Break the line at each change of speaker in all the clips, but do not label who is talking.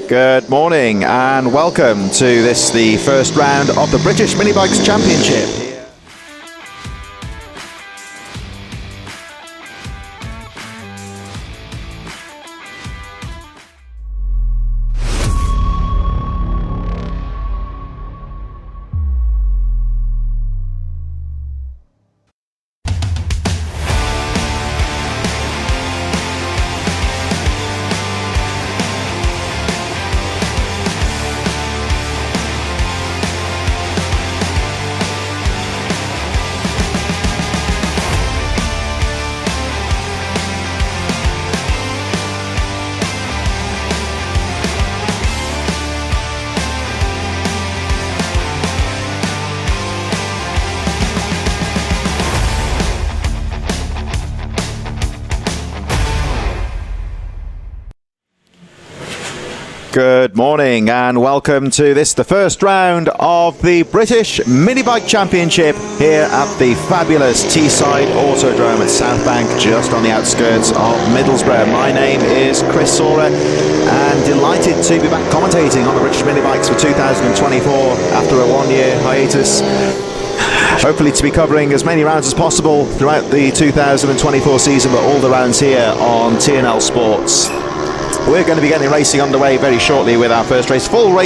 Good morning and welcome to this, the first round of the British Mini Bikes Championship. Good morning and welcome to this, the first round of the British Mini Bike Championship here at the fabulous Teesside Autodrome at South Bank, just on the outskirts of Middlesbrough. My name is Chris Sora and delighted to be back commentating on the British Mini Bikes for 2024 after a one-year hiatus. Hopefully to be covering as many rounds as possible throughout the 2024 season, but all the rounds here on TNL Sports. We're going to be getting racing underway very shortly with our first race. Full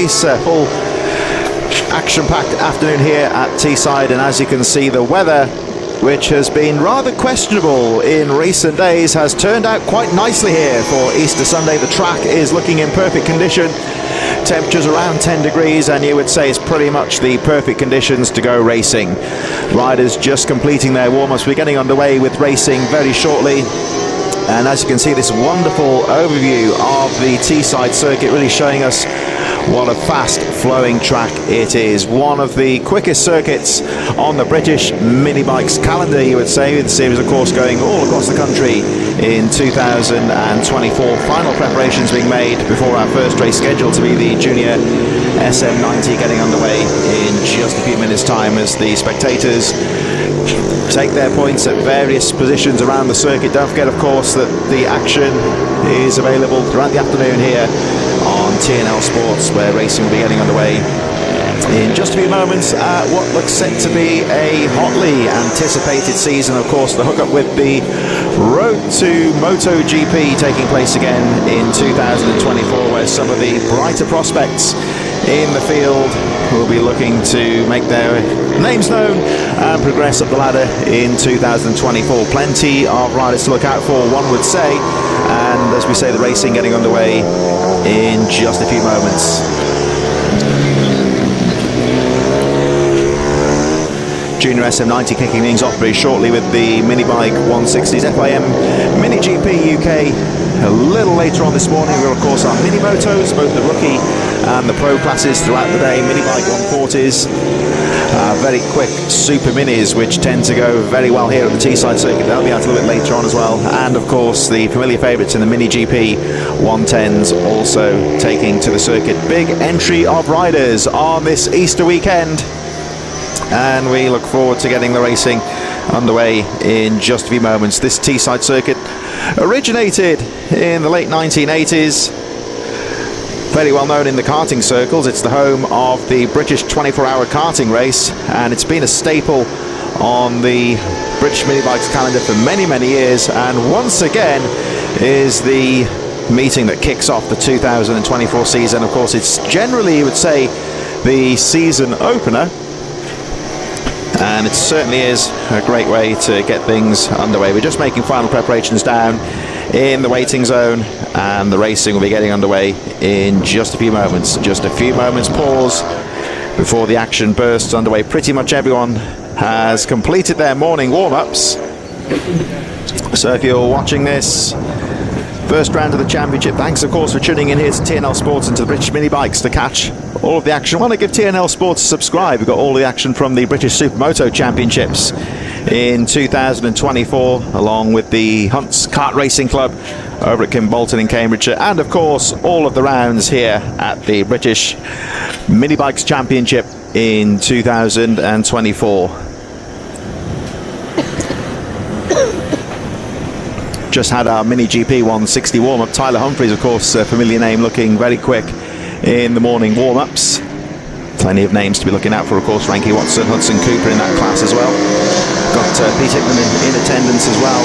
action-packed afternoon here at Teesside, and as you can see, the weather, which has been rather questionable in recent days, has turned out quite nicely here for Easter Sunday. The track is looking in perfect condition. Temperatures around 10 degrees, and you would say it's pretty much the perfect conditions to go racing. Riders just completing their warm-ups. We're getting underway with racing very shortly. And as you can see, this wonderful overview of the Teesside circuit really showing us what a fast-flowing track it is. One of the quickest circuits on the British Mini Bikes calendar, you would say. The series, of course, going all across the country in 2024. Final preparations being made before our first race, scheduled to be the Junior SM90, getting underway in just a few minutes' time as the spectators take their points at various positions around the circuit. Don't forget, of course, that the action is available throughout the afternoon here on TNL Sports, where racing will be getting underway in just a few moments at what looks set to be a hotly anticipated season. Of course, the hookup with the Road To Moto GP taking place again in 2024, where some of the brighter prospects in the field will be looking to make their names known and progress up the ladder in 2024. Plenty of riders to look out for, one would say, and as we say, the racing getting underway in just a few moments. Junior SM90 kicking things off very shortly with the Mini Bike 160s. FIM Mini GP UK a little later on this morning. We'll, of course, our Mini Motos, both the rookie and the pro classes throughout the day. Mini Bike 140s, very quick super minis, which tend to go very well here at the Teesside circuit. They'll be out a little bit later on as well. And of course, the familiar favourites in the Mini GP 110s also taking to the circuit. Big entry of riders on this Easter weekend, and we look forward to getting the racing underway in just a few moments. This Teesside circuit originated in the late 1980s. Very well known in the karting circles. It's the home of the British 24-hour karting race, and it's been a staple on the British Mini Bikes calendar for many, many years, and once again is the meeting that kicks off the 2024 season. Of course, it's generally, you would say, the season opener, and it certainly is a great way to get things underway. We're just making final preparations down in the waiting zone, and the racing will be getting underway in just a few moments. Just a few moments pause before the action bursts underway. Pretty much everyone has completed their morning warm-ups, so if you're watching this first round of the championship, thanks of course for tuning in here to TNL Sports and to the British Mini Bikes to catch all of the action. I want to give TNL Sports a subscribe. We've got all the action from the British Supermoto Championships in 2024, along with the Hunts Kart Racing Club over at Kimbolton in Cambridgeshire, and of course all of the rounds here at the British Mini Bikes Championship in 2024. just had our Mini GP 160 warm-up. Tyler Humphries, of course, a familiar name, looking very quick in the morning warm-ups. Plenty of names to be looking out for, of course. Frankie Watson, Hudson Cooper in that class as well. Got Pete Hickman in attendance as well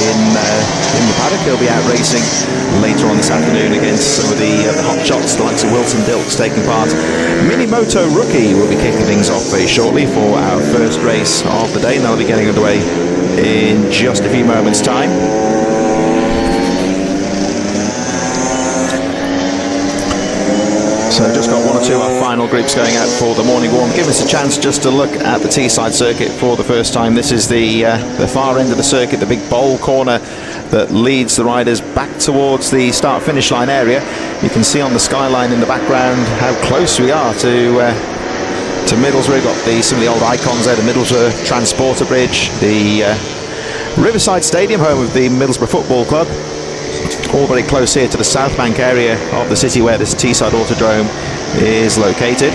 in the paddock. He'll be out racing later on this afternoon against some of the hot shots, the likes of Wilson Dilks taking part. Mini Moto Rookie will be kicking things off very shortly for our first race of the day, and that'll be getting underway in just a few moments' time. So just got one or two of our final groups going out for the morning warm. Give us a chance just to look at the Teesside circuit for the first time. This is the far end of the circuit, the big bowl corner that leads the riders back towards the start-finish line area. You can see on the skyline in the background how close we are to Middlesbrough. Got some of the old icons there, the Middlesbrough Transporter Bridge, the Riverside Stadium, home of the Middlesbrough Football Club. All very close here to the South Bank area of the city where this Teesside Autodrome is located.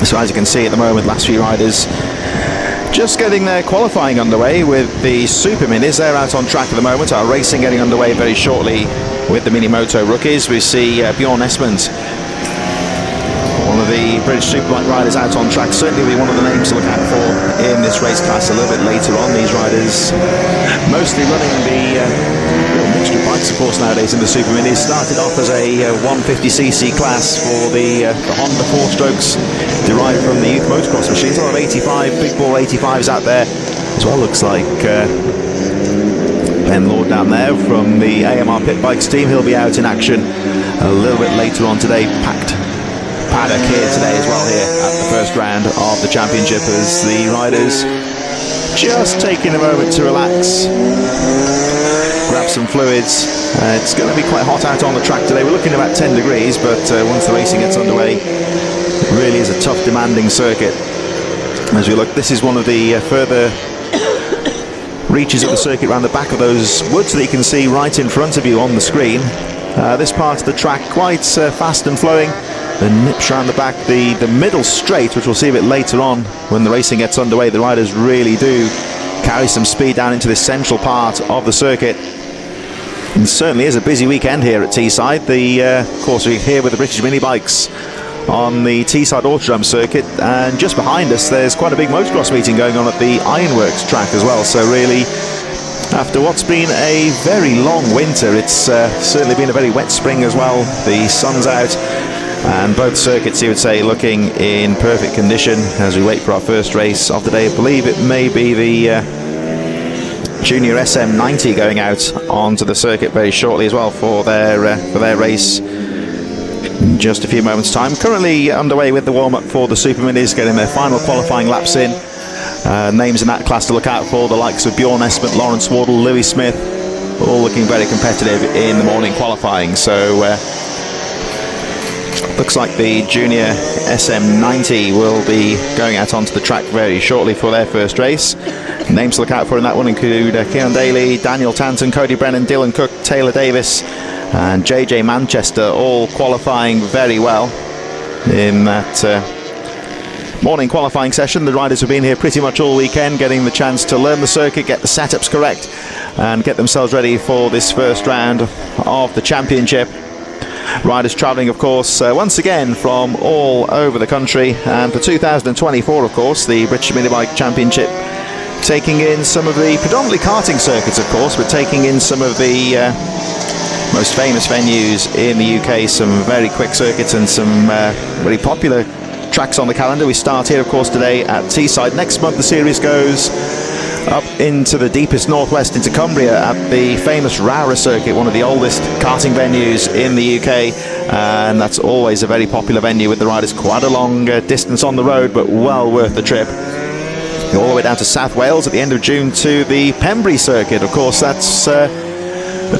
So as you can see at the moment, last few riders just getting their qualifying underway with the Super Minis. They're out on track at the moment. Our racing getting underway very shortly with the Mini Moto Rookies. We see Bjorn Esmond, one of the British Superbike riders, out on track. Certainly will be one of the names to look out for in this race class a little bit later on. These riders mostly running the real mixture of bikes, of course, nowadays in the Super Minis. Started off as a 150cc class for the Honda 4-strokes derived from the youth motocross machines. A lot of 85, big ball 85s out there as well. Looks like Ben Lord down there from the AMR Pit Bikes team. He'll be out in action a little bit later on today. Packed paddock here today as well, here at the first round of the championship, as the riders just taking a moment to relax, grab some fluids. It's going to be quite hot out on the track today. We're looking at about 10 degrees, but once the racing gets underway, it really is a tough, demanding circuit. As we look, this is one of the further reaches of the circuit around the back of those woods that you can see right in front of you on the screen. This part of the track quite fast and flowing. The nips around the back, the middle straight, which we'll see a bit later on when the racing gets underway. The riders really do carry some speed down into this central part of the circuit. And certainly is a busy weekend here at Teesside. Of course, we're here with the British Mini Bikes on the Teesside Autodrome circuit, and just behind us there's quite a big motocross meeting going on at the Ironworks track as well. So really, after what's been a very long winter, it's certainly been a very wet spring as well. The sun's out, and both circuits, you would say, looking in perfect condition as we wait for our first race of the day. I believe it may be the Junior SM90 going out onto the circuit very shortly as well for their race in just a few moments' time. Currently underway with the warm-up for the Super Minis, getting their final qualifying laps in. Names in that class to look out for, the likes of Bjorn Esmond, Lawrence Wardle, Louis Smith, all looking very competitive in the morning qualifying. So looks like the Junior SM90 will be going out onto the track very shortly for their first race. Names to look out for in that one include Keon Daly, Daniel Tanton, Cody Brennan, Dylan Cook, Taylor Davis and JJ Manchester, all qualifying very well in that morning qualifying session. The riders have been here pretty much all weekend, getting the chance to learn the circuit, get the setups correct and get themselves ready for this first round of the championship. Riders travelling, of course, once again from all over the country, and for 2024, of course, the British Mini Bike Championship taking in some of the predominantly karting circuits, of course, but taking in some of the most famous venues in the UK, some very quick circuits and some very popular tracks on the calendar. We start here, of course, today at Teesside. Next month the series goes up into the deepest northwest, into Cumbria, at the famous Rowra circuit, one of the oldest karting venues in the UK, and that's always a very popular venue with the riders. Quite a long distance on the road, but well worth the trip. All the way down to South Wales at the end of June to the Pembrey circuit. Of course, that's a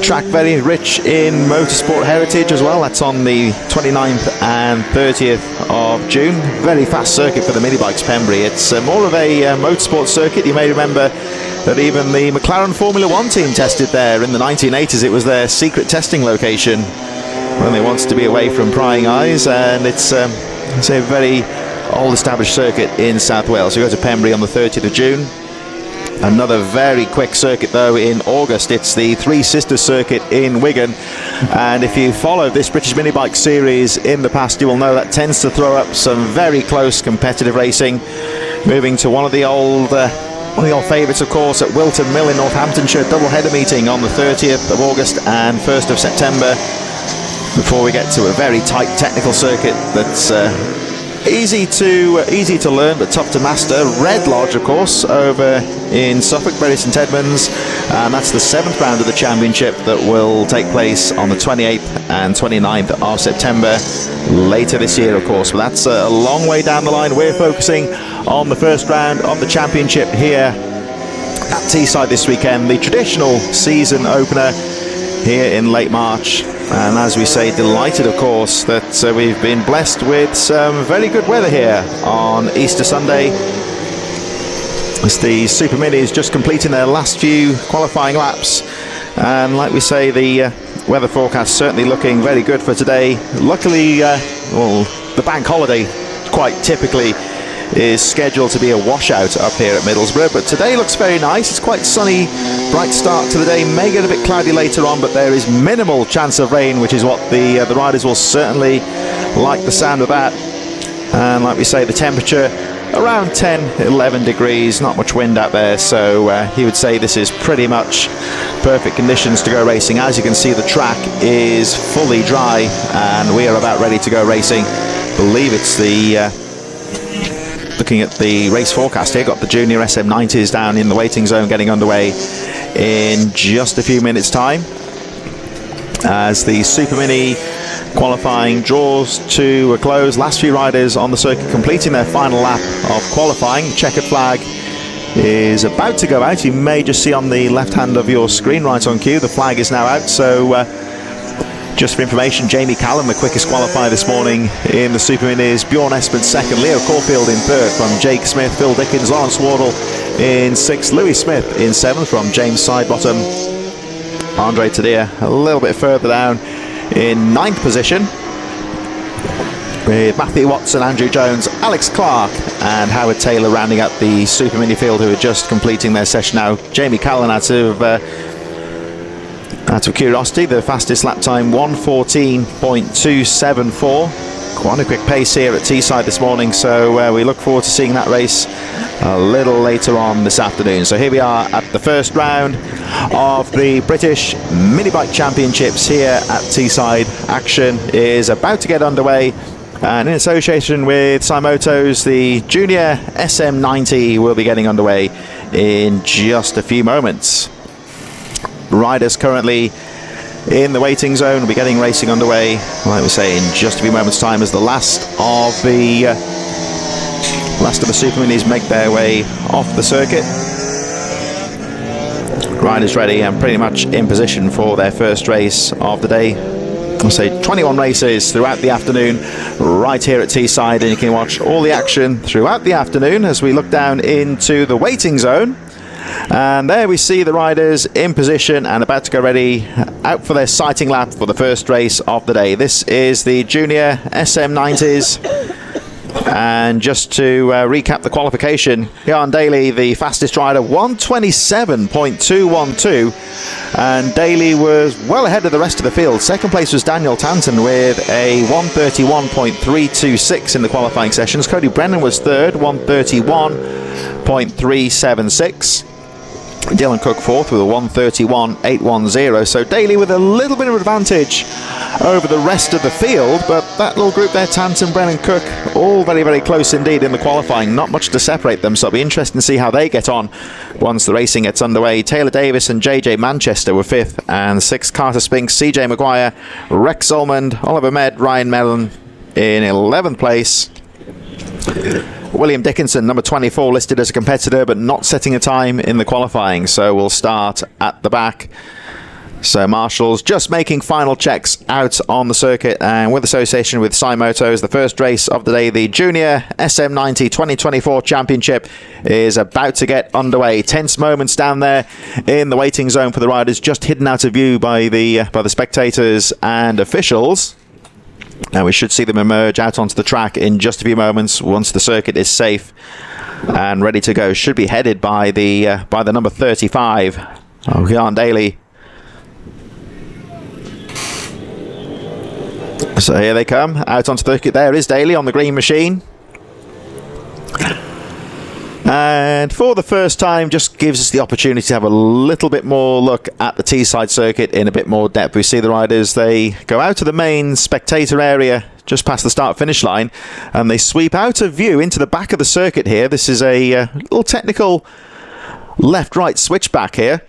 track very rich in motorsport heritage as well. That's on the 29th and 30th of June. Very fast circuit for the mini bikes, Pembrey. It's more of a motorsport circuit. You may remember that even the McLaren Formula One team tested there in the 1980s. It was their secret testing location when they wanted to be away from prying eyes, and it's a very old established circuit in South Wales. You go to Pembrey on the 30th of June. Another very quick circuit though in August. It's the Three Sisters circuit in Wigan, and if you follow this British mini bike series in the past, you will know that tends to throw up some very close competitive racing. Moving to one of the old favourites, of course, at Wilton Mill in Northamptonshire, double header meeting on the 30th of August and 1st of September, before we get to a very tight technical circuit that's easy to learn but tough to master. Red Lodge, of course, over in Suffolk, Bury St Edmunds, and that's the 7th round of the championship that will take place on the 28th and 29th of September later this year, of course. But that's a long way down the line. We're focusing on the first round of the championship here at Teesside this weekend, the traditional season opener here in late March. And as we say, delighted, of course, that we've been blessed with some very good weather here on Easter Sunday, as the Super Minis just completing their last few qualifying laps. And like we say, the weather forecast certainly looking very good for today. Luckily, the bank holiday quite typically is scheduled to be a washout up here at Middlesbrough, but today looks very nice. It's quite sunny, bright start to the day. May get a bit cloudy later on, but there is minimal chance of rain, which is what the riders will certainly like the sound of that. And like we say, the temperature around 10-11 degrees, not much wind out there, so he would say this is pretty much perfect conditions to go racing. As you can see, the track is fully dry and we are about ready to go racing. I believe it's the looking at the race forecast here, got the junior SM90s down in the waiting zone getting underway in just a few minutes time, as the Super Mini qualifying draws to a close. Last few riders on the circuit completing their final lap of qualifying. Checkered flag is about to go out. You may just see on the left hand of your screen right on cue, the flag is now out. So just for information, Jamie Callan, the quickest qualifier this morning in the Super Minis. Bjorn Espen second, Leo Caulfield in third from Jake Smith, Phil Dickens, Lawrence Wardle in sixth, Louis Smith in seventh from James Sidebottom, Andre Tadir a little bit further down in ninth position, with Matthew Watson, Andrew Jones, Alex Clark and Howard Taylor rounding out the Super Mini field, who are just completing their session now. Jamie Callan, out of curiosity, the fastest lap time 1:14.274. Quite a quick pace here at Teesside this morning, so we look forward to seeing that race a little later on this afternoon. So here we are at the first round of the British Mini Bike Championships here at Teesside. Action is about to get underway, and in association with Cymotos, the Junior SM90 will be getting underway in just a few moments. Riders currently in the waiting zone will be getting racing underway, like we say, in just a few moments time, as the last of the Super Minis make their way off the circuit. Riders ready and pretty much in position for their first race of the day. I'll say 21 races throughout the afternoon right here at Teesside, and you can watch all the action throughout the afternoon as we look down into the waiting zone. And there we see the riders in position and about to go ready out for their sighting lap for the first race of the day. This is the Junior SM90s. And just to recap the qualification, Jan Daly, the fastest rider, 1:27.212, and Daly was well ahead of the rest of the field. Second place was Daniel Tanton with a 1:31.326 in the qualifying sessions. Cody Brennan was third, 1:31.376. Dylan Cook fourth with a 1:31.810. So Daly with a little bit of advantage over the rest of the field, but that little group there, Tanton, Brennan, Cook, all very, very close indeed in the qualifying. Not much to separate them, so it'll be interesting to see how they get on once the racing gets underway. Taylor Davis and JJ Manchester were fifth and sixth. Carter Spinks, CJ Maguire, Rex Solmond, Oliver Med, Ryan Mellon in 11th place. William Dickinson, number 24, listed as a competitor but not setting a time in the qualifying, so we'll start at the back. So marshals just making final checks out on the circuit, and with association with Cymotos, the first race of the day, the Junior SM90 2024 Championship, is about to get underway. Tense moments down there in the waiting zone for the riders, just hidden out of view by the spectators and officials. And we should see them emerge out onto the track in just a few moments once the circuit is safe and ready to go. Should be headed by the number 35, Jan Daly. So here they come out onto the circuit. There is Daly on the green machine. And for the first time, just gives us the opportunity to have a little bit more look at the Teesside circuit in a bit more depth. We see the riders, they go out to the main spectator area just past the start-finish line, and they sweep out of view into the back of the circuit here. This is a little technical left-right switchback here.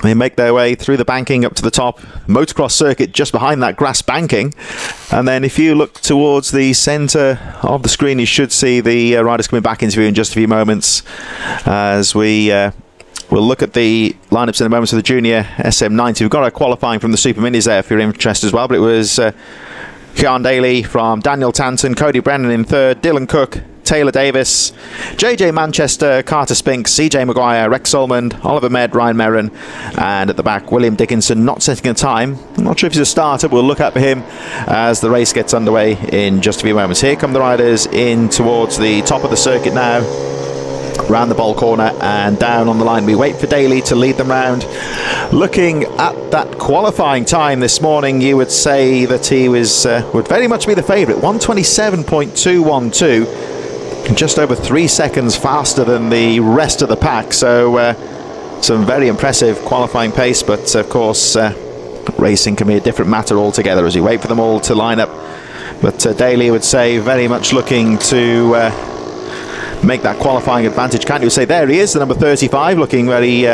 They make their way through the banking up to the top. Motocross circuit just behind that grass banking. And then if you look towards the centre of the screen, you should see the riders coming back into view in just a few moments as we'll look at the lineups in a moment for the Junior SM90. We've got our qualifying from the Super Minis there if you're interested as well. But it was Jan Daly from Daniel Tanton, Cody Brennan in third, Dylan Cook, Taylor Davis, JJ Manchester, Carter Spinks, CJ Maguire, Rex Solmond, Oliver Med, Ryan Merrin, and at the back William Dickinson, not setting a time. I'm not sure if he's a starter, but we'll look out for him as the race gets underway in just a few moments. Here come the riders in towards the top of the circuit now, round the bowl corner and down on the line. We wait for Daly to lead them round. Looking at that qualifying time this morning, you would say that he was would very much be the favourite. 1:27.212. Just over 3 seconds faster than the rest of the pack, so some very impressive qualifying pace. But of course racing can be a different matter altogether as we wait for them all to line up. But Daly would say very much looking to make that qualifying advantage. Can't you say there he is, the number 35, looking very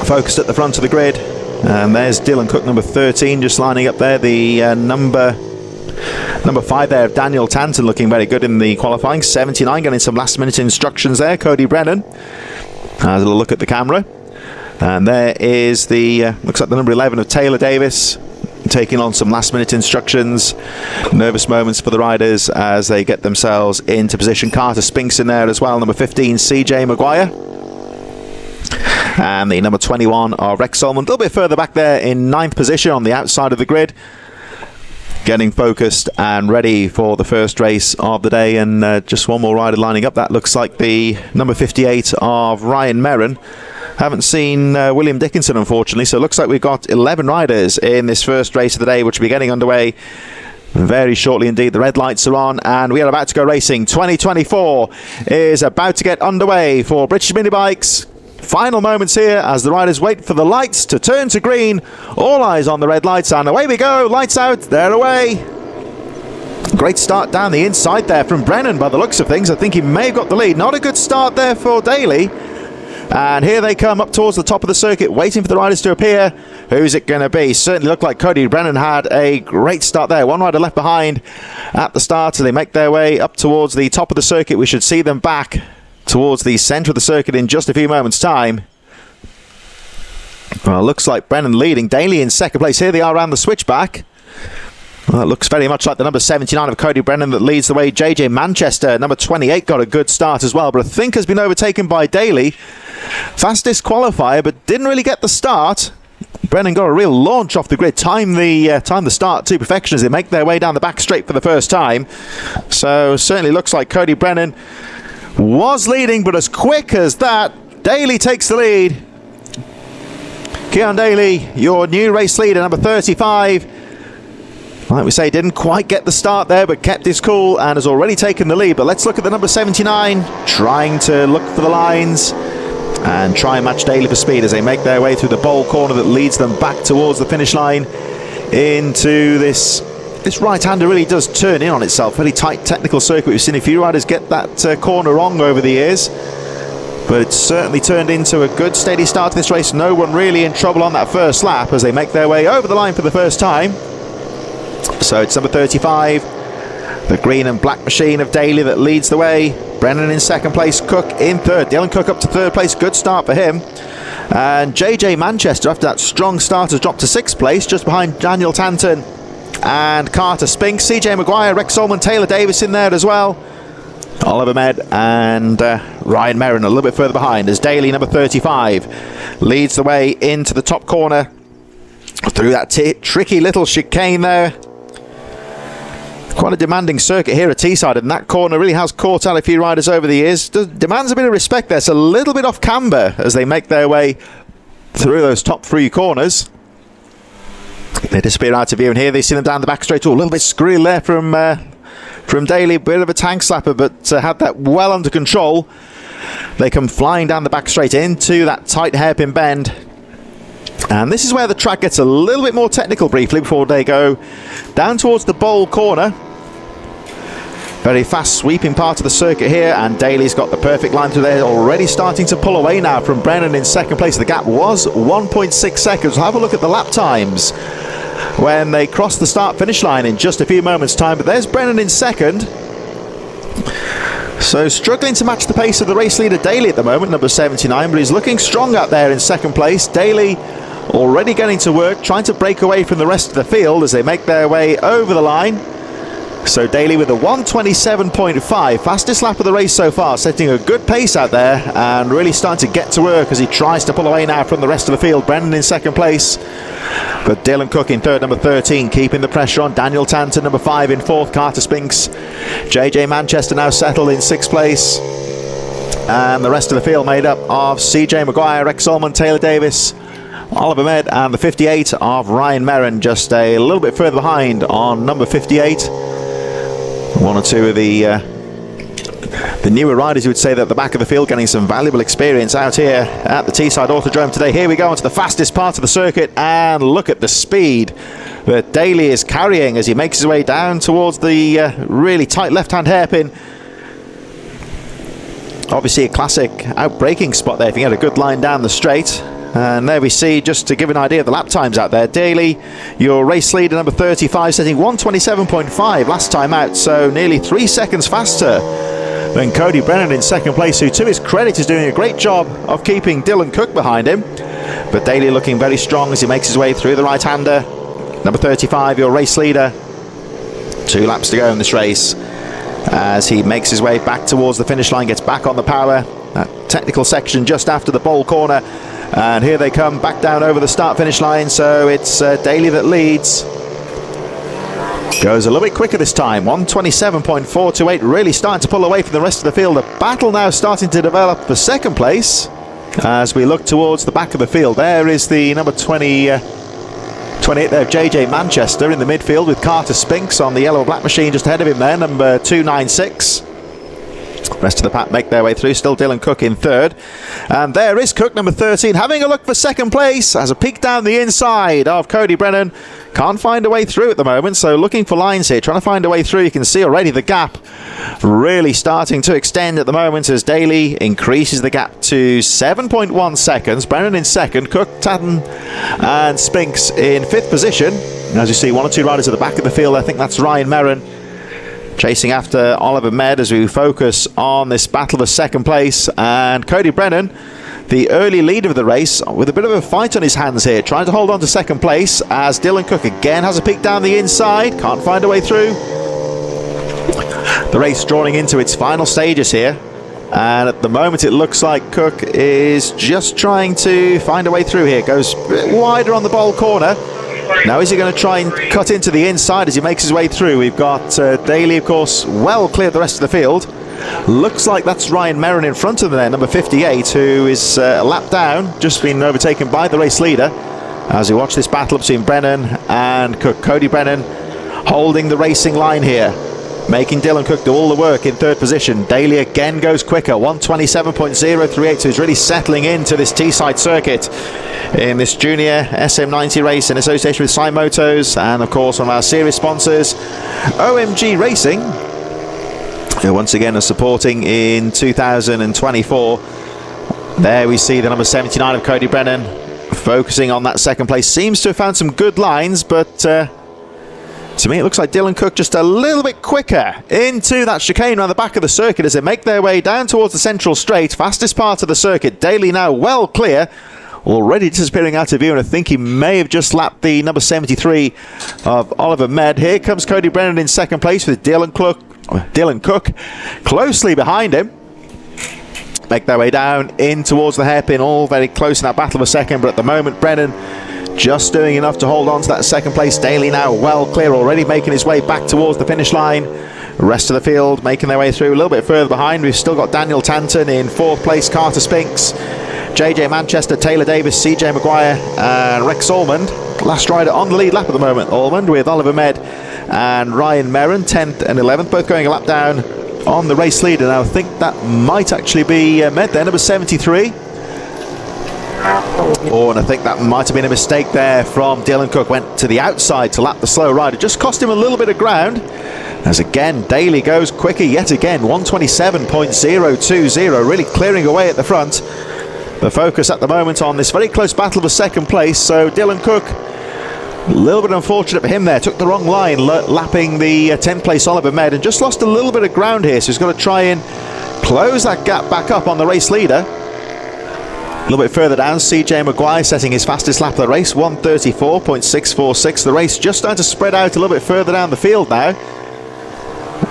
focused at the front of the grid. And there's Dylan Cook, number 13, just lining up there. The number 5 there of Daniel Tanton, looking very good in the qualifying. 79, getting some last minute instructions there. Cody Brennan has a look at the camera. And there is the looks like the number 11 of Taylor Davis, taking on some last minute instructions. Nervous moments for the riders as they get themselves into position. Carter Spinks in there as well, number 15 CJ Maguire, and the number 21 of Rex Solomon, a little bit further back there in 9th position on the outside of the grid, getting focused and ready for the first race of the day. And just one more rider lining up. That looks like the number 58 of Ryan Merrin. Haven't seen William Dickinson, unfortunately, so it looks like we've got 11 riders in this first race of the day, which will be getting underway very shortly indeed. The red lights are on and we are about to go racing. 2024 is about to get underway for British Mini Bikes. Final moments here as the riders wait for the lights to turn to green. All eyes on the red lights, and away we go. Lights out, they're away. Great start down the inside there from Brennan by the looks of things. I think he may have got the lead. Not a good start there for Daly. And here they come up towards the top of the circuit, waiting for the riders to appear. Who's it going to be? Certainly looked like Cody Brennan had a great start there. One rider left behind at the start, so they make their way up towards the top of the circuit. We should see them back towards the centre of the circuit in just a few moments' time. Well, looks like Brennan leading. Daly in second place. Here they are around the switchback. Well, it looks very much like the number 79 of Cody Brennan that leads the way. JJ Manchester, number 28, got a good start as well, but I think has been overtaken by Daly. Fastest qualifier, but didn't really get the start. Brennan got a real launch off the grid. Time the start to perfection as they make their way down the back straight for the first time. So certainly looks like Cody Brennan was leading, but as quick as that, Daly takes the lead. Keon Daly, your new race leader, number 35. Like we say, didn't quite get the start there, but kept his cool and has already taken the lead. But let's look at the number 79, trying to look for the lines and try and match Daly for speed as they make their way through the bowl corner that leads them back towards the finish line into this right-hander. Really does turn in on itself. Very tight technical circuit. We've seen a few riders get that corner wrong over the years, but it's certainly turned into a good steady start to this race. No one really in trouble on that first lap as they make their way over the line for the first time. So it's number 35, the green and black machine of Daly, that leads the way. Brennan in second place, Cook in third. Dylan Cook up to third place, good start for him. And JJ Manchester, after that strong start, has dropped to sixth place, just behind Daniel Tanton and Carter Spinks. CJ Maguire, Rex Solomon, Taylor Davis in there as well. Oliver Med and Ryan Merrin a little bit further behind as Daly, number 35, leads the way into the top corner through that tricky little chicane there. Quite a demanding circuit here at Teesside, and that corner really has caught out a few riders over the years. Demands a bit of respect there. It's a little bit off camber as they make their way through those top 3 corners. They disappear out of view, and here they see them down the back straight. A little bit squirrely there from Daly, bit of a tank slapper, but had that well under control. They come flying down the back straight into that tight hairpin bend. And this is where the track gets a little bit more technical briefly before they go down towards the bowl corner. Very fast sweeping part of the circuit here, and Daly's got the perfect line through there, already starting to pull away now from Brennan in second place. The gap was 1.6 seconds. We'll have a look at the lap times when they cross the start-finish line in just a few moments' time. But there's Brennan in second. So struggling to match the pace of the race leader Daly at the moment, number 79, but he's looking strong out there in second place. Daly already getting to work, trying to break away from the rest of the field as they make their way over the line. So Daly with a 1:27.5, fastest lap of the race so far, setting a good pace out there and really starting to get to work as he tries to pull away now from the rest of the field. Brennan in second place, but Dylan Cook in third, number 13, keeping the pressure on. Daniel Tanton, number 5, in fourth. Carter Spinks, JJ Manchester now settled in sixth place, and the rest of the field made up of CJ Maguire, Rex Solomon, Taylor Davis, Oliver Med, and the 58 of Ryan Merrin, just a little bit further behind on number 58. One or two of the newer riders, you would say, that at the back of the field getting some valuable experience out here at the Teesside Autodrome today. Here we go onto the fastest part of the circuit, and look at the speed that Daly is carrying as he makes his way down towards the really tight left-hand hairpin. Obviously a classic out-braking spot there if you get a good line down the straight. And there we see, just to give an idea of the lap times out there, Daly, your race leader, number 35, setting 1:27.5 last time out, so nearly 3 seconds faster than Cody Brennan in second place, who to his credit is doing a great job of keeping Dylan Cook behind him. But Daly looking very strong as he makes his way through the right-hander. Number 35, your race leader. 2 laps to go in this race as he makes his way back towards the finish line, gets back on the power. That technical section just after the bowl corner. And here they come back down over the start-finish line, so it's Daly that leads. Goes a little bit quicker this time, 1:27.428, really starting to pull away from the rest of the field. A battle now starting to develop for second place as we look towards the back of the field. There is the number 28 there of JJ Manchester in the midfield, with Carter Spinks on the yellow-black machine just ahead of him there, number 296. Rest of the pack make their way through, still Dylan Cook in third. And there is Cook, number 13, having a look for second place as a peek down the inside of Cody Brennan. Can't find a way through at the moment, so looking for lines here, trying to find a way through. You can see already the gap really starting to extend at the moment as Daly increases the gap to 7.1 seconds. Brennan in second, Cook, Tatton and Spinks in fifth position. And as you see, 1 or 2 riders at the back of the field. I think that's Ryan Merrin chasing after Oliver Med as we focus on this battle for second place. And Cody Brennan, the early leader of the race, with a bit of a fight on his hands here, trying to hold on to second place as Dylan Cook again has a peek down the inside, can't find a way through. The race drawing into its final stages here, and at the moment it looks like Cook is just trying to find a way through here. Goes a bit wider on the bowl corner. Now is he going to try and cut into the inside as he makes his way through? We've got Daly, of course, well cleared the rest of the field. Looks like that's Ryan Merrin in front of them there, number 58, who is a lap down, just been overtaken by the race leader. As we watch this battle between Brennan and Cook. Cody Brennan holding the racing line here, making Dylan Cook do all the work in third position. Daly again goes quicker, 1:27.038, so he's really settling into this Teesside circuit in this junior SM90 race in association with Teesside Motos, and of course one of our series sponsors, OMG Racing, who once again are supporting in 2024. There we see the number 79 of Cody Brennan focusing on that second place. Seems to have found some good lines, but to me it looks like Dylan Cook just a little bit quicker into that chicane around the back of the circuit as they make their way down towards the central straight, fastest part of the circuit. Daly now well clear, already disappearing out of view, and I think he may have just lapped the number 73 of Oliver Med. Here comes Cody Brennan in second place with Dylan Cook closely behind him. Make their way down in towards the hairpin, all very close in that battle of a second, but at the moment Brennan just doing enough to hold on to that second place. Daly now well clear, already making his way back towards the finish line. Rest of the field making their way through a little bit further behind. We've still got Daniel Tanton in 4th place, Carter Spinks, JJ Manchester, Taylor Davis, CJ Maguire and Rex Almond. Last rider on the lead lap at the moment, Almond, with Oliver Med and Ryan Merrin 10th and 11th, both going a lap down on the race leader. Now I think that might actually be Med there, number 73. Oh, and I think that might have been a mistake there from Dylan Cook. Went to the outside to lap the slow rider. Just cost him a little bit of ground. As again, Daly goes quicker yet again. 127.020, really clearing away at the front. The focus at the moment on this very close battle for second place. So Dylan Cook, a little bit unfortunate for him there. Took the wrong line, lapping the 10th place Oliver Med, and just lost a little bit of ground here. So he's got to try and close that gap back up on the race leader. A little bit further down, CJ Maguire setting his fastest lap of the race, 134.646. The race just starting to spread out a little bit further down the field now.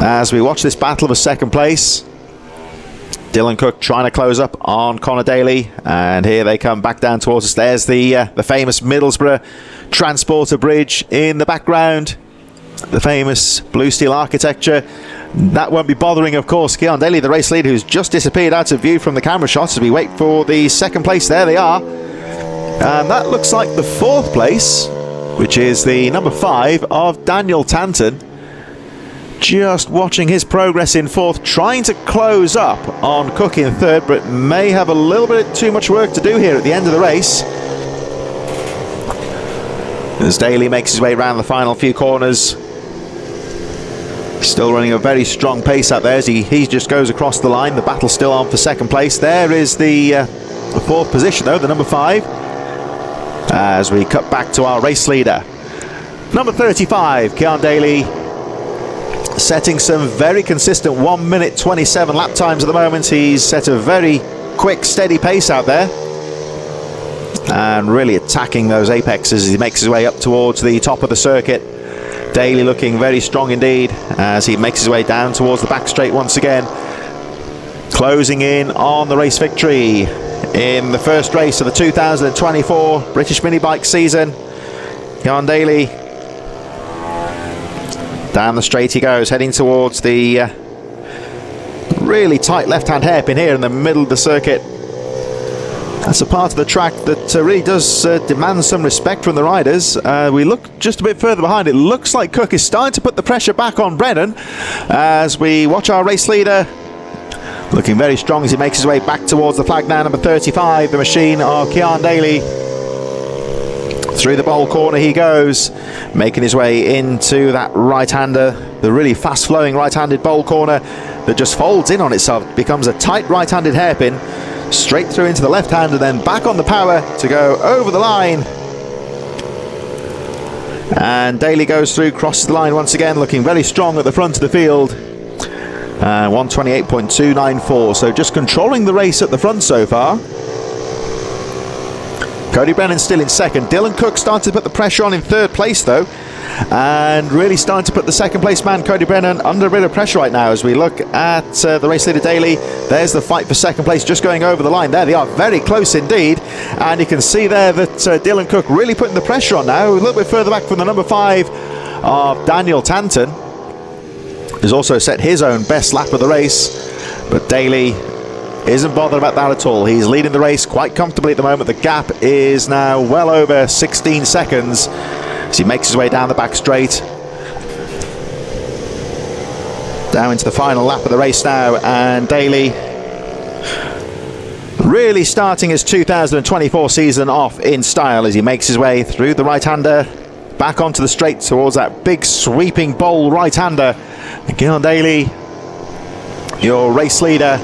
As we watch this battle for second place, Dylan Cook trying to close up on Connor Daly, and here they come back down towards us. There's the famous Middlesbrough Transporter Bridge in the background, the famous blue steel architecture. That won't be bothering, of course, Keon Daly, the race leader, who's just disappeared out of view from the camera shots as we wait for the second place. There they are, and that looks like the 4th place, which is the number 5 of Daniel Tanton. Just watching his progress in 4th, trying to close up on Cook in 3rd, but may have a little bit too much work to do here at the end of the race. As Daly makes his way around the final few corners, still running a very strong pace out there as he just goes across the line. The battle's still on for second place. There is the 4th position though, the number 5, as we cut back to our race leader, number 35, Keon Daly, setting some very consistent 1 minute 27 lap times at the moment. He's set a very quick, steady pace out there, and really attacking those apexes as he makes his way up towards the top of the circuit. Daly looking very strong indeed as he makes his way down towards the back straight once again, closing in on the race victory in the first race of the 2024 British Mini Bike season. Keon Daly, down the straight he goes, heading towards the really tight left-hand hairpin here in the middle of the circuit. That's a part of the track that really does demand some respect from the riders. We look just a bit further behind. It looks like Cook is starting to put the pressure back on Brennan as we watch our race leader looking very strong as he makes his way back towards the flag now, number 35, the machine of Keon Daly. Through the bowl corner he goes, making his way into that right-hander, the really fast-flowing right-handed bowl corner that just folds in on itself, becomes a tight right-handed hairpin, straight through into the left hand and then back on the power to go over the line. And Daly goes through, crosses the line once again, looking very strong at the front of the field. 128.294, so just controlling the race at the front so far. Cody Brennan still in second. Dylan Cook started to put the pressure on in 3rd place though, and really starting to put the second place man Cody Brennan under a bit of pressure right now as we look at the race leader Daly. There's the fight for second place just going over the line. There they are, very close indeed, and you can see there that Dylan Cook really putting the pressure on now, a little bit further back from the number 5 of Daniel Tanton, who's also set his own best lap of the race, but Daly isn't bothered about that at all. He's leading the race quite comfortably at the moment. The gap is now well over 16 seconds as he makes his way down the back straight, down into the final lap of the race now, and Daly really starting his 2024 season off in style as he makes his way through the right-hander, back onto the straight towards that big sweeping bowl right-hander. Keon Daly, your race leader,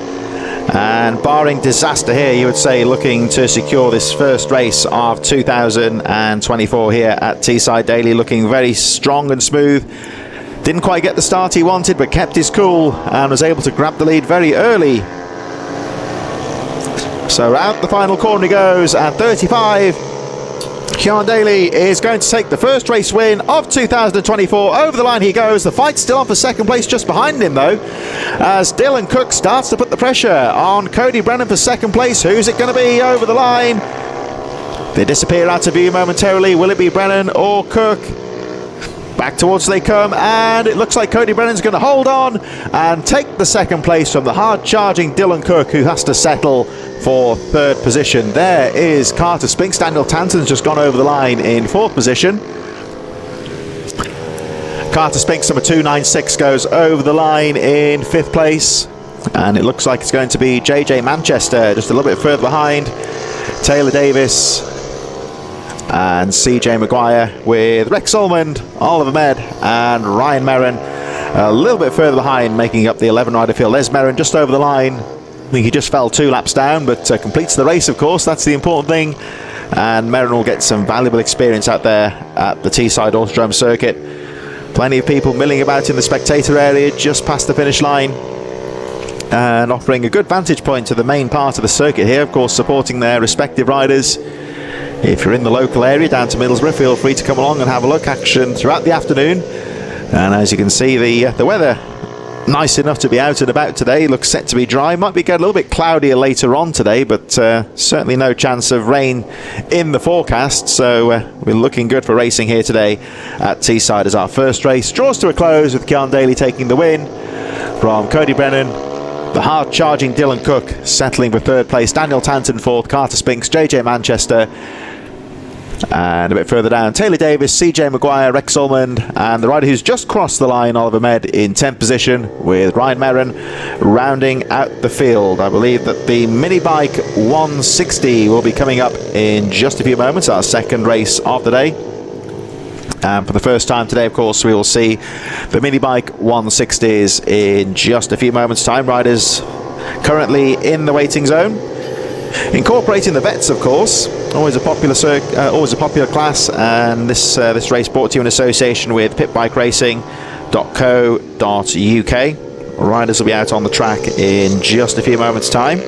and barring disaster here, you would say, looking to secure this first race of 2024 here at Teesside. Daly looking very strong and smooth. Didn't quite get the start he wanted, but kept his cool and was able to grab the lead very early. So out the final corner he goes at 35. Keon Daly is going to take the first race win of 2024. Over the line he goes. The fight's still on for second place just behind him though, as Dylan Cook starts to put the pressure on Cody Brennan for second place. Who's it going to be over the line? They disappear out of view momentarily. Will it be Brennan or Cook? Back towards they come, and it looks like Cody Brennan's going to hold on and take the second place from the hard-charging Dylan Cook, who has to settle for third position. There is Carter Spinks. Daniel Tanton's just gone over the line in fourth position. Carter Spinks, number 296, goes over the line in fifth place. And it looks like it's going to be JJ Manchester just a little bit further behind. Taylor Davis and CJ Maguire, with Rex Solmond, Oliver Med and Ryan Merrin a little bit further behind, making up the 11 rider field. There's Merrin just over the line. I think he just fell 2 laps down, but completes the race, of course. That's the important thing. And Merrin will get some valuable experience out there at the Teesside Autodrome circuit. Plenty of people milling about in the spectator area just past the finish line, and offering a good vantage point to the main part of the circuit here, of course, supporting their respective riders. If you're in the local area down to Middlesbrough, feel free to come along and have a look. Action throughout the afternoon, and as you can see, the weather nice enough to be out and about today. Looks set to be dry. Might be getting a little bit cloudier later on today, but certainly no chance of rain in the forecast, so we're looking good for racing here today at Teesside as our first race draws to a close, with Kian Daly taking the win from Cody Brennan. The hard-charging Dylan Cook settling for third place, Daniel Tanton fourth, Carter Spinks, JJ Manchester, and a bit further down, Taylor Davis, CJ Maguire, Rex Solmond, and the rider who's just crossed the line, Oliver Med, in 10th position, with Ryan Merrin rounding out the field. I believe that the mini bike 160 will be coming up in just a few moments, our second race of the day. And for the first time today, of course, we will see the mini bike 160s in just a few moments' time. Riders currently in the waiting zone, incorporating the vets, of course. Always a popular class, and this race brought to you in association with pitbikeRacing.co.uk. Riders will be out on the track in just a few moments' time.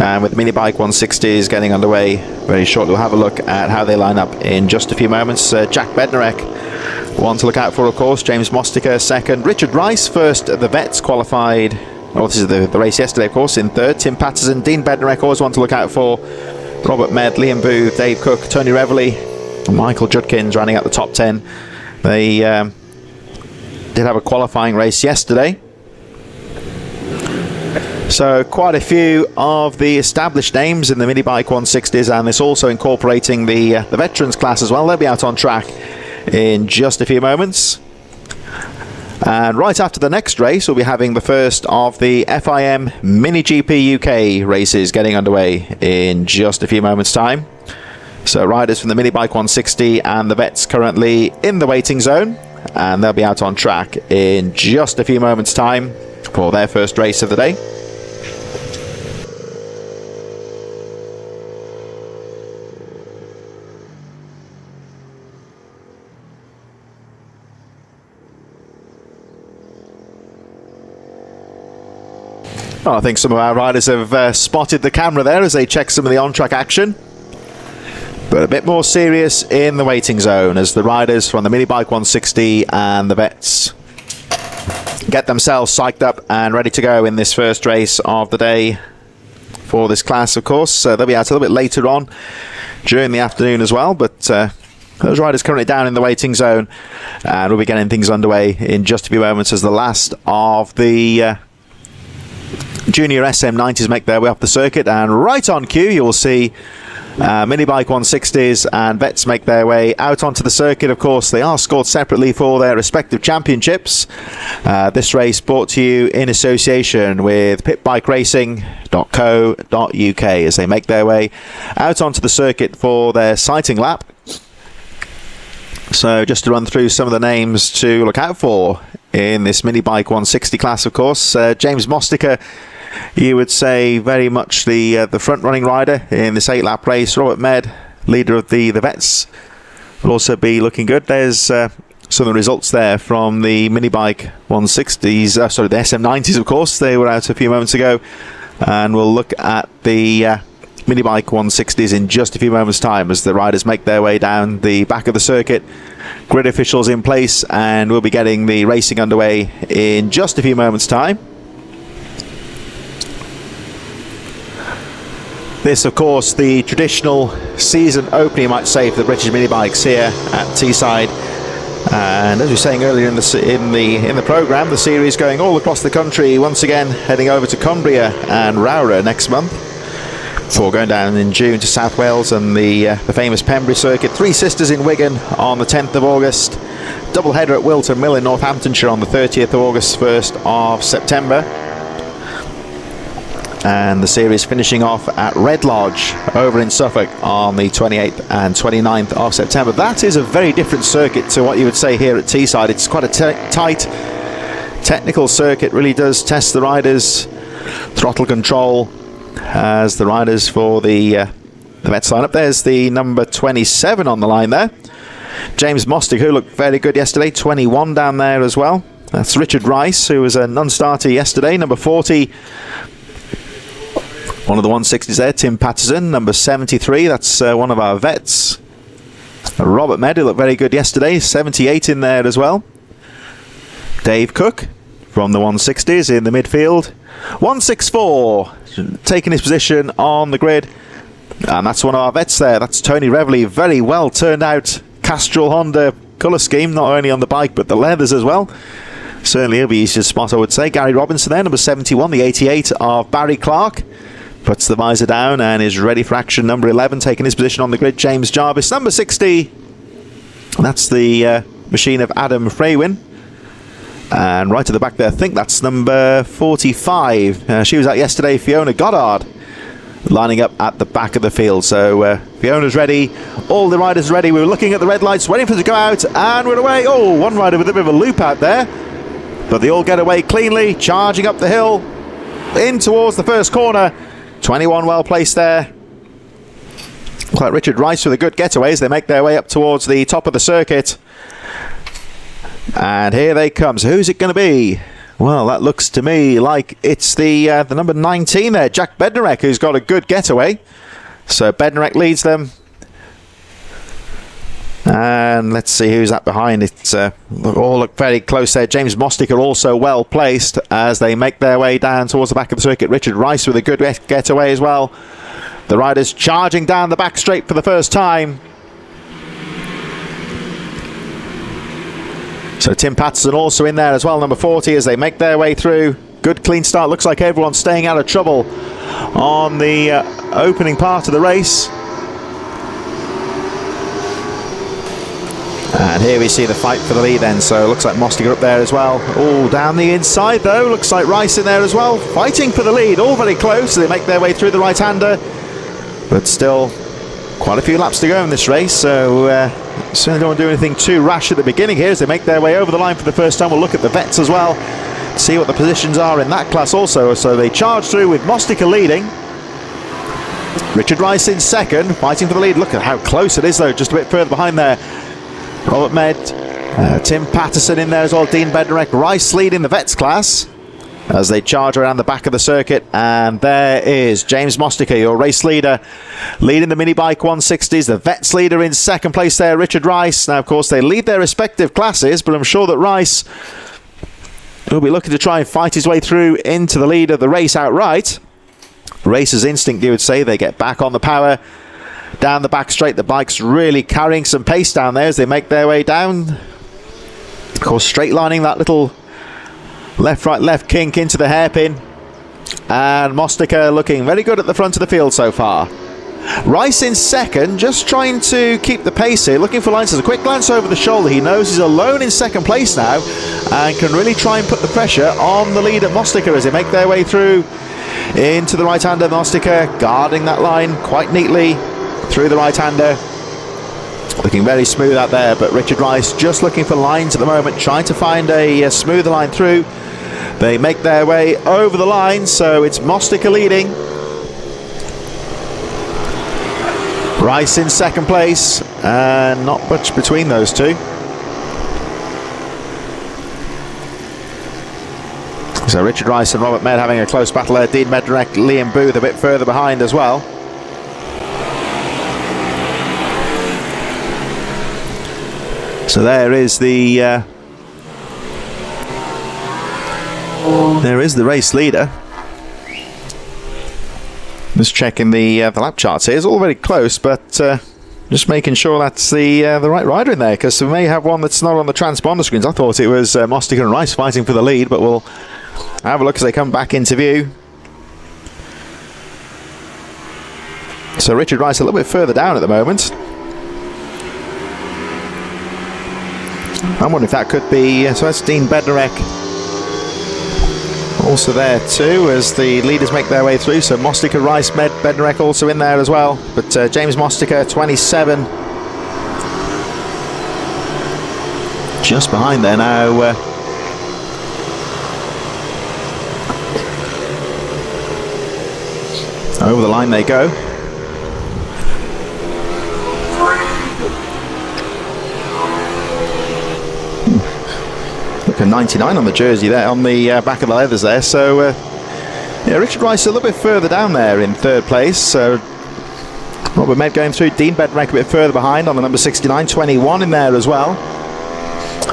And with the mini bike 160s getting underway very shortly, we'll have a look at how they line up in just a few moments. Jack Bednarek, one to look out for, of course. James Mostica second. Richard Rice first. The vets qualified. This is the race yesterday, of course, in third. Tim Patterson, Dean Bednarek, always one to look out for. Robert Med, Liam Booth, Dave Cook, Tony Reveley, Michael Judkins running out the top 10. They did have a qualifying race yesterday. So quite a few of the established names in the mini bike 160s, and this also incorporating the veterans class as well. They'll be out on track in just a few moments. And right after the next race, we'll be having the first of the FIM Mini GP UK races getting underway in just a few moments' time. So riders from the mini bike 160 and the vets currently in the waiting zone, and they'll be out on track in just a few moments' time for their first race of the day. Oh, I think some of our riders have spotted the camera there as they check some of the on-track action. But a bit more serious in the waiting zone as the riders from the mini bike 160 and the vets get themselves psyched up and ready to go in this first race of the day for this class, of course. They'll be out a little bit later on during the afternoon as well, but those riders currently down in the waiting zone, and we'll be getting things underway in just a few moments as the last of the Junior SM90s make their way up the circuit. And right on cue, you will see mini bike 160s and vets make their way out onto the circuit. Of course, they are scored separately for their respective championships. This race brought to you in association with pitbikeRacing.co.uk as they make their way out onto the circuit for their sighting lap. So just to run through some of the names to look out for in this mini bike 160 class, of course, James Mostica, you would say very much the front-running rider in this 8-lap race. Robert Med, leader of the vets, will also be looking good. There's some of the results there from the mini bike 160s, the SM90s, of course. They were out a few moments ago, and we'll look at the mini bike 160s in just a few moments' time as the riders make their way down the back of the circuit. Grid officials in place, and we'll be getting the racing underway in just a few moments' time. This, of course, the traditional season opening, you might say, for the British mini bikes here at Teesside. And as we were saying earlier in the programme, the series going all across the country, once again heading over to Cumbria and Rowra next month, before going down in June to South Wales and the famous Pembrey circuit. Three Sisters in Wigan on the 10th of August, double header at Wilton Mill in Northamptonshire on the 30th of August, 1st of September. And the series finishing off at Red Lodge over in Suffolk on the 28th and 29th of September. That is a very different circuit to what you would say here at Teesside. It's quite a tight technical circuit, really does test the riders' throttle control as the riders for the Vets line up. There's the number 27 on the line there, James Mostig, who looked very good yesterday, 21 down there as well. That's Richard Rice, who was a non-starter yesterday, number 40. One of the 160s there, Tim Patterson, number 73. That's one of our vets. Robert Mead, who looked very good yesterday, 78 in there as well. Dave Cook from the 160s in the midfield. 164, taking his position on the grid. And that's one of our vets there. That's Tony Reveley, very well turned out Castrol Honda colour scheme, not only on the bike but the leathers as well. Certainly he'll be easy to spot, I would say. Gary Robinson there, number 71, the 88 of Barry Clark. Puts the visor down and is ready for action. Number 11 taking his position on the grid, James Jarvis. Number 60, that's the machine of Adam Freywin. And right at the back there, I think that's number 45. She was out yesterday, Fiona Goddard, lining up at the back of the field. So Fiona's ready, all the riders ready. We were looking at the red lights, waiting for it to go out, and we're away. Oh, one rider with a bit of a loop out there, but they all get away cleanly, charging up the hill, in towards the first corner. 21 well placed there. Quite Richard Rice with a good getaway as they make their way up towards the top of the circuit. And here they come. So who's it going to be? Well, that looks to me like it's the number 19 there, Jack Bednarek, who's got a good getaway. So Bednarek leads them. And let's see who's that behind. It's all look very close there. James Mostig are also well placed as they make their way down towards the back of the circuit. Richard Rice with a good getaway as well. The riders charging down the back straight for the first time. So Tim Patterson also in there as well, number 40, as they make their way through. Good clean start. Looks like everyone's staying out of trouble on the opening part of the race. And here we see the fight for the lead then, so it looks like Mostiger up there as well. Oh, down the inside though, looks like Rice in there as well, fighting for the lead, all very close. They make their way through the right-hander, but still quite a few laps to go in this race, so certainly don't want to do anything too rash at the beginning here as they make their way over the line for the first time. We'll look at the vets as well, see what the positions are in that class also. So they charge through with Mostiger leading. Richard Rice in second, fighting for the lead. Look at how close it is though, just a bit further behind there. Robert Med, Tim Patterson in there as well, Dean Bednarek. Rice leading the vets class as they charge around the back of the circuit. And there is James Mostiger, your race leader, leading the mini bike 160s. The vets leader in second place there, Richard Rice. Now, of course, they lead their respective classes, but I'm sure that Rice will be looking to try and fight his way through into the lead of the race outright. Racer's instinct, you would say. They get back on the power. Down the back straight, the bike's really carrying some pace down there as they make their way down. Of course, straight lining that little left, right, left kink into the hairpin. And Mostiger looking very good at the front of the field so far. Rice in second, just trying to keep the pace here, looking for lines. There's a quick glance over the shoulder. He knows he's alone in second place now and can really try and put the pressure on the leader Mostiger as they make their way through into the right-hander. Mostiger guarding that line quite neatly through the right-hander, looking very smooth out there, but Richard Rice just looking for lines at the moment, trying to find a smoother line through. They make their way over the line, so it's Mostiger leading. Rice in second place, and not much between those two. So Richard Rice and Robert Med having a close battle there. Dean Bednarek, Liam Booth a bit further behind as well. So there is the race leader. Just checking the lap charts here. It's all very close, but just making sure that's the right rider in there, because we may have one that's not on the transponder screens. I thought it was Mostica and Rice fighting for the lead, but we'll have a look as they come back into view. So Richard Rice a little bit further down at the moment. I'm wondering if that could be... so that's Dean Bednarek also there too, as the leaders make their way through. So Mostica, Rice, Bednarek also in there as well. But James Mostica, 27. Just behind there now. Over the line they go. Look, a 99 on the jersey there, on the back of the leathers there. So yeah, Richard Rice a little bit further down there in third place. So Robert Med going through. Dean Bednarek a bit further behind on the number 69, 21 in there as well.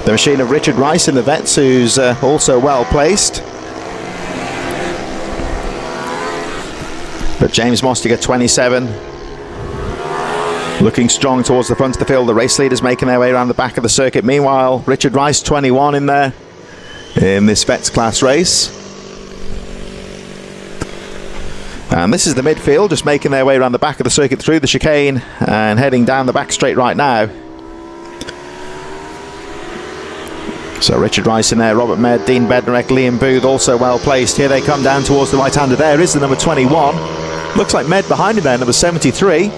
The machine of Richard Rice in the Vets, who's also well placed. But James Mostica, 27. Looking strong towards the front of the field. The race leaders making their way around the back of the circuit. Meanwhile, Richard Rice, 21 in there in this Vets class race. And this is the midfield, just making their way around the back of the circuit through the chicane and heading down the back straight right now. So Richard Rice in there, Robert Med, Dean Bednarek, Liam Booth also well placed. Here they come down towards the right-hander. There is the number 21. Looks like Med behind him there, number 73.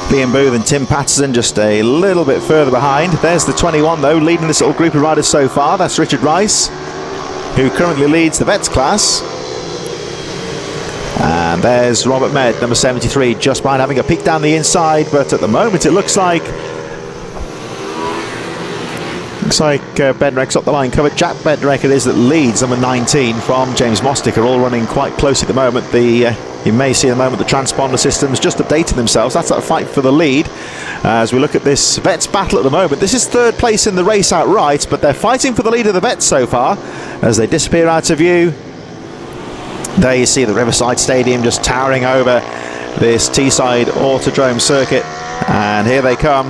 Liam Booth and Tim Patterson just a little bit further behind. There's the 21 though, leading this little group of riders so far. That's Richard Rice, who currently leads the Vets class. And there's Robert Med, number 73, just behind, having a peek down the inside. But at the moment it looks like Bednarek's up the line covered. Jack Bednarek it is that leads, number 19 from James Mostica, all running quite close at the moment. You may see at the moment the transponder systems just updating themselves. That's that fight for the lead. As we look at this Vets battle at the moment, this is third place in the race outright, but they're fighting for the lead of the Vets so far as they disappear out of view. There you see the Riverside Stadium just towering over this Teesside Autodrome circuit, and here they come.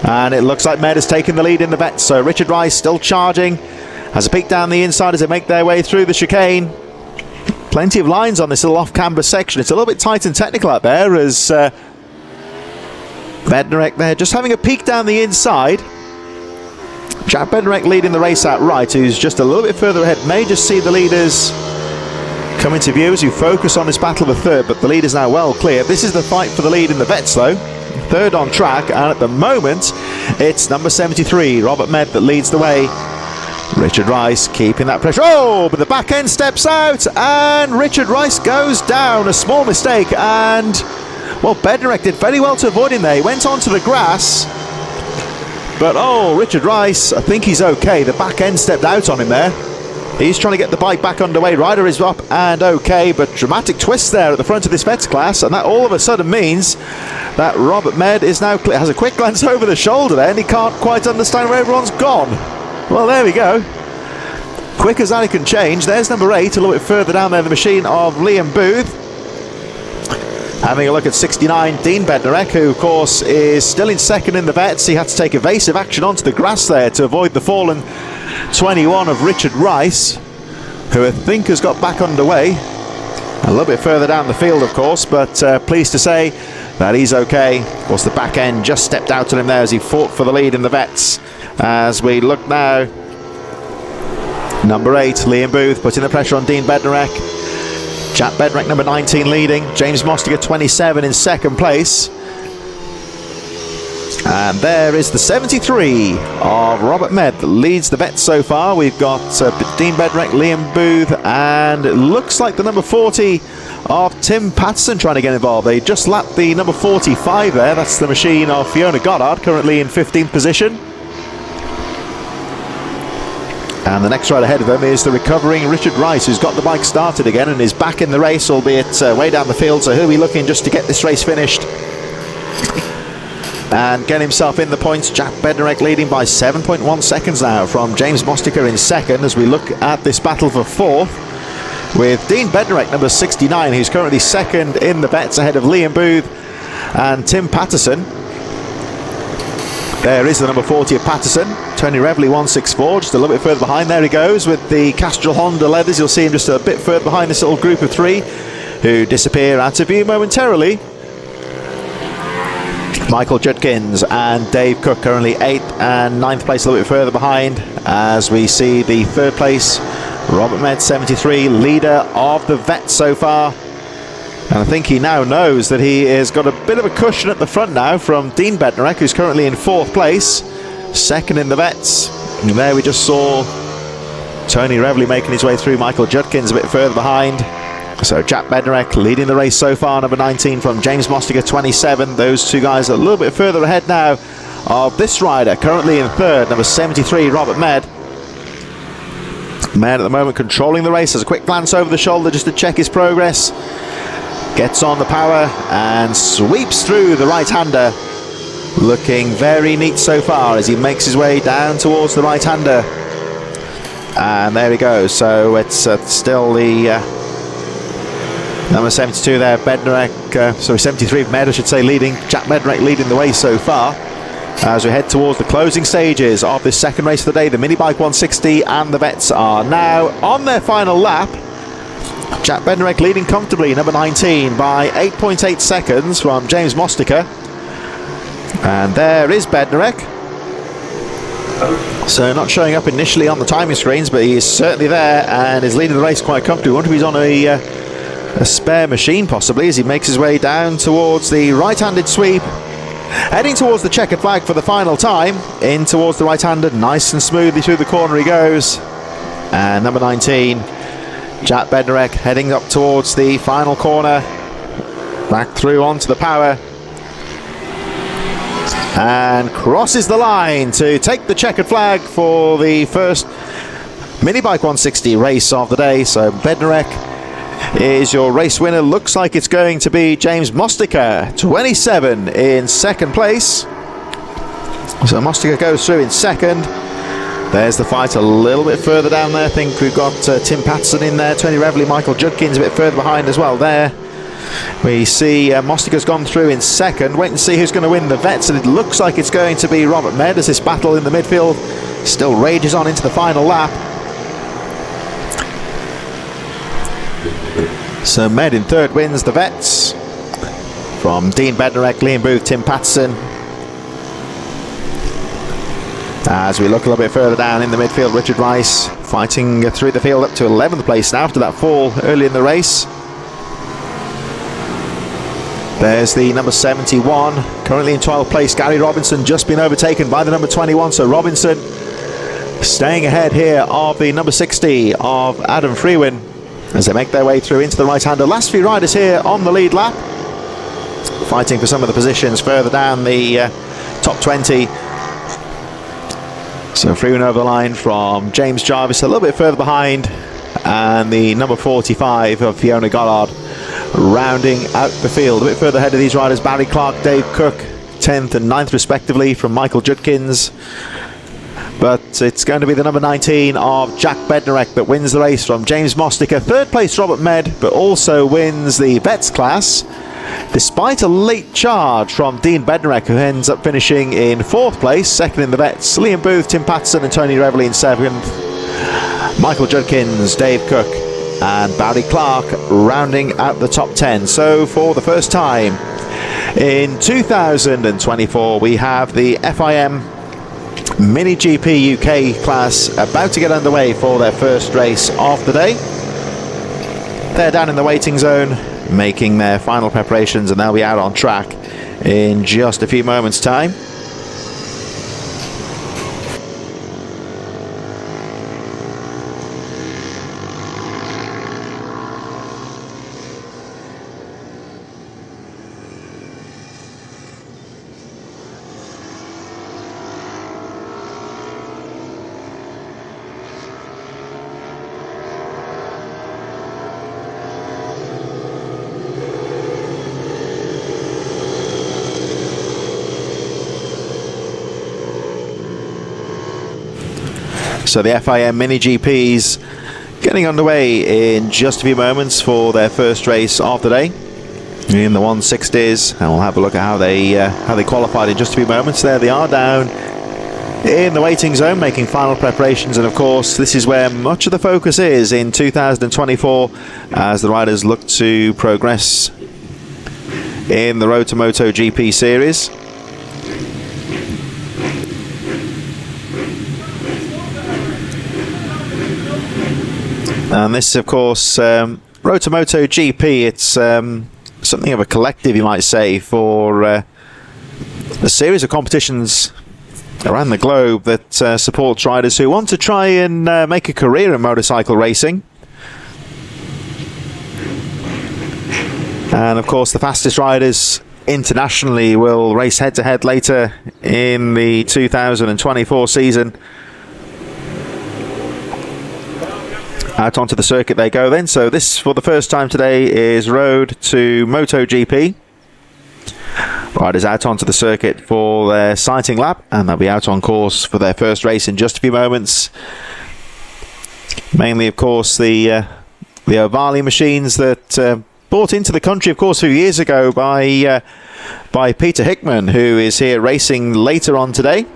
And it looks like Med has taken the lead in the Vets. So Richard Rice still charging, has a peek down the inside as they make their way through the chicane. Plenty of lines on this little off-camber section. It's a little bit tight and technical out there as Bednarek there just having a peek down the inside. Jack Bednarek leading the race outright, who's just a little bit further ahead. May just see the leaders come into view as you focus on this battle of the third, but the lead is now well clear. This is the fight for the lead in the Vets though. Third on track, and at the moment it's number 73, Robert Med, that leads the way. Richard Rice keeping that pressure. Oh, but the back end steps out and Richard Rice goes down. A small mistake, and well, Bednarek did very well to avoid him there. He went onto the grass, but oh, Richard Rice, I think he's okay. The back end stepped out on him there. He's trying to get the bike back underway. Rider is up and okay, but dramatic twist there at the front of this Vets class, and that all of a sudden means that Robert Med is now has a quick glance over the shoulder there, and he can't quite understand where everyone's gone. Well, there we go. Quick as that it can change. There's number 8, a little bit further down there, the machine of Liam Booth. Having a look at 69, Dean Bednarek, who of course is still in second in the Vets. He had to take evasive action onto the grass there to avoid the fallen 21 of Richard Rice, who I think has got back underway. A little bit further down the field, of course, but pleased to say that he's okay. Of course, the back end just stepped out on him there as he fought for the lead in the Vets. As we look now, number 8, Liam Booth, putting the pressure on Dean Bednarek. Jack Bednarek, number 19, leading. James Mostica, 27, in second place. And there is the 73 of Robert Med that leads the Vets so far. We've got Dean Bednarek, Liam Booth, and it looks like the number 40 of Tim Patterson trying to get involved. They just lapped the number 45 there. That's the machine of Fiona Goddard, currently in 15th position. And the next rider ahead of them is the recovering Richard Rice, who's got the bike started again and is back in the race, albeit way down the field. So he'll be looking just to get this race finished and get himself in the points. Jack Bednarek leading by 7.1 seconds now from James Mostica in second, as we look at this battle for fourth. with Dean Bednarek, number 69, who's currently second in the vets ahead of Liam Booth and Tim Patterson. There is the number 40 of Patterson, Tony Revley 164, just a little bit further behind. There he goes with the Castrol Honda leathers. You'll see him just a bit further behind this little group of three who disappear out of view momentarily. Michael Judkins and Dave Cook currently 8th and 9th place, a little bit further behind, as we see the 3rd place Robert Med 73, leader of the vets so far. And I think he now knows that he has got a bit of a cushion at the front now from Dean Bednarek, who's currently in 4th place, 2nd in the vets. And there we just saw Tony Revley making his way through Michael Judkins a bit further behind. So Jack Bednarek leading the race so far, number 19 from James Mostiger 27. Those two guys are a little bit further ahead now of this rider, currently in 3rd, number 73, Robert Med. Med at the moment controlling the race, has a quick glance over the shoulder just to check his progress. Gets on the power and sweeps through the right-hander. Looking very neat so far as he makes his way down towards the right-hander. And there he goes. So it's still the number 72 there, Bednarek, sorry, 73 Med, I should say, leading. Jack Bednarek leading the way so far as we head towards the closing stages of this second race of the day. The mini bike 160 and the vets are now on their final lap. Jack Bednarek leading comfortably, number 19, by 8.8 seconds from James Mostiger. And there is Bednarek. So not showing up initially on the timing screens, but he is certainly there and is leading the race quite comfortably. I wonder if he's on a spare machine possibly, as he makes his way down towards the right-handed sweep. Heading towards the checkered flag for the final time. In towards the right-handed, nice and smoothly through the corner he goes. And number 19, Jack Bednarek, heading up towards the final corner. Back through onto the power. And crosses the line to take the checkered flag for the first mini bike 160 race of the day. So Bednarek is your race winner. Looks like it's going to be James Mostiger, 27 in 2nd place. So Mostiger goes through in 2nd. There's the fight a little bit further down there. I think we've got Tim Patterson in there, Tony Revley, Michael Judkins a bit further behind as well there. We see Mostiger's gone through in 2nd. Wait and see who's going to win the vets, and it looks like it's going to be Robert Med as this battle in the midfield still rages on into the final lap. So Med in 3rd wins the vets from Dean Bednarek, Liam Booth, Tim Patterson. As we look a little bit further down in the midfield, Richard Rice fighting through the field up to 11th place now after that fall early in the race. There's the number 71, currently in 12th place, Gary Robinson, just been overtaken by the number 21. So Robinson staying ahead here of the number 60 of Adam Freewin as they make their way through into the right-hander. Last few riders here on the lead lap, fighting for some of the positions further down the top 20. So Freewin over the line from James Jarvis, a little bit further behind, and the number 45 of Fiona Goddard rounding out the field. A bit further ahead of these riders, Barry Clark, Dave Cook, 10th and 9th respectively from Michael Judkins. But it's going to be the number 19 of Jack Bednarek that wins the race from James Mostiger. 3rd place Robert Med, but also wins the vets class, despite a late charge from Dean Bednarek, who ends up finishing in 4th place. 2nd in the vets, Liam Booth, Tim Patterson and Tony Revley in 7th. Michael Judkins, Dave Cook and Barry Clark rounding out the top 10. So for the first time in 2024, we have the FIM Mini GP UK class about to get underway for their first race of the day. They're down in the waiting zone making their final preparations, and they'll be out on track in just a few moments' time. So the FIM Mini GPs Getting underway in just a few moments for their first race of the day in the 160s, and we'll have a look at how they qualified in just a few moments. There they are down in the waiting zone making final preparations, and of course this is where much of the focus is in 2024 as the riders look to progress in the Road to Moto GP series. And this is, of course, Road to Moto GP. It's something of a collective, you might say, for a series of competitions around the globe that supports riders who want to try and make a career in motorcycle racing. And, of course, the fastest riders internationally will race head-to-head later in the 2024 season. Out onto the circuit they go then. So this, for the first time today, is Road to Moto GP. Riders out onto the circuit for their sighting lap, and they'll be out on course for their first race in just a few moments. Mainly, of course, the Ovali machines that brought into the country, of course, a few years ago by Peter Hickman, who is here racing later on today.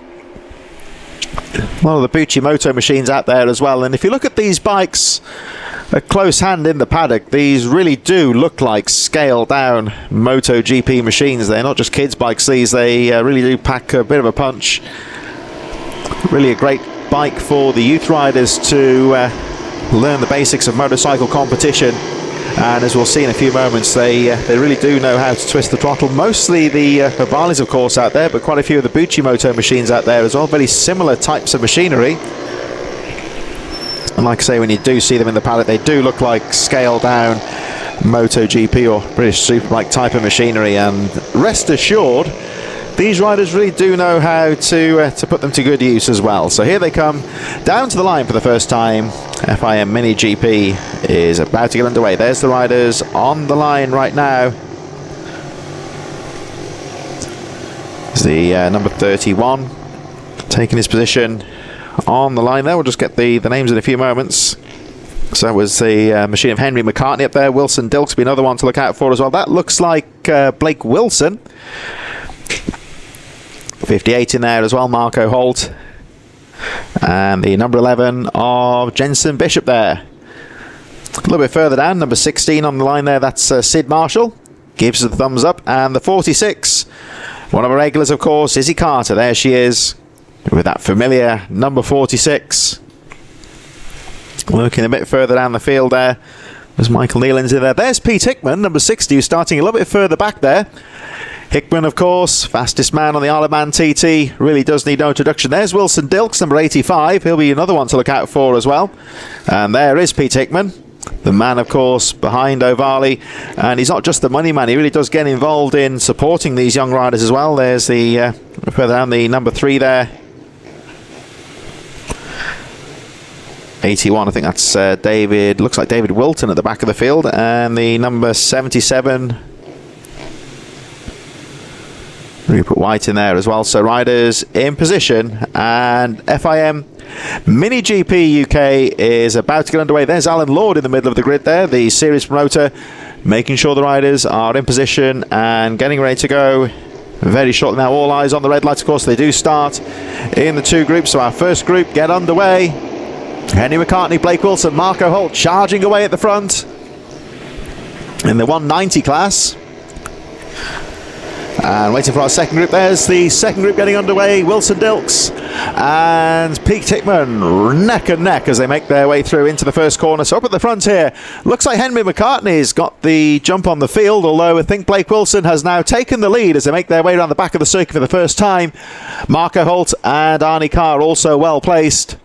A lot of the Bucci Moto machines out there as well. And if you look at these bikes at close hand in the paddock, these really do look like scaled down MotoGP machines. They're not just kids bikes, these. They really do pack a bit of a punch. Really a great bike for the youth riders to learn the basics of motorcycle competition. And as we'll see in a few moments, they really do know how to twist the throttle. Mostly the Ovalis, of course, out there, but quite a few of the Bucci Moto machines out there as well. Very similar types of machinery. And like I say, when you do see them in the paddock, they do look like scaled down MotoGP or British Superbike type of machinery. And rest assured, these riders really do know how to put them to good use as well. So here they come down to the line for the first time. FIM Mini GP is about to get underway. There's the riders on the line right now. It's the number 31 taking his position on the line there. We'll just get the names in a few moments. So that was the machine of Henry McCartney up there. Wilson Dilks be another one to look out for as well. That looks like Blake Wilson. 58 in there as well, Marco Holt. And the number 11 of Jensen Bishop there. A little bit further down, number 16 on the line there, that's Sid Marshall. Gives us the thumbs up. And the 46, one of our regulars, of course, Izzy Carter. There she is, with that familiar number 46. Looking a bit further down the field there, there's Michael Nealon's in there. There's Pete Hickman, number 60, who's starting a little bit further back there. Hickman, of course, fastest man on the Isle of Man TT, really does need no introduction. There's Wilson Dilks, number 85. He'll be another one to look out for as well. And there is Pete Hickman, the man, of course, behind Ovali. And he's not just the money man, he really does get involved in supporting these young riders as well. There's the, further down, the number 3 there. 81, I think that's David, looks like David Wilton at the back of the field. And the number 77... Rupert White in there as well. So riders in position, and FIM Mini GP UK is about to get underway. There's Alan Lord in the middle of the grid there, the series promoter, making sure the riders are in position and getting ready to go very shortly now. All eyes on the red lights, of course. They do start in the 2 groups, so our first group get underway. Henry McCartney, Blake Wilson, Marco Holt charging away at the front in the 190 class. And waiting for our second group. There's the second group getting underway. Wilson Dilks and Pete Hickman neck and neck as they make their way through into the first corner. So up at the front here, looks like Henry McCartney's got the jump on the field, although I think Blake Wilson has now taken the lead as they make their way around the back of the circuit for the first time. Marco Holt and Arnie Carr also well placed.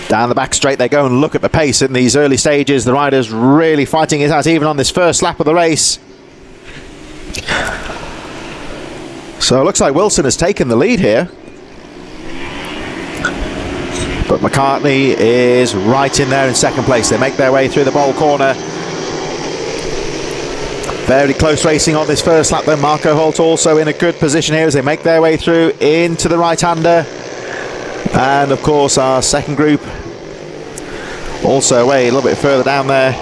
Down the back straight they go, and look at the pace in these early stages. The riders really fighting it out even on this first lap of the race. So it looks like Wilson has taken the lead here. But McCartney is right in there in second place. They make their way through the bowl corner. Very close racing on this first lap then. Marco Holt also in a good position here as they make their way through into the right-hander. And of course our second group also away a little bit further down there.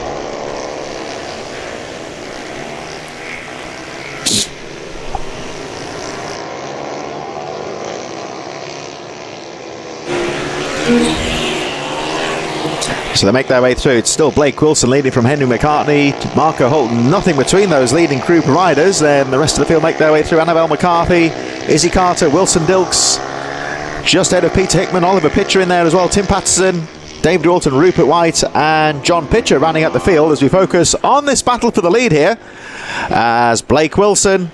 So they make their way through. It's still Blake Wilson leading from Henry McCartney, Marco Holt, nothing between those leading group riders. Then the rest of the field make their way through. Annabelle McCarthy, Izzy Carter, Wilson Dilks, just ahead of Peter Hickman, Oliver Pitcher in there as well, Tim Patterson, David Walton, Rupert White and John Pitcher rounding up the field as we focus on this battle for the lead here, as Blake Wilson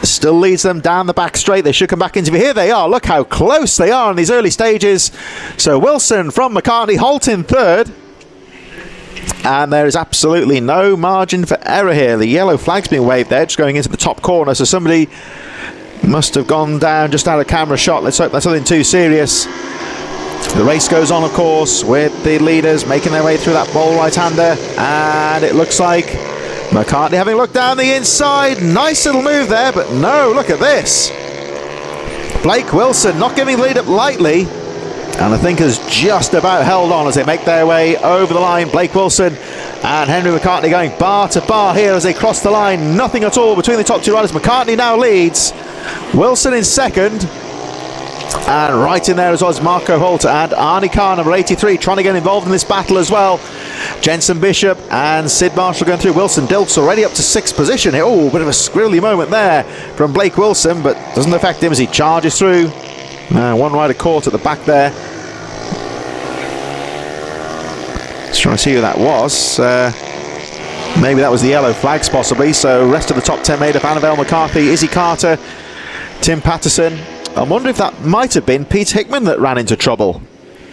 still leads them down the back straight. They should come back into here. They are. Look how close they are in these early stages. So Wilson from McCartney, Holt in third. And there is absolutely no margin for error here. The yellow flag's been waved there, just going into the top corner. So somebody must have gone down just out of camera shot. Let's hope that's nothing too serious. The race goes on, of course, with the leaders making their way through that bowl right-hander. And it looks like McCartney having looked down the inside. Nice little move there, but no, look at this. Blake Wilson not giving the lead up lightly, and I think has just about held on as they make their way over the line. Blake Wilson and Henry McCartney going bar to bar here as they cross the line. Nothing at all between the top two riders. McCartney now leads. Wilson in second. And right in there as well as Marco Holt and Arnie Carr, number 83, trying to get involved in this battle as well. Jensen Bishop and Sid Marshall going through. Wilson Dilks already up to 6th position here. Oh, bit of a squirrely moment there from Blake Wilson, but doesn't affect him as he charges through. One rider caught at the back there. Just trying to see who that was. Maybe that was the yellow flags possibly. So rest of the top 10 made up: Annabelle McCarthy, Izzy Carter, Tim Patterson. I wonder if that might have been Peter Hickman that ran into trouble.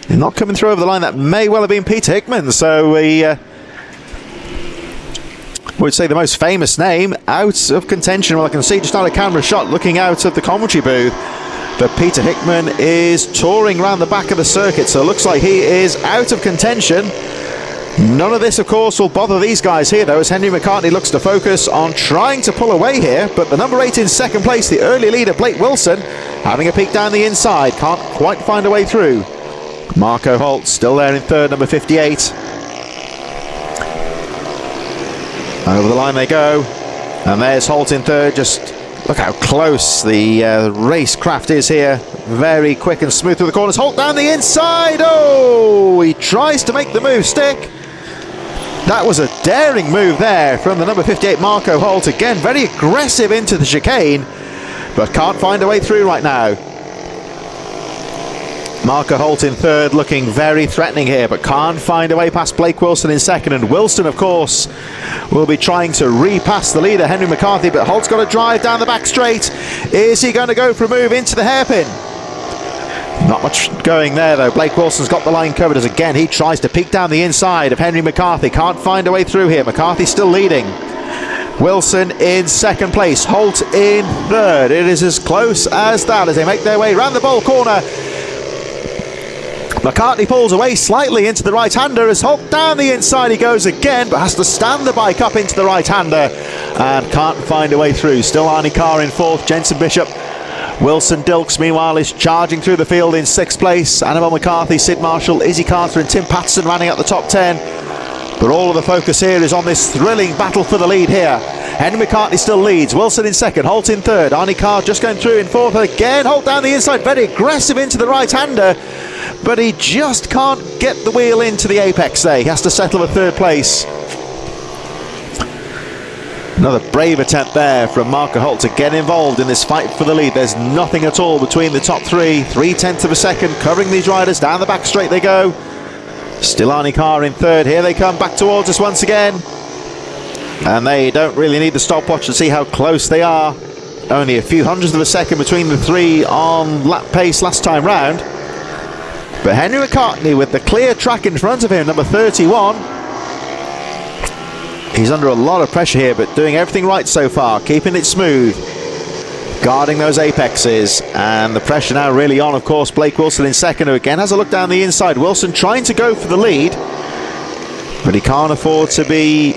He's not coming through over the line. That may well have been Peter Hickman. So we would say the most famous name out of contention. Well, I can see just out of camera shot looking out of the commentary booth that Peter Hickman is touring around the back of the circuit. So it looks like he is out of contention. None of this, of course, will bother these guys here, though, as Henry McCartney looks to focus on trying to pull away here. But the number 8 in second place, the early leader, Blake Wilson, having a peek down the inside, can't quite find a way through. Marco Holt still there in third, number 58. Over the line they go. And there's Holt in third. Just look how close the racecraft is here. Very quick and smooth through the corners. Holt down the inside. Oh, he tries to make the move stick. That was a daring move there from the number 58 Marco Holt. Again, very aggressive into the chicane, but can't find a way through right now. Marco Holt in third, looking very threatening here, but can't find a way past Blake Wilson in second. And Wilson, of course, will be trying to repass the leader, Henry McCarthy, but Holt's got to drive down the back straight. Is he going to go for a move into the hairpin? Not much going there, though. Blake Wilson's got the line covered as again he tries to peek down the inside of Henry McCarthy. Can't find a way through here. McCarthy still leading. Wilson in second place. Holt in third. It is as close as that as they make their way round the bowl corner. McCartney pulls away slightly into the right-hander as Holt down the inside he goes again, but has to stand the bike up into the right-hander and can't find a way through. Still Arnie Carr in fourth. Jensen Bishop. Wilson Dilks, meanwhile, is charging through the field in sixth place. Annabelle McCarthy, Sid Marshall, Izzy Carter and Tim Patterson running up the top 10. But all of the focus here is on this thrilling battle for the lead here. Henry McCartney still leads. Wilson in second, Holt in third. Arnie Carr just going through in fourth again. Holt down the inside, very aggressive into the right-hander, but he just can't get the wheel into the apex there. He has to settle for third place. Another brave attempt there from Marco Holt to get involved in this fight for the lead. There's nothing at all between the top three. 0.3 of a second covering these riders. Down the back straight they go. Still Arnie Carr in third. Here they come back towards us once again. And they don't really need the stopwatch to see how close they are. Only a few hundredths of a second between the three on lap pace last time round. But Henry McCartney with the clear track in front of him, number 31. He's under a lot of pressure here, but doing everything right so far, keeping it smooth, guarding those apexes, and the pressure now really on, of course. Blake Wilson in second, who again has a look down the inside. Wilson trying to go for the lead, but he can't afford to be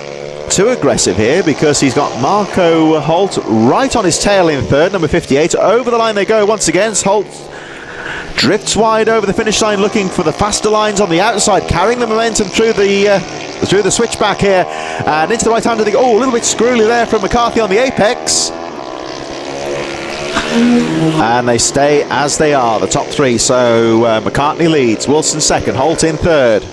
too aggressive here because he's got Marco Holt right on his tail in third, number 58. Over the line they go once again. Holt drifts wide over the finish line, looking for the faster lines on the outside, carrying the momentum through the switchback here, and into the right hand. Oh, a little bit screwy there from McCarthy on the apex. And they stay as they are, the top three. So McCartney leads, Wilson second, Holt in third.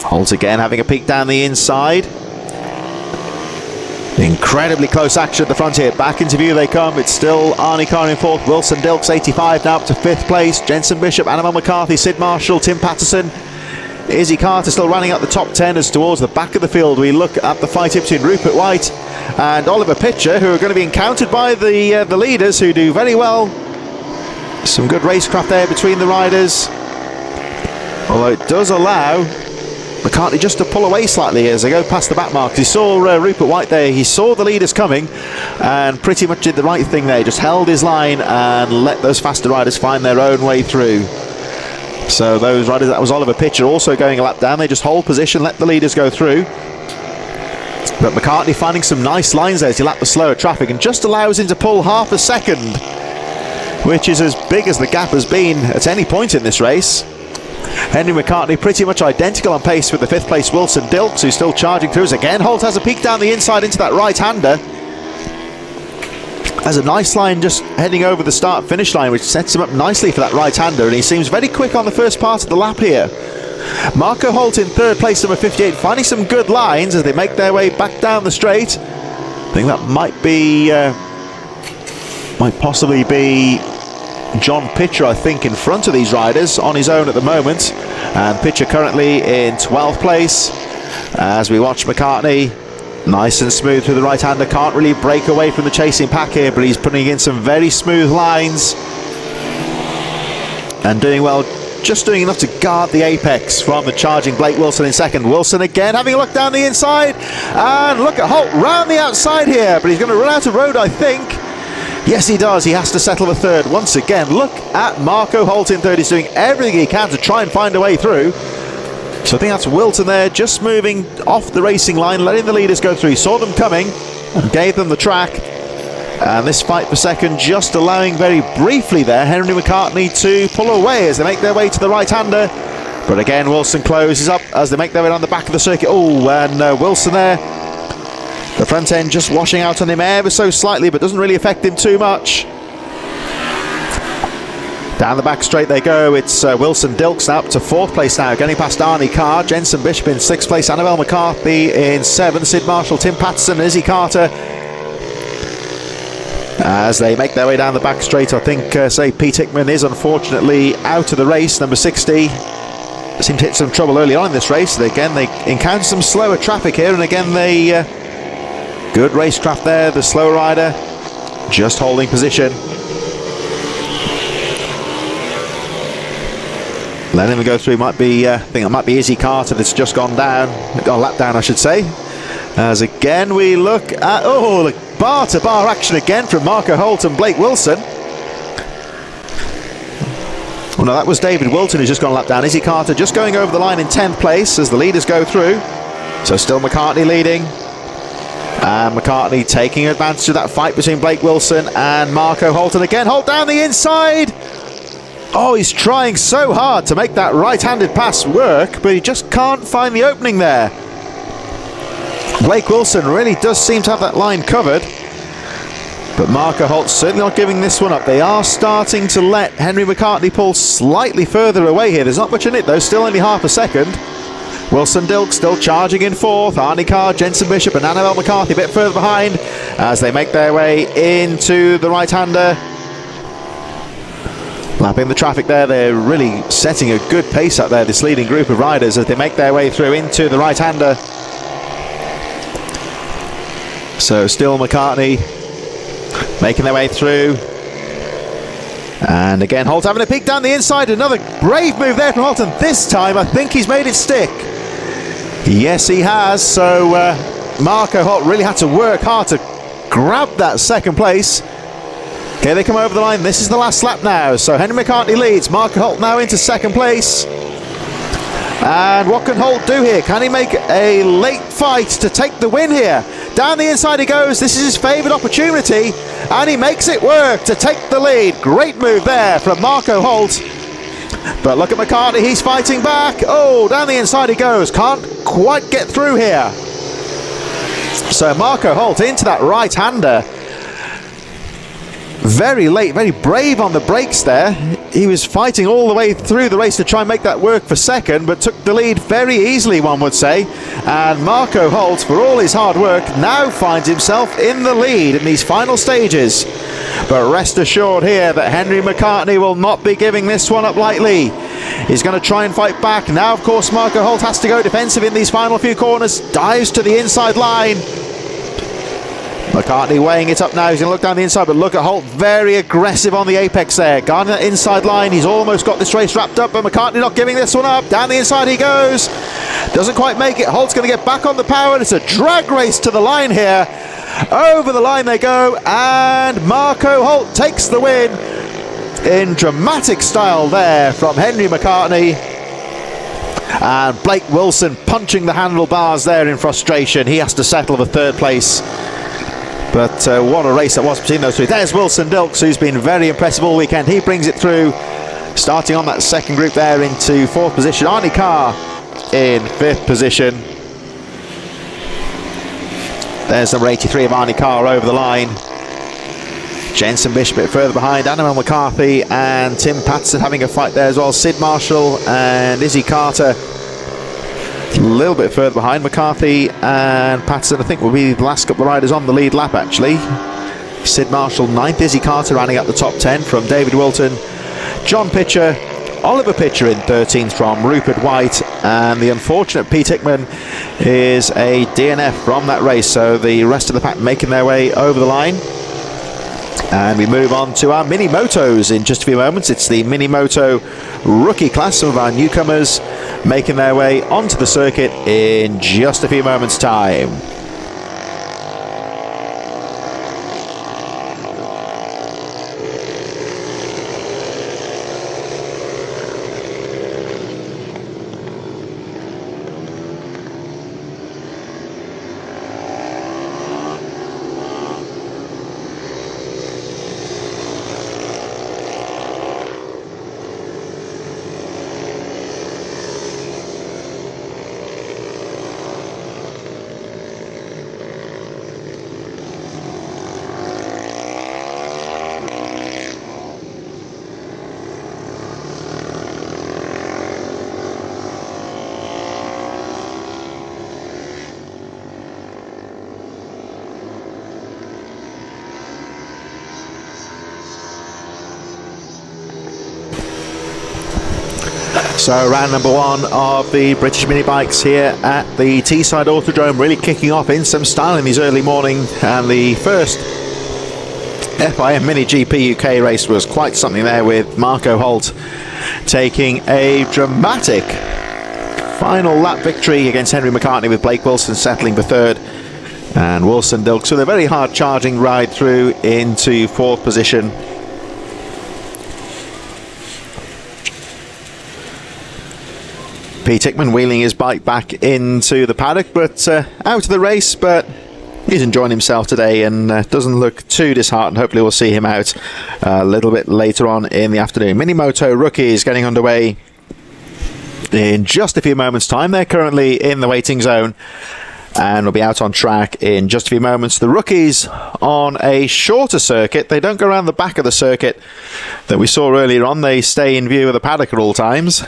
Holt again having a peek down the inside. Incredibly close action at the front here. Back into view they come. It's still Arnie Carr in fourth. Wilson Dilks 85 now up to fifth place. Jensen Bishop, Annabelle McCarthy, Sid Marshall, Tim Patterson, Izzy Carter still running out the top 10 as towards the back of the field. We look at the fight between Rupert White and Oliver Pitcher, who are going to be encountered by the leaders, who do very well. Some good racecraft there between the riders, although it does allow McCartney just to pull away slightly as they go past the back mark. He saw Rupert White there, he saw the leaders coming and pretty much did the right thing there, just held his line and let those faster riders find their own way through. So those riders, that was Oliver Pitcher also going a lap down, they just hold position, let the leaders go through. But McCartney finding some nice lines there as he lapped the slower traffic and just allows him to pull half a second, which is as big as the gap has been at any point in this race. Henry McCartney pretty much identical on pace with the fifth place Wilson Dilks, who's still charging through. As again Holt has a peek down the inside into that right-hander. Has a nice line just heading over the start-finish line, which sets him up nicely for that right-hander, and he seems very quick on the first part of the lap here. Marco Holt in third place, number 58, finding some good lines as they make their way back down the straight. I think that might possibly be John Pitcher, I think, in front of these riders on his own at the moment, and Pitcher currently in 12th place as we watch McCartney nice and smooth through the right-hander. Can't really break away from the chasing pack here, but he's putting in some very smooth lines and doing well, just doing enough to guard the apex from the charging Blake Wilson in second. Wilson again having a look down the inside, and look at Holt round the outside here, but he's going to run out of road, I think. Yes, he does. He has to settle for third once again. Look at Marco Holt in third. He's doing everything he can to try and find a way through. So I think that's Wilton there, just moving off the racing line, letting the leaders go through. He saw them coming and gave them the track. And this fight for second just allowing very briefly there Henry McCartney to pull away as they make their way to the right-hander. But again, Wilson closes up as they make their way on the back of the circuit. Oh, and Wilson there, the front end just washing out on him ever so slightly, but doesn't really affect him too much. Down the back straight they go. It's Wilson Dilks now up to fourth place now, getting past Arnie Carr. Jensen Bishop in sixth place, Annabelle McCarthy in seventh, Sid Marshall, Tim Patterson, Izzy Carter. As they make their way down the back straight, I think, say, Pete Hickman is unfortunately out of the race, number 60. Seemed to hit some trouble early on in this race. Again, they encounter some slower traffic here, and again, they good racecraft there, the slow rider just holding position. Letting him go through might be, I think it might be Izzy Carter that's just gone down, got a lap down I should say. As again we look at, oh, look, bar to bar action again from Marco Holt and Blake Wilson. Oh no, that was David Wilton who's just gone a lap down. Izzy Carter just going over the line in 10th place as the leaders go through. So still McCartney leading. And McCartney taking advantage of that fight between Blake Wilson and Marco Holt. And again, Holt down the inside. Oh, he's trying so hard to make that right-handed pass work, but he just can't find the opening there. Blake Wilson really does seem to have that line covered, but Marco Holt certainly not giving this one up. They are starting to let Henry McCartney pull slightly further away here. There's not much in it though, still only half a second. Wilson Dilks still charging in fourth. Arnie Carr, Jensen Bishop and Annabelle McCarthy a bit further behind as they make their way into the right-hander. Lapping the traffic there, they're really setting a good pace out there, this leading group of riders, as they make their way through into the right-hander. So still McCartney making their way through. And again, Holt having a peek down the inside. Another brave move there from Holt, and this time I think he's made it stick. Yes, he has. So Marco Holt really had to work hard to grab that second place. Okay, they come over the line. This is the last lap now. So Henry McCartney leads. Marco Holt now into second place. And what can Holt do here? Can he make a late fight to take the win here? Down the inside he goes. This is his favoured opportunity, and he makes it work to take the lead. Great move there from Marco Holt. But look at McCartney, he's fighting back. Oh, down the inside he goes. Can't quite get through here. So Marco Holt into that right-hander. Very late, very brave on the brakes there. He was fighting all the way through the race to try and make that work for second, but took the lead very easily, one would say. And Marco Holt, for all his hard work, now finds himself in the lead in these final stages. But rest assured here that Henry McCartney will not be giving this one up lightly. He's going to try and fight back. Now, of course, Marco Holt has to go defensive in these final few corners. Dives to the inside line. McCartney weighing it up now. He's going to look down the inside, but look at Holt, very aggressive on the apex there. Guarding that inside line. He's almost got this race wrapped up, but McCartney not giving this one up. Down the inside he goes. Doesn't quite make it. Holt's going to get back on the power. It's a drag race to the line here. Over the line they go, and Marco Holt takes the win in dramatic style there from Henry McCartney. And Blake Wilson punching the handlebars there in frustration. He has to settle for third place. But what a race that was between those three. There's Wilson Dilks, who's been very impressive all weekend. He brings it through, starting on that second group there into fourth position. Arnie Carr in fifth position. There's number 83 of Arnie Carr over the line. Jensen Bishop a bit further behind. Annabelle McCarthy and Tim Patterson having a fight there as well. Sid Marshall and Izzy Carter a little bit further behind. McCarthy and Patterson, I think, will be the last couple of riders on the lead lap, actually. Sid Marshall 9th, Izzy Carter rounding up the top 10 from David Wilton. John Pitcher, Oliver Pitcher in 13th from Rupert White, and the unfortunate Pete Hickman is a DNF from that race. So the rest of the pack making their way over the line. And we move on to our mini motos in just a few moments. It's the mini moto rookie class. Some of our newcomers making their way onto the circuit in just a few moments' time. So round number one of the British mini bikes here at the Teesside Autodrome, really kicking off in some style in these early morning, and the first FIM Mini GP UK race was quite something there, with Marco Holt taking a dramatic final lap victory against Henry McCartney, with Blake Wilson settling for third, and Wilson Dilks with a very hard charging ride through into fourth position. Pete Hickman wheeling his bike back into the paddock, but out of the race, but he's enjoying himself today and doesn't look too disheartened. Hopefully we'll see him out a little bit later on in the afternoon. Minimoto rookies getting underway in just a few moments' time. They're currently in the waiting zone and will be out on track in just a few moments. The rookies on a shorter circuit. They don't go around the back of the circuit that we saw earlier on. They stay in view of the paddock at all times.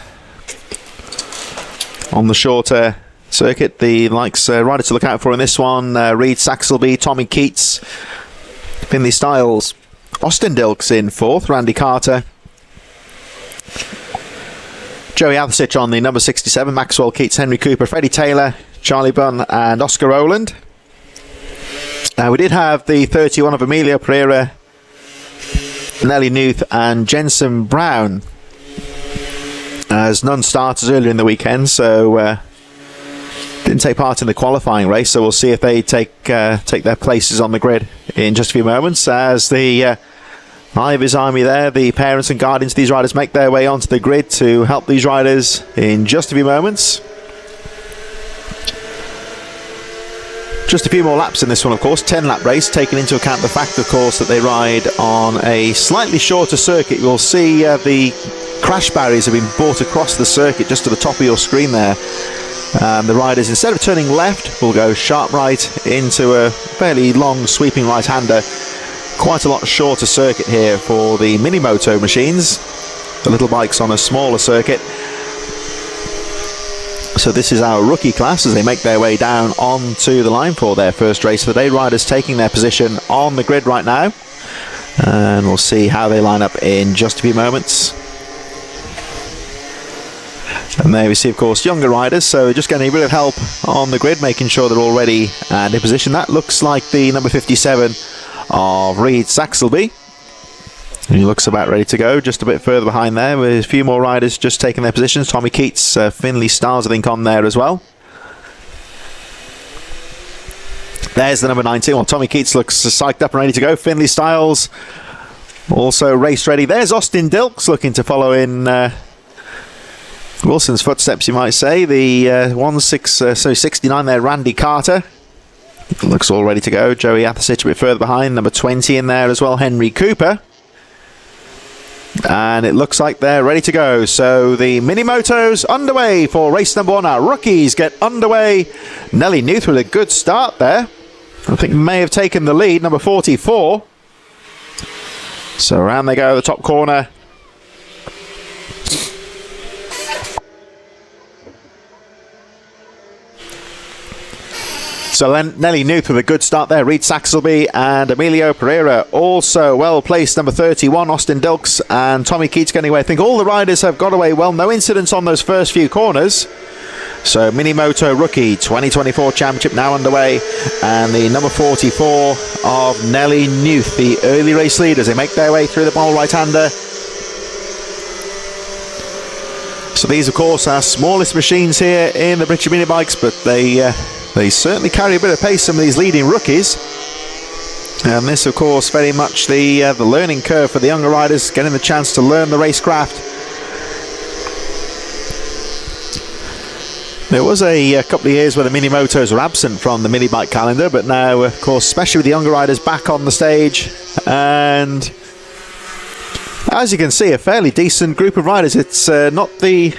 On the shorter circuit, the likes rider to look out for in this one: Reed Saxelby, Tommy Keats, Finley Styles, Austin Dilks in fourth, Randy Carter, Joey Athasich on the number 67, Maxwell Keats, Henry Cooper, Freddie Taylor, Charlie Bunn and Oscar Rowland. We did have the 31 of Emilio Pereira, Nelly Newth and Jensen Brown as non-starters earlier in the weekend, so didn't take part in the qualifying race, so we'll see if they take their places on the grid in just a few moments, as the eye of his army there, the parents and guardians of these riders, make their way onto the grid to help these riders in just a few moments. Just a few more laps in this one, of course. 10-lap race, taking into account the fact, of course, that they ride on a slightly shorter circuit. You'll see the crash barriers have been brought across the circuit just to the top of your screen there. The riders, instead of turning left, will go sharp right into a fairly long sweeping right-hander. Quite a lot shorter circuit here for the mini-moto machines. The little bikes on a smaller circuit. So this is our rookie class as they make their way down onto the line for their first race of the day. Riders taking their position on the grid right now. And we'll see how they line up in just a few moments. And there we see, of course, younger riders, so just getting a bit of help on the grid, making sure they're all ready and in position. That looks like the number 57 of Reed Saxelby. He looks about ready to go, just a bit further behind there, with a few more riders just taking their positions. Tommy Keats, Finley Stars, I think, on there as well. There's the number 19. Well, Tommy Keats looks psyched up and ready to go. Finley Styles also race ready. There's Austin Dilks looking to follow in Wilson's footsteps, you might say. The 69 there, Randy Carter. Looks all ready to go. Joey Athasich a bit further behind. Number 20 in there as well, Henry Cooper. And it looks like they're ready to go. So the mini-motos underway for race number 1. Our rookies get underway. Nelly Newth with a good start there. I think may have taken the lead, number 44. So around they go, the top corner. So Nelly Newth with a good start there. Reed Saxelby and Emilio Pereira also well placed. Number 31, Austin Dilks and Tommy Keats getting away. I think all the riders have got away well. No incidents on those first few corners. So Mini Moto Rookie 2024 Championship now underway. And the number 44 of Nelly Newth, the early race leaders. They make their way through the ball right-hander. So these, of course, are smallest machines here in the British Mini Bikes, but they certainly carry a bit of pace, some of these leading rookies. And this, of course, very much the learning curve for the younger riders, getting the chance to learn the racecraft. There was a couple of years where the mini-motos were absent from the mini-bike calendar, but now, of course, especially with the younger riders back on the stage. And as you can see, a fairly decent group of riders. It's not the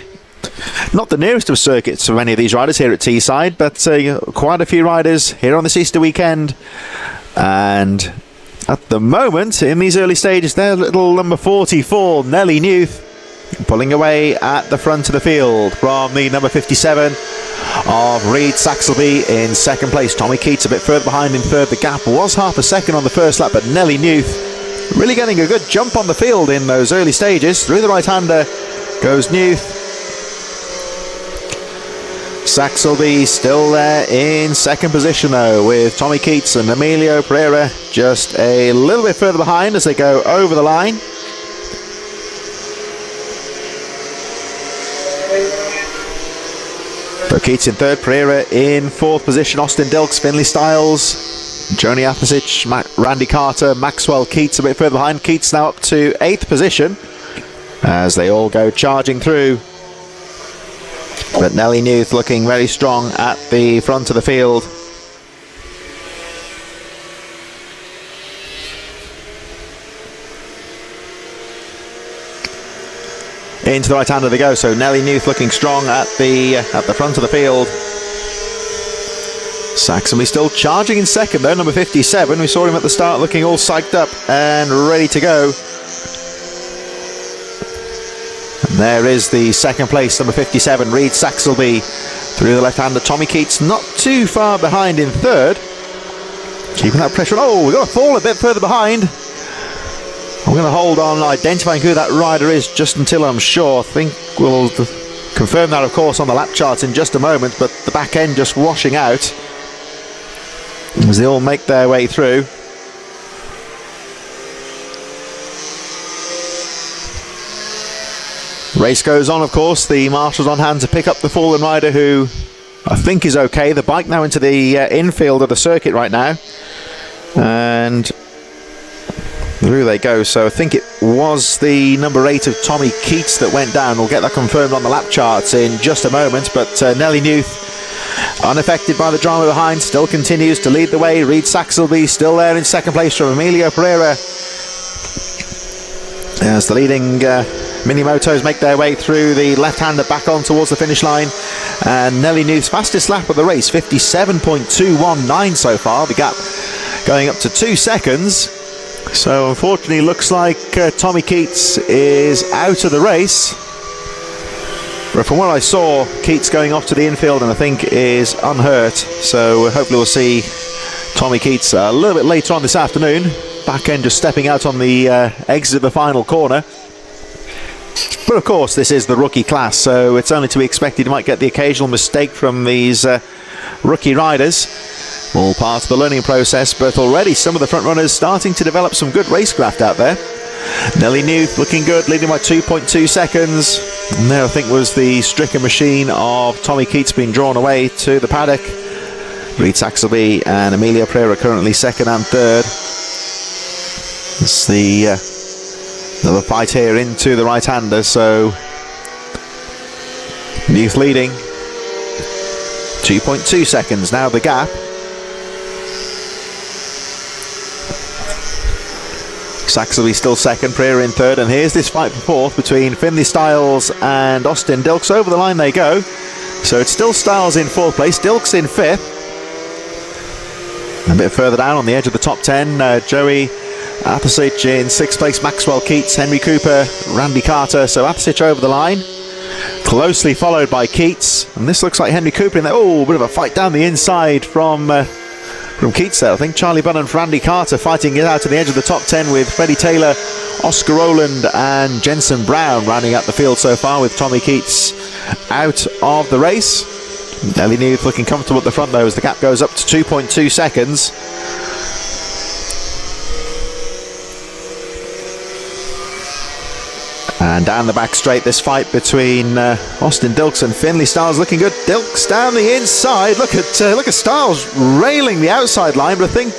nearest of circuits for many of these riders here at Teesside, but quite a few riders here on this Easter weekend. And at the moment, in these early stages, their little number 44, Nelly Newth, pulling away at the front of the field from the number 57 of Reed Saxelby in second place. Tommy Keats a bit further behind in third. The gap was half a second on the first lap, but Nelly Newth really getting a good jump on the field in those early stages. Through the right-hander goes Newth. Saxelby still there in second position though, with Tommy Keats and Emilio Pereira just a little bit further behind as they go over the line. So Keats in third, Pereira in fourth position, Austin Dilks, Finley Styles, Joni Athasich, Randy Carter, Maxwell Keats a bit further behind. Keats now up to 8th position as they all go charging through. But Nelly Newth looking very strong at the front of the field. Into the right-hander they go, so Nelly Newth looking strong at the front of the field. Saxelby still charging in second though, number 57. We saw him at the start looking all psyched up and ready to go. And there is the second place, number 57, Reed Saxelby through the left-hander. Tommy Keats not too far behind in third. Keeping that pressure on. Oh, we've got to fall a bit further behind. I'm going to hold on identifying who that rider is just until I'm sure. I think we'll confirm that, of course, on the lap charts in just a moment, but the back end just washing out as they all make their way through. Race goes on, of course. The marshal's on hand to pick up the fallen rider, who I think is okay. The bike now into the infield of the circuit right now. And through they go. So I think it was the number 8 of Tommy Keats that went down. We'll get that confirmed on the lap charts in just a moment. But Nelly Newth unaffected by the drama behind, still continues to lead the way. Reed Saxelby still there in second place from Emilio Pereira, as the leading mini motos make their way through the left-hander back on towards the finish line. And Nelly Newth's fastest lap of the race, 57.219 so far, the gap going up to 2 seconds. So unfortunately looks like Tommy Keats is out of the race. But from what I saw, Keats going off to the infield and I think is unhurt. So hopefully we'll see Tommy Keats a little bit later on this afternoon. Back end just stepping out on the exit of the final corner. But of course this is the rookie class, so it's only to be expected you might get the occasional mistake from these rookie riders. All part of the learning process, but already some of the front runners starting to develop some good racecraft out there. Nelly Newth looking good, leading by 2.2 seconds. And there I think was the stricken machine of Tommy Keats being drawn away to the paddock. Reed Saxelby and Emilio Pereira currently second and third. It's the another fight here into the right-hander, so Newth leading 2.2 seconds now the gap. Saxelby still second, Pereira in third, and here's this fight for fourth between Finlay Styles and Austin Dilks. Over the line they go, so it's still Styles in fourth place, Dilks in fifth. A bit further down on the edge of the top 10, Joey Athasich in sixth place, Maxwell Keats, Henry Cooper, Randy Carter. So Athasich over the line, closely followed by Keats, and this looks like Henry Cooper in there. Oh, a bit of a fight down the inside from Keats there. I think Charlie Bunn and Randy Carter fighting it out to the edge of the top 10, with Freddie Taylor, Oscar Rowland and Jensen Brown rounding out the field so far, with Tommy Keats out of the race. Nelly Newth looking comfortable at the front though, as the gap goes up to 2.2 seconds. And down the back straight, this fight between Austin Dilks and Finlay Styles looking good. Dilks down the inside. Look at Styles railing the outside line, but I think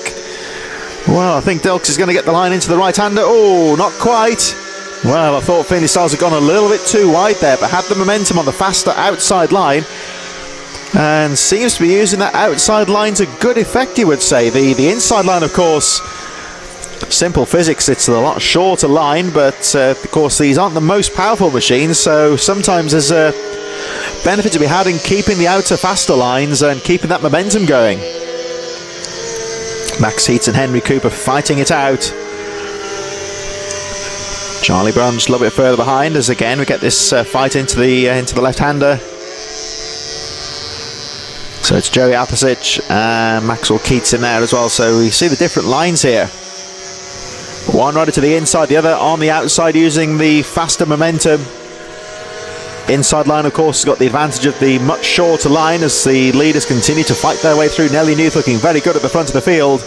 Dilks is going to get the line into the right-hander. Oh, not quite. Well, I thought Finlay Styles had gone a little bit too wide there, but had the momentum on the faster outside line, and seems to be using that outside line to good effect, you would say. The inside line, of course, simple physics, it's a lot shorter line, but of course these aren't the most powerful machines, so sometimes there's a benefit to be had in keeping the outer faster lines and keeping that momentum going. Max Heats and Henry Cooper fighting it out. Charlie Brown just a little bit further behind, as again we get this fight into the left-hander. So it's Joey Athasich and Maxwell Keats in there as well, so we see the different lines here. One rider to the inside, the other on the outside using the faster momentum. Inside line, of course, has got the advantage of the much shorter line as the leaders continue to fight their way through. Nelly Newth looking very good at the front of the field.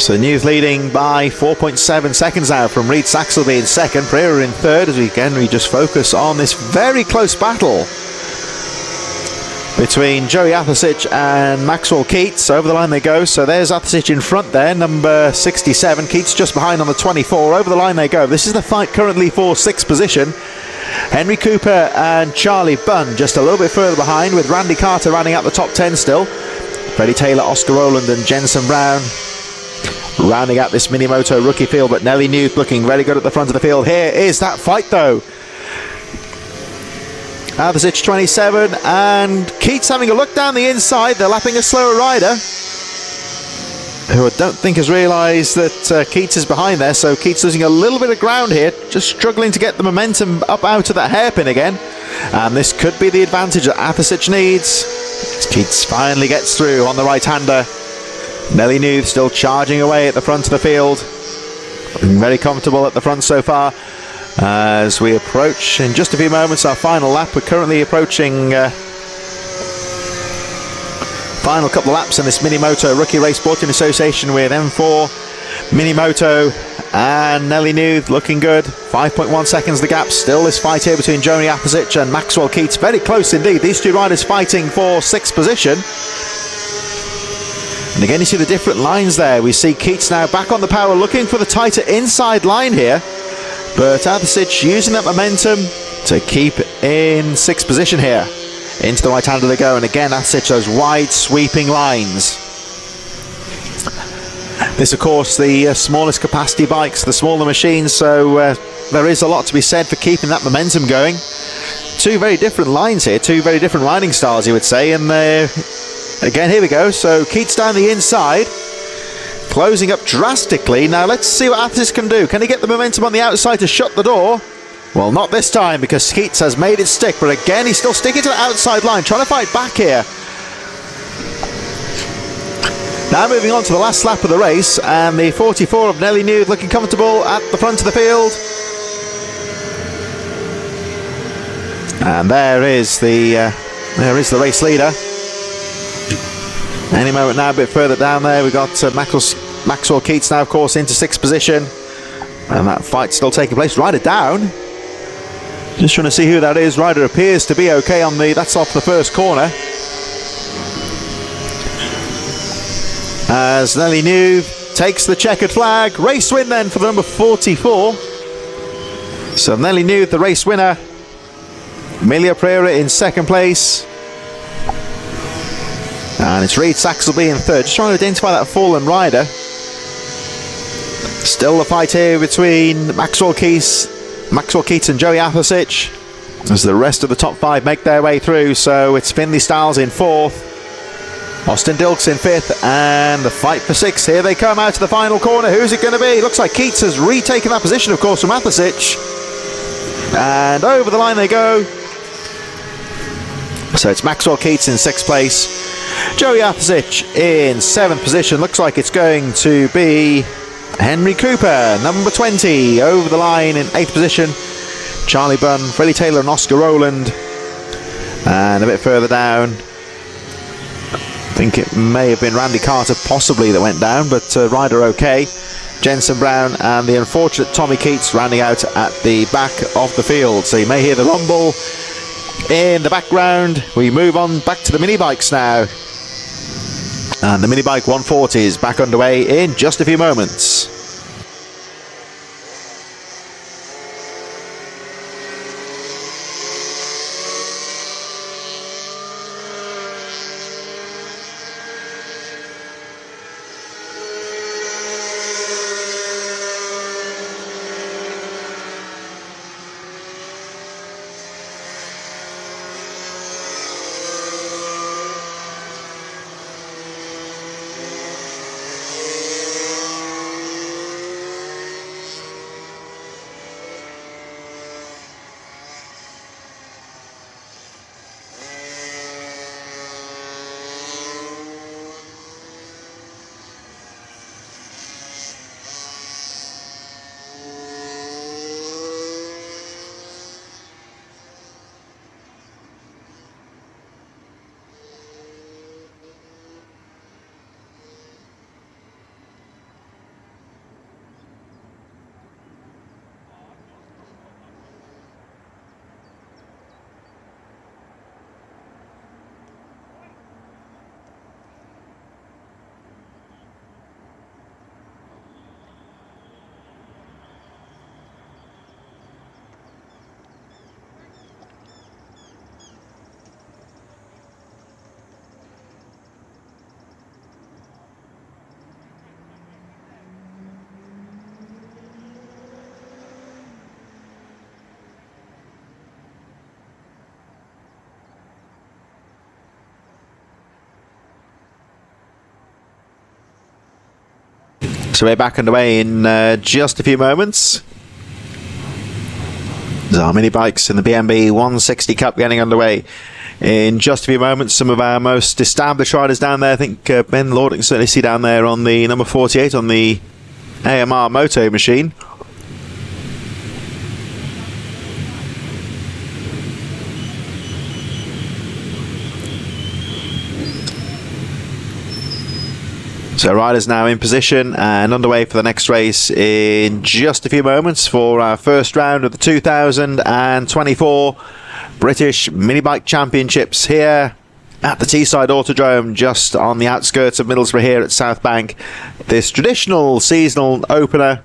So Newth leading by 4.7 seconds now from Reed Saxelby in second, Pereira in third, as we just focus on this very close battle between Joey Athasich and Maxwell Keats. Over the line they go, so there's Athasich in front there, number 67, Keats just behind on the 24. Over the line they go. This is the fight currently for 6th position. Henry Cooper and Charlie Bunn just a little bit further behind, with Randy Carter rounding out the top 10 still. Freddie Taylor, Oscar Rowland and Jensen Brown rounding out this Minimoto rookie field, but Nelly Newth looking very good at the front of the field. Here is that fight though. Athasich 27 and Keats having a look down the inside. They're lapping a slower rider who I don't think has realised that Keats is behind there, so Keats losing a little bit of ground here, just struggling to get the momentum up out of that hairpin again, and this could be the advantage that Athasich needs. Keats finally gets through on the right-hander. Nelly Newth still charging away at the front of the field, looking very comfortable at the front so far. As we approach in just a few moments our final lap, we're currently approaching final couple of laps in this Minimoto Rookie Race brought in association with M4 Minimoto, and Nelly Newth looking good. 5.1 seconds the gap. Still this fight here between Joey Athasich and Maxwell Keats. Very close indeed. These two riders fighting for 6th position. And again you see the different lines there. We see Keats now back on the power, looking for the tighter inside line here. But Athasich using that momentum to keep in 6th position here. Into the right-hander they go, and again, that's it, those wide sweeping lines. This, of course, the smallest capacity bikes, the smaller machines, so there is a lot to be said for keeping that momentum going. Two very different lines here, two very different riding styles, you would say, and again, here we go. So Keats down the inside, closing up drastically. Now let's see what Athis can do. Can he get the momentum on the outside to shut the door? Well, not this time, because Keats has made it stick, but again, he's still sticking to the outside line, trying to fight back here. Now moving on to the last lap of the race, and the 44 of Nelly Nude looking comfortable at the front of the field. And there is the race leader. Any moment now, a bit further down there, we've got Maxwell Keats now, of course, into 6th position. And that fight's still taking place. Ryder down. Just trying to see who that is. Ryder appears to be okay on that's off the first corner. As Nelly Nude takes the checkered flag. Race win then for the number 44. So Nelly Nude, the race winner. Emilia Pereira in 2nd place. And it's Reid Saxelby in 3rd. Just trying to identify that fallen rider. Still the fight here between Maxwell Keats and Joey Athisic, as the rest of the top 5 make their way through. So it's Finley Styles in 4th, Austin Dilks in 5th, and the fight for 6th. Here they come out to the final corner. Who's it going to be? Looks like Keats has retaken that position, of course, from Athisic. And over the line they go. So it's Maxwell Keats in 6th place, Joey Athisic in 7th position. Looks like it's going to be Henry Cooper, number 20, over the line in 8th position. Charlie Bunn, Freddie Taylor and Oscar Rowland. And a bit further down, I think it may have been Randy Carter possibly that went down, but Ryder okay. Jensen Brown and the unfortunate Tommy Keats rounding out at the back of the field. So you may hear the rumble in the background. We move on back to the mini bikes now. And the mini bike 140 is back underway in just a few moments. So we're back underway in just a few moments. There's our mini bikes in the BMB 160 Cup getting underway in just a few moments. Some of our most established riders down there. I think Ben Lord can certainly see down there on the number 48 on the AMR Moto machine. So riders now in position and underway for the next race in just a few moments for our first round of the 2024 British Mini Bike Championships here at the Teesside Autodrome, just on the outskirts of Middlesbrough here at South Bank. This traditional seasonal opener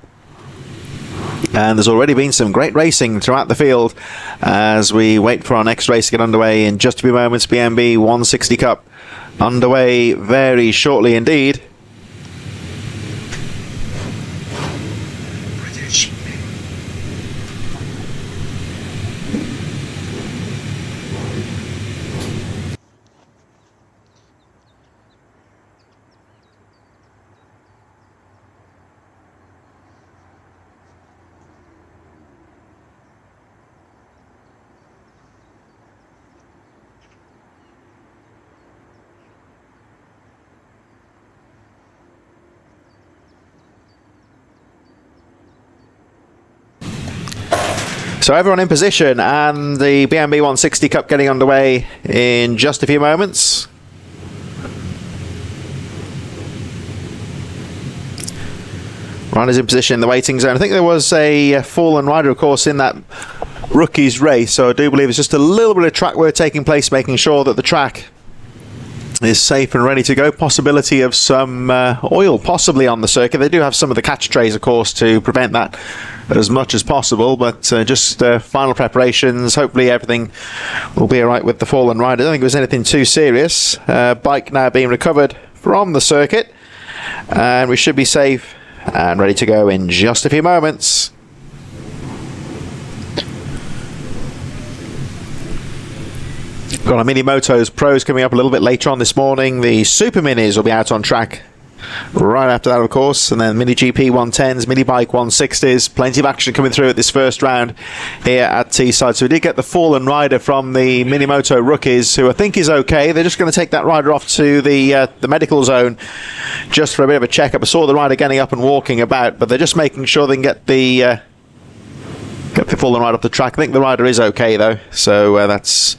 And there's already been some great racing throughout the field as we wait for our next race to get underway in just a few moments. BMB 160 Cup underway very shortly indeed. So everyone in position, and the BMB 160 Cup getting underway in just a few moments. Riders in position in the waiting zone. I think there was a fallen rider, of course, in that rookies race, so I do believe it's just a little bit of track work taking place, making sure that the track is safe and ready to go. Possibility of some oil possibly on the circuit. They do have some of the catch trays, of course, to prevent that as much as possible, but just final preparations. Hopefully everything will be alright with the fallen rider. I don't think it was anything too serious. Bike now being recovered from the circuit, and we should be safe and ready to go in just a few moments. Got our Mini Motos Pros coming up a little bit later on this morning. The Super Minis will be out on track right after that, of course, and then Mini GP 110s, Mini Bike 160s. Plenty of action coming through at this first round here at Teesside. So we did get the fallen rider from the Mini Moto rookies, who I think is okay. They're just going to take that rider off to the medical zone just for a bit of a checkup. I saw the rider getting up and walking about, but they're just making sure they can get the fallen rider off the track. I think the rider is okay though, so that's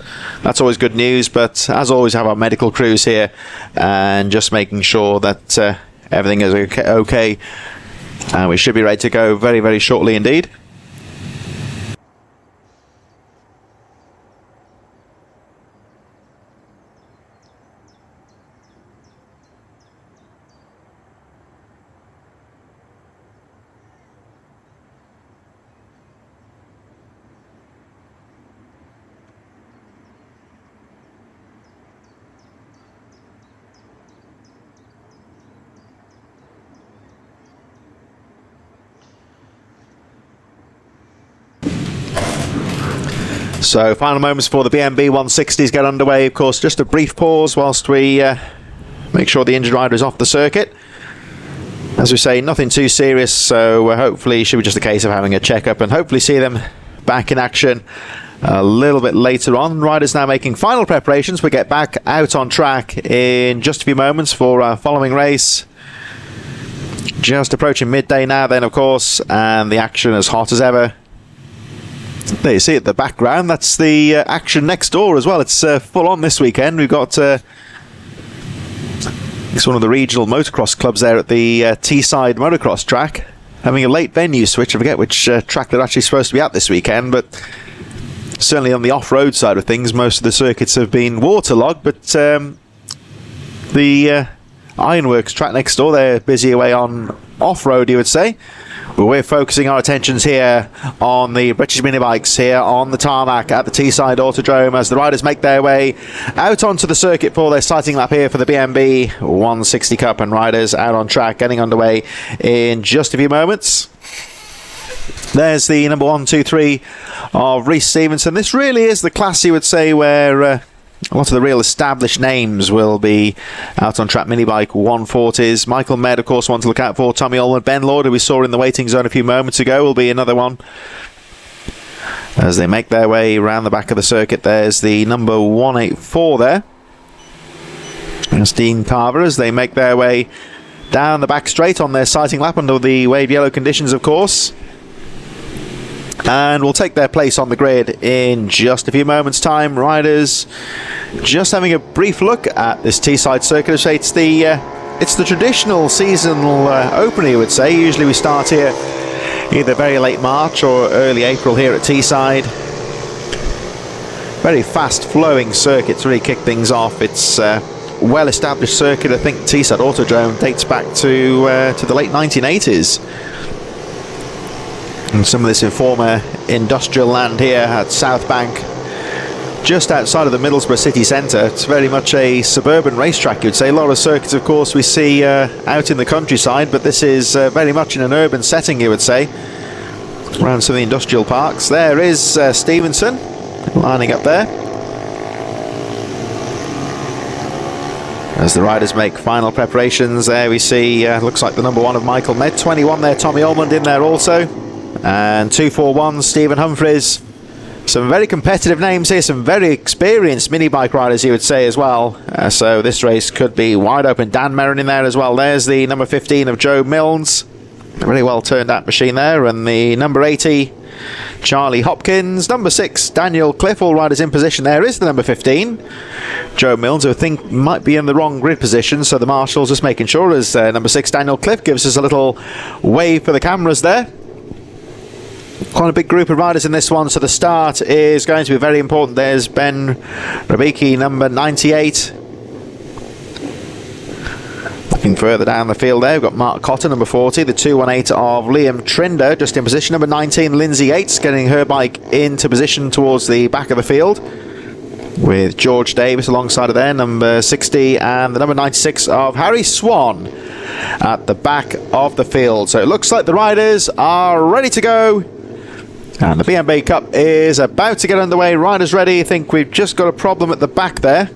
always good news. But as always, have our medical crews here and just making sure that everything is okay, and we should be ready to go very, very shortly indeed. So final moments for the BMB 160s get underway. Of course, just a brief pause whilst we make sure the injured rider is off the circuit. As we say, nothing too serious, so hopefully it should be just a case of having a checkup and hopefully see them back in action a little bit later on. Riders now making final preparations. We get back out on track in just a few moments for our following race. Just approaching midday now then, of course, and the action as hot as ever. There you see it in the background. That's the action next door as well. It's full on this weekend. We've got it's one of the regional motocross clubs there at the Teesside motocross track, having a late venue switch. I forget which track they're actually supposed to be at this weekend, but certainly on the off-road side of things, most of the circuits have been waterlogged. But the Ironworks track next door, they're busy away on off-road, you would say. But we're focusing our attentions here on the British mini bikes here on the tarmac at the Teesside Autodrome as the riders make their way out onto the circuit for their sighting lap here for the BMB 160 Cup, and riders out on track getting underway in just a few moments. There's the number 1, 2, 3 of Rhys Stevenson. This really is the class, you would say, where a lot of the real established names will be out on track. Mini Bike 140s. Michael Med, of course, one to look out for. Tommy Allman, Ben Lord, who we saw in the waiting zone a few moments ago, will be another one. As they make their way around the back of the circuit, there's the number 184 there. There's Dean Carver as they make their way down the back straight on their sighting lap under the wave yellow conditions, of course. And will take their place on the grid in just a few moments' time. Riders just having a brief look at this Teesside circuit. It's the traditional seasonal opener, you would say. Usually we start here either very late March or early April here at Teesside. Very fast-flowing circuit to really kick things off. It's a well-established circuit. I think Teesside Autodrome dates back to the late 1980s. And some of this in former industrial land here at South Bank, just outside of the Middlesbrough city centre. It's very much a suburban racetrack, you'd say. A lot of circuits, of course, we see out in the countryside, but this is very much in an urban setting, you would say, around some of the industrial parks. There is Stevenson lining up there as the riders make final preparations. There we see, looks like the number 1 of Michael Med, 21 there, Tommy Allmond in there also, and 241 Stephen Humphries. Some very competitive names here, some very experienced mini bike riders, you would say, as well. So this race could be wide open. Dan Merrin in there as well. There's the number 15 of Joe Milnes, a very well turned out machine there, and the number 80 Charlie Hopkins. Number 6 Daniel Cliff, all riders in position. There is the number 15 Joe Milnes, who I think might be in the wrong grid position, so the marshals just making sure as number 6 Daniel Cliff gives us a little wave for the cameras there. Quite a big group of riders in this one, so the start is going to be very important. There's Ben Rabicki, number 98. Looking further down the field there, we've got Mark Cotter, number 40, the 218 of Liam Trinder, just in position. Number 19, Lindsay Yates, getting her bike into position towards the back of the field, with George Davis alongside of there, number 60, and the number 96 of Harry Swan at the back of the field. So it looks like the riders are ready to go. And the BMW Cup is about to get underway. Riders ready. I think we've just got a problem at the back there.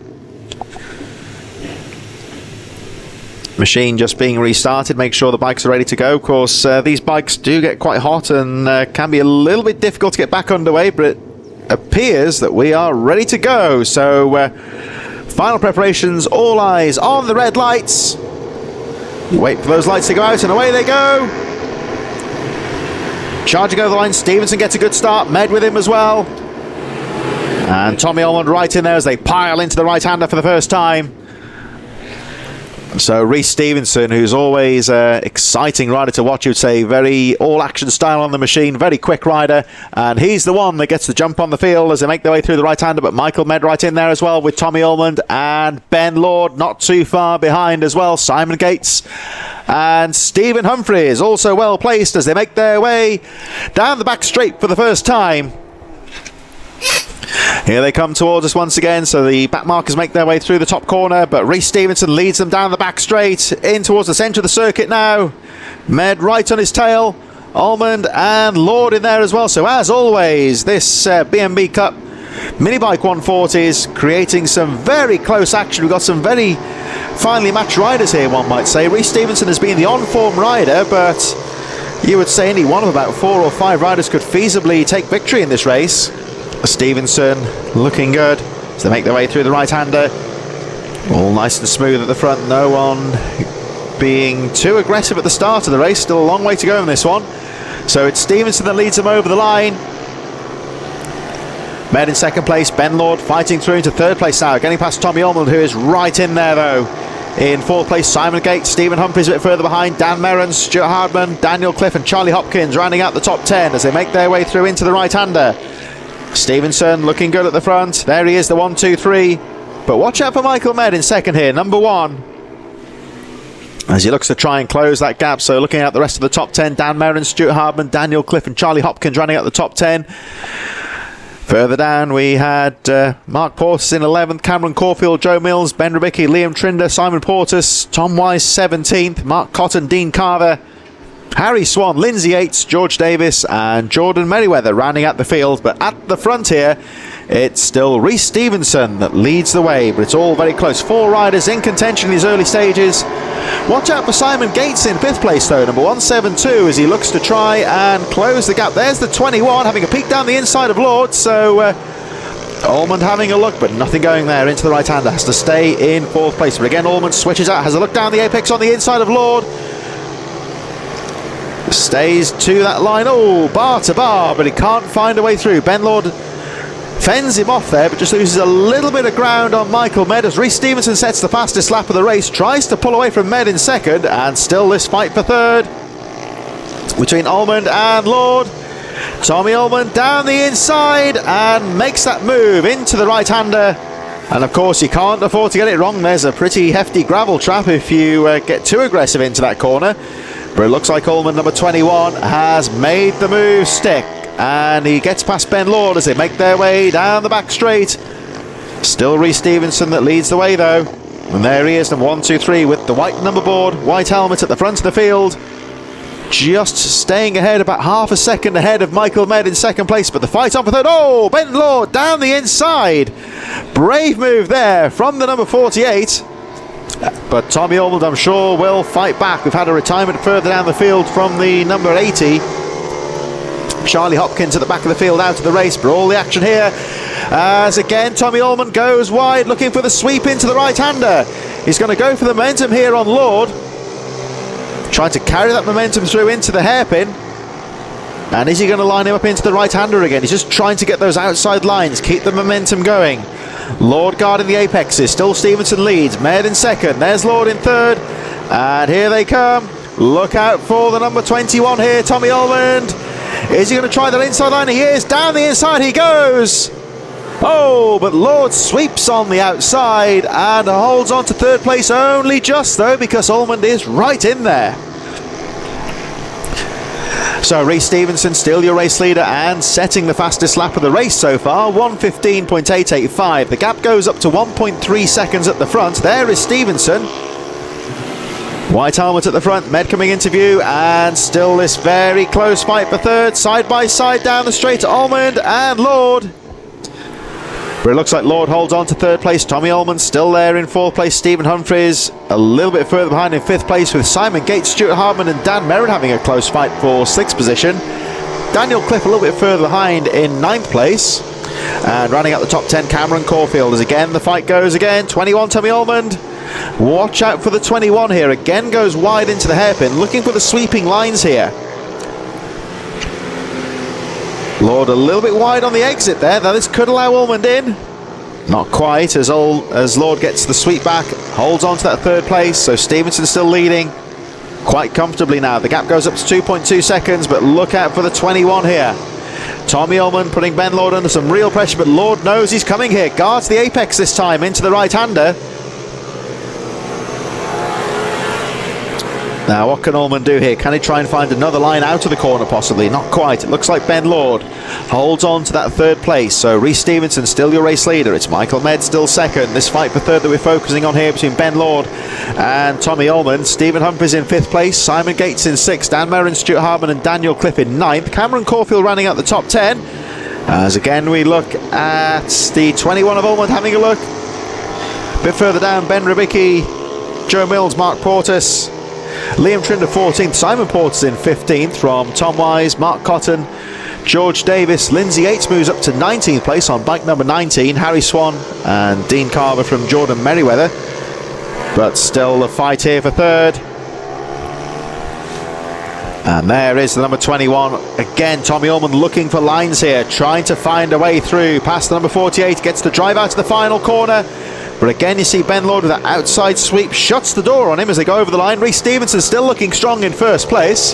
Machine just being restarted. Make sure the bikes are ready to go. Of course, these bikes do get quite hot and can be a little bit difficult to get back underway, but it appears that we are ready to go. So, final preparations, all eyes on the red lights. Wait for those lights to go out and away they go. Charging over the line, Stevenson gets a good start, Med with him as well. And Tommy Allmond right in there as they pile into the right-hander for the first time. So Rhys Stevenson, who's always an exciting rider to watch, you'd say, very all-action style on the machine, very quick rider, and he's the one that gets the jump on the field as they make their way through the right-hander, but Michael Med right in there as well with Tommy Allmond, and Ben Lord not too far behind as well, Simon Gates and Stephen Humphries also well placed as they make their way down the back straight for the first time. Here they come towards us once again, so the back markers make their way through the top corner, but Rhys Stevenson leads them down the back straight in towards the centre of the circuit now. Med right on his tail, Allmond and Lord in there as well. So as always, this BMW Cup Mini Bike 140s creating some very close action. We've got some very finely matched riders here, one might say. Rhys Stevenson has been the on-form rider, but you would say any one of about 4 or 5 riders could feasibly take victory in this race. Stevenson looking good as they make their way through the right-hander. All nice and smooth at the front. No one being too aggressive at the start of the race. Still a long way to go in this one. So it's Stevenson that leads them over the line. Med in second place. Ben Lord fighting through into third place now. Getting past Tommy Allmond, who is right in there though. In fourth place, Simon Gates, Stephen Humphries a bit further behind, Dan Merrin, Stuart Hardman, Daniel Cliff and Charlie Hopkins rounding out the top 10 as they make their way through into the right-hander. Stevenson looking good at the front. There he is, the 1, 2, 3. But watch out for Michael Med in second here, number 1. As he looks to try and close that gap. So looking at the rest of the top 10, Dan Merrin, Stuart Hardman, Daniel Cliff and Charlie Hopkins running out the top 10. Further down we had Mark Portis in 11th, Cameron Caulfield, Joe Milnes, Ben Rabicki, Liam Trinder, Simon Portis, Tom Wise 17th, Mark Cotton, Dean Carver, Harry Swan, Lindsay Yates, George Davis and Jordan Merriweather rounding out the field. But at the front here, it's still Rhys Stevenson that leads the way, but it's all very close. 4 riders in contention in these early stages. Watch out for Simon Gates in 5th place though, number 172, as he looks to try and close the gap. There's the 21 having a peek down the inside of Lord. So Allmond having a look, but nothing going there into the right-hander. Has to stay in 4th place. But again, Allmond switches out, has a look down the apex on the inside of Lord. Stays to that line, oh, bar to bar, but he can't find a way through. Ben Lord fends him off there, but just loses a little bit of ground on Michael Med as Rhys Stevenson sets the fastest lap of the race, tries to pull away from Med in second, and still this fight for third between Allmond and Lord. Tommy Allmond down the inside and makes that move into the right-hander. And of course you can't afford to get it wrong. There's a pretty hefty gravel trap if you get too aggressive into that corner. But it looks like Ullman, number 21, has made the move stick. And he gets past Ben Lord as they make their way down the back straight. Still Rhys Stevenson that leads the way though. And there he is, number 1, 2, 3 with the white number board, white helmet at the front of the field. Just staying ahead, about half a second ahead of Michael Med in second place. But the fight on for third. Oh, Ben Lord down the inside. Brave move there from the number 48. But Tommy Ullman, I'm sure, will fight back. We've had a retirement further down the field from the number 80. Charlie Hopkins at the back of the field out of the race, but all the action here as again Tommy Ullman goes wide looking for the sweep into the right-hander. He's going to go for the momentum here on Lord, trying to carry that momentum through into the hairpin. And is he going to line him up into the right-hander again? He's just trying to get those outside lines, keep the momentum going. Lord guarding the apexes, still Stevenson leads, Med in second, there's Lord in third, and here they come. Look out for the number 21 here, Tommy Ullman. Is he going to try that inside line? He is. Down the inside he goes. Oh, but Lord sweeps on the outside and holds on to third place only just though, because Ullman is right in there. So Rhys Stevenson still your race leader and setting the fastest lap of the race so far, 1:15.885. The gap goes up to 1.3 seconds at the front. There is Stevenson. White helmet at the front, Med coming into view, and still this very close fight for third, side by side down the straight, Ullman and Lord. But it looks like Lord holds on to third place. Tommy Ullman still there in fourth place. Stephen Humphries a little bit further behind in fifth place, with Simon Gates, Stuart Hardman and Dan Merritt having a close fight for sixth position. Daniel Cliff a little bit further behind in ninth place. And running out the top 10, Cameron Caulfield, as again the fight goes again. 21 Tommy Ullman. Watch out for the 21 here. Again goes wide into the hairpin, looking for the sweeping lines here. Lord a little bit wide on the exit there. Now this could allow Ullman in. Not quite, as Lord gets the sweep back, holds on to that third place. So Stevenson still leading quite comfortably now. The gap goes up to 2.2 seconds, but look out for the 21 here. Tommy Ullman putting Ben Lord under some real pressure, but Lord knows he's coming here. Guards the apex this time into the right-hander. Now what can Ullman do here? Can he try and find another line out of the corner possibly? Not quite. It looks like Ben Lord holds on to that third place. So Rhys Stevenson still your race leader. It's Michael Med still second. This fight for third that we're focusing on here between Ben Lord and Tommy Ullman. Stephen Humphries in fifth place. Simon Gates in sixth. Dan Merrin, Stuart Hardman and Daniel Cliff in ninth. Cameron Caulfield running out the top 10. As again we look at the 21 of Ullman having a look. A bit further down, Ben Ribicki, Joe Mills, Mark Portis, Liam Trinder 14th, Simon Porter's in 15th from Tom Wise, Mark Cotton, George Davis. Lindsay Yates moves up to 19th place on bike number 19, Harry Swan and Dean Carver from Jordan Merriweather. But still the fight here for third. And there is the number 21. Again, Tommy Ullman looking for lines here, trying to find a way through past the number 48, gets the drive out to the final corner. But again, you see Ben Lord with that outside sweep, shuts the door on him as they go over the line. Rhys Stevenson still looking strong in first place.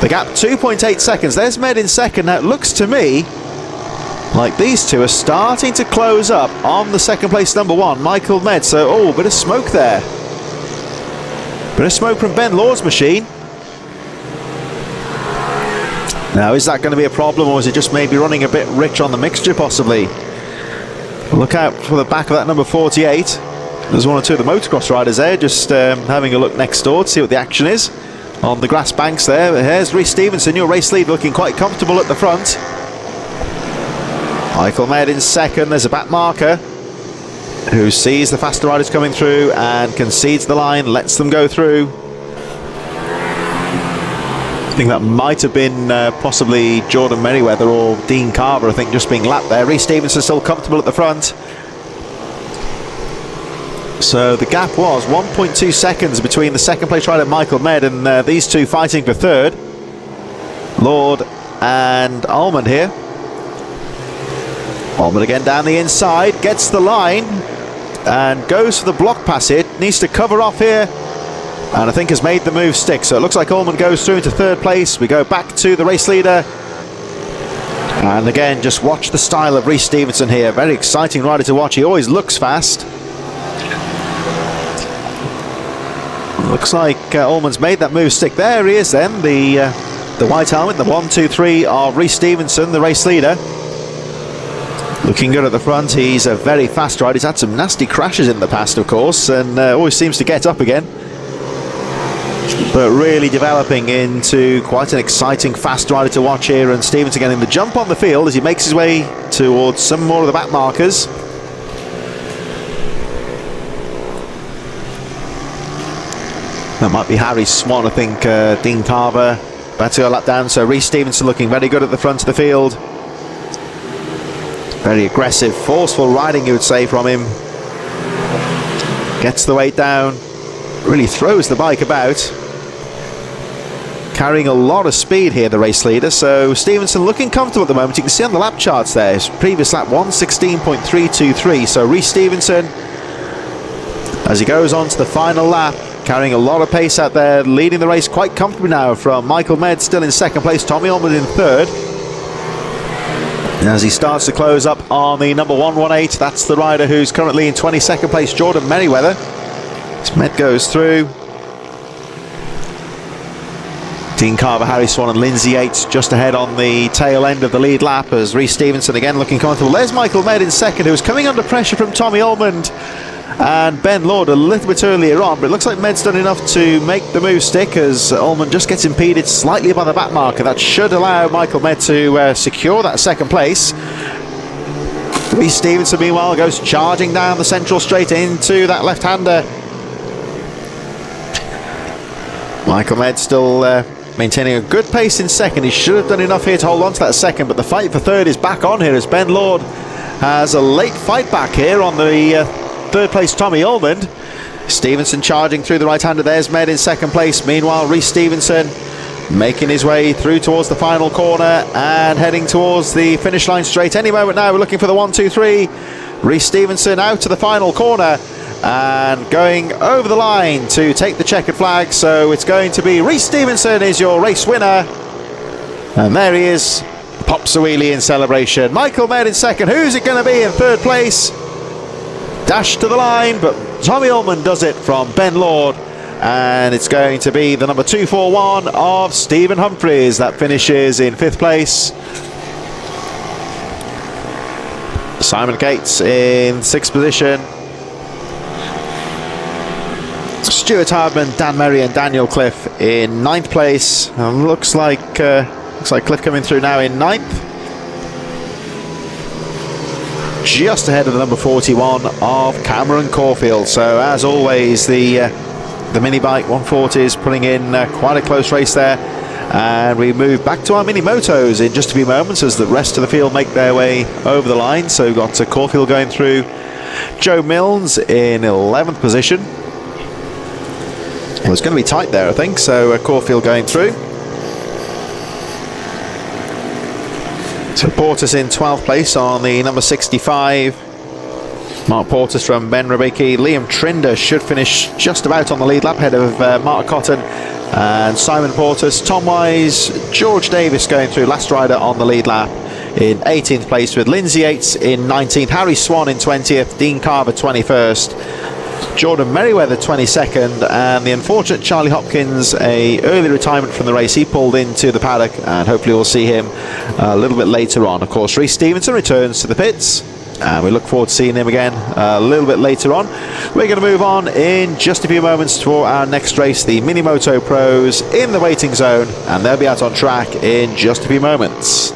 The gap 2.8 seconds. There's Med in second. Now it looks to me like these two are starting to close up on the second place number one, Michael Med. So, oh, bit of smoke there. Bit of smoke from Ben Lord's machine. Now, is that going to be a problem, or is it just maybe running a bit rich on the mixture possibly? Look out for the back of that number 48. There's one or two of the motocross riders there just having a look next door to see what the action is on the grass banks there. But here's Rhys Stevenson, your race lead, looking quite comfortable at the front. Michael Med in second. There's a back marker who sees the faster riders coming through and concedes the line, lets them go through. I think that might have been possibly Jordan Merriweather or Dean Carver, I think, just being lapped there. Rhys Stevenson still comfortable at the front. So the gap was 1.2 seconds between the second place rider Michael Med and these two fighting for third. Lord and Ullman here. Ullman again down the inside, gets the line and goes for the block pass here. Needs to cover off here, and I think has made the move stick. So it looks like Ullman goes through into third place. We go back to the race leader. And again, just watch the style of Rhys Stevenson here. Very exciting rider to watch. He always looks fast. Looks like Ullman's made that move stick. There he is then, the white helmet, the 1-2-3 of Rhys Stevenson, the race leader. Looking good at the front. He's a very fast rider. He's had some nasty crashes in the past, of course, and always seems to get up again. But really developing into quite an exciting fast rider to watch here. And Stevenson getting the jump on the field as he makes his way towards some more of the back markers. That might be Harry Swan, I think. Dean Carver about to go a lap down. So Rhys Stevenson looking very good at the front of the field. Very aggressive, forceful riding, you would say, from him. Gets the weight down. Really throws the bike about. Carrying a lot of speed here, the race leader. So Stevenson looking comfortable at the moment. You can see on the lap charts there, his previous lap 1:16.323. So Rhys Stevenson, as he goes on to the final lap, carrying a lot of pace out there, leading the race quite comfortably now from Michael Med still in second place, Tommy Ullman in third. As he starts to close up on the number 118, that's the rider who's currently in 22nd place, Jordan Merriweather. As Med goes through. Dean Carver, Harry Swan and Lindsay Yates just ahead on the tail end of the lead lap as Rhys Stevenson again looking comfortable. There's Michael Med in second, who was coming under pressure from Tommy Ullman and Ben Lord a little bit earlier on, but it looks like Med's done enough to make the move stick as Ullman just gets impeded slightly by the back marker. That should allow Michael Med to secure that second place. Rhys Stevenson meanwhile goes charging down the central straight into that left-hander. Michael Med still maintaining a good pace in second. He should have done enough here to hold on to that second, but the fight for third is back on here as Ben Lord has a late fight back here on the third place Tommy Ullman. Stevenson charging through the right-hander. There's Med in second place. Meanwhile, Rhys Stevenson making his way through towards the final corner and heading towards the finish line straight any moment now. We're looking for the 1-2-3. Rhys Stevenson out to the final corner and going over the line to take the checkered flag. So it's going to be Rhys Stevenson is your race winner. And there he is. Pops a wheelie in celebration. Michael Med in second. Who's it going to be in third place? Dash to the line, but Tommy Ullman does it from Ben Lord, and it's going to be the number 241 of Stephen Humphries that finishes in fifth place. Simon Gates in sixth position. Stuart Hardman, Dan Merry and Daniel Cliff in ninth place. Looks like Cliff coming through now in ninth. Just ahead of the number 41 of Cameron Caulfield. So as always, the mini bike 140s putting in quite a close race there, and we move back to our mini motos in just a few moments as the rest of the field make their way over the line. So we've got Caulfield going through, Joe Milnes in 11th position. Well, it's going to be tight there, I think. So Caulfield going through. So Portis in 12th place on the number 65. Mark Portis from Ben Rebecki. Liam Trinder should finish just about on the lead lap ahead of Mark Cotton and Simon Portis. Tom Wise, George Davis going through, last rider on the lead lap in 18th place, with Lindsay Yates in 19th, Harry Swan in 20th, Dean Carver 21st. Jordan Merriweather 22nd, and the unfortunate Charlie Hopkins, a early retirement from the race. He pulled into the paddock, and hopefully we'll see him a little bit later on. Of course, Rhys Stevenson returns to the pits, and we look forward to seeing him again a little bit later on. We're going to move on in just a few moments for our next race, the Mini Moto Pros in the waiting zone, and they'll be out on track in just a few moments.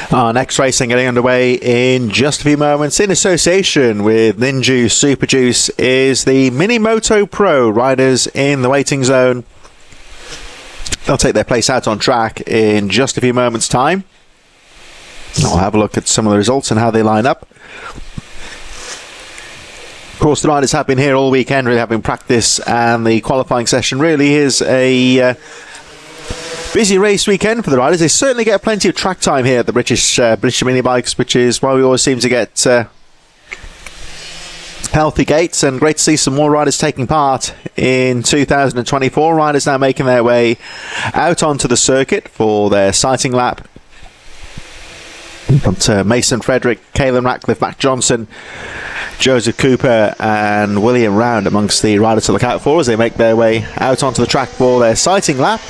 Our next racing getting underway in just a few moments in association with Ninju Super Juice is the Mini Moto Pro riders in the waiting zone. They'll take their place out on track in just a few moments' time. I'll have a look at some of the results and how they line up. Of course, the riders have been here all weekend, really having practice, and the qualifying session really is a busy race weekend for the riders. They certainly get plenty of track time here at the British mini bikes, which is why we always seem to get healthy gates, and great to see some more riders taking part in 2024. Riders now making their way out onto the circuit for their sighting lap. Got Mason Frederick, Caelan Ratcliffe, Matt Johnson, Joseph Cooper and William Round amongst the riders to look out for as they make their way out onto the track for their sighting lap.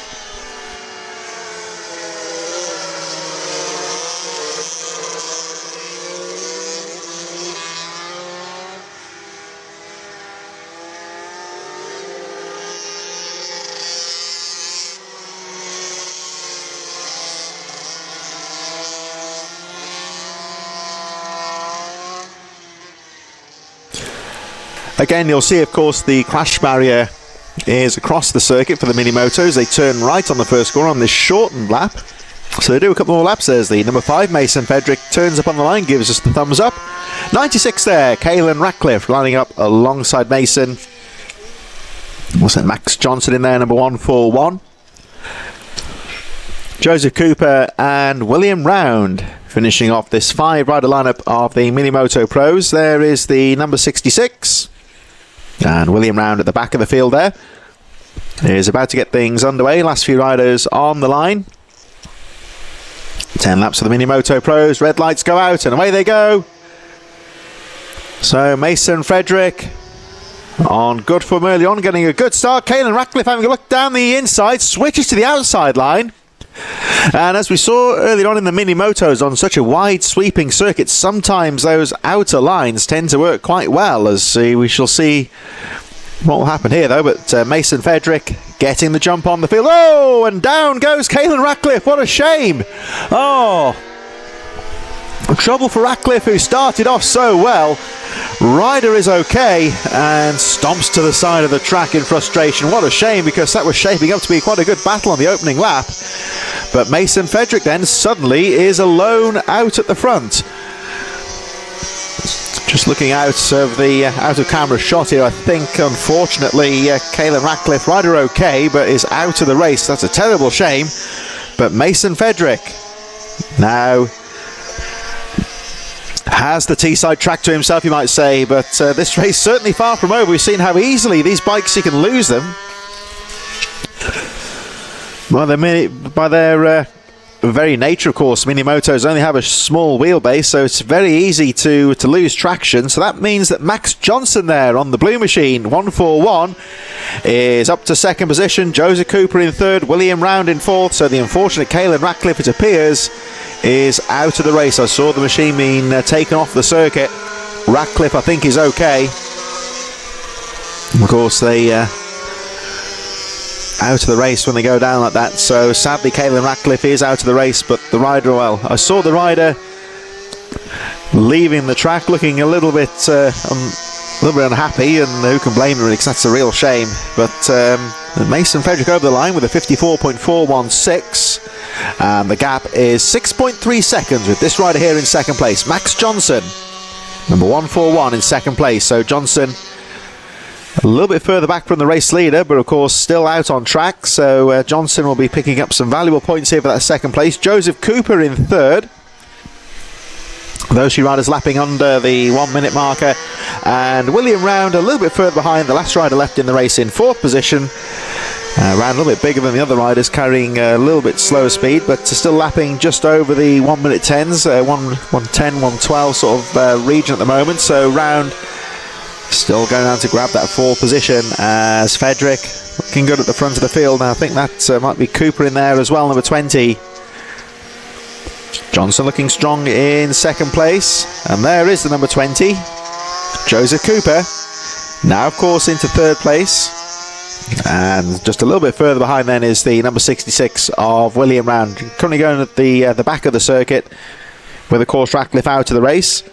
Again, you'll see, of course, the crash barrier is across the circuit for the mini motos. They turn right on the first corner on this shortened lap. So they do a couple more laps. There's the number 5, Mason Frederick, turns up on the line, gives us the thumbs up. 96 there, Caelan Ratcliffe lining up alongside Mason. Also Max Johnson in there, number 141. Joseph Cooper and William Round finishing off this 5-rider lineup of the Mini Moto Pros. There is the number 66. And William Round at the back of the field there is about to get things underway. Last few riders on the line. 10 laps for the Mini Moto Pros. Red lights go out and away they go. So Mason Frederick on good form early on, getting a good start. Caelan Ratcliffe having a look down the inside, switches to the outside line. And as we saw earlier on in the mini motos on such a wide sweeping circuit, sometimes those outer lines tend to work quite well, as we shall see what will happen here though. But Mason Frederick getting the jump on the field. Oh, and down goes Caelan Ratcliffe. What a shame. Oh, trouble for Ratcliffe, who started off so well. Rider is okay and stomps to the side of the track in frustration. What a shame, because that was shaping up to be quite a good battle on the opening lap. But Mason Frederick then suddenly is alone out at the front. Just looking out of the out of camera shot here, I think unfortunately Caelan Ratcliffe, rider okay, but is out of the race. That's a terrible shame. But Mason Frederick now has the Teesside track to himself, you might say, but this race certainly far from over. We've seen how easily these bikes, you can lose them. Well, by their very nature, of course, mini motos only have a small wheelbase, so it's very easy to lose traction. So that means that Max Johnson there on the blue machine, 141, is up to second position. Joseph Cooper in third, William Round in fourth. So the unfortunate Caelan Ratcliffe, it appears, is out of the race. I saw the machine being taken off the circuit. Ratcliffe, I think, is okay. Of course, they out of the race when they go down like that. So sadly, Caelan Ratcliffe is out of the race, but the rider, well, I saw the rider leaving the track looking a little bit unhappy, and who can blame him really, because that's a real shame. But Mason Frederick over the line with a 54.416, and the gap is 6.3 seconds with this rider here in second place. Max Johnson, number 141 in second place. So Johnson a little bit further back from the race leader, but of course still out on track. So Johnson will be picking up some valuable points here for that second place. Joseph Cooper in third. Those two riders lapping under the 1 minute marker, and William Round a little bit further behind, the last rider left in the race, in fourth position. Round a little bit bigger than the other riders, carrying a little bit slower speed, but still lapping just over the 1 minute 10s, 110, 112 sort of region at the moment. So Round still going down to grab that fourth position, as Frederick looking good at the front of the field. Now I think that might be Cooper in there as well, number 20. Johnson looking strong in second place, and there is the number 20, Joseph Cooper. Now of course into third place, and just a little bit further behind then is the number 66 of William Round, currently going at the back of the circuit. with, of course, Ratcliffe out of the race.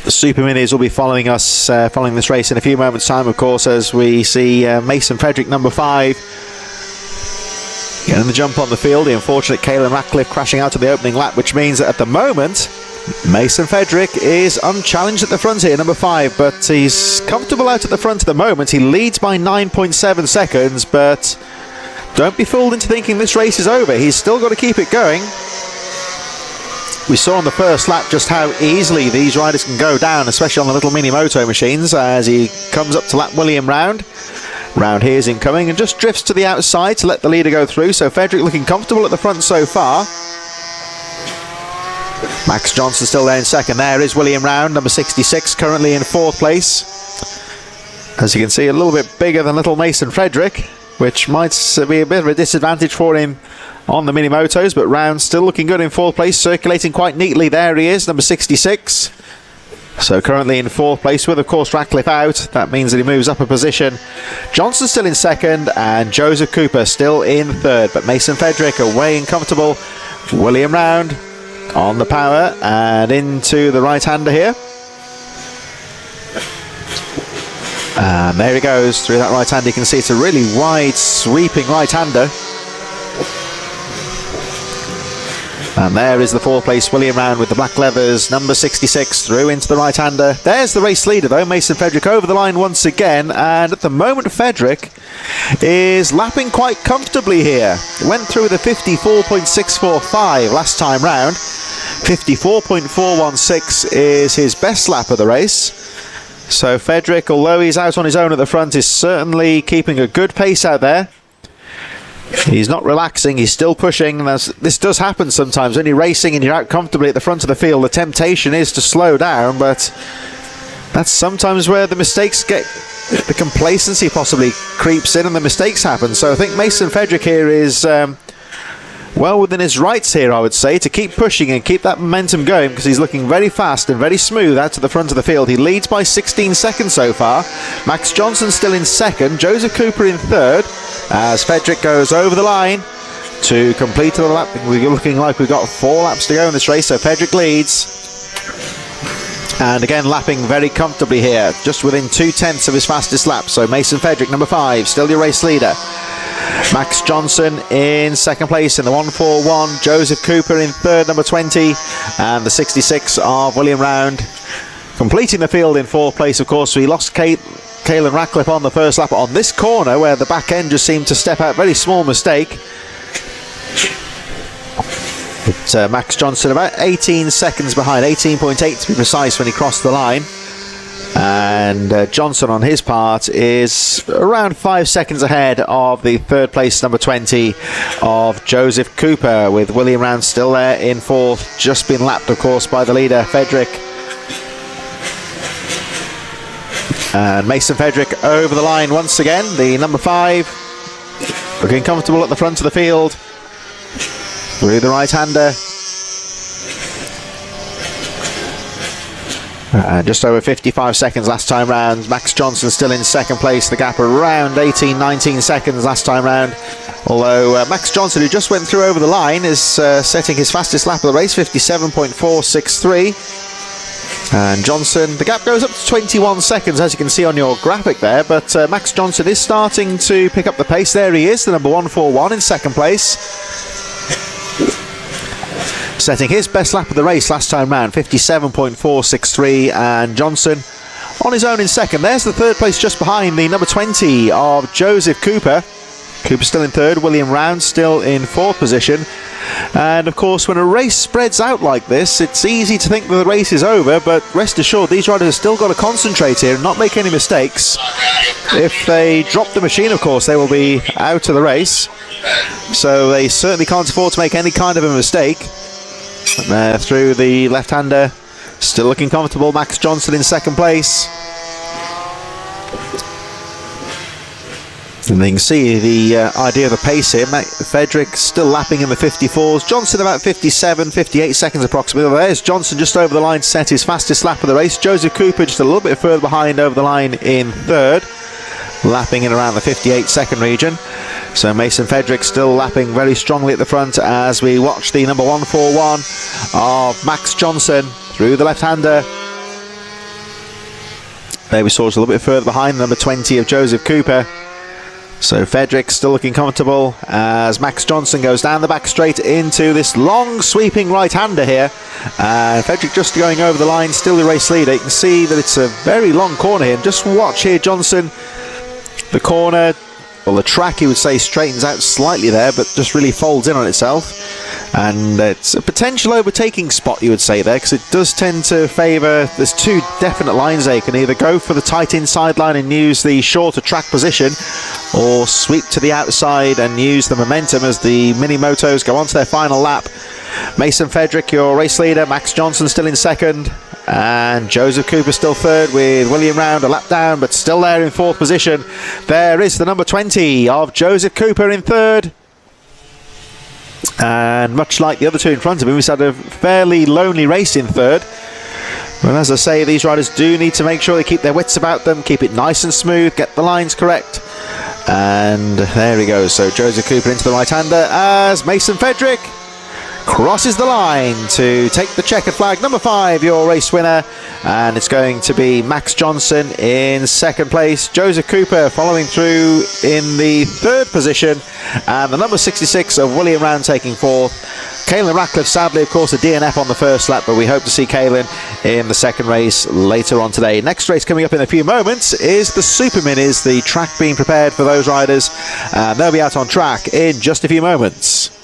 The Super Minis will be following us, following this race in a few moments' time, of course, as we see Mason Frederick, number 5, getting the jump on the field. The unfortunate Caelan Ratcliffe crashing out of the opening lap, which means that at the moment, Mason Frederick is unchallenged at the front here, number 5, but he's comfortable out at the front at the moment. He leads by 9.7 seconds, but don't be fooled into thinking this race is over. He's still got to keep it going. We saw on the first lap just how easily these riders can go down, especially on the little mini moto machines, as he comes up to lap William Round. Round here's him coming and just drifts to the outside to let the leader go through. So Frederick looking comfortable at the front so far. Max Johnson still there in second. There is William Round, number 66, currently in 4th place. As you can see, a little bit bigger than little Mason Frederick, which might be a bit of a disadvantage for him on the mini motos, but Round still looking good in 4th place, circulating quite neatly. There he is, number 66. So currently in 4th place with, of course, Ratcliffe out. That means that he moves up a position. Johnson still in 2nd and Joseph Cooper still in 3rd, but Mason Frederick away and comfortable. William Round on the power and into the right-hander here. And there he goes through that right-hander. You can see it's a really wide, sweeping right-hander. And there is the 4th place William Round with the black leathers, number 66, through into the right-hander. There's the race leader though, Mason Frederick over the line once again, and at the moment Frederick is lapping quite comfortably here. Went through with a 54.645 last time round. 54.416 is his best lap of the race. So Frederick, although he's out on his own at the front, is certainly keeping a good pace out there. He's not relaxing, he's still pushing. This does happen sometimes when you're racing and you're out comfortably at the front of the field. The temptation is to slow down, but that's sometimes where the mistakes get, the complacency possibly creeps in and the mistakes happen. So I think Mason Frederick here is well within his rights here, I would say, to keep pushing and keep that momentum going, because he's looking very fast and very smooth out to the front of the field. He leads by 16 seconds so far. Max Johnson still in 2nd, Joseph Cooper in 3rd, as Frederick goes over the line to complete the lap. We're looking like we've got 4 laps to go in this race, so Frederick leads. And again, lapping very comfortably here, just within 2/10 of his fastest lap. So Mason Frederick, number 5, still your race leader. Max Johnson in 2nd place in the 141. Joseph Cooper in 3rd, number 20. And the 66 of William Round completing the field in 4th place. Of course, we lost Caelan Ratcliffe on the first lap on this corner, where the back end just seemed to step out. Very small mistake. But Max Johnson about 18 seconds behind, 18.8 to be precise, when he crossed the line. And Johnson on his part is around 5 seconds ahead of the 3rd place number 20 of Joseph Cooper, with William Round still there in 4th, just been lapped of course by the leader Frederick. And Mason Frederick over the line once again, the number 5, looking comfortable at the front of the field through the right-hander. Just over 55 seconds last time round. Max Johnson still in 2nd place, the gap around 18-19 seconds last time round. Although Max Johnson, who just went through over the line, is setting his fastest lap of the race, 57.463. And Johnson, the gap goes up to 21 seconds, as you can see on your graphic there. But Max Johnson is starting to pick up the pace. There he is, the number 141 in 2nd place, setting his best lap of the race last time round, 57.463. And Johnson on his own in 2nd. There's the 3rd place just behind the number 20 of Joseph Cooper. Cooper still in 3rd, William Round still in 4th position. And of course, when a race spreads out like this, it's easy to think that the race is over, but rest assured these riders have still got to concentrate here and not make any mistakes. If they drop the machine, of course, they will be out of the race, so they certainly can't afford to make any kind of a mistake. Through the left-hander, still looking comfortable, Max Johnson in 2nd place. And you can see the idea of the pace here. Frederick still lapping in the 54s. Johnson about 57, 58 seconds approximately. There's Johnson just over the line to set his fastest lap of the race. Joseph Cooper just a little bit further behind over the line in 3rd, lapping in around the 58-second region. So Mason Fedrick still lapping very strongly at the front as we watch the number 141 of Max Johnson through the left-hander. There we saw us a little bit further behind, number 20 of Joseph Cooper. So Fedrick still looking comfortable as Max Johnson goes down the back straight into this long sweeping right-hander here. And Fedrick just going over the line, still the race leader. You can see that it's a very long corner here. And just watch here, Johnson, the corner, well, the track, you would say, straightens out slightly there, but just really folds in on itself. And it's a potential overtaking spot, you would say, there, because it does tend to favour, there's two definite lines there. You can either go for the tight inside line and use the shorter track position, or sweep to the outside and use the momentum as the mini motos go on to their final lap. Mason Fedrick, your race leader, Max Johnson still in second, and Joseph Cooper still third, with William Round a lap down, but still there in fourth position. There is the number 20 of Joseph Cooper in third. And much like the other two in front of him, he's had a fairly lonely race in third. But as I say, these riders do need to make sure they keep their wits about them, keep it nice and smooth, get the lines correct. And there he goes. So Joseph Cooper into the right-hander as Mason Fedrick crosses the line to take the checkered flag. Number 5, your race winner, and it's going to be Max Johnson in second place. Joseph Cooper following through in the third position, and the number 66 of William Round taking fourth. Caelan Ratcliffe, sadly, of course, a DNF on the first lap, but we hope to see Caelan in the second race later on today. Next race coming up in a few moments is the Super Minis, the track being prepared for those riders, and they'll be out on track in just a few moments.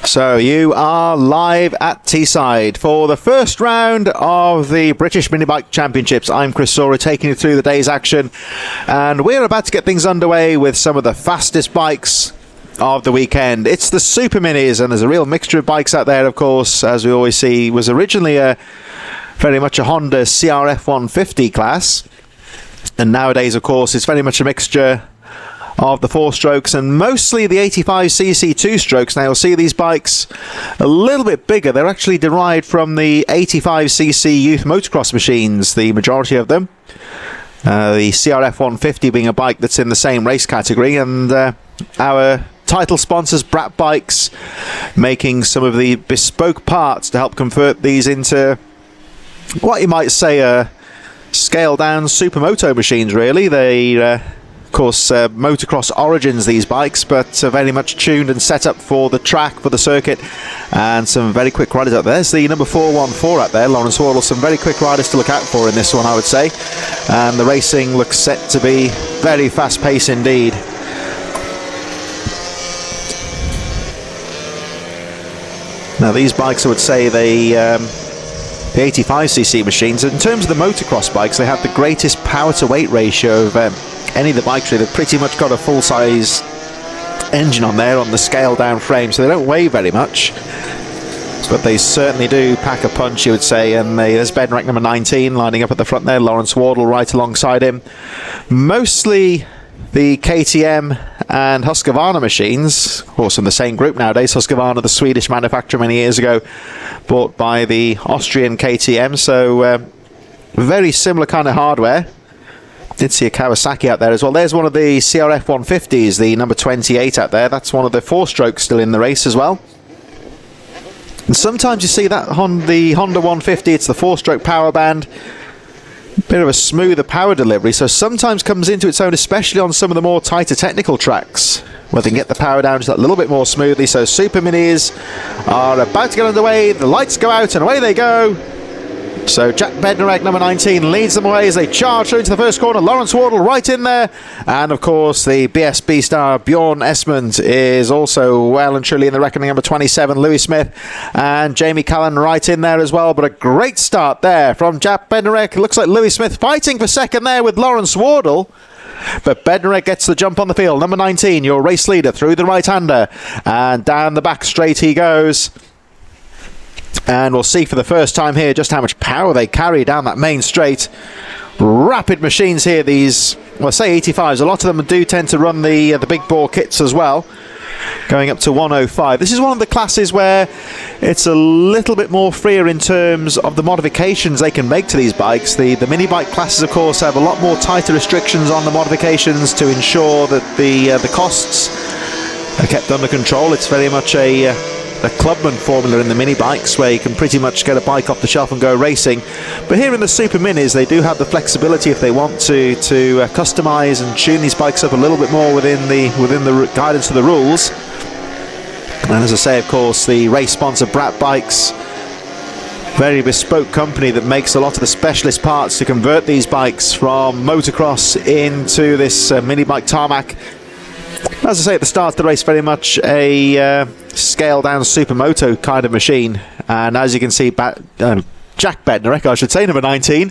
So you are live at Teesside for the first round of the British Minibike Championships. I'm Chris Sora, taking you through the day's action, and we're about to get things underway with some of the fastest bikes of the weekend. It's the Super Minis, and there's a real mixture of bikes out there, of course, as we always see. It was originally very much a Honda CRF 150 class, and nowadays, of course, it's very much a mixture of the 4-strokes and mostly the 85cc 2-strokes. Now you'll see these bikes a little bit bigger. They're actually derived from the 85cc youth motocross machines, the majority of them. The CRF 150 being a bike that's in the same race category, and our title sponsors, Brat Bikes, making some of the bespoke parts to help convert these into what you might say scaled down supermoto machines, really. They Of course, motocross origins, these bikes, but very much tuned and set up for the track, for the circuit, and some very quick riders out there. There's the number 414 out there, Lawrence Wardle. Some very quick riders to look out for in this one, I would say. And the racing looks set to be very fast-paced indeed. Now, these bikes, I would say, the 85cc machines, in terms of the motocross bikes, they have the greatest power-to-weight ratio of any of the bikes. They've pretty much got a full-size engine on there on the scaled-down frame, so they don't weigh very much. But they certainly do pack a punch, you would say. And there's Bednarek number 19 lining up at the front there, Lawrence Wardle right alongside him. Mostly the KTM and Husqvarna machines, of course in the same group nowadays. Husqvarna, the Swedish manufacturer many years ago, bought by the Austrian KTM, so very similar kind of hardware. Did see a Kawasaki out there as well. There's one of the CRF 150s, the number 28 out there. That's one of the 4-strokes still in the race as well. And sometimes you see that on the Honda 150, it's the 4-stroke power band. Bit of a smoother power delivery, so sometimes comes into its own, especially on some of the more tighter technical tracks, where they can get the power down just a little bit more smoothly. So Super Minis are about to get underway. The lights go out and away they go. So Jack Bednarek, number 19, leads them away as they charge through into the first corner. Lawrence Wardle right in there. And, of course, the BSB star Bjorn Esmond is also well and truly in the reckoning. Number 27, Louis Smith. And Jamie Callan right in there as well. But a great start there from Jack Bednarek. It looks like Louis Smith fighting for second there with Lawrence Wardle. But Bednarek gets the jump on the field. Number 19, your race leader, through the right-hander. And down the back straight he goes. And we'll see for the first time here just how much power they carry down that main straight. Rapid machines here, these, well, I say 85s. A lot of them do tend to run the big bore kits as well, going up to 105. This is one of the classes where it's a little bit more freer in terms of the modifications they can make to these bikes. The mini bike classes, of course, have a lot more tighter restrictions on the modifications to ensure that the costs are kept under control. It's very much a Clubman formula in the mini bikes, where you can pretty much get a bike off the shelf and go racing. But here in the Super Minis, they do have the flexibility, if they want to customize and tune these bikes up a little bit more within the guidance of the rules. And as I say, of course, the race sponsor Brat Bikes, very bespoke company that makes a lot of the specialist parts to convert these bikes from motocross into this mini bike tarmac. As I say at the start of the race, very much a scaled down supermoto kind of machine. And as you can see, Jack Bednarek, I should say, number 19,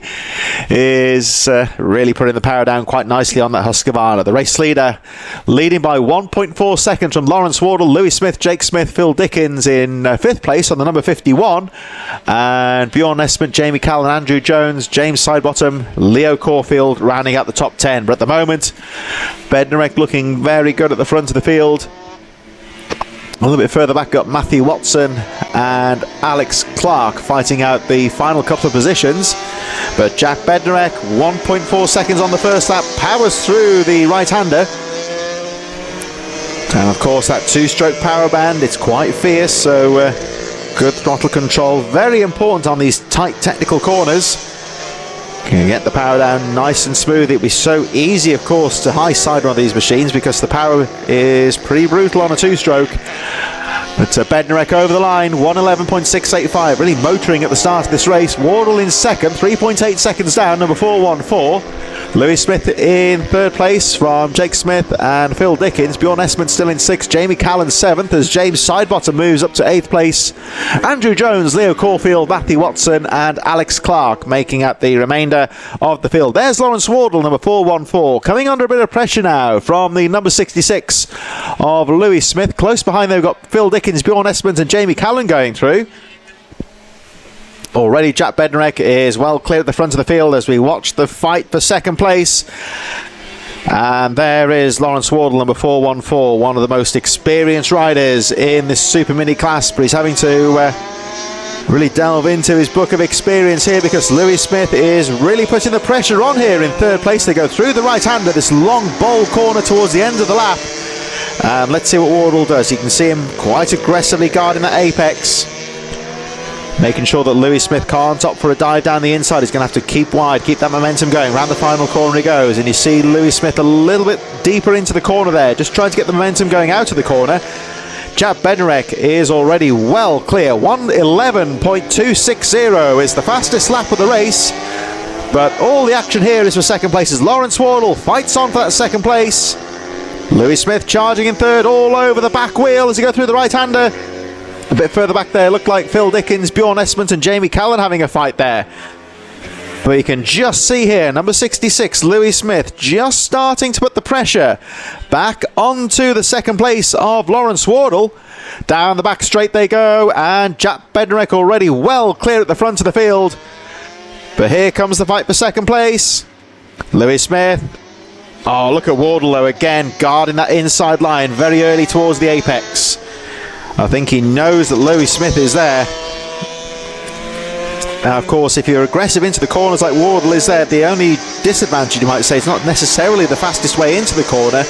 is really putting the power down quite nicely on that Husqvarna. The race leader leading by 1.4 seconds from Lawrence Wardle, Louis Smith, Jake Smith, Phil Dickens in 5th place on the number 51. And Bjorn Esmond, Jamie Callan, Andrew Jones, James Sidebottom, Leo Caulfield rounding out the top 10. But at the moment, Bednarek looking very good at the front of the field. A little bit further back, got Matthew Watson and Alex Clark fighting out the final couple of positions. But Jack Bednarek, 1.4 seconds on the first lap, powers through the right-hander. And of course, that 2-stroke power band, it's quite fierce, so good throttle control. Very important on these tight technical corners. Can get the power down nice and smooth. It'd be so easy, of course, to high side one of these machines because the power is pretty brutal on a 2-stroke. But Bednarek over the line, 1:11.685, really motoring at the start of this race. Wardle in second, 3.8 seconds down, number 414. Louis Smith in 3rd place from Jake Smith and Phil Dickens. Bjorn Esmond still in 6th. Jamie Callan 7th as James Sidebottom moves up to 8th place. Andrew Jones, Leo Caulfield, Matthew Watson and Alex Clark making up the remainder of the field. There's Lawrence Wardle, number 414, coming under a bit of pressure now from the number 66 of Louis Smith. Close behind they've got Phil Dickens, Bjorn Esmond and Jamie Callan going through. Already Jack Bednarek is well clear at the front of the field as we watch the fight for second place. And there is Lawrence Wardle, number 414, one of the most experienced riders in this Super Mini class, but he's having to really delve into his book of experience here because Louis Smith is really putting the pressure on here in 3rd place. They go through the right-hander, this long, bold corner towards the end of the lap. And let's see what Wardle does. You can see him quite aggressively guarding that apex. making sure that Louis Smith can't opt for a dive down the inside. He's going to have to keep wide, keep that momentum going. Round the final corner he goes, and you see Louis Smith a little bit deeper into the corner there, just trying to get the momentum going out of the corner. Jaap Bednarek is already well clear. 1:11.260 is the fastest lap of the race. But all the action here is for second place as Lawrence Wardle fights on for that second place. Louis Smith charging in third, all over the back wheel as he goes through the right-hander. A bit further back there, looked like Phil Dickens, Bjorn Esmond and Jamie Callan having a fight there. But you can just see here, number 66, Louis Smith, just starting to put the pressure back onto the second place of Lawrence Wardle. Down the back straight they go, and Jaap Bednarek already well clear at the front of the field. But here comes the fight for second place. Louis Smith. Oh, look at Wardle though, again, guarding that inside line very early towards the apex. I think he knows that Louis Smith is there. Now, of course, if you're aggressive into the corners like Wardle is there, the only disadvantage you might say is not necessarily the fastest way into the corner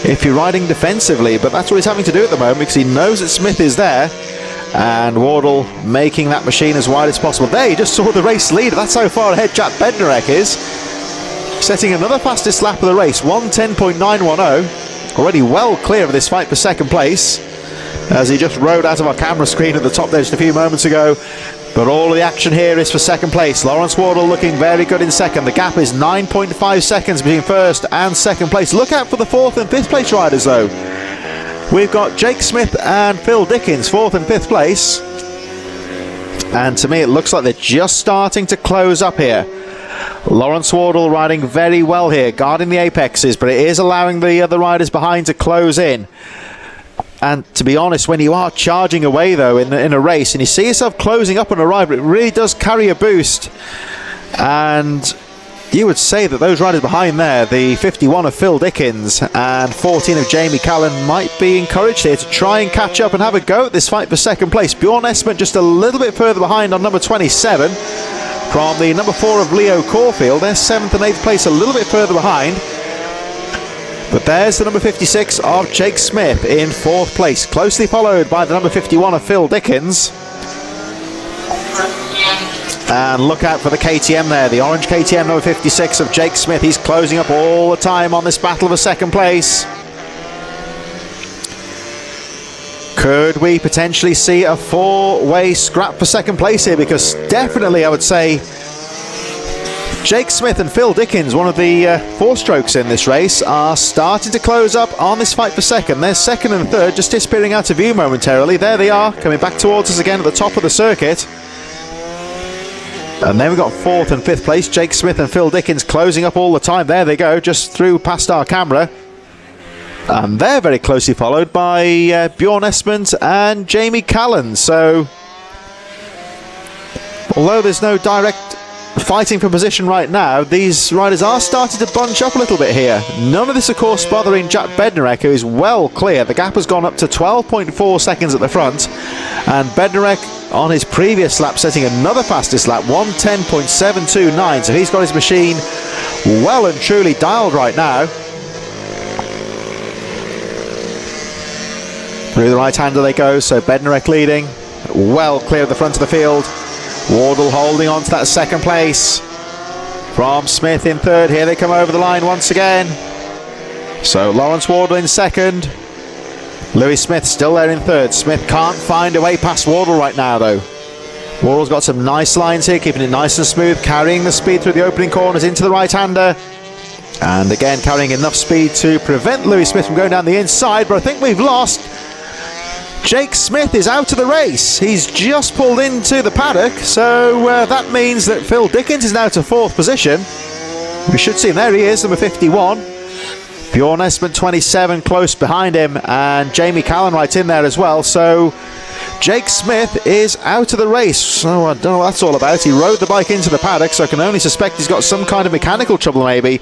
if you're riding defensively, but that's what he's having to do at the moment because he knows that Smith is there. And Wardle making that machine as wide as possible. There, you just saw the race leader. That's how far ahead Jaap Bednarek is. Setting another fastest lap of the race, 1:10.910. Already well clear of this fight for second place, as he just rode out of our camera screen at the top there just a few moments ago. But all of the action here is for second place. Lawrence Wardle looking very good in second. The gap is 9.5 seconds between first and second place. Look out for the fourth and fifth place riders though. We've got Jake Smith and Phil Dickens, fourth and fifth place. And to me it looks like they're just starting to close up here. Lawrence Wardle riding very well here, guarding the apexes, but it is allowing the other riders behind to close in. And to be honest, when you are charging away though in a race and you see yourself closing up on a rival, it really does carry a boost. And you would say that those riders behind there, the 51 of Phil Dickens and 14 of Jamie Callan, might be encouraged here to try and catch up and have a go at this fight for second place. Bjorn Esmond just a little bit further behind on number 27 from the number 4 of Leo Caulfield. They're 7th and 8th place, a little bit further behind. But there's the number 56 of Jake Smith in 4th place, closely followed by the number 51 of Phil Dickens. And look out for the KTM there, the orange KTM number 56 of Jake Smith. He's closing up all the time on this battle for second place. Could we potentially see a four-way scrap for second place here? Because definitely I would say Jake Smith and Phil Dickens, one of the four-strokes in this race, are starting to close up on this fight for second. They're second and third, just disappearing out of view momentarily. There they are, coming back towards us again at the top of the circuit. And then we've got 4th and 5th place, Jake Smith and Phil Dickens closing up all the time. There they go, just through past our camera. And they're very closely followed by Bjorn Esmond and Jamie Callan. So, although there's no direct fighting for position right now, these riders are starting to bunch up a little bit here. None of this, of course, bothering Jaap Bednarek, who is well clear. The gap has gone up to 12.4 seconds at the front. And Bednarek, on his previous lap, setting another fastest lap, 1:10.729. So he's got his machine well and truly dialed right now. Through the right-hander they go, so Bednarek leading, well clear at the front of the field. Wardle holding on to that second place from Smith in third. Here they come over the line once again. So Lawrence Wardle in second. Louis Smith still there in third. Smith can't find a way past Wardle right now though. Wardle's got some nice lines here, keeping it nice and smooth, carrying the speed through the opening corners into the right-hander. And again carrying enough speed to prevent Louis Smith from going down the inside, but I think we've lost. Jake Smith is out of the race. He's just pulled into the paddock, so that means that Phil Dickens is now to 4th position. We should see him. There he is, number 51. Bjorn Esmond 27 close behind him, and Jamie Callan right in there as well. So Jake Smith is out of the race. So I don't know what that's all about. He rode the bike into the paddock, so I can only suspect he's got some kind of mechanical trouble maybe,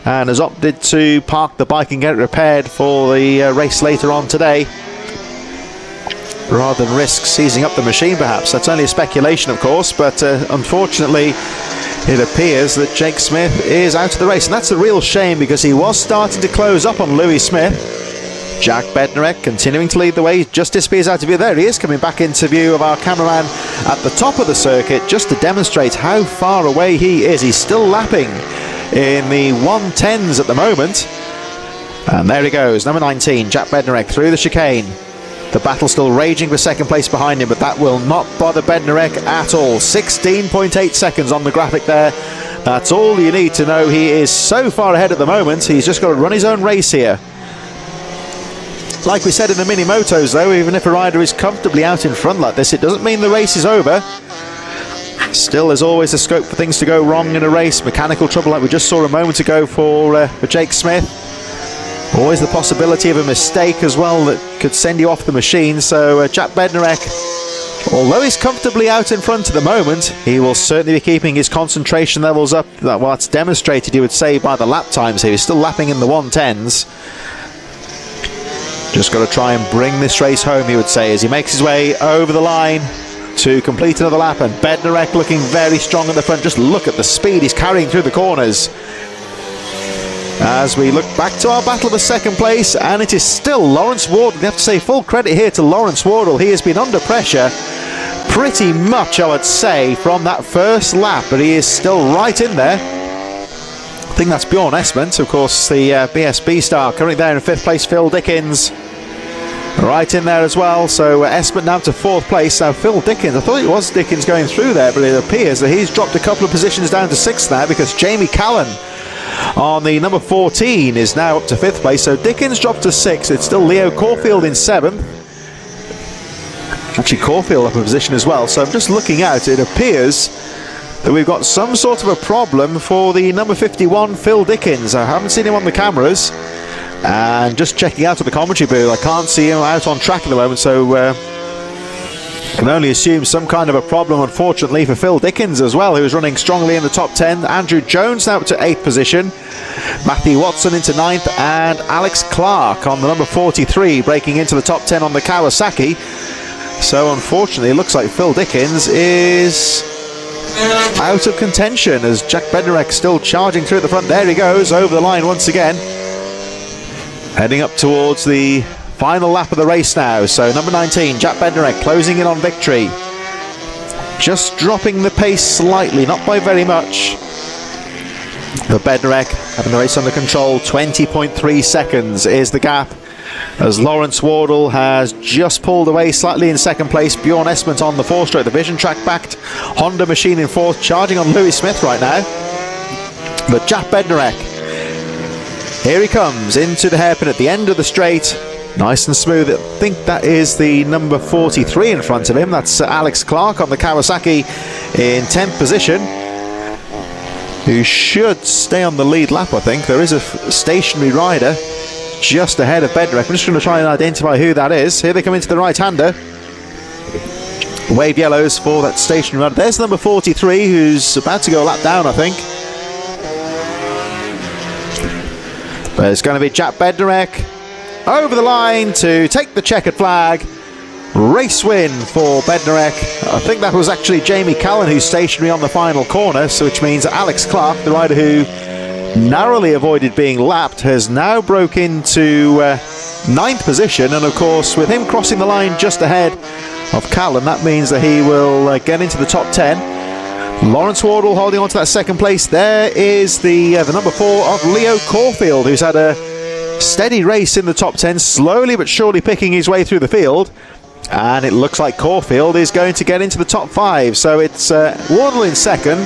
and has opted to park the bike and get it repaired for the race later on today, rather than risk seizing up the machine perhaps. That's only a speculation of course, but unfortunately it appears that Jake Smith is out of the race, and that's a real shame because he was starting to close up on Louis Smith. Jack Bednarek continuing to lead the way, just disappears out of view. There he is, coming back into view of our cameraman at the top of the circuit, just to demonstrate how far away he is. He's still lapping in the 110s at the moment. And there he goes, number 19, Jack Bednarek through the chicane. The battle still raging for second place behind him, but that will not bother Bednarek at all. 16.8 seconds on the graphic there. That's all you need to know. He is so far ahead at the moment. He's just got to run his own race here. Like we said in the mini motos though, even if a rider is comfortably out in front like this, it doesn't mean the race is over. Still, there's always a scope for things to go wrong in a race. Mechanical trouble like we just saw a moment ago for Jake Smith. Always the possibility of a mistake as well that could send you off the machine. So Jack Bednarek, although he's comfortably out in front at the moment, he will certainly be keeping his concentration levels up. Well, that's demonstrated, you would say, by the lap times here. He's still lapping in the 110s. Just got to try and bring this race home, he would say, as he makes his way over the line to complete another lap. And Bednarek looking very strong at the front. Just look at the speed he's carrying through the corners. As we look back to our battle for second place, and it is still Lawrence Wardle. We have to say full credit here to Lawrence Wardle. He has been under pressure pretty much, I would say, from that first lap, but he is still right in there. I think that's Bjorn Esmond, of course, the BSB star. Currently there in fifth place, Phil Dickens. Right in there as well. So Esmond now to fourth place. Now Phil Dickens, I thought it was Dickens going through there, but it appears that he's dropped a couple of positions down to sixth now, because Jamie Callan on the number 14 is now up to fifth place. So Dickens dropped to sixth. It's still Leo Caulfield in seventh. Actually, Caulfield up a position as well. So I'm just looking out. It appears that we've got some sort of a problem for the number 51, Phil Dickens. I haven't seen him on the cameras. And just checking out at the commentary booth, I can't see him out on track at the moment. So can only assume some kind of a problem, unfortunately, for Phil Dickens as well, who is running strongly in the top 10. Andrew Jones now up to 8th position. Matthew Watson into 9th, and Alex Clark on the number 43, breaking into the top 10 on the Kawasaki. So unfortunately, it looks like Phil Dickens is out of contention, as Jack Bednarek still charging through at the front. There he goes, over the line once again. Heading up towards the final lap of the race now. So number 19, Jack Bednarek, closing in on victory. Just dropping the pace slightly, not by very much. But Bednarek having the race under control. 20.3 seconds is the gap, as Lawrence Wardle has just pulled away slightly in second place. Bjorn Esmond on the four-stroke, the Vision Track-backed Honda machine in fourth, charging on Lewis Smith right now. But Jack Bednarek, here he comes into the hairpin at the end of the straight. Nice and smooth. I think that is the number 43 in front of him. That's Alex Clark on the Kawasaki in 10th position, who should stay on the lead lap, I think. There is a stationary rider just ahead of Bednarek. I'm just going to try and identify who that is. Here they come into the right-hander. Wave yellows for that stationary rider. There's number 43, who's about to go a lap down, I think. But it's going to be Jack Bednarek over the line to take the checkered flag. Race win for Bednarek. I think that was actually Jamie Callan who's stationary on the final corner, so which means Alex Clark, the rider who narrowly avoided being lapped, has now broke into 9th position. And of course, with him crossing the line just ahead of Callan, that means that he will get into the top 10. Lawrence Wardle holding on to that second place. There is the number 4 of Leo Caulfield, who's had a steady race in the top 10, slowly but surely picking his way through the field. And it looks like Caulfield is going to get into the top 5. So it's Wardle in second.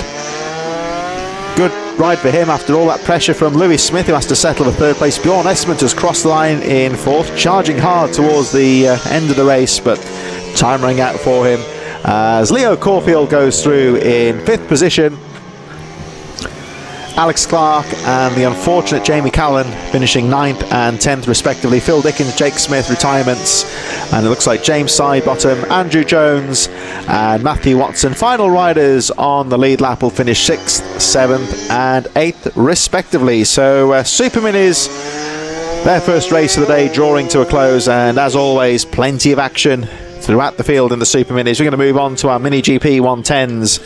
Good ride for him after all that pressure from Lewis Smith, who has to settle for third place. Bjorn Esmond has crossed the line in fourth, charging hard towards the end of the race, but time running out for him, as Leo Caulfield goes through in fifth position. Alex Clark and the unfortunate Jamie Callan finishing 9th and 10th respectively. Phil Dickens, Jake Smith retirements, and it looks like James Sidebottom, Andrew Jones and Matthew Watson, final riders on the lead lap, will finish 6th, 7th and 8th respectively. So Super Minis, their first race of the day, drawing to a close, and as always, plenty of action throughout the field in the Super Minis. We're going to move on to our Mini GP 110s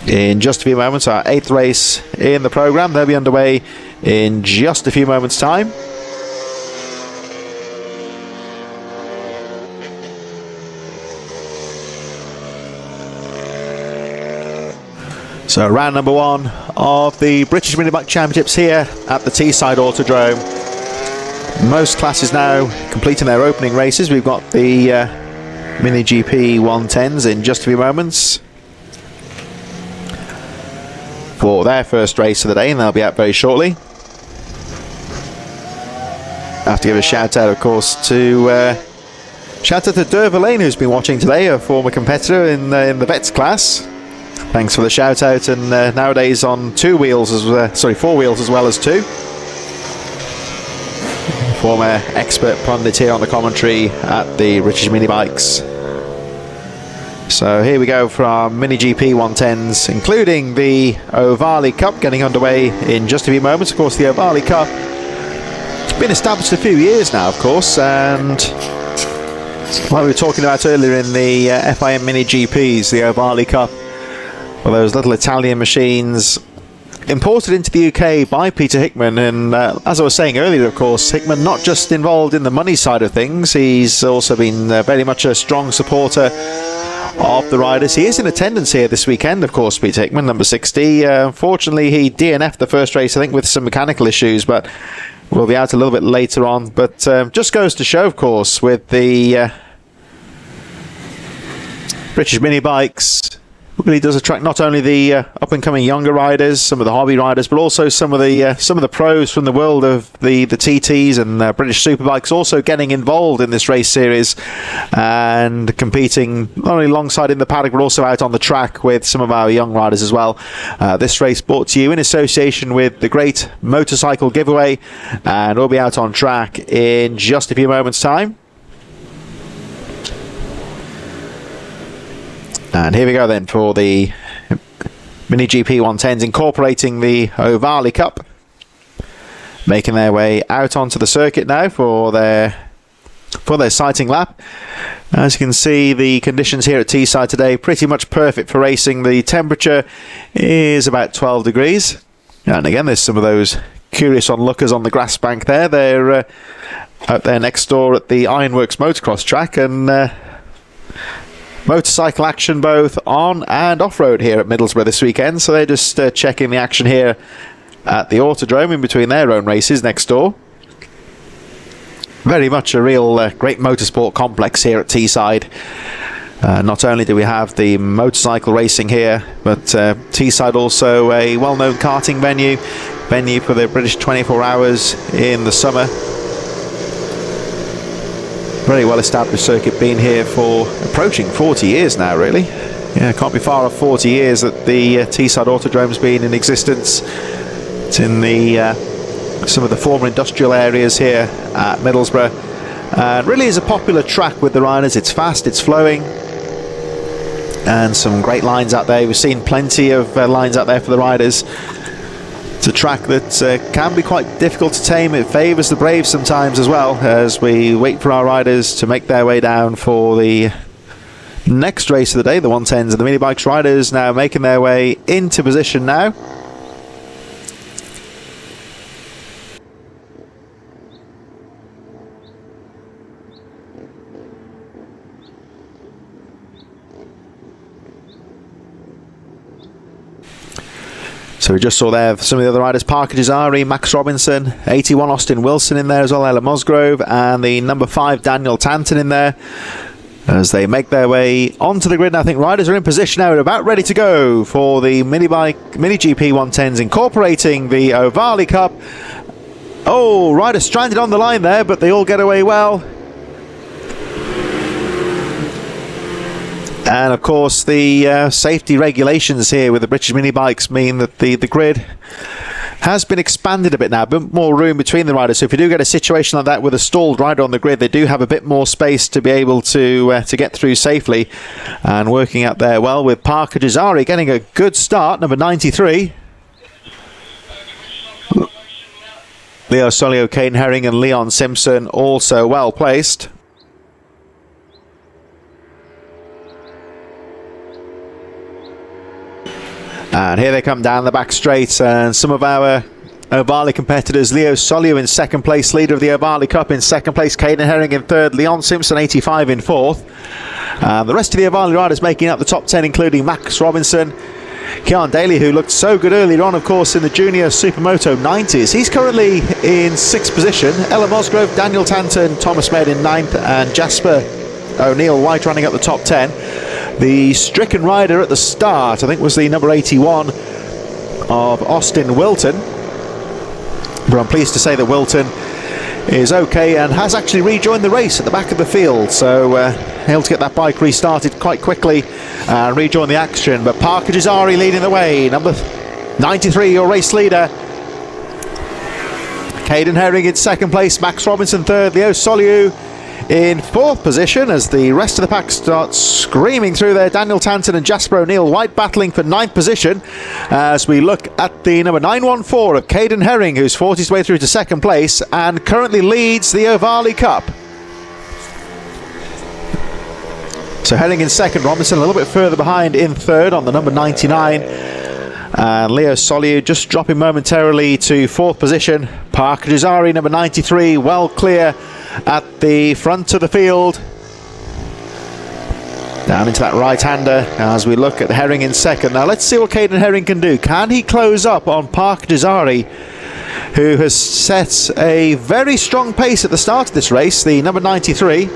in just a few moments. Our 8th race in the programme. They'll be underway in just a few moments' time. So round number 1 of the British Mini Bike Championships here at the Teesside Autodrome. Most classes now completing their opening races. We've got the Mini GP 110s in just a few moments for their first race of the day, and they'll be out very shortly. I have to give a shout out, of course, to Derva Lane, who's been watching today, a former competitor in the Vets class. Thanks for the shout out, and nowadays on 4 wheels as well as 2. Former expert pundit here on the commentary at the British Mini Bikes. So here we go from Mini GP 110s, including the Ovali Cup getting underway in just a few moments. Of course, the Ovali Cup, it's been established a few years now, of course, and like we were talking about earlier in the FIM Mini GPs, the Ovali Cup, well, those little Italian machines imported into the UK by Peter Hickman, and as I was saying earlier, of course, Hickman not just involved in the money side of things, he's also been very much a strong supporter of the riders. He is in attendance here this weekend, of course, Peter Hickman, number 60. Unfortunately, he DNF'd the first race, I think, with some mechanical issues, but we'll be out a little bit later on. But just goes to show, of course, with the British Mini Bikes, really does attract not only the up-and-coming younger riders, some of the hobby riders, but also some of the pros from the world of the TTs and British Superbikes also getting involved in this race series and competing not only alongside in the paddock but also out on the track with some of our young riders as well. This race brought to you in association with the Great Motorcycle Giveaway, and we'll be out on track in just a few moments' time. And here we go then for the Mini GP 110s incorporating the Ovali Cup, making their way out onto the circuit now for their sighting lap. As you can see, the conditions here at Teesside today pretty much perfect for racing. The temperature is about 12 degrees, and again there's some of those curious onlookers on the grass bank there. They're out there next door at the Ironworks motocross track, and motorcycle action both on and off-road here at Middlesbrough this weekend, so they're just checking the action here at the Autodrome in between their own races next door. Very much a real great motorsport complex here at Teesside. Not only do we have the motorcycle racing here, but Teesside also a well-known karting venue for the British 24 Hours in the summer. Very well established circuit, been here for approaching 40 years now, really. Yeah, can't be far off 40 years that the Teesside Autodrome's been in existence. It's in the some of the former industrial areas here at Middlesbrough. It really is a popular track with the riders. It's fast, it's flowing, and some great lines out there. We've seen plenty of lines out there for the riders. It's a track that can be quite difficult to tame. It favours the brave sometimes as well, as we wait for our riders to make their way down for the next race of the day, the 110s. And the Mini Bikes riders now making their way into position now. So we just saw there some of the other riders: Parker Jazari, Max Robinson, 81 Austin Wilson in there as well, Ella Musgrove, and the number 5 Daniel Tanton in there as they make their way onto the grid. And I think riders are in position now, about ready to go for the Mini GP 110s incorporating the Ovali Cup. Oh, riders stranded on the line there, but they all get away well. And of course the safety regulations here with the British Mini Bikes mean that the grid has been expanded a bit now, a bit more room between the riders. So if you do get a situation like that with a stalled rider on the grid, they do have a bit more space to be able to get through safely. And working out there well with Parker Jazari getting a good start, number 93. Leo Solio, Kane Herring and Leon Simpson also well placed. And here they come down the back straight, and some of our Ovali competitors: Leo Solio in second place, leader of the Ovali Cup in second place, Caden Herring in third, Leon Simpson 85 in fourth. The rest of the Ovali riders making up the top 10, including Max Robinson Cian Daly, who looked so good earlier on, of course, in the Junior Supermoto 90s. He's currently in 6th position. Ella Musgrove, Daniel Tanton, Thomas Med in 9th, and Jasper O'Neill White running up the top 10. The stricken rider at the start, I think, was the number 81 of Austin Wilton. But I'm pleased to say that Wilton is okay and has actually rejoined the race at the back of the field, so able to get that bike restarted quite quickly and rejoin the action. But Parker Jazari leading the way, number 93, your race leader. Caden Herring in 2nd place, Max Robinson 3rd, Leo Soliu in 4th position as the rest of the pack starts screaming through there. Daniel Tanton and Jasper O'Neill White battling for 9th position as we look at the number 914 of Caden Herring, who's fought his way through to 2nd place and currently leads the Ovali Cup. So Herring in 2nd, Robinson a little bit further behind in 3rd on the number 99. And Leo Soliu just dropping momentarily to 4th position. Parker Jazari, number 93, well clear at the front of the field. Down into that right-hander as we look at Herring in 2nd. Now let's see what Caden Herring can do. Can he close up on Parker Jazari, who has set a very strong pace at the start of this race, the number 93.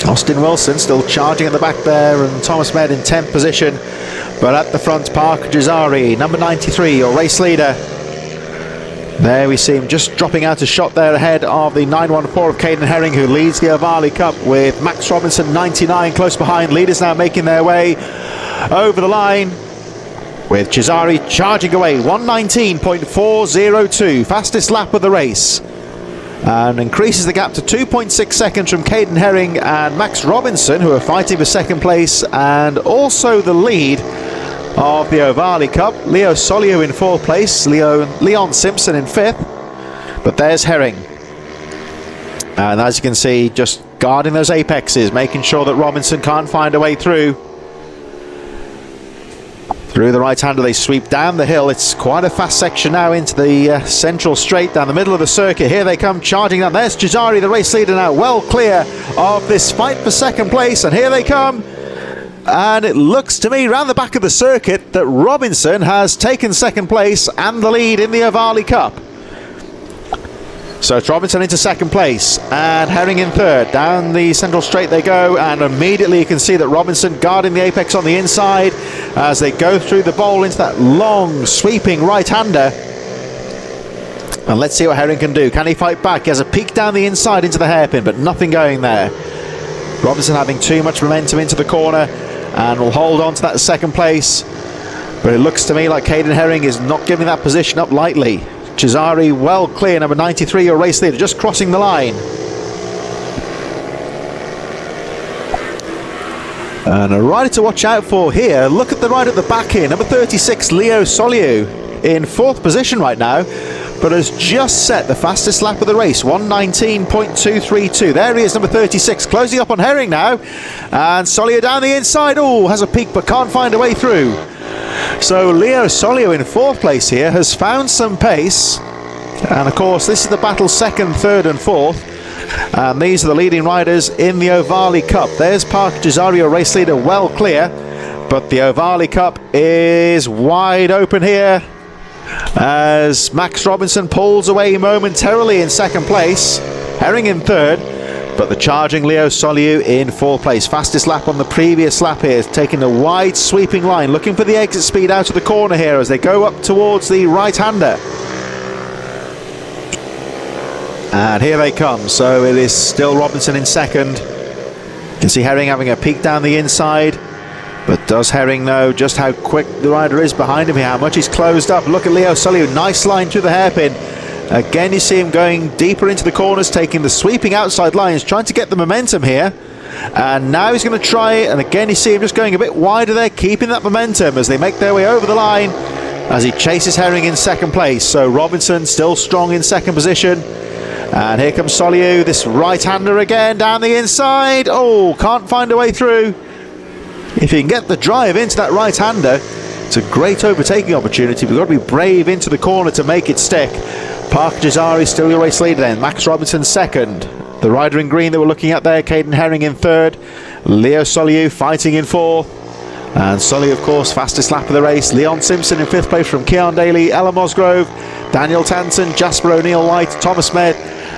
Austin Wilson still charging at the back there, and Thomas Med in 10th position. But at the front, Parker Jazari, number 93, your race leader. There we see him just dropping out a shot there ahead of the 914 of Caden Herring, who leads the Ovali Cup, with Max Robinson 99 close behind. Leaders now making their way over the line, with Jazari charging away 1:19.402, fastest lap of the race, and increases the gap to 2.6 seconds from Caden Herring and Max Robinson, who are fighting for 2nd place and also the lead of the Ovali Cup. Leo Soliu in 4th place, Leon Simpson in 5th, but there's Herring, and as you can see, just guarding those apexes, making sure that Robinson can't find a way through the right-hander. They sweep down the hill. It's quite a fast section now into the central straight down the middle of the circuit. Here they come charging down. There's Jazari, the race leader, now well clear of this fight for 2nd place, and here they come. And it looks to me round the back of the circuit that Robinson has taken 2nd place and the lead in the Ovali Cup. So it's Robinson into 2nd place and Herring in 3rd. Down the central straight they go, and immediately you can see that Robinson guarding the apex on the inside as they go through the bowl into that long sweeping right-hander. And let's see what Herring can do. Can he fight back? He has a peek down the inside into the hairpin, but nothing going there. Robinson having too much momentum into the corner and will hold on to that 2nd place. But it looks to me like Caden Herring is not giving that position up lightly. Jazari well clear, number 93, your race leader, just crossing the line. And a rider to watch out for here. Look at the rider at the back here, number 36, Leo Soliu, in 4th position right now, but has just set the fastest lap of the race, 1:19.232. There he is, number 36, closing up on Herring now, and Soliu down the inside. Oh, has a peek but can't find a way through. So Leo Soliu in 4th place here has found some pace, and of course this is the battle 2nd, 3rd and 4th, and these are the leading riders in the Ovali Cup. There's Parker Jazari, your race leader, well clear, but the Ovali Cup is wide open here as Max Robinson pulls away momentarily in 2nd place, Herring in 3rd, but the charging Leo Soliu in 4th place. Fastest lap on the previous lap here, taking a wide sweeping line, looking for the exit speed out of the corner here as they go up towards the right-hander. And here they come. So it is still Robinson in 2nd. You can see Herring having a peek down the inside, but does Herring know just how quick the rider is behind him here, how much he's closed up? Look at Leo Soliu, nice line through the hairpin. Again, you see him going deeper into the corners, taking the sweeping outside lines, trying to get the momentum here. And now he's going to try it, and again you see him just going a bit wider there, keeping that momentum as they make their way over the line as he chases Herring in 2nd place. So Robinson still strong in 2nd position. And here comes Soliu, this right-hander again down the inside. Oh, can't find a way through. If he can get the drive into that right-hander, it's a great overtaking opportunity. We've got to be brave into the corner to make it stick. Parker Jazari still your race leader then. Max Robinson 2nd. The rider in green that we're looking at there, Caden Herring in 3rd. Leo Soliu fighting in 4th. And Sully, of course, fastest lap of the race. Leon Simpson in 5th place from Keon Daly, Ella Musgrove, Daniel Tanton, Jasper O'Neill-White, Thomas Med,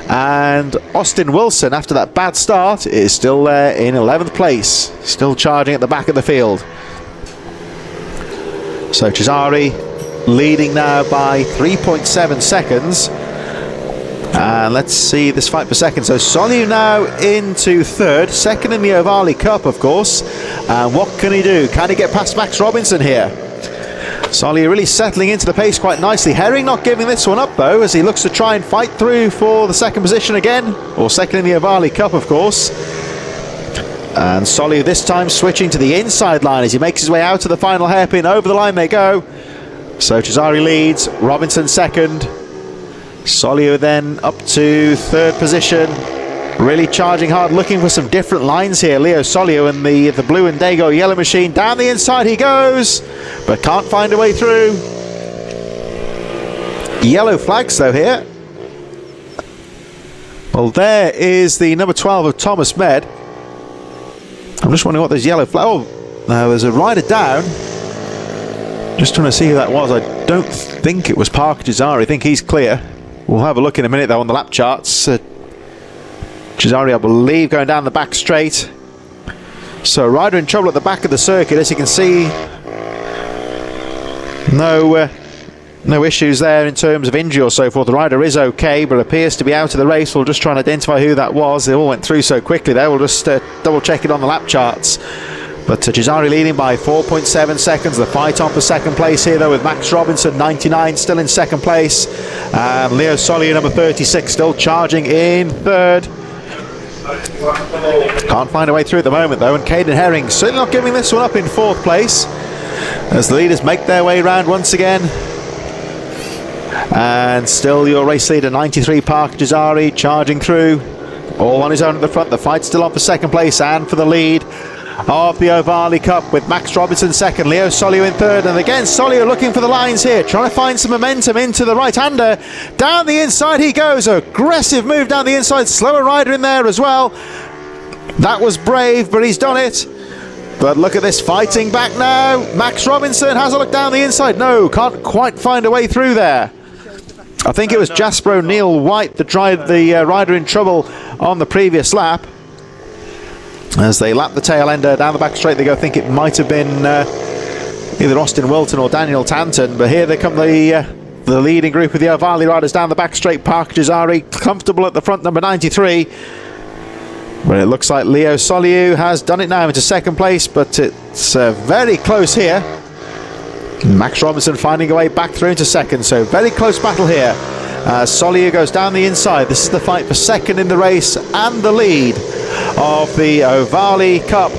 and Austin Wilson, after that bad start, is still there in 11th place, still charging at the back of the field. So Cesari leading now by 3.7 seconds. And let's see this fight for second. So Soliu now into 3rd, 2nd in the Ovali Cup, of course. And what can he do? Can he get past Max Robinson here? Soliu really settling into the pace quite nicely. Herring not giving this one up, though, as he looks to try and fight through for the 2nd position again. Or 2nd in the Ovali Cup, of course. And Soliu this time switching to the inside line as he makes his way out to the final hairpin. Over the line they go. So Cesari leads, Robinson 2nd. Soliu then up to 3rd position, really charging hard, looking for some different lines here. Leo Soliu and the blue and Dago yellow machine. Down the inside he goes, but can't find a way through. Yellow flags though here. Well, there is the number 12 of Thomas Med. I'm just wondering what those yellow flags... Oh, no, there's a rider down. Just trying to see who that was. I don't think it was Parker Cesari. I think he's clear. We'll have a look in a minute though on the lap charts. Cesari, I believe, going down the back straight. So rider in trouble at the back of the circuit, as you can see. No issues there in terms of injury or so forth. The rider is okay, but appears to be out of the race. We'll just try and identify who that was. They all went through so quickly there. We'll just double check it on the lap charts. But Cesari leading by 4.7 seconds. The fight on for 2nd place here though, with Max Robinson 99 still in 2nd place, and Leo Soliu number 36 still charging in 3rd. Can't find a way through at the moment though, and Caden Herring certainly not giving this one up in 4th place as the leaders make their way round once again. And still your race leader 93 Parker Cesari charging through, all on his own at the front. The fight's still on for 2nd place and for the lead of the Ovali Cup, with Max Robinson 2nd, Leo Soliu in 3rd, and again Soliu looking for the lines here, trying to find some momentum into the right-hander. Down the inside he goes, aggressive move down the inside, slower rider in there as well. That was brave, but he's done it. But look at this, fighting back now. Max Robinson has a look down the inside. No, can't quite find a way through there. I think it was Jasper O'Neill-White that tried the rider in trouble on the previous lap. As they lap the tail ender down the back straight they go. I think it might have been either Austin Wilton or Daniel Tanton, but here they come, the leading group of the Ovali riders down the back straight. Parker Cesari comfortable at the front, number 93. But it looks like Leo Soliu has done it now into 2nd place, but it's very close here. Max Robinson finding a way back through into 2nd, so very close battle here. Soliu goes down the inside. This is the fight for 2nd in the race and the lead of the Ovali Cup.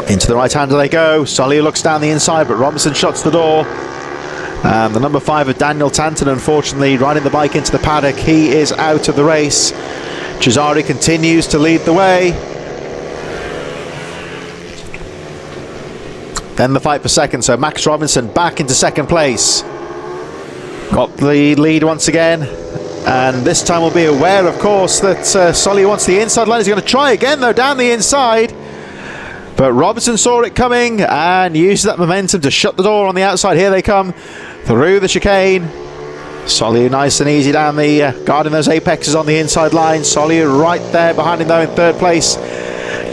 Into the right-hander they go. Soliu looks down the inside, but Robinson shuts the door. And the number 5 of Daniel Tanton, unfortunately, riding the bike into the paddock. He is out of the race. Cesari continues to lead the way. Then the fight for 2nd, so Max Robinson back into 2nd place. Got the lead once again, and this time we'll be aware, of course, that Soliu wants the inside line. He's going to try again though down the inside, but Robinson saw it coming and used that momentum to shut the door on the outside. Here they come through the chicane. Soliu nice and easy down the guarding those apexes on the inside line. Soliu right there behind him though in 3rd place.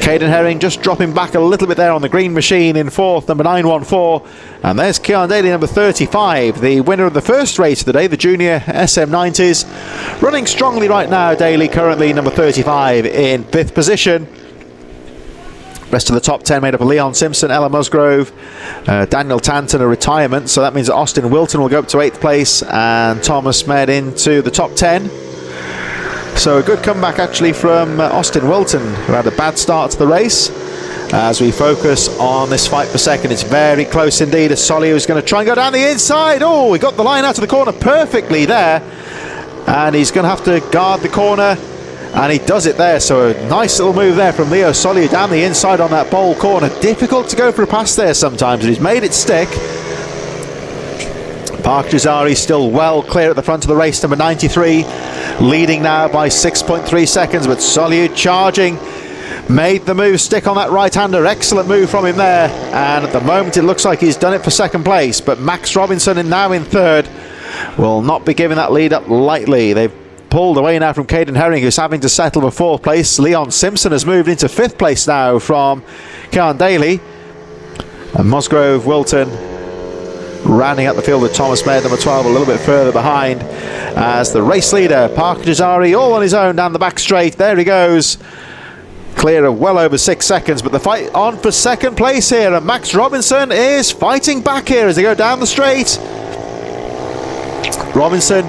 Caden Herring just dropping back a little bit there on the green machine in 4th, number 914. And there's Keon Daly, number 35, the winner of the first race of the day, the junior SM90s. Running strongly right now, Daly currently number 35 in 5th position. Rest of the top 10 made up of Leon Simpson, Ella Musgrove, Daniel Tanton a retirement, so that means that Austin Wilton will go up to 8th place and Thomas Med into the top 10. So a good comeback actually from Austin Wilton, who had a bad start to the race. As we focus on this fight for 2nd, it's very close indeed as Soliu is going to try and go down the inside. Oh, he got the line out of the corner perfectly there. And he's going to have to guard the corner. And he does it there, so a nice little move there from Leo Soliu down the inside on that bowl corner. Difficult to go for a pass there sometimes, but he's made it stick. Parker Cesari still well clear at the front of the race, number 93, leading now by 6.3 seconds, but Soliu charging made the move, stick on that right-hander. Excellent move from him there, and at the moment it looks like he's done it for second place, but Max Robinson now in third will not be giving that lead up lightly. They've pulled away now from Caden Herring, who's having to settle for fourth place. Leon Simpson has moved into fifth place now from Cian Daly, and Musgrove Wilton rounding out the field with Thomas Mayer, number 12, a little bit further behind, as the race leader Parker Jazari all on his own down the back straight. There he goes, clear of well over 6 seconds, but the fight on for second place here, and Max Robinson is fighting back here as they go down the straight. Robinson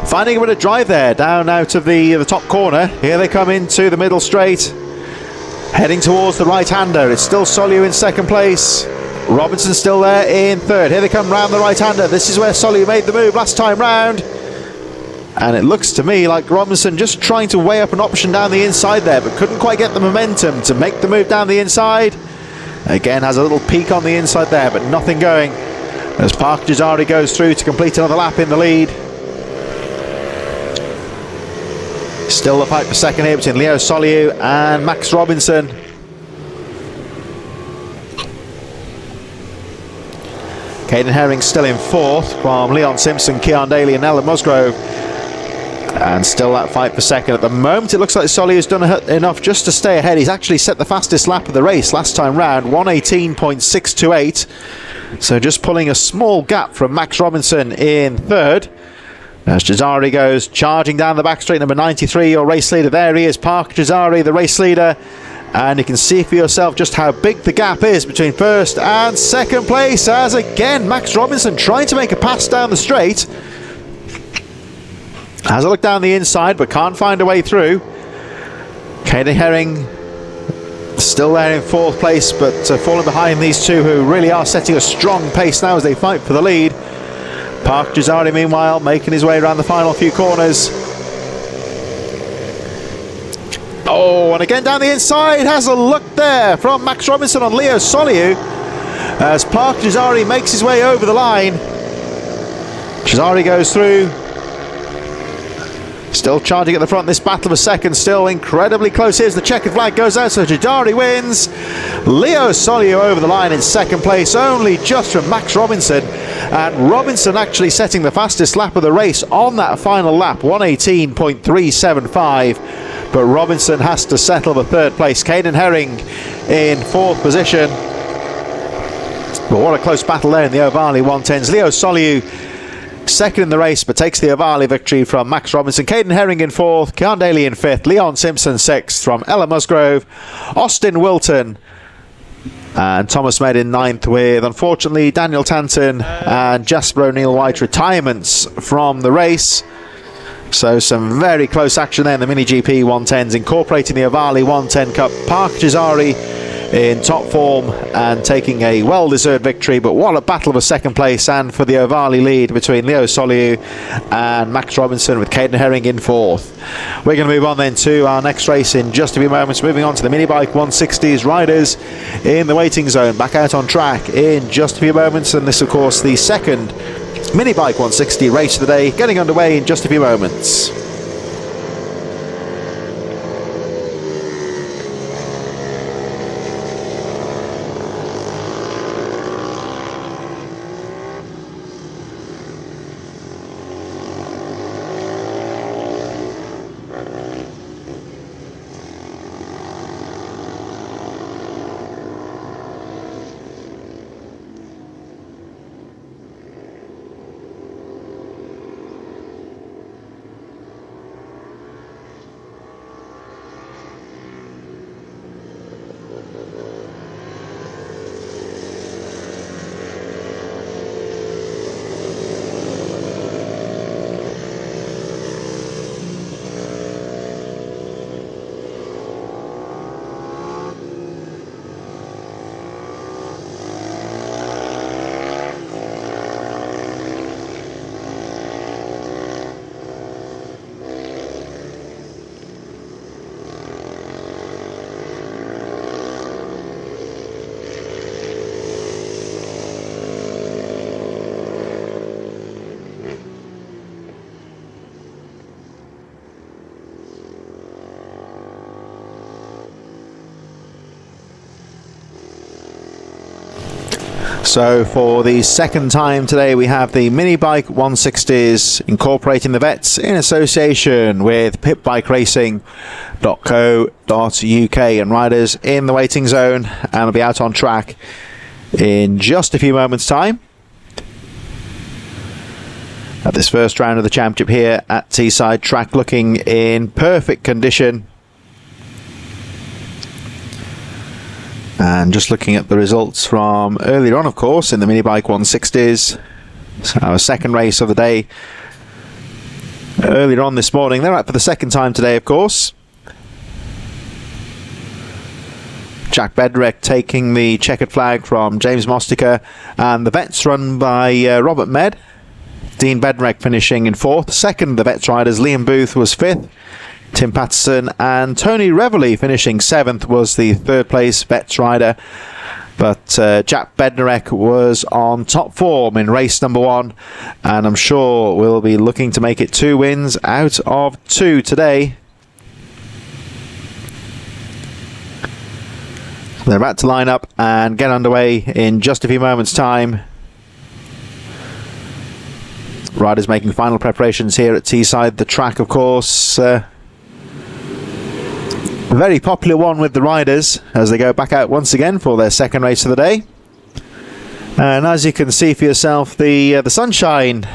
finding a bit of drive there, down out of the top corner. Here they come into the middle straight, heading towards the right-hander. It's still Soliu in second place. Robinson still there in third. Here they come round the right-hander. This is where Soliu made the move last time round. And it looks to me like Robinson just trying to weigh up an option down the inside there, but couldn't quite get the momentum to make the move down the inside. Again, has a little peak on the inside there, but nothing going, as Parker Jazari goes through to complete another lap in the lead. Still the fight for second here between Leo Soliu and Max Robinson. Caden Herring still in fourth from Leon Simpson, Cian Daly and Ellen Musgrove. And still that fight for second. At the moment it looks like Soliu has done enough just to stay ahead. He's actually set the fastest lap of the race last time round, 1:18.628. So just pulling a small gap from Max Robinson in third. As Jazari goes charging down the back straight, number 93, your race leader. There he is, Parker Jazari, the race leader. And you can see for yourself just how big the gap is between first and second place, as again Max Robinson trying to make a pass down the straight. Has a look down the inside but can't find a way through. Caden Herring still there in fourth place, but falling behind these two who really are setting a strong pace now as they fight for the lead. Parker Jazari meanwhile making his way around the final few corners. Oh, and again down the inside, has a look there from Max Robinson on Leo Soliu, as Parker Jazari makes his way over the line. Jazari goes through, still charging at the front. This battle of a second, still incredibly close. Here's the checkered flag goes out, so Jazari wins. Leo Soliu over the line in second place, only just from Max Robinson, and Robinson actually setting the fastest lap of the race on that final lap, 1:18.375. But Robinson has to settle the third place. Caden Herring in fourth position. But what a close battle there in the Ovale 110s. Leo Soliu second in the race, but takes the Ovale victory from Max Robinson. Caden Herring in fourth, Cian Daly in fifth, Leon Simpson sixth from Ella Musgrove, Austin Wilton and Thomas Mayer in ninth, with unfortunately Daniel Tanton and Jasper O'Neill White retirements from the race. So some very close action there in the Mini GP 110s, incorporating the Ovale 110 Cup. Parker Jazari in top form and taking a well-deserved victory, but what a battle of a second place, and for the Ovale lead between Leo Soliu and Max Robinson, with Caden Herring in fourth. We're going to move on then to our next race in just a few moments, moving on to the Mini Bike 160s riders in the waiting zone, back out on track in just a few moments. And this of course the second Mini Bike 160 race of the day, getting underway in just a few moments. So for the second time today, we have the mini bike 160s incorporating the vets in association with pitbikeracing.co.uk, and riders in the waiting zone and will be out on track in just a few moments' time at this first round of the championship here at Teesside. Track looking in perfect condition. And just looking at the results from earlier on, of course, in the mini bike 160s. So our second race of the day earlier on this morning. They're out for the second time today, of course. Jack Bednarek taking the checkered flag from James Mostica, and the vets run by Robert Med. Dean Bednarek finishing in fourth. Second, the vets riders, Liam Booth was fifth. Tim Patterson and Tony Reveley finishing seventh was the third place vets rider. But Jack Bednarek was on top form in race number one, and I'm sure we'll be looking to make it 2 wins out of 2 today. They're about to line up and get underway in just a few moments' time. Riders making final preparations here at Teesside. The track, of course, a very popular one with the riders as they go back out once again for their second race of the day. And as you can see for yourself, the sunshine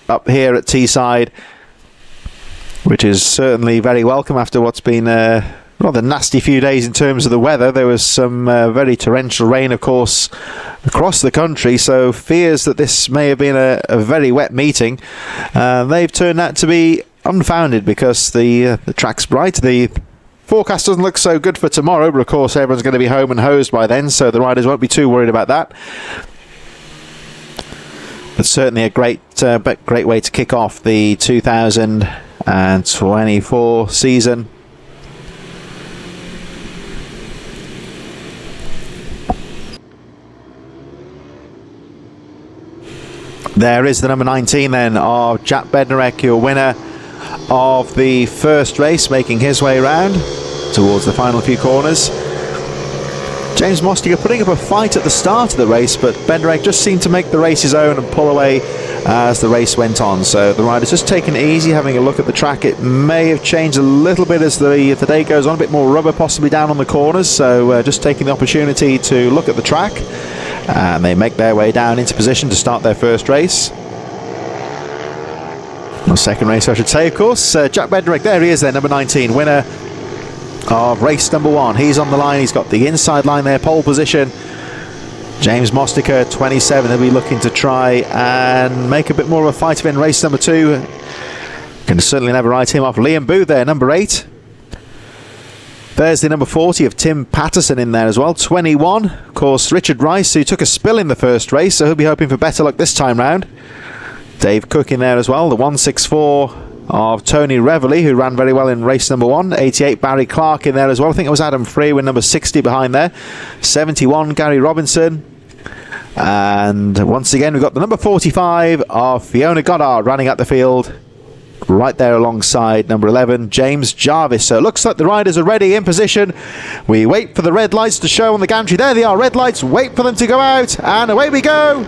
up here at Teesside, which is certainly very welcome after what's been a rather nasty few days in terms of the weather. There was some very torrential rain, of course, across the country, so fears that this may have been a very wet meeting. They've turned out to be unfounded because the track's bright. The forecast doesn't look so good for tomorrow, but of course everyone's going to be home and hosed by then, so the riders won't be too worried about that. But certainly a great way to kick off the 2024 season. There is the number 19 then of Jack Bednarek, your winner of the first race, making his way around towards the final few corners. James Mostica putting up a fight at the start of the race, but Bednarek just seemed to make the race his own and pull away as the race went on. So the riders just taking it easy, having a look at the track. It may have changed a little bit as the day goes on, a bit more rubber possibly down on the corners, so just taking the opportunity to look at the track, and they make their way down into position to start their first race. Well, second race, I should say, of course. Jack Bednarek, there he is there, number 19, winner of race number 1. He's on the line, he's got the inside line there, pole position. James Mostica, 27, he'll be looking to try and make a bit more of a fight of it in race number 2. Can certainly never write him off. Liam Booth there, number 8. There's the number 40 of Tim Patterson in there as well, 21. Of course, Richard Rice, who took a spill in the first race, so he'll be hoping for better luck this time round. Dave Cook in there as well, the 164 of Tony Reveley, who ran very well in race number 1. 88 Barry Clark in there as well. I think it was Adam Free with number 60 behind there. 71 Gary Robinson. And once again, we've got the number 45 of Fiona Goddard running at the field, right there alongside number 11 James Jarvis. So it looks like the riders are ready, in position. We wait for the red lights to show on the gantry. There they are, red lights. Wait for them to go out, and away we go.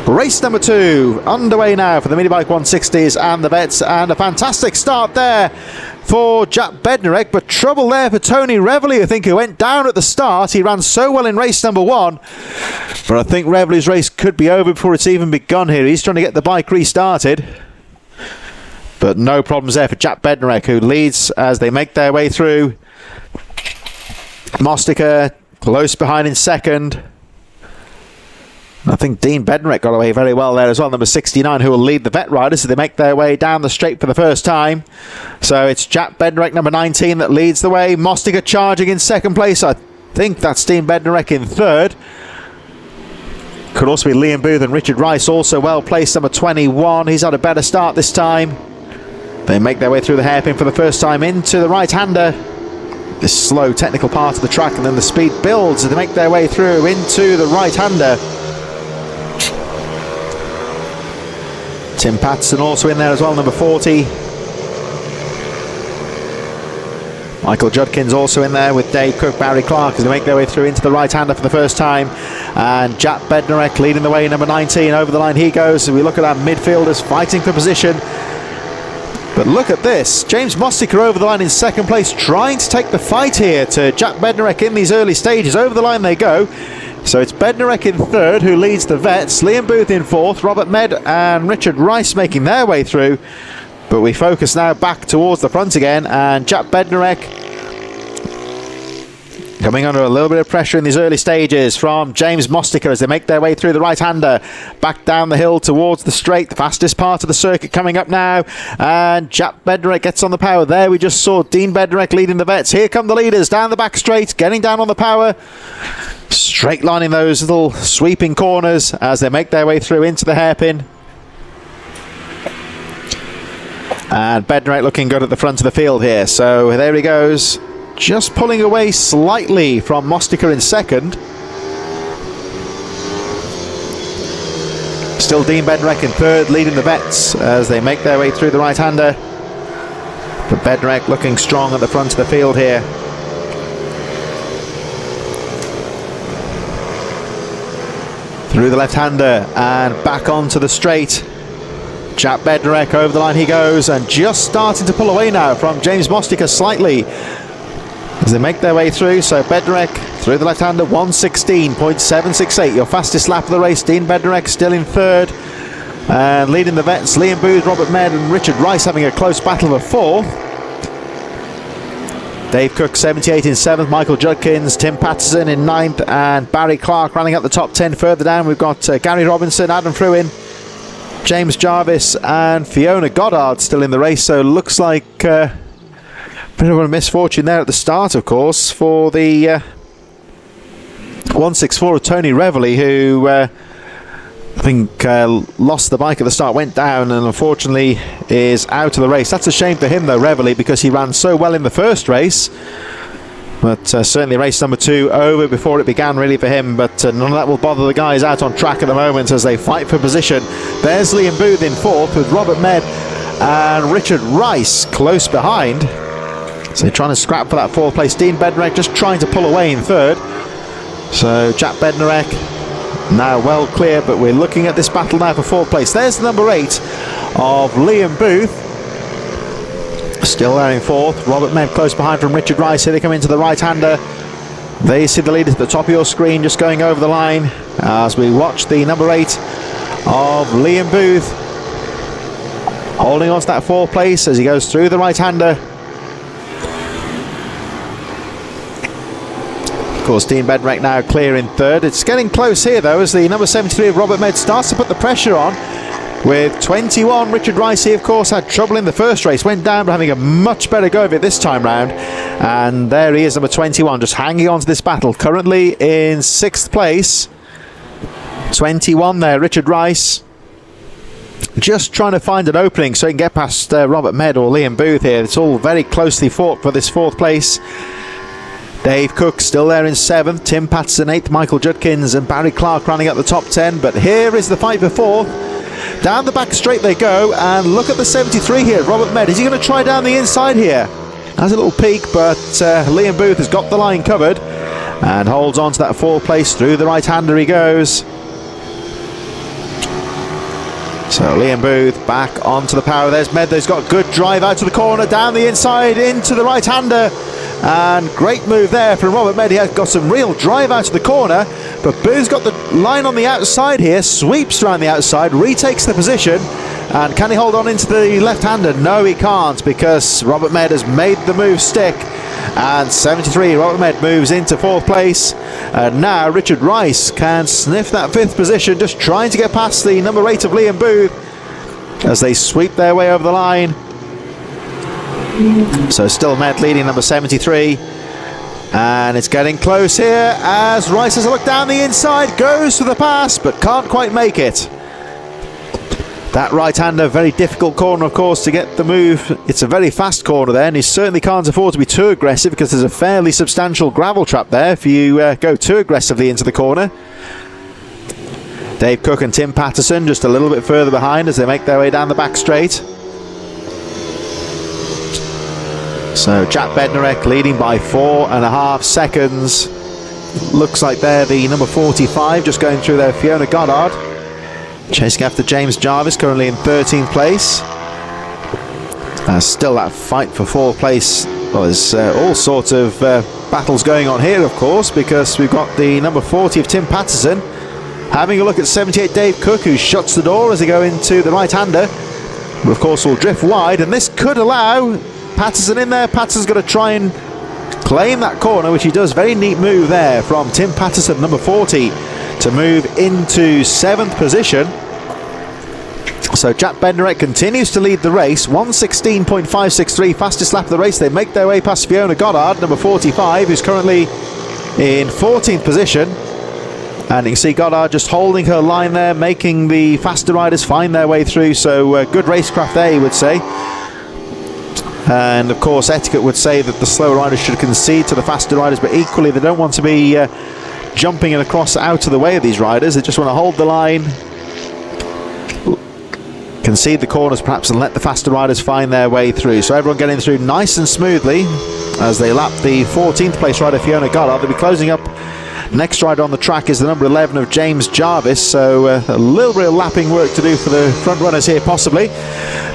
Race number 2 underway now for the mini bike 160s and the vets, and a fantastic start there for Jack Bednarek, but trouble there for Tony Reveley, I think, who went down at the start. He ran so well in race number 1, but I think Reveley's race could be over before it's even begun here. He's trying to get the bike restarted, but no problems there for Jack Bednarek, who leads as they make their way through. Mostica close behind in second. I think Dean Bednarek got away very well there as well, number 69, who will lead the vet riders as they make their way down the straight for the first time. So it's Jack Bednarek, number 19, that leads the way. Mostica charging in second place. I think that's Dean Bednarek in third. Could also be Liam Booth and Richard Rice, also well placed, number 21. He's had a better start this time. They make their way through the hairpin for the first time into the right-hander. This slow technical part of the track, and then the speed builds as they make their way through into the right-hander. Tim Patterson also in there as well, number 40. Michael Judkins also in there with Dave Cook, Barry Clark as they make their way through into the right-hander for the first time. And Jack Bednarek leading the way, number 19. Over the line he goes. So we look at our midfielders fighting for position. But look at this. James Mostiker over the line in second place, trying to take the fight here to Jack Bednarek in these early stages. Over the line they go. So it's Bednarek in third, who leads the vets. Liam Booth in fourth. Robert Med and Richard Rice making their way through. But we focus now back towards the front again, and Jack Bednarek coming under a little bit of pressure in these early stages from James Mostiker as they make their way through the right-hander. Back down the hill towards the straight, the fastest part of the circuit coming up now. And Jack Bednarek gets on the power. There we just saw Dean Bednarek leading the vets. Here come the leaders down the back straight, getting down on the power. Straight lining those little sweeping corners as they make their way through into the hairpin. And Bednarek looking good at the front of the field here. So there he goes. Just pulling away slightly from Mostiker in second. Still Dean Bednarek in third, leading the vets as they make their way through the right-hander. But Bednarek looking strong at the front of the field here. Through the left-hander and back onto the straight. Jack Bednarek over the line he goes, and just starting to pull away now from James Mostiker slightly as they make their way through. So Bednarek through the left-hander, 1:16.768, your fastest lap of the race. Dean Bednarek still in third, and leading the vets, Liam Booth, Robert Med and Richard Rice having a close battle for fourth. Dave Cook 78 in 7th, Michael Judkins, Tim Patterson in 9th, and Barry Clark running up the top 10. Further down we've got Gary Robinson, Adam Fruin, James Jarvis and Fiona Goddard still in the race. So looks like a bit of a misfortune there at the start, of course, for the 164 of Tony Reveley, who I think lost the bike at the start, went down, and unfortunately is out of the race. That's a shame for him though, Reveley, because he ran so well in the first race. But certainly race number 2 over before it began really for him. But none of that will bother the guys out on track at the moment as they fight for position. There's Liam Booth in fourth with Robert Med and Richard Rice close behind. So they're trying to scrap for that fourth place. Dean Bednarek just trying to pull away in third. So Jack Bednarek now well clear, but we're looking at this battle now for fourth place. There's the number 8 of Liam Booth. Still there in fourth. Robert Med close behind from Richard Rice. Here they come into the right-hander. They see the leaders at the top of your screen just going over the line as we watch the number 8 of Liam Booth holding on to that fourth place as he goes through the right-hander. Of course, Dean Bednarek now clear in third. It's getting close here though as the number 73 of Robert Med starts to put the pressure on. With 21, Richard Rice, he of course had trouble in the first race, went down but having a much better go of it this time round. And there he is, number 21, just hanging on to this battle. Currently in 6th place. 21 there, Richard Rice. Just trying to find an opening so he can get past Robert Med or Liam Booth here. It's all very closely fought for this 4th place. Dave Cook still there in 7th, Tim Patterson 8th, Michael Judkins and Barry Clark running up the top 10. But here is the fight for 4th. Down the back straight they go, and look at the 73 here, Robert Med. Is he going to try down the inside here? Has a little peek, but Liam Booth has got the line covered and holds on to that 4th place. Through the right-hander he goes. So Liam Booth back onto the power. There's Med, he's got good drive out to the corner, down the inside into the right-hander. And great move there from Robert Med. He has got some real drive out to the corner, but Booth's got the line on the outside here, sweeps around the outside, retakes the position, and can he hold on into the left-hander? No, he can't, because Robert Med has made the move stick. And 73, Robert Med moves into 4th place. And now Richard Rice can sniff that 5th position, just trying to get past the number 8 of Liam Booth as they sweep their way over the line. So still Med leading number 73, and it's getting close here as Rice has a look down the inside, goes for the pass but can't quite make it. That right-hander, very difficult corner of course to get the move. It's a very fast corner there, and he certainly can't afford to be too aggressive because there's a fairly substantial gravel trap there if you go too aggressively into the corner. Dave Cook and Tim Patterson just a little bit further behind as they make their way down the back straight. So Jack Bednarek leading by 4.5 seconds. Looks like they're the number 45 just going through there, Fiona Goddard. Chasing after James Jarvis, currently in 13th place. Still that fight for 4th place. Well, there's all sorts of battles going on here, of course, because we've got the number 40 of Tim Patterson having a look at 78 Dave Cook, who shuts the door as they go into the right-hander. But of course will drift wide, and this could allow Patterson in there. Patterson's going to try and claim that corner, which he does. Very neat move there from Tim Patterson, number 40, to move into 7th position. So Jack Bednarek continues to lead the race, 1:16.563, fastest lap of the race. They make their way past Fiona Goddard, number 45, who's currently in 14th position. And you can see Goddard just holding her line there, making the faster riders find their way through. So good racecraft there, you would say. And of course etiquette would say that the slower riders should concede to the faster riders, but equally they don't want to be jumping and across out of the way of these riders. They just want to hold the line, concede the corners perhaps, and let the faster riders find their way through. So everyone getting through nice and smoothly as they lap the 14th place rider Fiona Goddard. They'll be closing up. Next rider on the track is the number 11 of James Jarvis, so a little bit of lapping work to do for the front runners here possibly,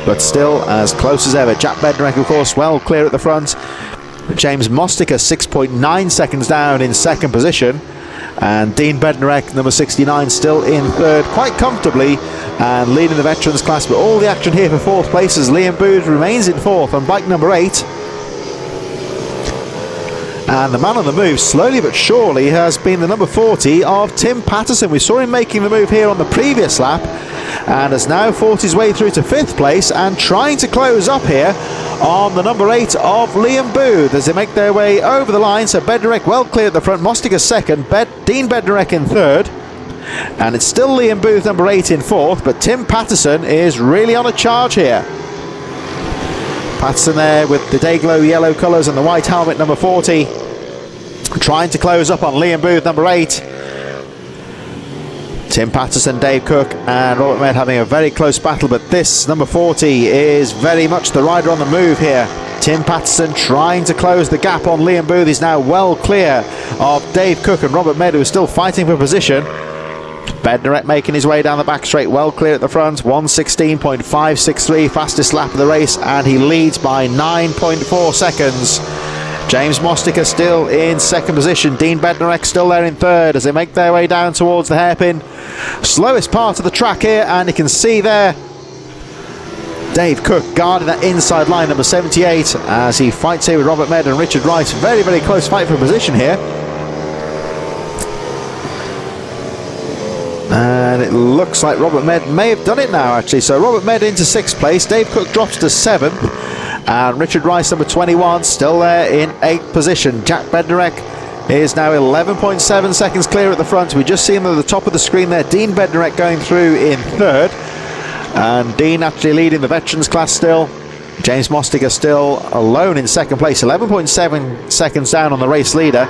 but still as close as ever. Jack Bednarek, of course, well clear at the front. James Mostiker 6.9 seconds down in 2nd position, and Dean Bednarek, number 69, still in 3rd quite comfortably and leading the veterans class. But all the action here for 4th place as Liam Booth remains in 4th on bike number 8. And the man on the move, slowly but surely, has been the number 40 of Tim Patterson. We saw him making the move here on the previous lap, and has now fought his way through to 5th place and trying to close up here on the number 8 of Liam Booth as they make their way over the line. So Bednarek well clear at the front, Mostiker 2nd, Dean Bednarek in 3rd, and it's still Liam Booth number 8 in 4th, but Tim Patterson is really on a charge here. Patterson there with the Dayglow yellow colours and the white helmet, number 40, trying to close up on Liam Booth, number 8. Tim Patterson, Dave Cook and Robert Med having a very close battle, but this number 40 is very much the rider on the move here. Tim Patterson trying to close the gap on Liam Booth. He's now well clear of Dave Cook and Robert Med, who is still fighting for position. Bednarek making his way down the back straight, well clear at the front, 1:16.563, fastest lap of the race, and he leads by 9.4 seconds. James Mostiker still in 2nd position, Dean Bednarek still there in 3rd as they make their way down towards the hairpin. Slowest part of the track here, and you can see there Dave Cook guarding that inside line, number 78, as he fights here with Robert Med and Richard Rice. Very, very close fight for position here. And it looks like Robert Med may have done it now, actually. So Robert Med into 6th place, Dave Cook drops to 7th, and Richard Rice, number 21, still there in 8th position. Jack Bednarek is now 11.7 seconds clear at the front. We just see him at the top of the screen there, Dean Bednarek going through in 3rd, and Dean actually leading the veterans class still. James Mostiker still alone in 2nd place, 11.7 seconds down on the race leader,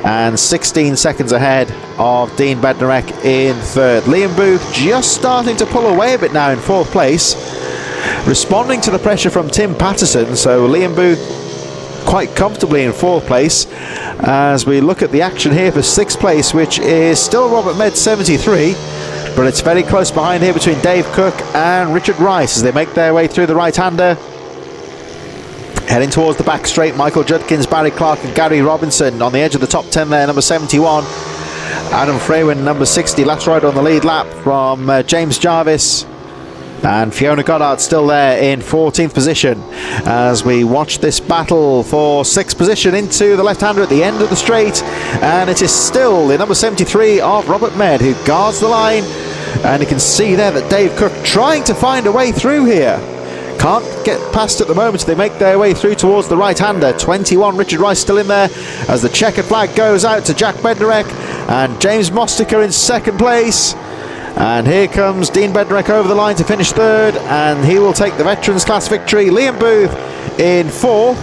and 16 seconds ahead of Dean Bednarek in 3rd. Liam Booth just starting to pull away a bit now in 4th place, responding to the pressure from Tim Patterson. So Liam Booth quite comfortably in 4th place as we look at the action here for 6th place, which is still Robert Med 73, but it's very close behind here between Dave Cook and Richard Rice as they make their way through the right-hander. Heading towards the back straight, Michael Judkins, Barry Clark and Gary Robinson on the edge of the top 10 there, number 71. Adam Freywin, number 60, last rider on the lead lap from James Jarvis. And Fiona Goddard still there in 14th position as we watch this battle for 6th position into the left-hander at the end of the straight. And it is still the number 73 of Robert Med who guards the line. And you can see there that Dave Cook trying to find a way through here. Can't get past at the moment, so they make their way through towards the right-hander. 21, Richard Rice still in there as the checkered flag goes out to Jack Bednarek and James Mostiker in 2nd place. And here comes Dean Bednarek over the line to finish 3rd, and he will take the veterans class victory. Liam Booth in 4th.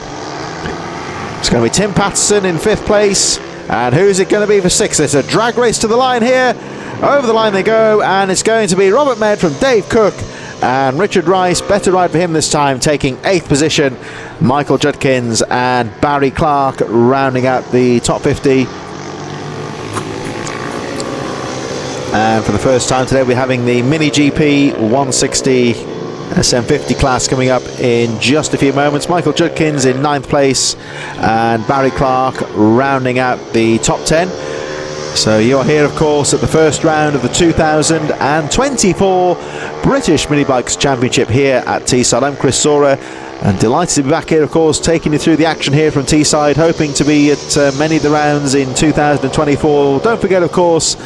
It's going to be Tim Patterson in 5th place. And who's it going to be for 6th? It's a drag race to the line here. Over the line they go, and it's going to be Robert Med from Dave Cook And Richard Rice, better ride for him this time, taking 8th position. Michael Judkins and Barry Clark rounding out the top 50. And for the first time today, we're having the Mini GP 160 SM50 class coming up in just a few moments. Michael Judkins in 9th place and Barry Clark rounding out the top 10. So you're here, of course, at the first round of the 2024 British Mini Bikes Championship here at Teesside. I'm Chris Sora, and delighted to be back here, of course, taking you through the action here from Teesside, hoping to be at many of the rounds in 2024. Don't forget, of course,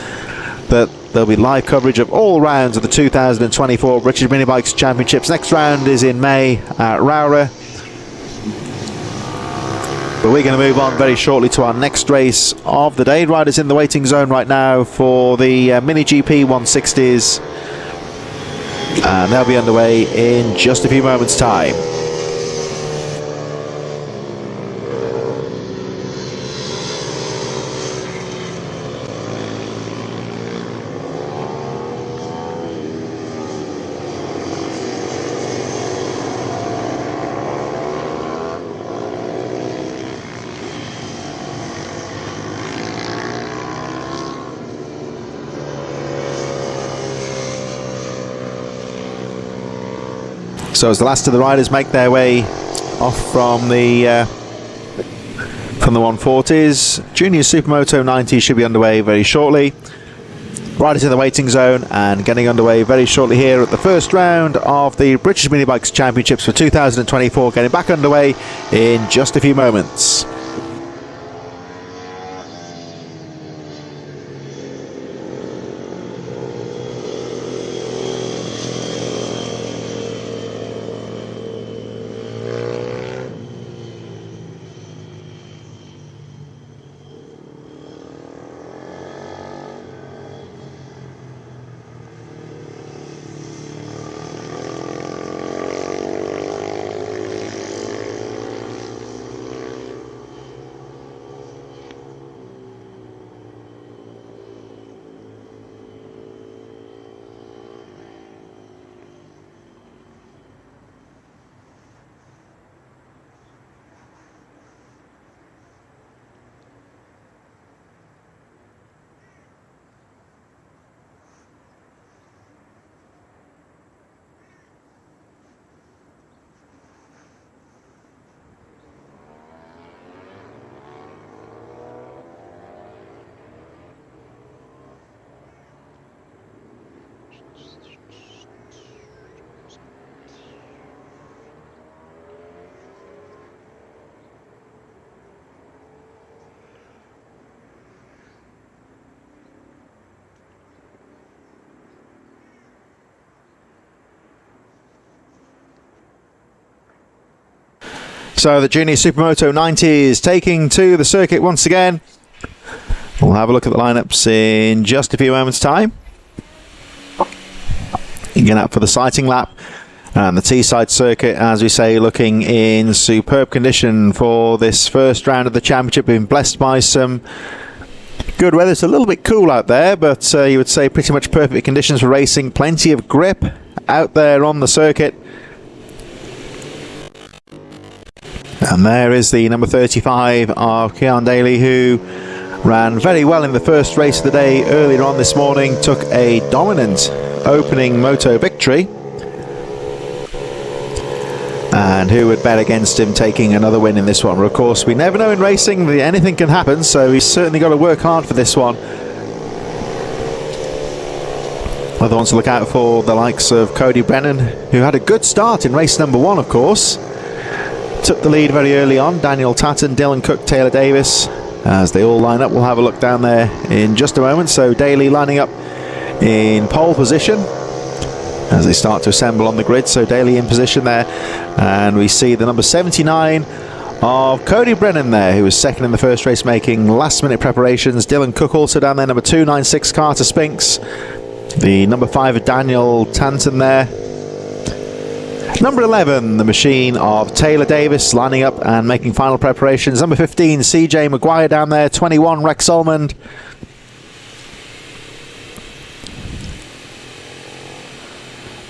that there'll be live coverage of all rounds of the 2024 British Mini Bikes Championships. Next round is in May at Rowra. But we're going to move on very shortly to our next race of the day. Riders in the waiting zone right now for the Mini GP 160s. And they'll be underway in just a few moments' time. So as the last of the riders make their way off from the 140s, Junior Supermoto 90 should be underway very shortly. Riders in the waiting zone and getting underway very shortly here at the first round of the British Mini Bikes Championships for 2024, getting back underway in just a few moments. So the Junior Supermoto 90 is taking to the circuit once again. We'll have a look at the lineups in just a few moments' time. Again, up for the sighting lap. And the Teesside circuit, as we say, looking in superb condition for this first round of the championship. Been blessed by some good weather. It's a little bit cool out there, but you would say pretty much perfect conditions for racing. Plenty of grip out there on the circuit. And there is the number 35 of Kean Daly, who ran very well in the first race of the day earlier on this morning. Took a dominant opening moto victory. And who would bet against him taking another win in this one? But of course, we never know in racing, anything can happen, so he's certainly got to work hard for this one. Other ones to look out for, the likes of Cody Brennan, who had a good start in race number 1, of course. Took the lead very early on. Daniel Tatton, Dylan Cook, Taylor Davis, as they all line up. We'll have a look down there in just a moment. So Daly lining up in pole position as they start to assemble on the grid. So Daly in position there, and we see the number 79 of Cody Brennan there, who was second in the first race, making last minute preparations. Dylan Cook also down there, number 296 Carter Spinks, the number 5 of Daniel Tanton there. Number 11, the machine of Taylor Davis, lining up and making final preparations. Number 15, CJ Maguire down there. 21, Rex Solmond.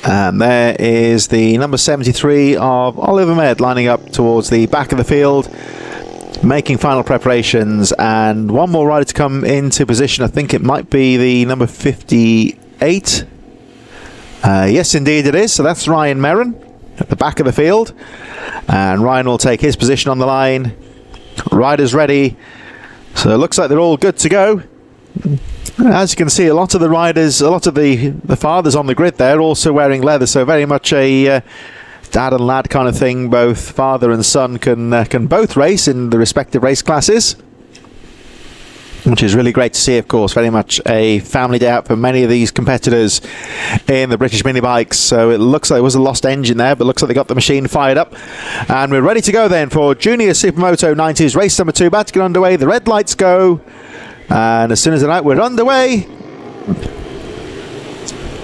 And there is the number 73 of Oliver Med lining up towards the back of the field, making final preparations. And one more rider to come into position. I think it might be the number 58. Yes, indeed it is. So that's Ryan Merrin at the back of the field. And Ryan will take his position on the line. Riders ready. So it looks like they're all good to go. As you can see, a lot of the riders, a lot of the fathers on the grid there also wearing leather, so very much a dad and lad kind of thing. Both father and son can both race in the respective race classes, which is really great to see, of course. Very much a family day out for many of these competitors in the British mini bikes. So it looks like it was a lost engine there, but looks like they got the machine fired up. And we're ready to go then for Junior Supermoto 90s race number 2. About to get underway. The red lights go. And as soon as they're out, we're underway.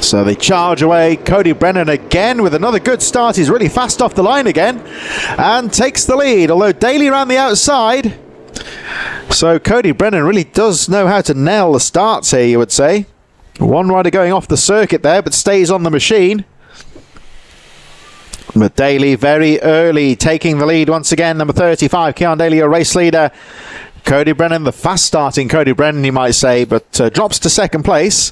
So they charge away. Cody Brennan again with another good start. He's really fast off the line again and takes the lead, although Daly around the outside. So Cody Brennan really does know how to nail the starts here, you would say. One rider going off the circuit there, but stays on the machine. But Daly very early taking the lead once again. Number 35, Keon Daly, your race leader. Cody Brennan, the fast starting Cody Brennan, you might say, but drops to second place.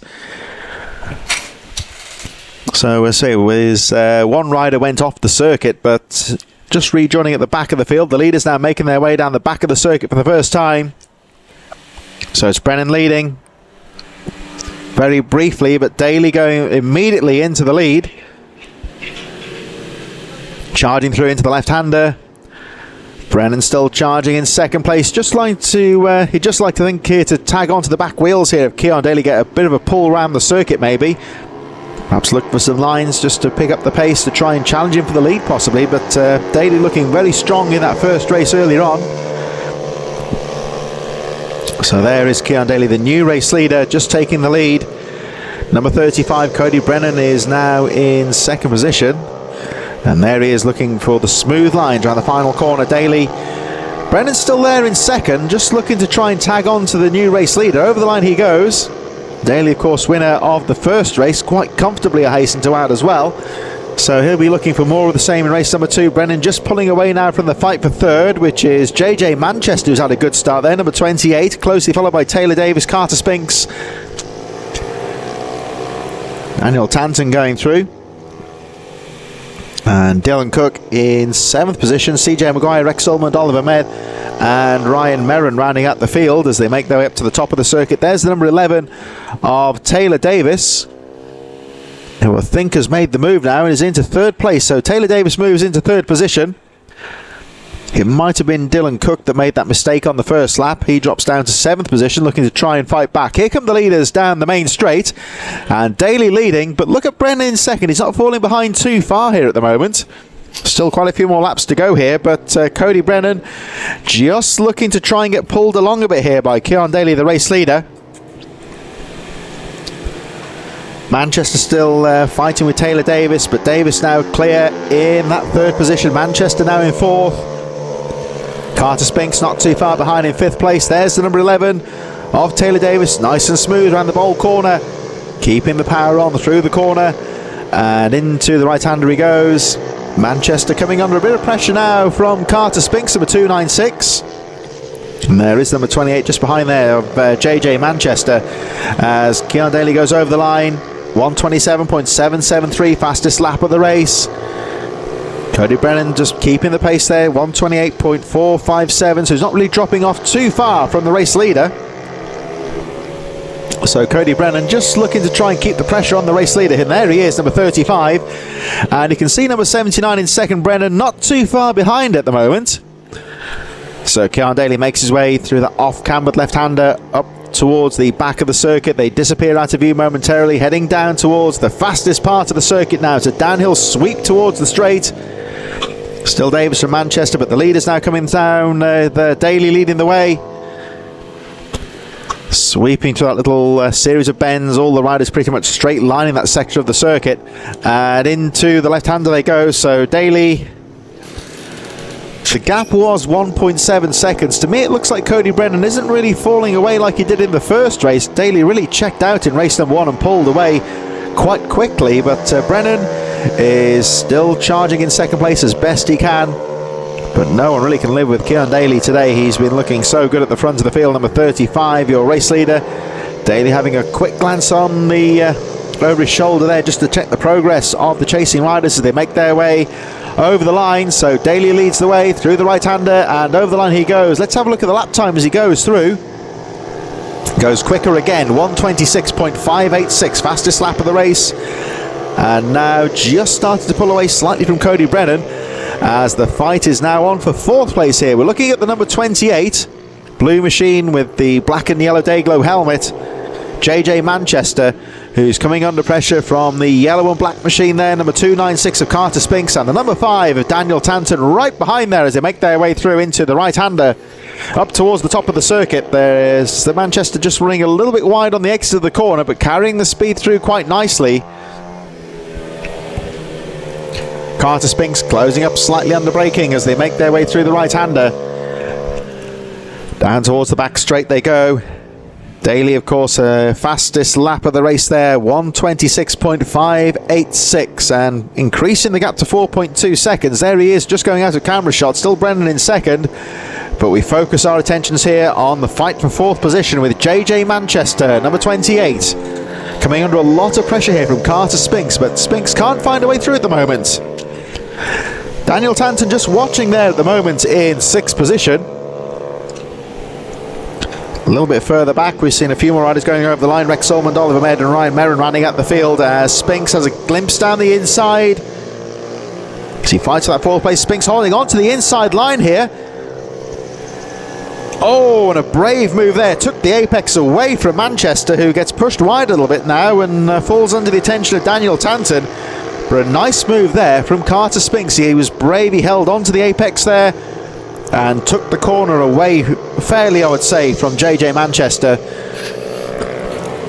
So we'll see, one rider went off the circuit, but just rejoining at the back of the field. The leaders now making their way down the back of the circuit for the first time. So it's Brennan leading. Very briefly, but Daly going immediately into the lead. Charging through into the left-hander. Brennan still charging in second place. He'd just like to think here to tag onto the back wheels here of Keon Daly, get a bit of a pull around the circuit maybe. Perhaps look for some lines just to pick up the pace to try and challenge him for the lead possibly. But Daly looking very strong in that first race earlier on. So there is Keon Daly, the new race leader, just taking the lead. Number 35, Cody Brennan, is now in second position. And there he is looking for the smooth lines around the final corner. Daly, Brennan's still there in second, just looking to try and tag on to the new race leader. Over the line he goes. Daly, of course, winner of the first race, quite comfortably, I hasten to add as well. So he'll be looking for more of the same in race number 2. Brennan just pulling away now from the fight for third, which is JJ Manchester, who's had a good start there, number 28, closely followed by Taylor Davis, Carter Spinks. Daniel Tanton going through. And Dylan Cook in 7th position. CJ Maguire, Rex Solomon, Oliver Med and Ryan Merrin rounding out the field as they make their way up to the top of the circuit. There's the number 11 of Taylor Davis, who I think has made the move now and is into third place. So Taylor Davis moves into third position. It might have been Dylan Cook that made that mistake on the first lap. He drops down to 7th position, looking to try and fight back. Here come the leaders down the main straight. And Daly leading, but look at Brennan in second. He's not falling behind too far here at the moment. Still quite a few more laps to go here, but Cody Brennan just looking to try and get pulled along a bit here by Keon Daly, the race leader. Manchester still fighting with Taylor Davis, but Davis now clear in that third position. Manchester now in fourth. Carter Spinks not too far behind in 5th place. There's the number 11 of Taylor Davis, nice and smooth around the bowl corner, keeping the power on through the corner and into the right-hander he goes. Manchester coming under a bit of pressure now from Carter Spinks, number 296. And there is number 28 just behind there of JJ Manchester as Keon Daly goes over the line. 127.773, fastest lap of the race. Cody Brennan just keeping the pace there, 128.457, so he's not really dropping off too far from the race leader. So Cody Brennan just looking to try and keep the pressure on the race leader. And there he is, number 35. And you can see number 79 in second, Brennan, not too far behind at the moment. So Keon Daly makes his way through the off-cambered left-hander up towards the back of the circuit. They disappear out of view momentarily, heading down towards the fastest part of the circuit now. It's a downhill sweep towards the straight. Still Davis from Manchester, but the leaders now coming down. The Daly leading the way. Sweeping through that little series of bends, all the riders pretty much straight lining that section of the circuit. And into the left-hander they go. So Daly, the gap was 1.7 seconds. To me it looks like Cody Brennan isn't really falling away like he did in the first race. Daly really checked out in race number 1 and pulled away quite quickly, but Brennan is still charging in second place as best he can. But no one really can live with Keon Daly today. He's been looking so good at the front of the field. Number 35, your race leader. Daly having a quick glance on the over his shoulder there just to check the progress of the chasing riders as they make their way over the line. So Daly leads the way through the right-hander, and over the line he goes. Let's have a look at the lap time as he goes through. Goes quicker again, 1:26.586, fastest lap of the race. And now just started to pull away slightly from Cody Brennan as the fight is now on for 4th place here. We're looking at the number 28, blue machine with the black and yellow Dayglow helmet, JJ Manchester, who's coming under pressure from the yellow and black machine there, number 296 of Carter Spinks, and the number 5 of Daniel Tanton right behind there as they make their way through into the right-hander up towards the top of the circuit. There's the Manchester just running a little bit wide on the exit of the corner, but carrying the speed through quite nicely. Carter Spinks closing up slightly under braking as they make their way through the right-hander. Down towards the back straight they go. Daly, of course, fastest lap of the race there, 1:26.586, and increasing the gap to 4.2 seconds. There he is, just going out of camera shot. Still Brennan in second, but we focus our attentions here on the fight for 4th position with JJ Manchester, number 28, coming under a lot of pressure here from Carter Spinks, but Spinks can't find a way through at the moment. Daniel Tanton just watching there at the moment in 6th position. A little bit further back, we've seen a few more riders going over the line. Rex Solmond, Oliver Med and Ryan Merrin running at the field as Spinks has a glimpse down the inside. As he fights for that 4th place, Spinks holding on to the inside line here. Oh, and a brave move there. Took the apex away from Manchester, who gets pushed wide a little bit now and falls under the attention of Daniel Tanton. But a nice move there from Carter Spinks. He was brave, he held on to the apex there and took the corner away fairly, I would say, from JJ Manchester.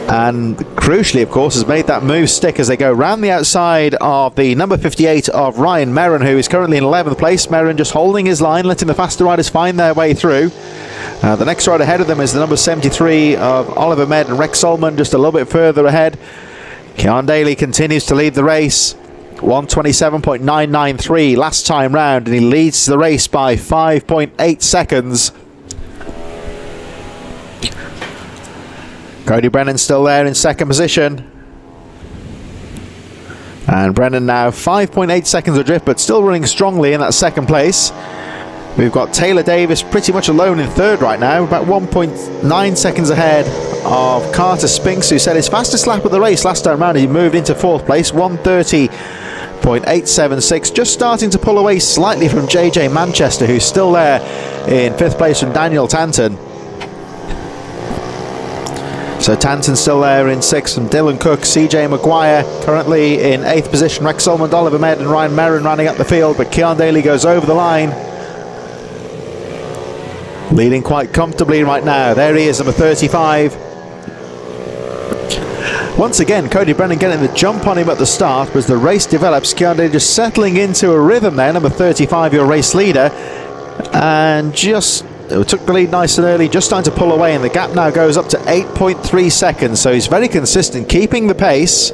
And crucially, of course, has made that move stick as they go round the outside of the number 58 of Ryan Merrin, who is currently in 11th place. Merrin just holding his line, letting the faster riders find their way through. The next rider ahead of them is the number 73 of Oliver Med and Rex Solman, just a little bit further ahead. Keon Daly continues to lead the race, 1:27.993 last time round, and he leads the race by 5.8 seconds. Cody Brennan still there in 2nd position, and Brennan now 5.8 seconds adrift, but still running strongly in that 2nd place. We've got Taylor Davis pretty much alone in 3rd right now, about 1.9 seconds ahead of Carter Spinks, who set his fastest lap of the race last time round. He moved into 4th place, 1:30.876, just starting to pull away slightly from JJ Manchester, who's still there in 5th place from Daniel Tanton. So Tanton still there in 6th from Dylan Cook, CJ Maguire currently in 8th position. Rex Solmond, Oliver Med and Ryan Merrin running up the field, but Keon Daly goes over the line, leading quite comfortably right now. There he is, number 35. Once again, Cody Brennan getting the jump on him at the start, but as the race develops, Keon Daly just settling into a rhythm there, number 35, your race leader, and just took the lead nice and early, just starting to pull away, and the gap now goes up to 8.3 seconds, so he's very consistent, keeping the pace.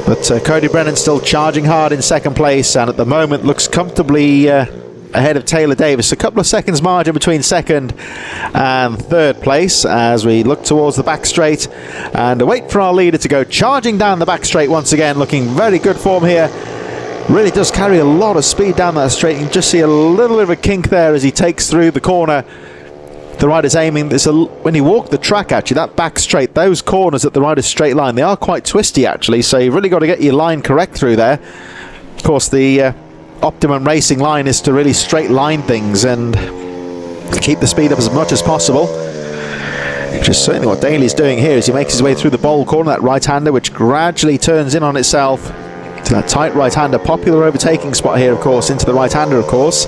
But Cody Brennan still charging hard in 2nd place, and at the moment looks comfortably ahead of Taylor Davis. A couple of seconds margin between 2nd and 3rd place as we look towards the back straight and wait for our leader to go charging down the back straight once again, looking very good form here. Really does carry a lot of speed down that straight. You can just see a little bit of a kink there as he takes through the corner. The rider's aiming. When you walk the track, actually, that back straight, those corners at the rider's straight line, they are quite twisty actually, so you've really got to get your line correct through there. Of course, the optimum racing line is to really straight line things and keep the speed up as much as possible, which is certainly what Daly's doing here as he makes his way through the bowl corner, that right-hander which gradually turns in on itself to that tight right-hander. Popular overtaking spot here, of course, into the right-hander, of course,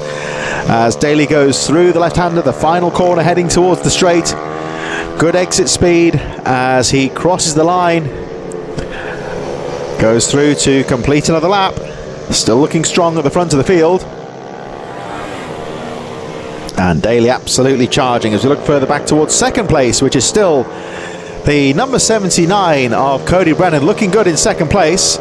as Daly goes through the left-hander, the final corner heading towards the straight. Good exit speed as he crosses the line, goes through to complete another lap. Still looking strong at the front of the field. And Daly absolutely charging as we look further back towards 2nd place, which is still The number 79 of Cody Brennan looking good in second place.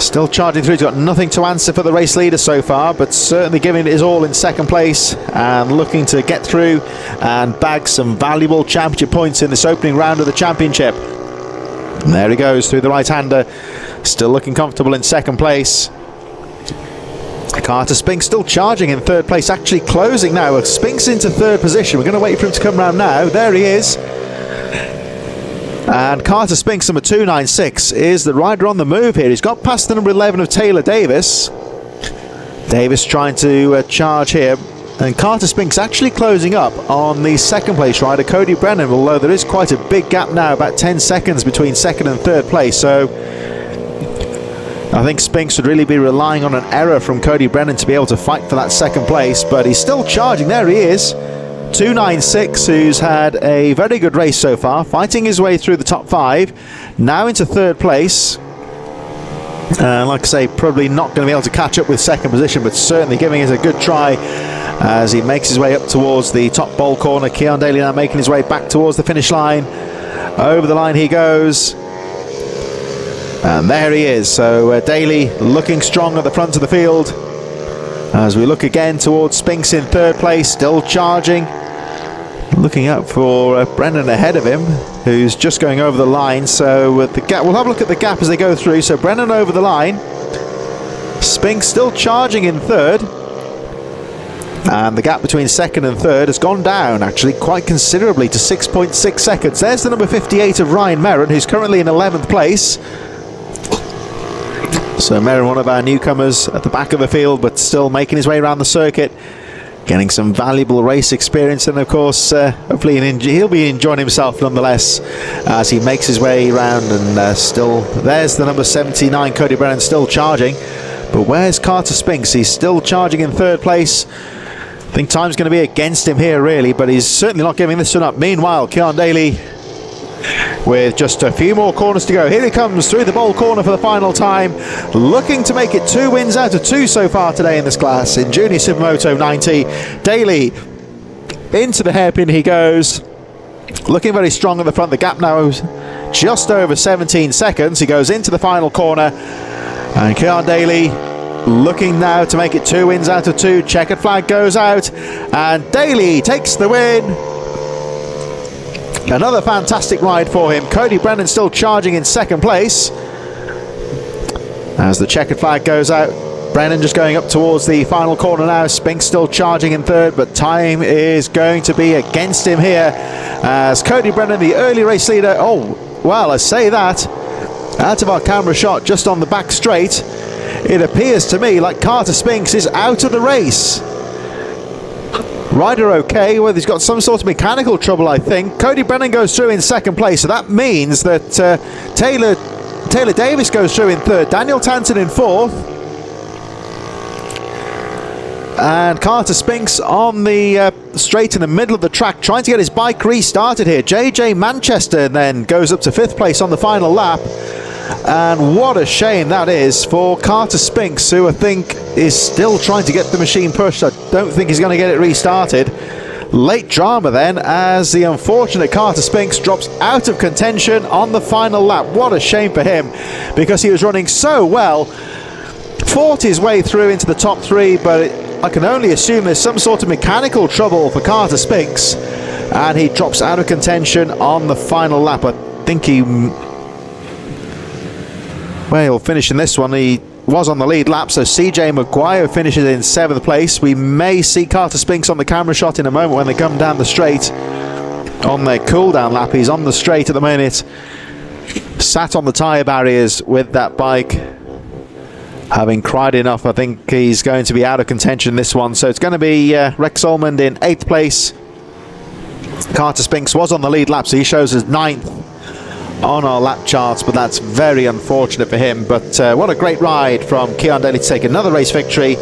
Still charging through. He's got nothing to answer for the race leader so far, but certainly giving it his all in second place and looking to get through and bag some valuable championship points in this opening round of the championship. And there he goes through the right-hander, still looking comfortable in second place. Carter Spink still charging in third place, actually closing now. Spink's into third position. We're going to wait for him to come round now. There he is. And Carter Spinks, number 296, is the rider on the move here. He's got past the number 11 of Taylor Davis. Davis trying to charge here. And Carter Spinks actually closing up on the second place rider, Cody Brennan, although there is quite a big gap now, about 10 seconds between second and third place. So I think Spinks would really be relying on an error from Cody Brennan to be able to fight for that second place. But he's still charging. There he is. 296, who's had a very good race so far, fighting his way through the top 5, now into third place. Like I say, probably not going to be able to catch up with second position, but certainly giving it a good try as he makes his way up towards the top bowl corner. Keon Daly now making his way back towards the finish line. Over the line he goes. And there he is. So Daly looking strong at the front of the field. As we look again towards Spinks in third place, still charging. Looking out for Brennan ahead of him, who's just going over the line. So the gap, we'll have a look at the gap as they go through. So Brennan over the line. Spinks still charging in third. And the gap between second and third has gone down, actually, quite considerably to 6.6 seconds. There's the number 58 of Ryan Merrin, who's currently in 11th place. So Merrin, one of our newcomers at the back of the field, but still making his way around the circuit, getting some valuable race experience, and of course hopefully he'll be enjoying himself nonetheless as he makes his way around. And still there's the number 79 Cody Brennan still charging, but where's Carter Spinks? He's still charging in third place. I think time's going to be against him here really, but he's certainly not giving this one up. Meanwhile, Keon Daly with just a few more corners to go. Here he comes through the bowl corner for the final time, looking to make it 2 wins out of 2 so far today in this class in Junior Supermoto 90. Daly into the hairpin he goes, looking very strong at the front. The gap now just over 17 seconds. He goes into the final corner, and Keon Daly looking now to make it 2 wins out of 2. Checkered flag goes out, and Daly takes the win. Another fantastic ride for him. Cody Brennan still charging in second place. As the checkered flag goes out, Brennan just going up towards the final corner now. Spinks still charging in third, but time is going to be against him here as Cody Brennan, the early race leader. Oh, well, I say that. Out of our camera shot, just on the back straight, it appears to me like Carter Spinks is out of the race. Rider okay, well, he's got some sort of mechanical trouble, I think. Cody Brennan goes through in second place, so that means that Taylor Davis goes through in third, Daniel Tanton in fourth, and Carter Spinks on the straight in the middle of the track, trying to get his bike restarted here. JJ Manchester then goes up to fifth place on the final lap. And what a shame that is for Carter Spinks, who I think is still trying to get the machine pushed. I don't think he's going to get it restarted. Late drama then, as the unfortunate Carter Spinks drops out of contention on the final lap. What a shame for him, because he was running so well, fought his way through into the top 3, but I can only assume there's some sort of mechanical trouble for Carter Spinks, and he drops out of contention on the final lap. I think he'll finish in this one. He was on the lead lap, so CJ Maguire finishes in 7th place. We may see Carter Spinks on the camera shot in a moment when they come down the straight on their cool down lap. He's on the straight at the minute, sat on the tyre barriers with that bike, having cried enough. I think he's going to be out of contention in this one, so it's going to be Rex Olmond in 8th place. Carter Spinks was on the lead lap, so he shows us 9th on our lap charts, but that's very unfortunate for him. But what a great ride from Keon Daly to take another race victory.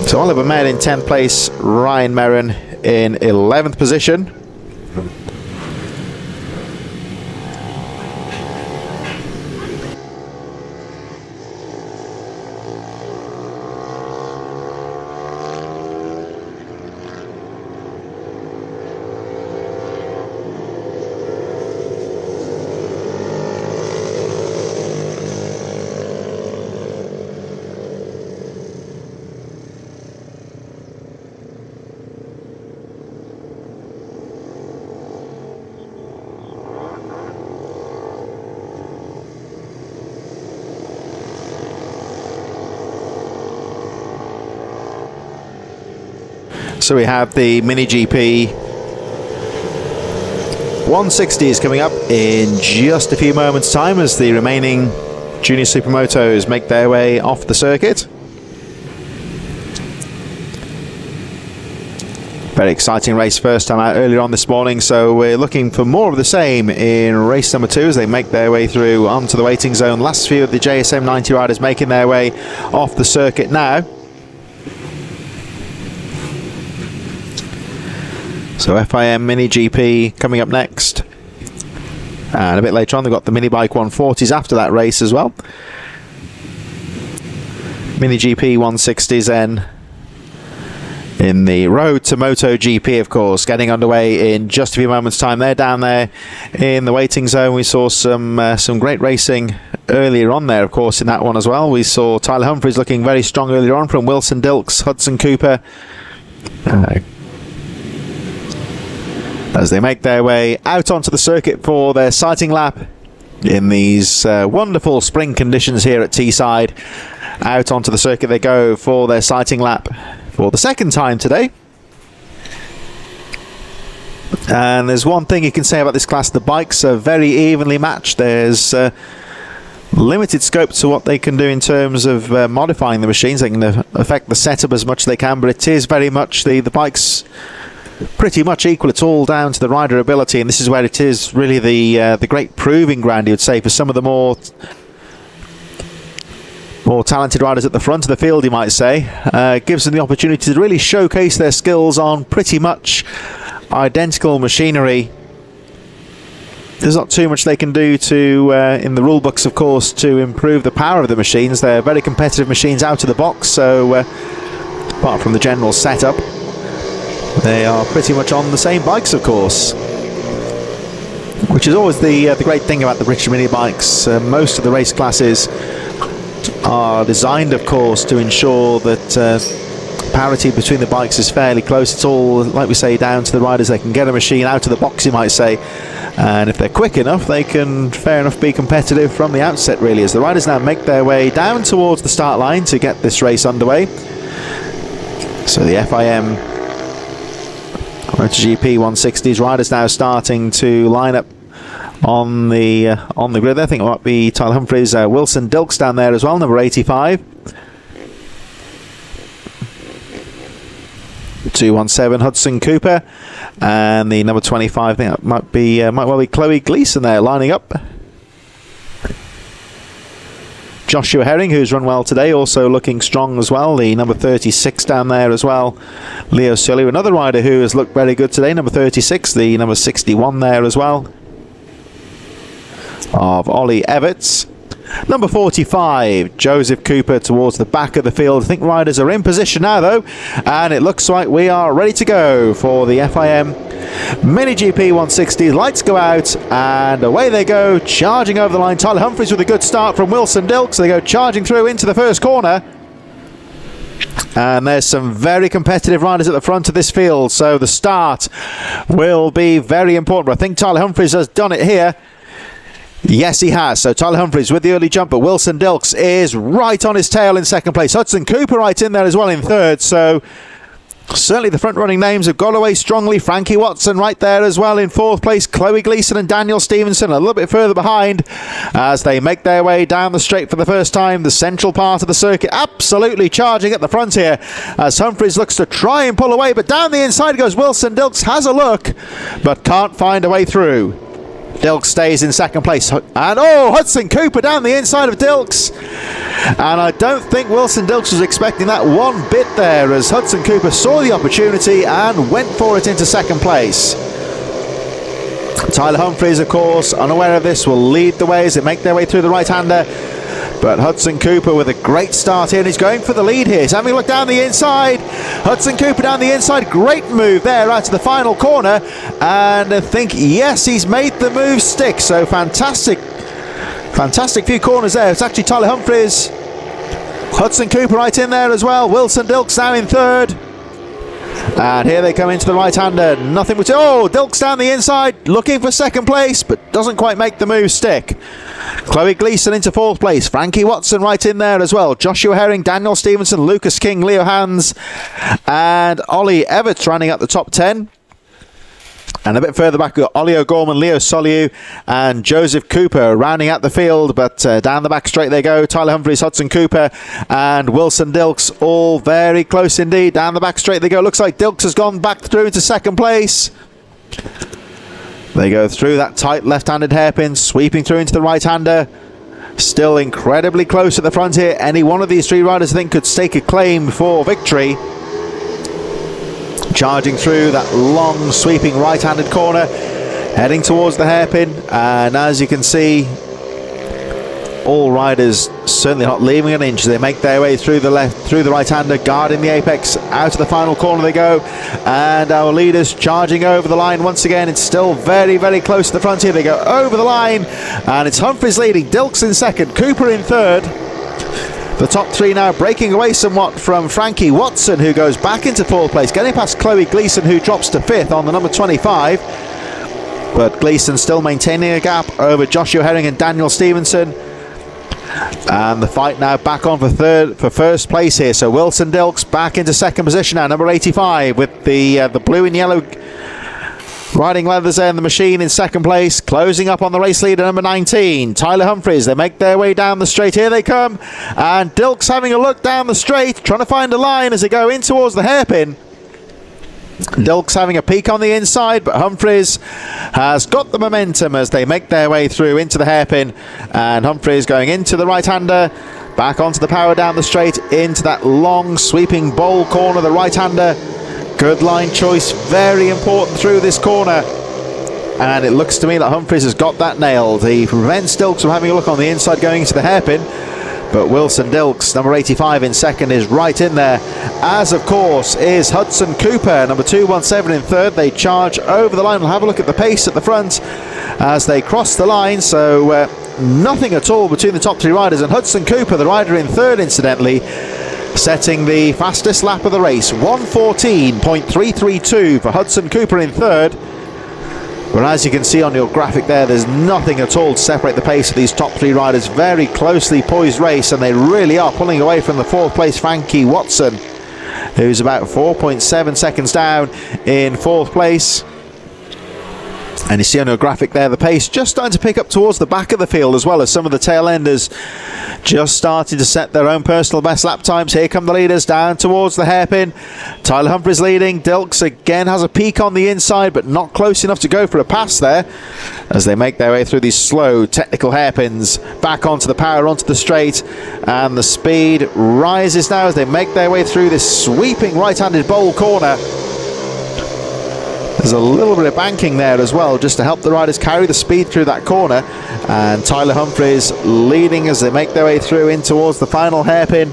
So Oliver Mayer in 10th place, Ryan Merrin in 11th position. So we have the Mini GP 160s coming up in just a few moments' time as the remaining Junior Supermotos make their way off the circuit. Very exciting race first time out earlier on this morning, so we're looking for more of the same in race number 2 as they make their way through onto the waiting zone. Last few of the JSM 90 riders making their way off the circuit now. So FIM Mini GP coming up next, and a bit later on they've got the Mini Bike 140s after that race as well. Mini GP 160s then in the Road to Moto GP, of course, getting underway in just a few moments' time. They're down there in the waiting zone. We saw some great racing earlier on there, of course, in that one as well. We saw Tyler Humphries looking very strong earlier on from Wilson Dilks, Hudson Cooper, as they make their way out onto the circuit for their sighting lap in these wonderful spring conditions here at Teesside. Out onto the circuit they go for their sighting lap for the second time today. And there's one thing you can say about this class: the bikes are very evenly matched. There's limited scope to what they can do in terms of modifying the machines. They can affect the setup as much as they can, but it is very much the bikes pretty much equal. It's all down to the rider ability, and this is where it is really the great proving ground, you would say, for some of the more talented riders at the front of the field, you might say. Gives them the opportunity to really showcase their skills on pretty much identical machinery. There's not too much they can do to in the rule books, of course, to improve the power of the machines. They're very competitive machines out of the box, so apart from the general setup, they are pretty much on the same bikes, of course, which is always the great thing about the British mini bikes. Most of the race classes are designed, of course, to ensure that parity between the bikes is fairly close. It's all, like we say, down to the riders. They can get a machine out of the box, you might say, and if they're quick enough, they can, fair enough, be competitive from the outset, really, as the riders now make their way down towards the start line to get this race underway. So the FIM MotoGP 160s riders now starting to line up on the grid. I think it might be Tyler Humphries, Wilson Dilks down there as well, number 85. 217 Hudson Cooper, and the number 25. I think that might well be Chloe Gleason there lining up. Joshua Herring, who's run well today, also looking strong as well. The number 36 down there as well. Leo Sully, another rider who has looked very good today, number 36. The number 61 there as well, of Ollie Everts. Number 45, Joseph Cooper, towards the back of the field. I think riders are in position now, though, and it looks like we are ready to go for the FIM Mini GP 160. Lights go out, and away they go, charging over the line. Tyler Humphries with a good start from Wilson Dilks. They go charging through into the first corner, and there's some very competitive riders at the front of this field, so the start will be very important. But I think Tyler Humphries has done it here. Yes, he has. So Tyler Humphries with the early jump, but Wilson Dilks is right on his tail in second place. Hudson Cooper right in there as well in third. So certainly the front-running names have got away strongly. Frankie Watson right there as well in fourth place. Chloe Gleason and Daniel Stevenson a little bit further behind as they make their way down the straight for the first time. The central part of the circuit absolutely charging at the front here as Humphries looks to try and pull away, but down the inside goes Wilson Dilks. Has a look, but can't find a way through. Dilks stays in second place, and Hudson Cooper down the inside of Dilks, and I don't think Wilson Dilks was expecting that one bit there, as Hudson Cooper saw the opportunity and went for it into second place. Tyler Humphries, of course, unaware of this, will lead the way as they make their way through the right-hander. But Hudson Cooper with a great start here, and he's going for the lead here. He's having a look down the inside. Hudson Cooper down the inside. Great move there out to the final corner. And I think, yes, he's made the move stick. So fantastic few corners there. It's actually Tyler Humphries. Hudson Cooper right in there as well. Wilson Dilks now in third. And here they come into the right-hander. Nothing but... Dilks down the inside, looking for second place, but doesn't quite make the move stick. Chloe Gleeson into 4th place. Frankie Watson right in there as well. Joshua Herring, Daniel Stevenson, Lucas King, Leo Hans, and Ollie Everts running up the top 10. And a bit further back, we've got Ollie O'Gorman, Leo Soliu, and Joseph Cooper rounding out the field. But down the back straight they go. Tyler Humphries, Hudson Cooper, and Wilson Dilks, all very close indeed. Down the back straight they go. Looks like Dilks has gone back through into 2nd place. They go through that tight left-handed hairpin, sweeping through into the right-hander. Still incredibly close at the front here. Any one of these 3 riders, I think, could stake a claim for victory. Charging through that long sweeping right-handed corner, heading towards the hairpin, and as you can see, all riders certainly not leaving an inch. They make their way through the right-hander, guarding the apex. Out of the final corner they go, and our leaders charging over the line once again. It's still very, very close to the front here. They go over the line, and it's Humphries leading, Dilks in 2nd, Cooper in 3rd. The top 3 now breaking away somewhat from Frankie Watson, who goes back into 4th place, getting past Chloe Gleeson, who drops to 5th on the number 25. But Gleeson still maintaining a gap over Joshua Herring and Daniel Stevenson. And the fight now back on for 1st place here. So Wilson Dilks back into 2nd position now, number 85, with the blue and yellow riding leathers there in the machine in 2nd place. Closing up on the race leader, number 19, Tyler Humphries. They make their way down the straight. Here they come. And Dilks having a look down the straight, trying to find a line as they go in towards the hairpin. Dilks having a peek on the inside, but Humphries has got the momentum as they make their way through into the hairpin. And Humphries going into the right-hander, back onto the power down the straight, into that long sweeping bowl corner, the right-hander. Good line choice, very important through this corner. And it looks to me like Humphries has got that nailed. He prevents Dilks from having a look on the inside going into the hairpin. But Wilson Dilks, number 85 in 2nd, is right in there. As, of course, is Hudson Cooper, number 217 in 3rd. They charge over the line. We'll have a look at the pace at the front as they cross the line. So nothing at all between the top 3 riders. And Hudson Cooper, the rider in 3rd, incidentally, setting the fastest lap of the race, 1:14.332 for Hudson Cooper in 3rd. But as you can see on your graphic there, there's nothing at all to separate the pace of these top 3 riders. Very closely poised race, and they really are pulling away from the 4th place Frankie Watson, who's about 4.7 seconds down in 4th place. And you see on your graphic there, the pace just starting to pick up towards the back of the field, as well as some of the tail enders just starting to set their own personal best lap times. Here come the leaders down towards the hairpin. Tyler Humphries leading. Dilks again has a peek on the inside, but not close enough to go for a pass there as they make their way through these slow technical hairpins, back onto the power, onto the straight, and the speed rises now as they make their way through this sweeping right-handed bowl corner. There's a little bit of banking there as well, just to help the riders carry the speed through that corner. And Tyler Humphries leading as they make their way through in towards the final hairpin.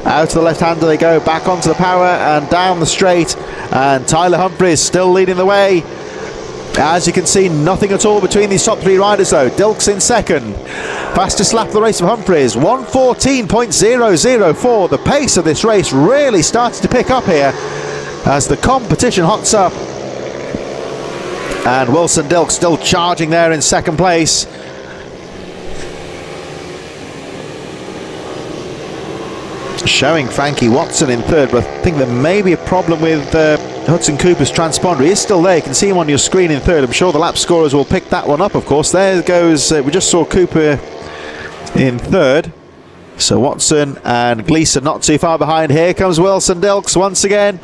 Out to the left-hander they go, back onto the power and down the straight. And Tyler Humphries still leading the way. As you can see, nothing at all between these top 3 riders though. Dilks in 2nd. Fastest lap of the race of Humphries, 1:14.004. The pace of this race really starts to pick up here as the competition hots up. And Wilson Dilks still charging there in 2nd place. Showing Frankie Watson in 3rd, but I think there may be a problem with Hudson Cooper's transponder. He is still there. You can see him on your screen in 3rd. I'm sure the lap scorers will pick that one up, of course. There goes, we just saw Cooper in 3rd. So Watson and Gleeson not too far behind. Here comes Wilson Dilks once again.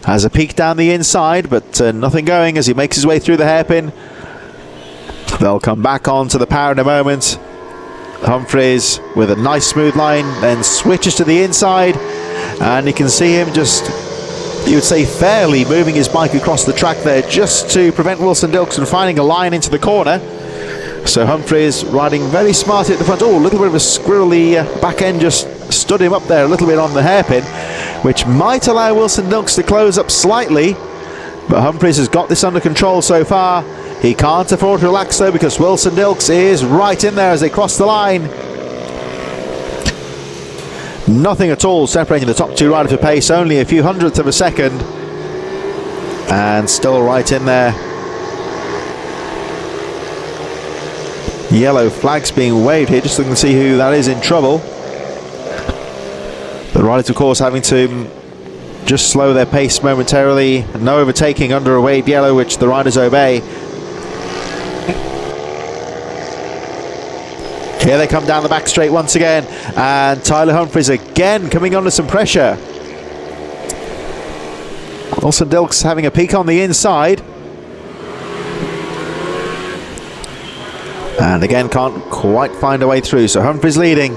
Has a peek down the inside, but nothing going as he makes his way through the hairpin. They'll come back onto the power in a moment. Humphries with a nice smooth line, then switches to the inside, and you can see him just, you would say, fairly moving his bike across the track there just to prevent Wilson Dilks from finding a line into the corner. So Humphries riding very smartly at the front. Oh, a little bit of a squirrely back end just stood him up there a little bit on the hairpin, which might allow Wilson Dilks to close up slightly. But Humphries has got this under control so far. He can't afford to relax though, because Wilson Dilks is right in there as they cross the line. Nothing at all separating the top 2 riders for pace, only a few hundredths of a second. And still right in there. Yellow flags being waved here, just looking to see who that is in trouble. The riders, of course, having to just slow their pace momentarily. No overtaking under a waved yellow, which the riders obey. Here they come down the back straight once again, and Tyler Humphries again coming under some pressure. Wilson Dilks having a peek on the inside. And again can't quite find a way through, so Humphries leading.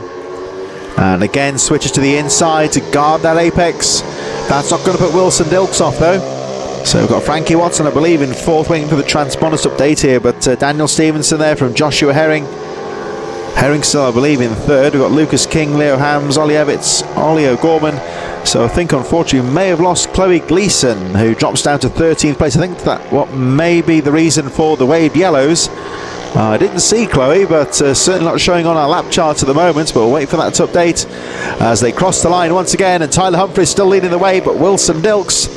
And again switches to the inside to guard that apex. That's not going to put Wilson Dilks off though. So we've got Frankie Watson, I believe, in fourth, waiting for the transponders update here, but Daniel Stevenson there from Joshua Herring. Herring still, I believe, in third. We've got Lucas King, Leo Hams, Ollie Evitts, Ollie O'Gorman. So I think, unfortunately, we may have lost Chloe Gleeson, who drops down to 13th place. I think that what may be the reason for the waved yellows. I didn't see Chloe, but certainly not showing on our lap charts at the moment, but we'll wait for that to update as they cross the line once again, and Tyler Humphries still leading the way, but Wilson Dilks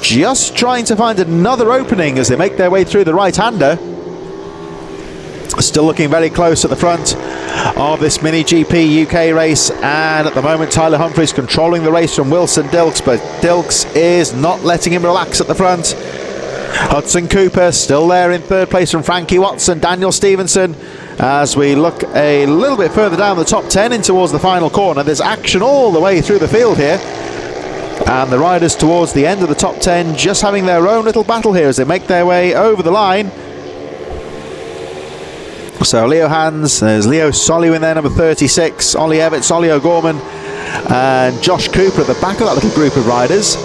just trying to find another opening as they make their way through the right-hander. Still looking very close at the front of this Mini GP UK race, and at the moment Tyler Humphries controlling the race from Wilson Dilks, but Dilks is not letting him relax at the front. Hudson Cooper still there in third place from Frankie Watson, Daniel Stevenson. As we look a little bit further down the top 10 in towards the final corner, there's action all the way through the field here, and the riders towards the end of the top 10 just having their own little battle here as they make their way over the line. So Leo Hans, there's Leo Soliu in there, number 36, Ollie Evitts, Ollie O'Gorman, and Josh Cooper at the back of that little group of riders,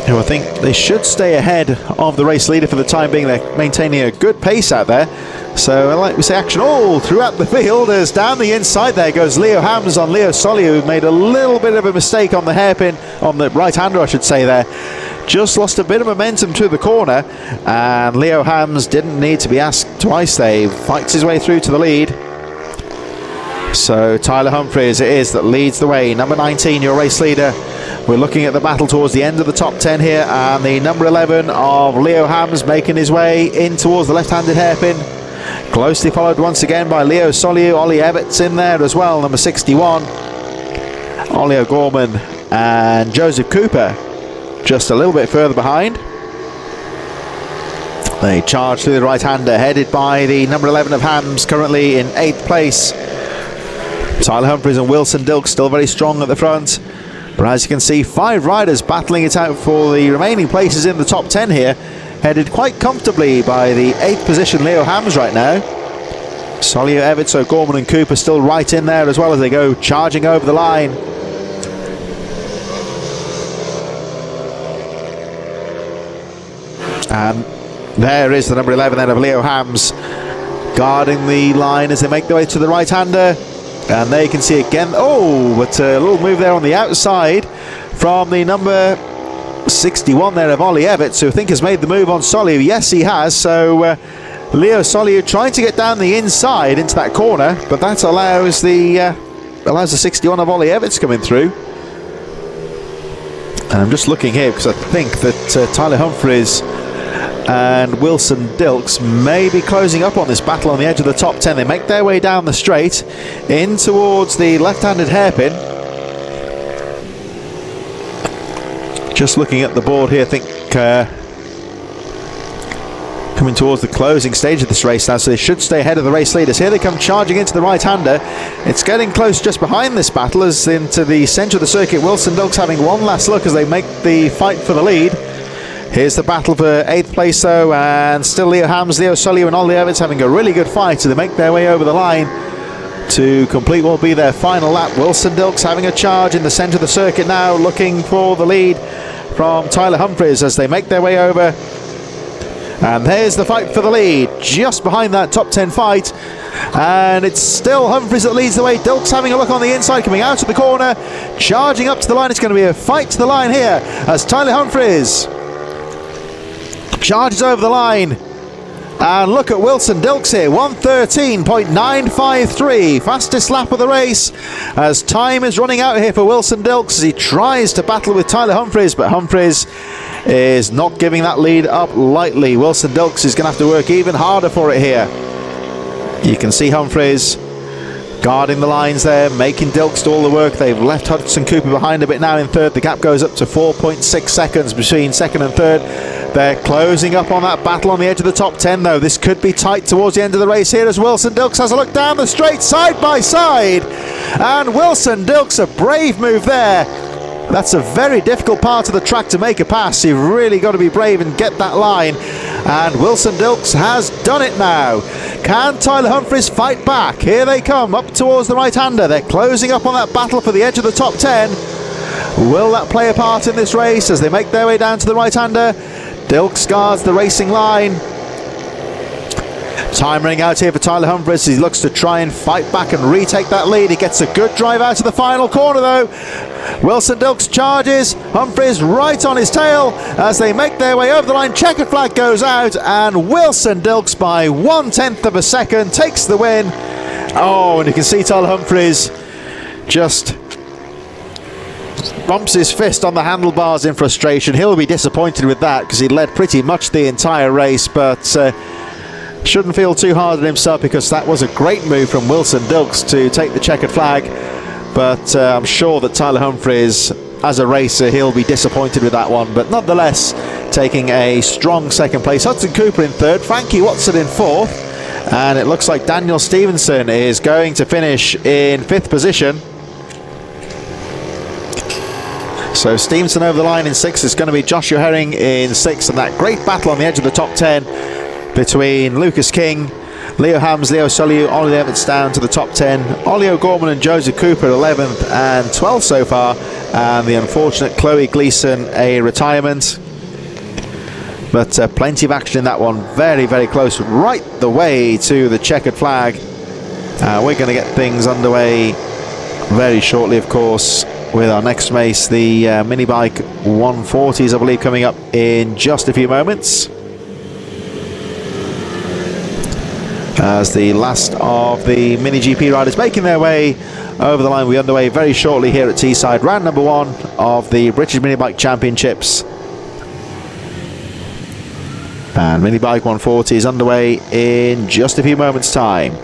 who I think they should stay ahead of the race leader for the time being. They're maintaining a good pace out there. So like we say, action all throughout the field as down the inside there goes Leo Hams on Leo Soliu, who made a little bit of a mistake on the hairpin, on the right-hander I should say there. Just lost a bit of momentum to the corner, and Leo Hams didn't need to be asked twice there. He fights his way through to the lead. So Tyler Humphries it is that leads the way, number 19, your race leader. We're looking at the battle towards the end of the top 10 here, and the number 11 of Leo Hams making his way in towards the left-handed hairpin. Closely followed once again by Leo Soliu, Ollie Evitts in there as well, number 61. Ollie O'Gorman and Joseph Cooper just a little bit further behind. They charge through the right-hander, headed by the number 11 of Hams, currently in 8th place. Tyler Humphries and Wilson Dilks still very strong at the front. But as you can see, 5 riders battling it out for the remaining places in the top 10 here, headed quite comfortably by the 8th position Leo Hams right now. Soliu, Evitts, O'Gorman and Cooper still right in there as well as they go charging over the line. And there is the number 11 then of Leo Hams, guarding the line as they make their way to the right-hander. And there you can see again, but a little move there on the outside from the number 61 there of Ollie Evitts, who I think has made the move on Soliu. Yes, he has. So Leo Soliu trying to get down the inside into that corner, but that allows the 61 of Ollie Evitts coming through. And I'm just looking here because I think that Tyler Humphries and Wilson Dilks may be closing up on this battle on the edge of the top 10. They make their way down the straight in towards the left-handed hairpin. Just looking at the board here, I think coming towards the closing stage of this race now, so they should stay ahead of the race leaders. Here they come charging into the right-hander. It's getting close just behind this battle as into the centre of the circuit. Wilson Dilks having one last look as they make the fight for the lead. Here's the battle for 8th place though, and still Leo Hams, Leo Soliu and Ollie Evitts having a really good fight as they make their way over the line to complete what will be their final lap. Wilson Dilks having a charge in the centre of the circuit now, looking for the lead from Tyler Humphries as they make their way over. And there's the fight for the lead, just behind that top 10 fight. And it's still Humphries that leads the way. Dilks having a look on the inside, coming out of the corner, charging up to the line. It's going to be a fight to the line here as Tyler Humphries charges over the line. And look at Wilson Dilks here, 1:13.953, fastest lap of the race, as time is running out here for Wilson Dilks as he tries to battle with Tyler Humphries, but Humphries is not giving that lead up lightly. Wilson Dilks is going to have to work even harder for it here. You can see Humphries guarding the lines there, making Dilks do all the work. They've left Hudson Cooper behind a bit now in third. The gap goes up to 4.6 seconds between second and third. They're closing up on that battle on the edge of the top 10 though. This could be tight towards the end of the race here as Wilson Dilks has a look down the straight side by side. And Wilson Dilks, a brave move there. That's a very difficult part of the track to make a pass. You've really got to be brave and get that line. And Wilson Dilks has done it now. Can Tyler Humphries fight back? Here they come up towards the right-hander. They're closing up on that battle for the edge of the top 10. Will that play a part in this race as they make their way down to the right-hander? Dilks guards the racing line. Time running out here for Tyler Humphries. He looks to try and fight back and retake that lead. He gets a good drive out of the final corner though. Wilson Dilks charges. Humphries right on his tail as they make their way over the line. Checkered flag goes out and Wilson Dilks by 1/10 of a second takes the win. Oh, and you can see Tyler Humphries just bumps his fist on the handlebars in frustration. He'll be disappointed with that because he led pretty much the entire race, but shouldn't feel too hard on himself because that was a great move from Wilson Dilks to take the checkered flag. But I'm sure that Tyler Humphries, as a racer, he'll be disappointed with that one. But nonetheless, taking a strong second place. Hudson Cooper in third, Frankie Watson in fourth, and it looks like Daniel Stevenson is going to finish in fifth position. So Stevenson over the line in sixth. It's going to be Joshua Herring in sixth, and that great battle on the edge of the top 10 between Lucas King, Leo Hams, Leo Soliu, Ollie Evans down to the top 10. Ollie O'Gorman and Joseph Cooper 11th and 12th so far, and the unfortunate Chloe Gleeson a retirement. But plenty of action in that one. Very, very close right the way to the checkered flag. We're going to get things underway very shortly, of course, with our next race, the mini bike 140s, I believe, coming up in just a few moments. As the last of the mini GP riders making their way over the line, we're underway very shortly here at Teesside, round number 1 of the British Mini Bike Championships. And Mini Bike 140 is underway in just a few moments' time.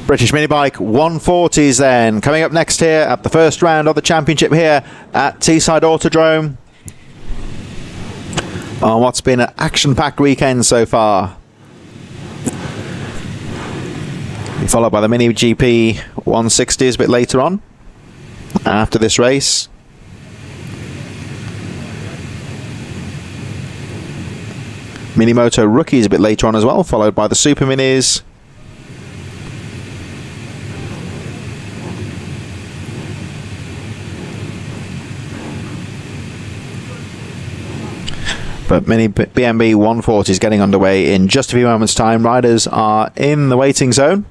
British Mini Bike 140s then coming up next here at the first round of the championship here at Teesside Autodrome on what's been an action-packed weekend so far. Followed by the Mini GP 160s a bit later on after this race. Minimoto Rookies a bit later on as well, followed by the Super Minis. But Mini BMB 140 is getting underway in just a few moments' time. Riders are in the waiting zone.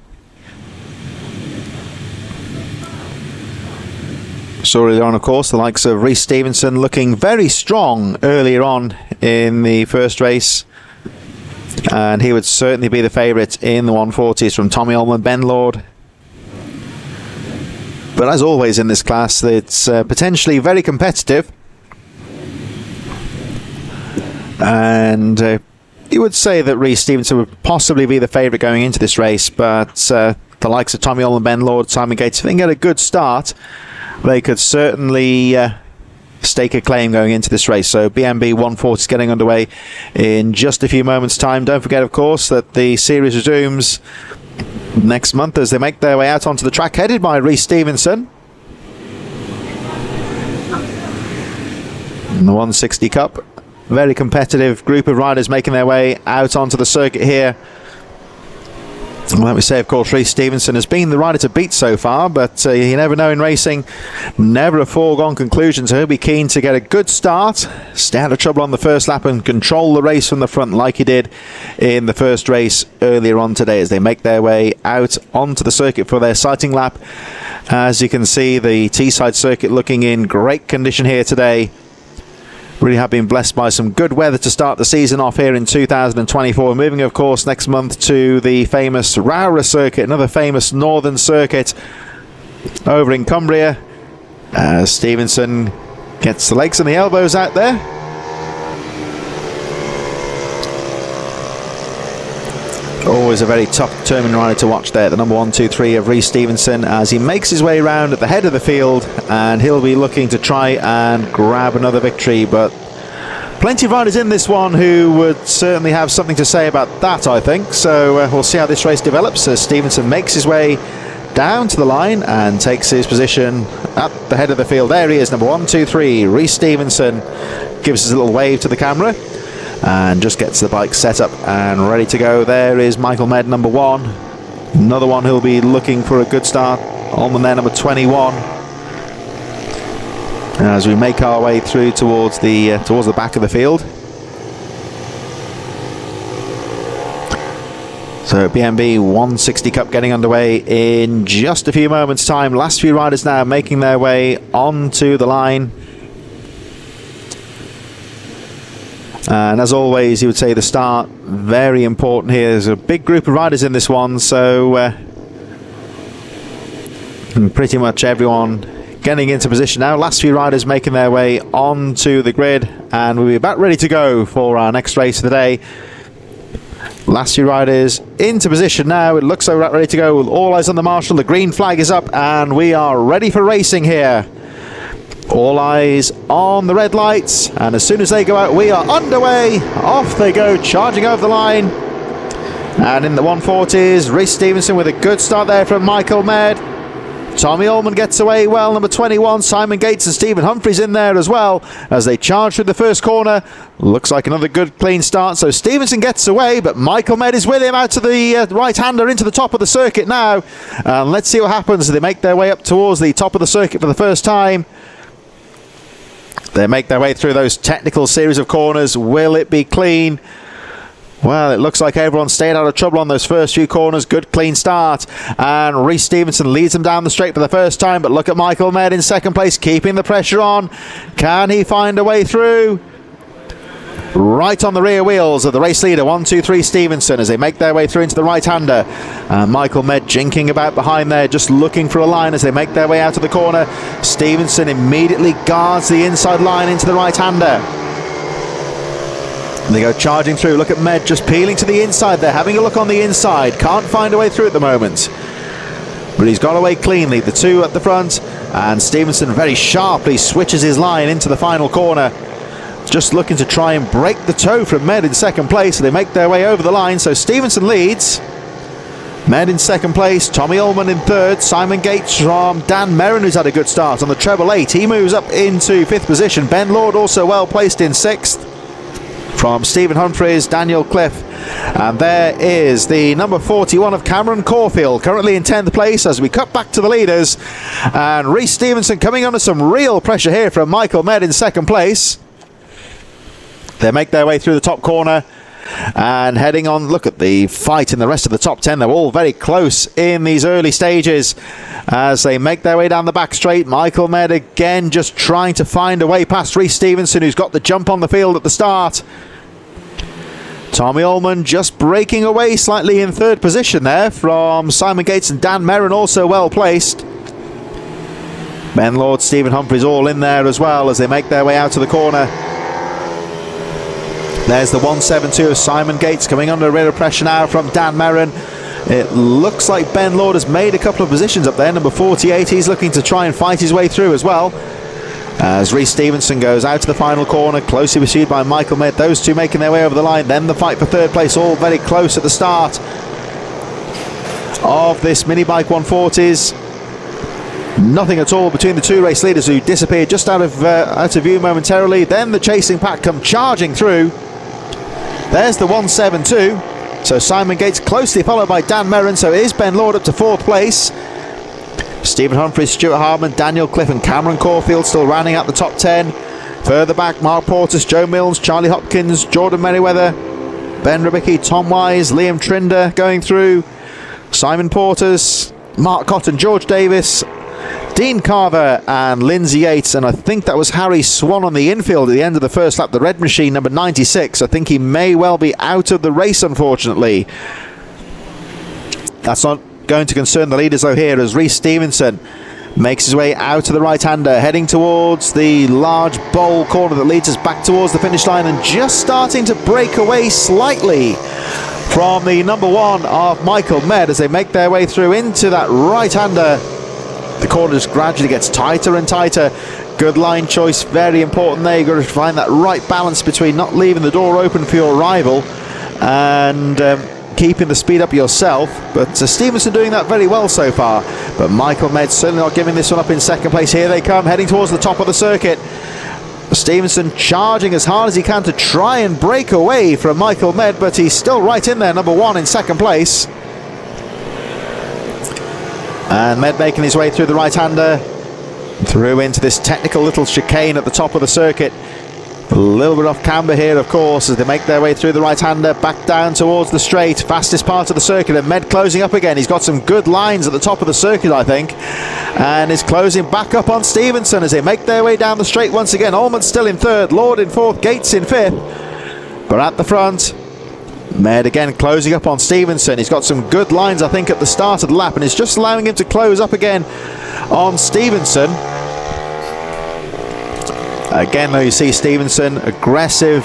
So earlier on, of course, the likes of Rhys Stevenson looking very strong earlier on in the first race. And he would certainly be the favourite in the 140s from Tommy Ullman, Ben Lord. But as always in this class, it's potentially very competitive. And you would say that Rhys Stevenson would possibly be the favourite going into this race, but the likes of Tommy Ullman, Ben Lord, Simon Gates, if they can get a good start, they could certainly stake a claim going into this race. So BMB 140 is getting underway in just a few moments' time. Don't forget, of course, that the series resumes next month as they make their way out onto the track, headed by Rhys Stevenson. In the 160 Cup. Very competitive group of riders making their way out onto the circuit here. And like we say, of course, Rhys Stevenson has been the rider to beat so far, but you never know in racing. Never a foregone conclusion, so he'll be keen to get a good start, stay out of trouble on the first lap and control the race from the front like he did in the first race earlier on today as they make their way out onto the circuit for their sighting lap. As you can see, the Teesside circuit looking in great condition here today. Really have been blessed by some good weather to start the season off here in 2024. Moving, of course, next month to the famous Rerun circuit, another famous northern circuit over in Cumbria. Stevenson gets the legs and the elbows out there. Always a very tough, determined rider to watch there. The number 1, 2, 3 of Rhys Stevenson as he makes his way around at the head of the field, and he'll be looking to try and grab another victory. But plenty of riders in this one who would certainly have something to say about that, I think. So we'll see how this race develops as Stevenson makes his way down to the line and takes his position at the head of the field. There he is, number 1, 2, 3. Rhys Stevenson gives us a little wave to the camera and just gets the bike set up and ready to go. There is Michael Med, number 1. Another one who'll be looking for a good start. Ullman there, number 21. As we make our way through towards the back of the field. So BMB 160 Cup getting underway in just a few moments' time. Last few riders now making their way onto the line. And as always, you would say the start, very important here. There's a big group of riders in this one, so pretty much everyone getting into position now. Last few riders making their way onto the grid, and we'll be about ready to go for our next race of the day. Last few riders into position now. It looks like we're about ready to go. All eyes on the marshal. The green flag is up, and we are ready for racing here. All eyes on the red lights, and as soon as they go out, we are underway. Off they go, charging over the line. And in the 140s, Rhys Stevenson with a good start there from Michael Med. Tommy Ullman gets away well, number 21. Simon Gates and Stephen Humphreys in there as well as they charge through the first corner. Looks like another good clean start. So Stevenson gets away, but Michael Med is with him out to the right-hander into the top of the circuit now. And let's see what happens as they make their way up towards the top of the circuit for the first time. They make their way through those technical series of corners. Will it be clean? Well, it looks like everyone stayed out of trouble on those first few corners. Good clean start. And Rhys Stevenson leads them down the straight for the first time. But look at Michael Med in second place, keeping the pressure on. Can he find a way through? Right on the rear wheels of the race leader, 1, 2, 3 Stevenson, as they make their way through into the right-hander. Michael Med jinking about behind there, just looking for a line as they make their way out of the corner. Stevenson immediately guards the inside line into the right-hander. They go charging through. Look at Med just peeling to the inside there, having a look on the inside. Can't find a way through at the moment, but he's got away cleanly. The two at the front, and Stevenson very sharply switches his line into the final corner. Just looking to try and break the toe from Med in second place. So they make their way over the line. So Stevenson leads. Med in second place. Tommy Ullman in third. Simon Gates from Dan Merrin, who's had a good start on the treble 8. He moves up into fifth position. Ben Lord also well placed in sixth. from Stephen Humphries, Daniel Cliff, and there is the number 41 of Cameron Caulfield, currently in 10th place as we cut back to the leaders, and Rhys Stevenson coming under some real pressure here from Michael Med in 2nd place. They make their way through the top corner and heading on. Look at the fight in the rest of the top 10. They're all very close in these early stages as they make their way down the back straight. Michael Med again just trying to find a way past Rhys Stevenson, who's got the jump on the field at the start. Tommy Ullman just breaking away slightly in 3rd position there from Simon Gates, and Dan Merrin also well placed. Ben Lord, Stephen Humphries all in there as well as they make their way out to the corner. There's the 172 of Simon Gates coming under a bit of pressure now from Dan Merrin. It looks like Ben Lord has made a couple of positions up there. Number 48, he's looking to try and fight his way through as well. As Rhys Stevenson goes out to the final corner, closely pursued by Michael Med. Those two making their way over the line. Then the fight for 3rd place, all very close at the start of this mini bike 140s. Nothing at all between the two race leaders, who disappeared just out of view momentarily. Then the chasing pack come charging through. There's the 172. So Simon Gates closely followed by Dan Merrin. So it is Ben Lord up to 4th place. Stephen Humphries, Stuart Hardman, Daniel Cliff and Cameron Caulfield still rounding out the top 10. Further back, Mark Portis, Joe Mills, Charlie Hopkins, Jordan Merriweather, Ben Ribicki, Tom Wise, Liam Trinder going through, Simon Portis, Mark Cotton, George Davis, Dean Carver and Lindsay Yates, and I think that was Harry Swan on the infield at the end of the first lap, the red machine, number 96. I think he may well be out of the race, unfortunately. That's not going to concern the leaders though here, as Rhys Stevenson makes his way out to the right-hander, heading towards the large bowl corner that leads us back towards the finish line, and just starting to break away slightly from the number 1 of Michael Med as they make their way through into that right-hander. The corner just gradually gets tighter and tighter. Good line choice, very important there. You've got to find that right balance between not leaving the door open for your rival and keeping the speed up yourself. But Stevenson doing that very well so far. But Michael Med certainly not giving this one up in 2nd place. Here they come, heading towards the top of the circuit. Stevenson charging as hard as he can to try and break away from Michael Med, but he's still right in there, number 1 in 2nd place. And Med making his way through the right-hander, through into this technical little chicane at the top of the circuit. A little bit off camber here, of course, as they make their way through the right-hander, back down towards the straight, fastest part of the circuit, and Med closing up again. He's got some good lines at the top of the circuit, I think, and is closing back up on Stevenson as they make their way down the straight once again. Ullman still in 3rd, Lord in 4th, Gates in 5th, but at the front, Med again closing up on Stevenson. He's got some good lines, I think, at the start of the lap, and it's just allowing him to close up again on Stevenson. Again, though, you see Stevenson, aggressive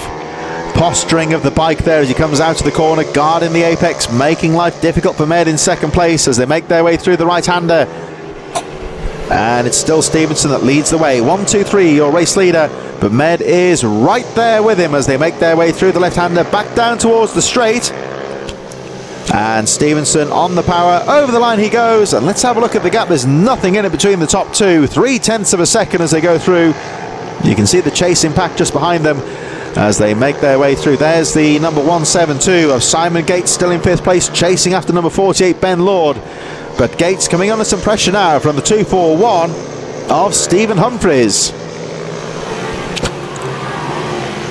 posturing of the bike there as he comes out to the corner, guarding the apex, making life difficult for Med in 2nd place as they make their way through the right-hander. And it's still Stevenson that leads the way. 1, 2, 3, your race leader. But Med is right there with him as they make their way through the left-hander, back down towards the straight. And Stevenson on the power, over the line he goes. And let's have a look at the gap. There's nothing in it between the top two. 0.3 of a second as they go through. You can see the chasing pack just behind them as they make their way through. There's the number 172 of Simon Gates still in 5th place, chasing after number 48 Ben Lord. But Gates coming under some pressure now from the 241 of Stephen Humphries.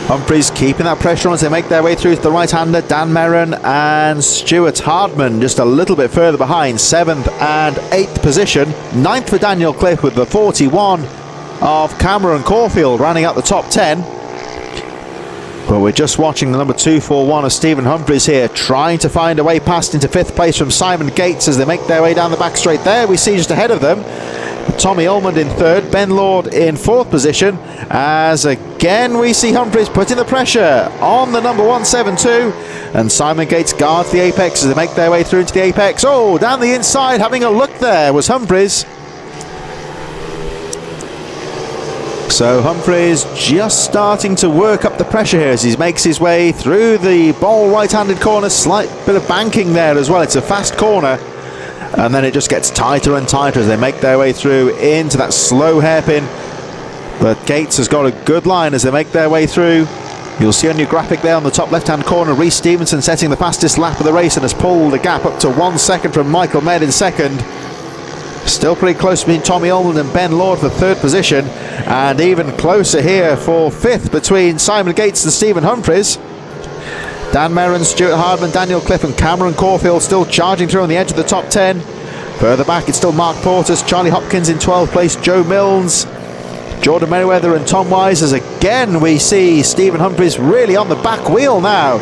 Humphries keeping that pressure on as they make their way through to the right-hander. Dan Merrin and Stuart Hardman just a little bit further behind, 7th and 8th position. 9th for Daniel Cliff with the 41 of Cameron Caulfield rounding out the top 10. But we're just watching the number 241 of Stephen Humphries here, trying to find a way past into 5th place from Simon Gates as they make their way down the back straight. There we see just ahead of them Tommy Ullman in 3rd, Ben Lord in 4th position, as again we see Humphries putting the pressure on the number 172, and Simon Gates guards the apex as they make their way through into the apex. Oh, down the inside, having a look there was Humphries. So Humphries just starting to work up the pressure here as he makes his way through the bowl right-handed corner. Slight bit of banking there as well. It's a fast corner, and then it just gets tighter and tighter as they make their way through into that slow hairpin. But Gates has got a good line as they make their way through. You'll see on your graphic there on the top left-hand corner, Rhys Stevenson setting the fastest lap of the race and has pulled the gap up to 1 second from Michael Med in second. Still pretty close between Tommy Almond and Ben Lord for third position, and even closer here for fifth between Simon Gates and Stephen Humphries. Dan Merrin, Stuart Hardman, Daniel Cliff and Cameron Caulfield still charging through on the edge of the top 10. Further back it's still Mark Portis, Charlie Hopkins in 12th place, Joe Milnes, Jordan Merriweather and Tom Wise, as again we see Stephen Humphries really on the back wheel now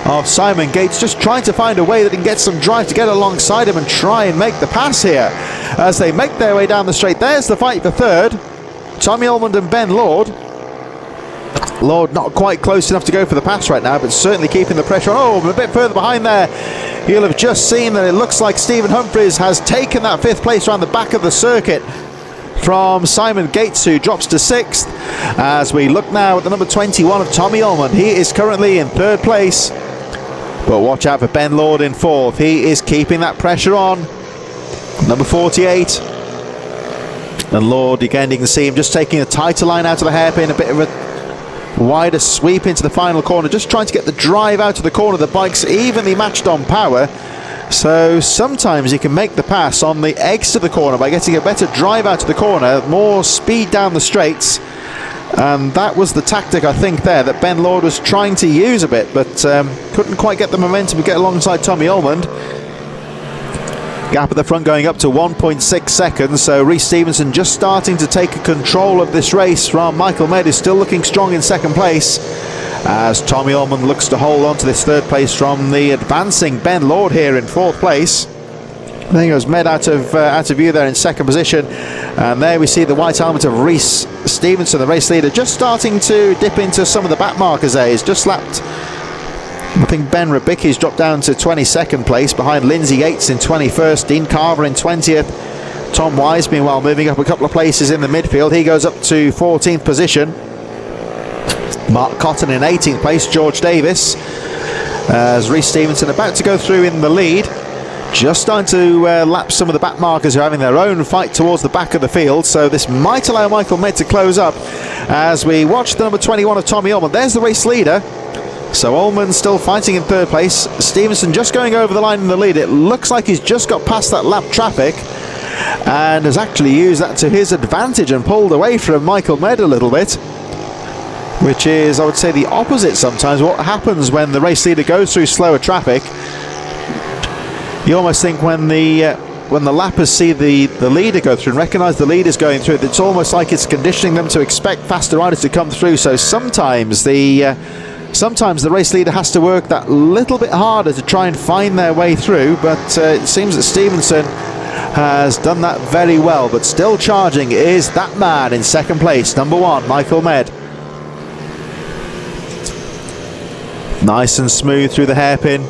of Simon Gates, just trying to find a way that he can get some drive to get alongside him and try and make the pass here as they make their way down the straight. There's the fight for third, Tommy Almond and Ben Lord. Lord not quite close enough to go for the pass right now, but certainly keeping the pressure on. Oh, a bit further behind there, you'll have just seen that it looks like Stephen Humphries has taken that fifth place around the back of the circuit from Simon Gates, who drops to sixth. As we look now at the number 21 of Tommy Almond, he is currently in third place, but watch out for Ben Lord in fourth. He is keeping that pressure on, number 48. And Lord, again, you can see him just taking a tighter line out of the hairpin, a bit of a wider sweep into the final corner, just trying to get the drive out of the corner. The bike's evenly matched on power, so sometimes you can make the pass on the exit of the corner by getting a better drive out of the corner, more speed down the straights. And that was the tactic, I think, there that Ben Lord was trying to use a bit, but couldn't quite get the momentum to get alongside Tommy Almond. Gap at the front going up to 1.6 seconds, so Rhys Stevenson just starting to take control of this race from Michael Med, who's still looking strong in second place, as Tommy Almond looks to hold on to this third place from the advancing Ben Lord here in fourth place. I think it was Med out of view there in second position, and there we see the white helmet of Rhys Stevenson, the race leader, just starting to dip into some of the back markers there. He's just lapped, I think Ben Rabicki's dropped down to 22nd place behind Lindsay Yates in 21st, Dean Carver in 20th. Tom Wise, meanwhile, moving up a couple of places in the midfield. He goes up to 14th position. Mark Cotton in 18th place, George Davis, as Rhys Stevenson about to go through in the lead. Just starting to lap some of the back markers who are having their own fight towards the back of the field, so this might allow Michael Med to close up as we watch the number 21 of Tommy Almond. There's the race leader. So Almond still fighting in third place. Stevenson just going over the line in the lead. It looks like he's just got past that lap traffic and has actually used that to his advantage and pulled away from Michael Med a little bit, which is, I would say, the opposite sometimes what happens when the race leader goes through slower traffic. You almost think when the lappers see the leader go through and recognise the leader's going through, it's almost like it's conditioning them to expect faster riders to come through. So sometimes the race leader has to work that little bit harder to try and find their way through, but it seems that Stevenson has done that very well. But still charging is that man in second place, number 1, Michael Med. Nice and smooth through the hairpin.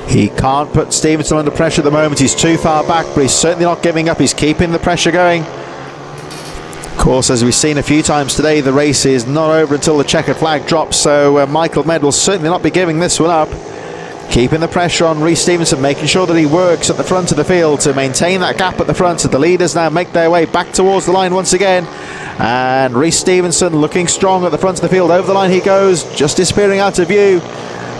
He can't put Stevenson under pressure at the moment. He's too far back, but he's certainly not giving up. He's keeping the pressure going. Of course, as we've seen a few times today, the race is not over until the checkered flag drops, so Michael Med will certainly not be giving this one up. Keeping the pressure on Rhys Stevenson, making sure that he works at the front of the field to maintain that gap at the front, so the leaders now make their way back towards the line once again. And Rhys Stevenson looking strong at the front of the field. Over the line he goes, just disappearing out of view.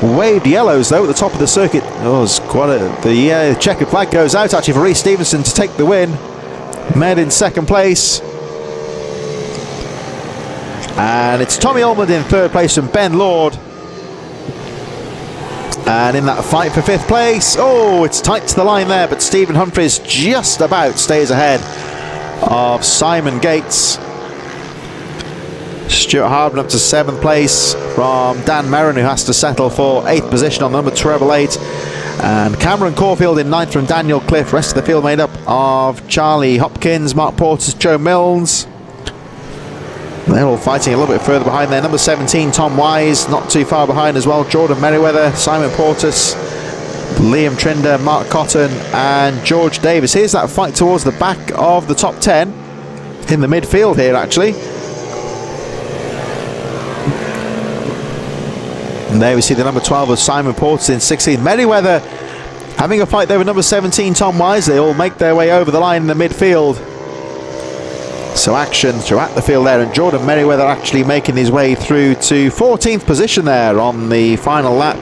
Waved yellows though at the top of the circuit. Oh, it's quite the checkered flag goes out actually for Rhys Stevenson to take the win. Med in second place. And it's Tommy Almond in third place and Ben Lord. And in that fight for fifth place, oh, it's tight to the line there, but Stephen Humphries just about stays ahead of Simon Gates. Stuart Hardman up to 7th place from Dan Merrin, who has to settle for 8th position on number 888. And Cameron Caulfield in 9th from Daniel Cliff. Rest of the field made up of Charlie Hopkins, Mark Portis, Joe Milnes. They're all fighting a little bit further behind there. Number 17, Tom Wise, not too far behind as well. Jordan Merriweather, Simon Portis, Liam Trinder, Mark Cotton and George Davis. Here's that fight towards the back of the top 10 in the midfield here actually. And there we see the number 12 of Simon Portis in 16th. Merriweather having a fight there with number 17 Tom Wise. They all make their way over the line in the midfield. So action throughout the field there, and Jordan Merriweather actually making his way through to 14th position there on the final lap.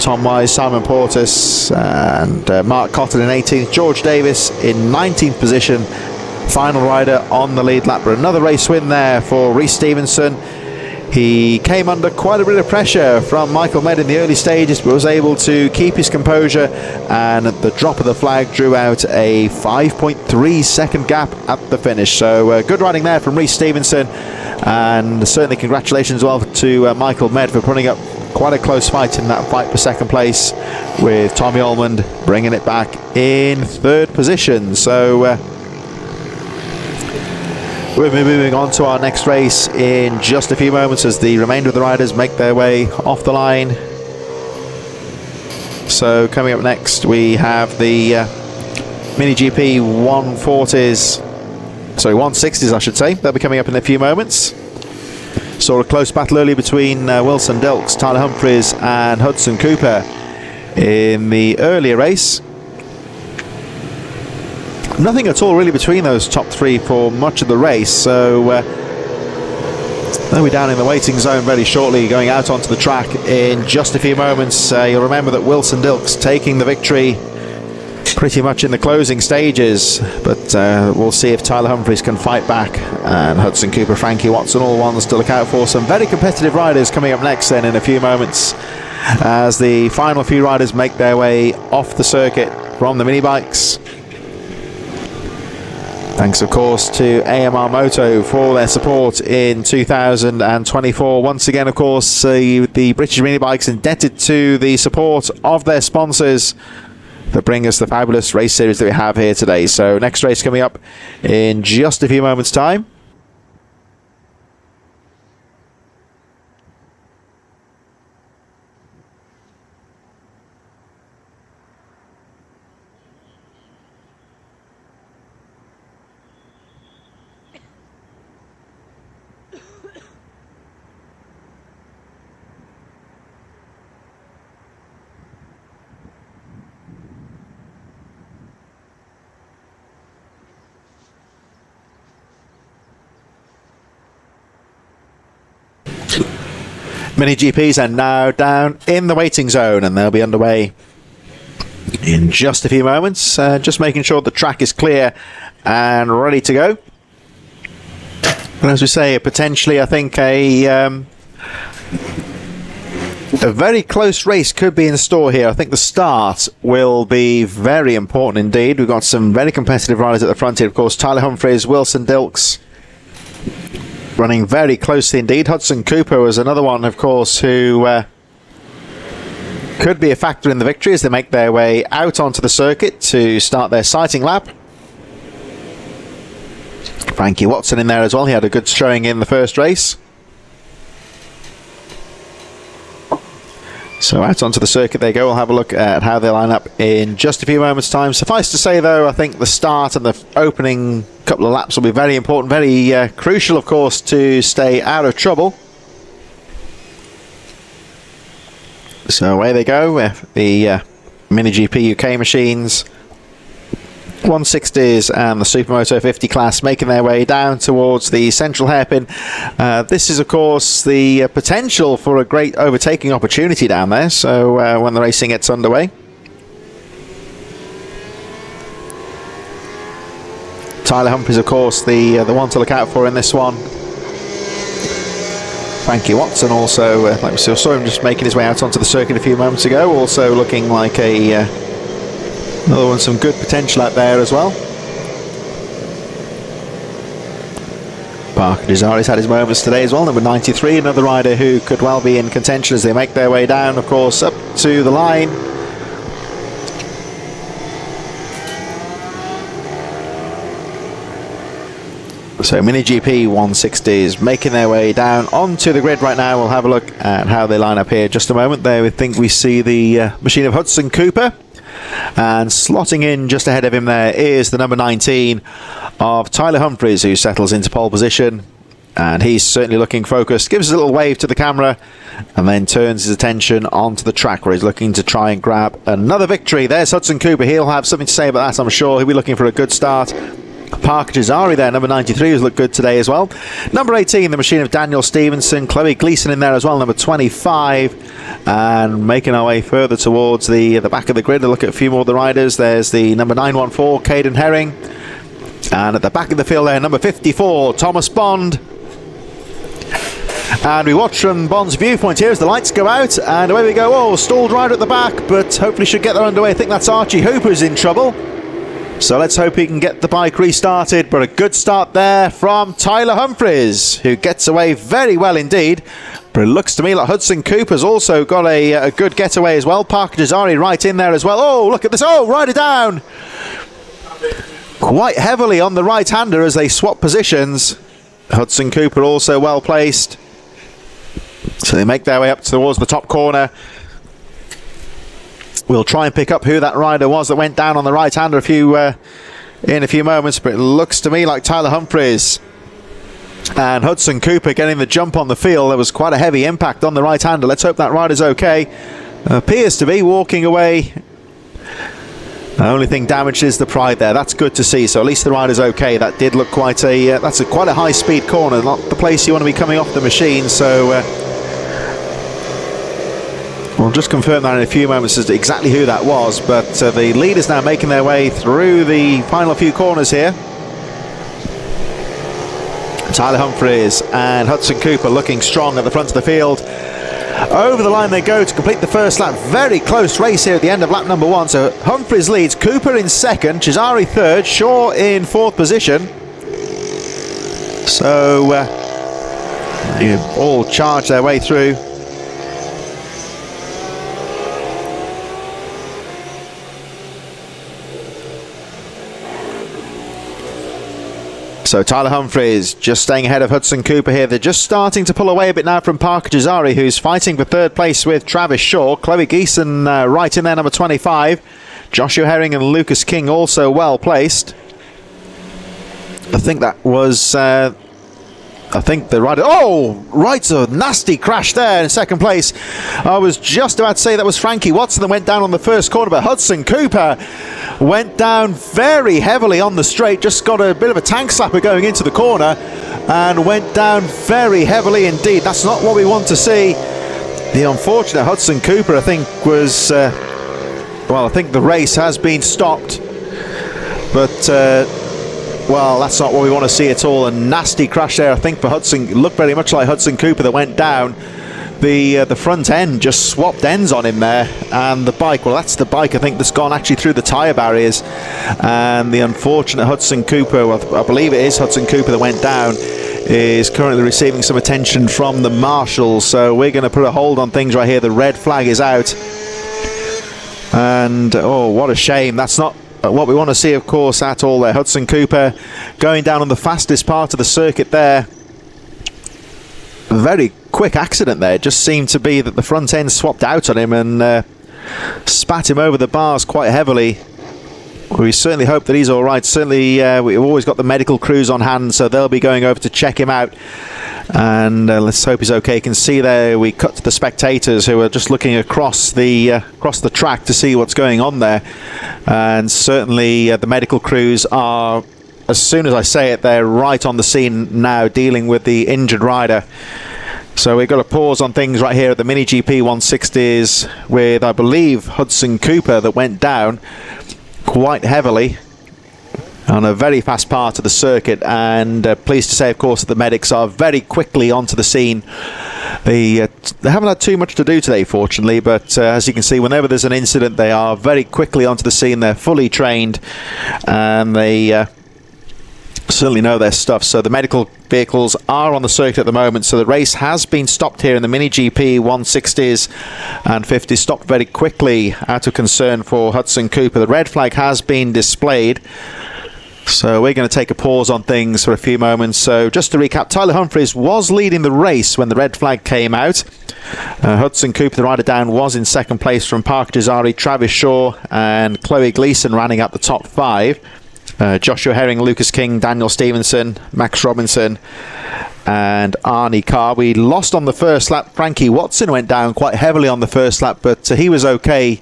Tom Wise, Simon Portis and Mark Cotton in 18th, George Davis in 19th position, final rider on the lead lap. But another race win there for Rhys Stevenson. He came under quite a bit of pressure from Michael Med in the early stages, but was able to keep his composure, and at the drop of the flag drew out a 5.3 second gap at the finish. So good riding there from Rhys Stevenson, and certainly congratulations as well to Michael Med for putting up quite a close fight in that fight for second place, with Tommy Almond bringing it back in 3rd position. So we'll be moving on to our next race in just a few moments as the remainder of the riders make their way off the line. So coming up next we have the Mini GP 160s I should say. They'll be coming up in a few moments. Saw a close battle earlier between Wilson Dilks, Tyler Humphries and Hudson Cooper in the earlier race. Nothing at all really between those top 3 for much of the race, so they'll be down in the waiting zone very shortly, going out onto the track in just a few moments. You'll remember that Wilson Dilks taking the victory pretty much in the closing stages, but we'll see if Tyler Humphries can fight back, and Hudson Cooper, Frankie Watson, all ones to look out for. Some very competitive riders coming up next then in a few moments as the final few riders make their way off the circuit from the mini bikes. Thanks, of course, to AMR Moto for their support in 2024. Once again, of course, the British Mini Bikes indebted to the support of their sponsors that bring us the fabulous race series that we have here today. So next race coming up in just a few moments' time. Mini GPs are now down in the waiting zone, and they'll be underway in just a few moments. Just making sure the track is clear and ready to go. And as we say, potentially I think a very close race could be in store here. I think the start will be very important indeed. We've got some very competitive riders at the front here. Of course, Tyler Humphries, Wilson Dilks running very closely indeed. Hudson Cooper was another one, of course, who could be a factor in the victory as they make their way out onto the circuit to start their sighting lap. Frankie Watson in there as well. He had a good showing in the first race. So out onto the circuit they go. We'll have a look at how they line up in just a few moments' time. Suffice to say, though, I think the start and the opening couple of laps will be very important, very crucial, of course, to stay out of trouble. So away they go, the Mini GP UK machines, 160s and the Supermoto 50 class making their way down towards the central hairpin. This is, of course, the potential for a great overtaking opportunity down there, so when the racing gets underway. Tyler Humphries, of course, the one to look out for in this one. Frankie Watson also, like we saw him just making his way out onto the circuit a few moments ago, also looking like another one, some good potential out there as well. Parker Desari's had his moments today as well. Number 93, another rider who could well be in contention as they make their way down, of course, up to the line. So Mini GP 160s making their way down onto the grid right now. We'll have a look at how they line up here just a moment. There we think we see the machine of Hudson Cooper, and slotting in just ahead of him there is the number 19 of Tyler Humphries, who settles into pole position, and he's certainly looking focused. Gives us a little wave to the camera and then turns his attention onto the track where he's looking to try and grab another victory. There's Hudson Cooper. He'll have something to say about that, I'm sure. He'll be looking for a good start Parker Jazari there, number 93, who's looked good today as well. Number 18, the machine of Daniel Stevenson. Chloe Gleason in there as well, number 25. And making our way further towards the back of the grid, a look at a few more of the riders. There's the number 914, Caden Herring. And at the back of the field there, number 54, Thomas Bond. And we watch from Bond's viewpoint here as the lights go out, and away we go. Oh, stalled rider at the back, but hopefully should get that underway. I think that's Archie Hooper's in trouble. So let's hope he can get the bike restarted. But a good start there from Tyler Humphries, who gets away very well indeed. But it looks to me like Hudson Cooper's also got a good getaway as well. Parker Jazari right in there as well. Oh, look at this. Oh, rider down. Quite heavily on the right-hander as they swap positions. Hudson Cooper also well placed. So they make their way up towards the top corner. We'll try and pick up who that rider was that went down on the right-hander in a few moments, but it looks to me like Tyler Humphries and Hudson Cooper getting the jump on the field. There was quite a heavy impact on the right-hander. Let's hope that rider's okay. Appears to be walking away. The only thing damaged is the pride there. That's good to see. So at least the rider's okay. That did look quite a quite a high-speed corner, not the place you want to be coming off the machine. So we'll just confirm that in a few moments as to exactly who that was. But the leaders now making their way through the final few corners here. Tyler Humphries and Hudson Cooper looking strong at the front of the field. Over the line they go to complete the first lap. Very close race here at the end of lap number 1. So Humphries leads, Cooper in second, Jazari third, Shaw in fourth position. So they all charge their way through. So Tyler Humphries just staying ahead of Hudson Cooper here. They're just starting to pull away a bit now from Parker Jazari, who's fighting for third place with Travis Shaw. Chloe Geeson right in there, number 25. Joshua Herring and Lucas King also well placed. I think that was... I think the rider... Oh, right, a nasty crash there in second place. I was just about to say that was Frankie Watson that went down on the first corner, but Hudson Cooper went down very heavily on the straight, just got a bit of a tank slapper going into the corner and went down very heavily indeed. That's not what we want to see. The unfortunate Hudson Cooper, I think, was... well, I think the race has been stopped, but... well, that's not what we want to see at all. A nasty crash there, I think, for Hudson. It looked very much like Hudson Cooper that went down. The front end just swapped ends on him there, and the bike, well, that's the bike I think that's gone actually through the tyre barriers, and the unfortunate Hudson Cooper, well, I believe it is Hudson Cooper that went down, is currently receiving some attention from the marshals. So we're going to put a hold on things right here. The red flag is out, and oh, what a shame. That's not what we want to see, of course, at all there. Hudson Cooper going down on the fastest part of the circuit there. Very quick accident there. It just seemed to be that the front end swapped out on him and spat him over the bars quite heavily. We certainly hope that he's all right. Certainly we've always got the medical crews on hand, so they'll be going over to check him out, and let's hope he's okay. You can see there we cut to the spectators who are just looking across the track to see what's going on there, and certainly the medical crews are, as soon as I say it, they're right on the scene now dealing with the injured rider. So we've got a pause on things right here at the Mini GP 160s with, I believe, Hudson Cooper that went down quite heavily on a very fast part of the circuit, and pleased to say, of course, that the medics are very quickly onto the scene. They haven't had too much to do today, fortunately, but as you can see, whenever there's an incident, they are very quickly onto the scene. They're fully trained, and they certainly know their stuff. So the medical vehicles are on the circuit at the moment, so the race has been stopped here in the Mini GP 160s and 50s, stopped very quickly out of concern for Hudson Cooper. The red flag has been displayed, so we're going to take a pause on things for a few moments. So just to recap, Tyler Humphries was leading the race when the red flag came out. Hudson Cooper, the rider down, was in second place from Parker Jazari, Travis Shaw and Chloe Gleason running out the top 5. Joshua Herring, Lucas King, Daniel Stevenson, Max Robinson and Arnie Carr. We lost on the first lap. Frankie Watson went down quite heavily on the first lap, but he was okay.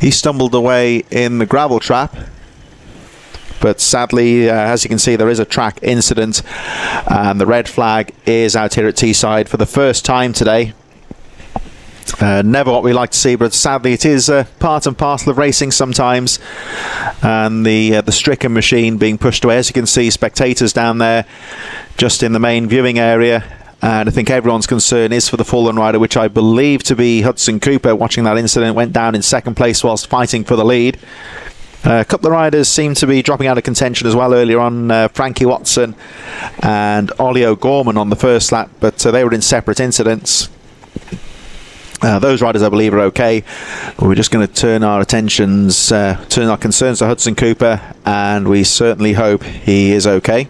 He stumbled away in the gravel trap. But sadly, as you can see, there is a track incident, and the red flag is out here at Teesside for the first time today. Never what we like to see, but sadly it is part and parcel of racing sometimes. And the stricken machine being pushed away. As you can see, spectators down there just in the main viewing area, and I think everyone's concern is for the fallen rider, which I believe to be Hudson Cooper. Watching that incident, went down in second place whilst fighting for the lead. A couple of riders seem to be dropping out of contention as well earlier on. Frankie Watson and Ollie O'Gorman on the first lap, but they were in separate incidents. Those riders, I believe, are okay. We're just going to turn our concerns to Hudson Cooper, and we certainly hope he is okay.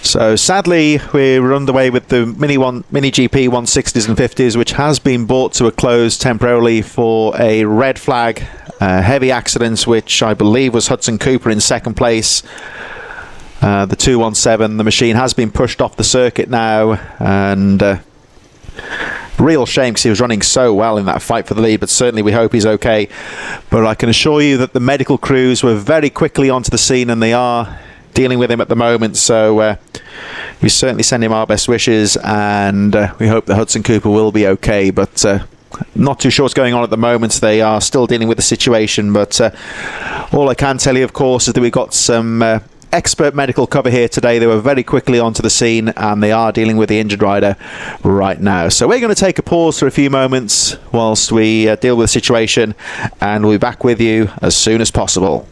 So sadly, we're underway with the Mini GP 160s and 50s, which has been brought to a close temporarily for a red flag. Heavy accidents, which I believe was Hudson Cooper in second place. The 217, the machine has been pushed off the circuit now, and real shame because he was running so well in that fight for the lead, but certainly we hope he's okay. But I can assure you that the medical crews were very quickly onto the scene, and they are dealing with him at the moment, so we certainly send him our best wishes, and we hope that Hudson Cooper will be okay, but not too sure what's going on at the moment. They are still dealing with the situation, but all I can tell you, of course, is that we've got some expert medical cover here today. They were very quickly onto the scene, and they are dealing with the injured rider right now. So we're going to take a pause for a few moments whilst we deal with the situation, and we'll be back with you as soon as possible.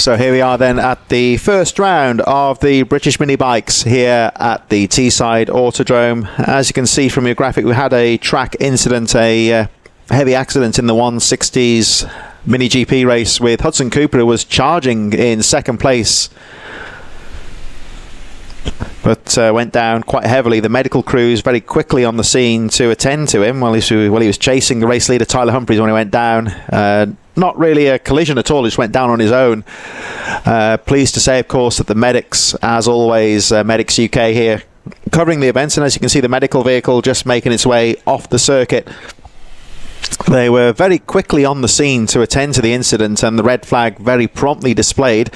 So here we are then at the first round of the British mini bikes here at the Teesside Autodrome. As you can see from your graphic, we had a track incident, a heavy accident in the 160s mini GP race with Hudson Cooper, who was charging in second place, but went down quite heavily. The medical crews very quickly on the scene to attend to him while he was chasing the race leader Tyler Humphries when he went down. Not really a collision at all, he just went down on his own. Pleased to say, of course, that the medics, as always, Medics UK here, covering the events, and as you can see, the medical vehicle just making its way off the circuit. They were very quickly on the scene to attend to the incident, and the red flag very promptly displayed.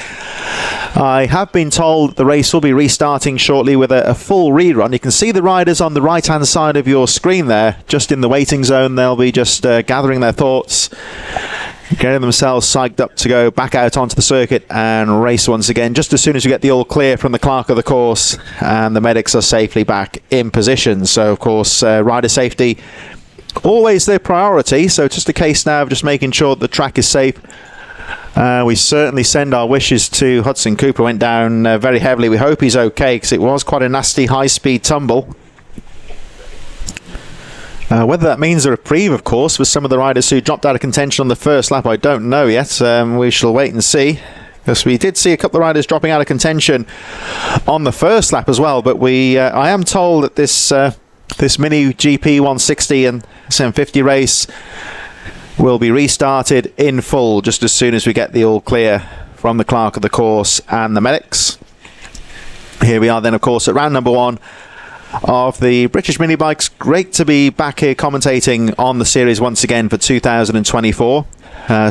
I have been told the race will be restarting shortly with a full rerun. You can see the riders on the right hand side of your screen there, just in the waiting zone. They'll be just gathering their thoughts, getting themselves psyched up to go back out onto the circuit and race once again, just as soon as we get the all clear from the clerk of the course and the medics are safely back in position. So of course, rider safety always their priority, so it's just a case now of just making sure that the track is safe. We certainly send our wishes to Hudson Cooper, went down very heavily. We hope he's okay, because it was quite a nasty high-speed tumble. Whether that means a reprieve, of course, for some of the riders who dropped out of contention on the first lap, I don't know yet. We shall wait and see, because we did see a couple of riders dropping out of contention on the first lap as well. But I am told that this mini GP 160 and 750 race will be restarted in full just as soon as we get the all clear from the clerk of the course and the medics. Here we are then, of course, at round number 1 of the British mini bikes. Great to be back here commentating on the series once again for 2024.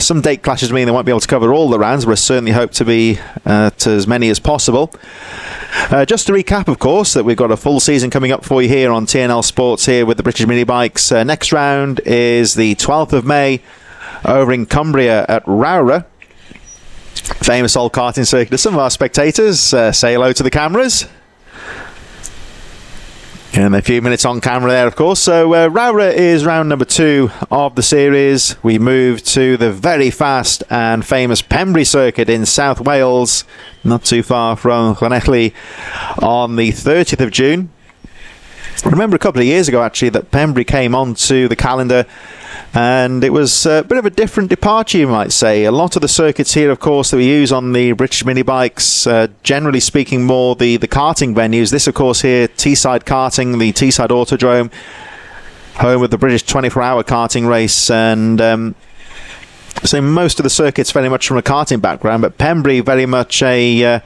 Some date clashes mean they won't be able to cover all the rounds, but I certainly hope to be to as many as possible. Just to recap, of course, that we've got a full season coming up for you here on TNL Sports here with the British mini bikes. Next round is the 12th of May over in Cumbria at Rerun, famous old karting circuit. Some of our spectators say hello to the cameras. And a few minutes on camera there, of course. So Rerun is round number 2 of the series. We move to the very fast and famous Pembrey circuit in South Wales, not too far from Llanelli, on the 30th of June. I remember a couple of years ago, actually, that Pembrey came onto the calendar, and it was a bit of a different departure, you might say. A lot of the circuits here, of course, that we use on the British mini bikes, generally speaking, more the karting venues. This, of course, here, Teesside Karting, the Teesside Autodrome, home of the British 24-hour karting race, and so most of the circuits very much from a karting background, but Pembrey very much a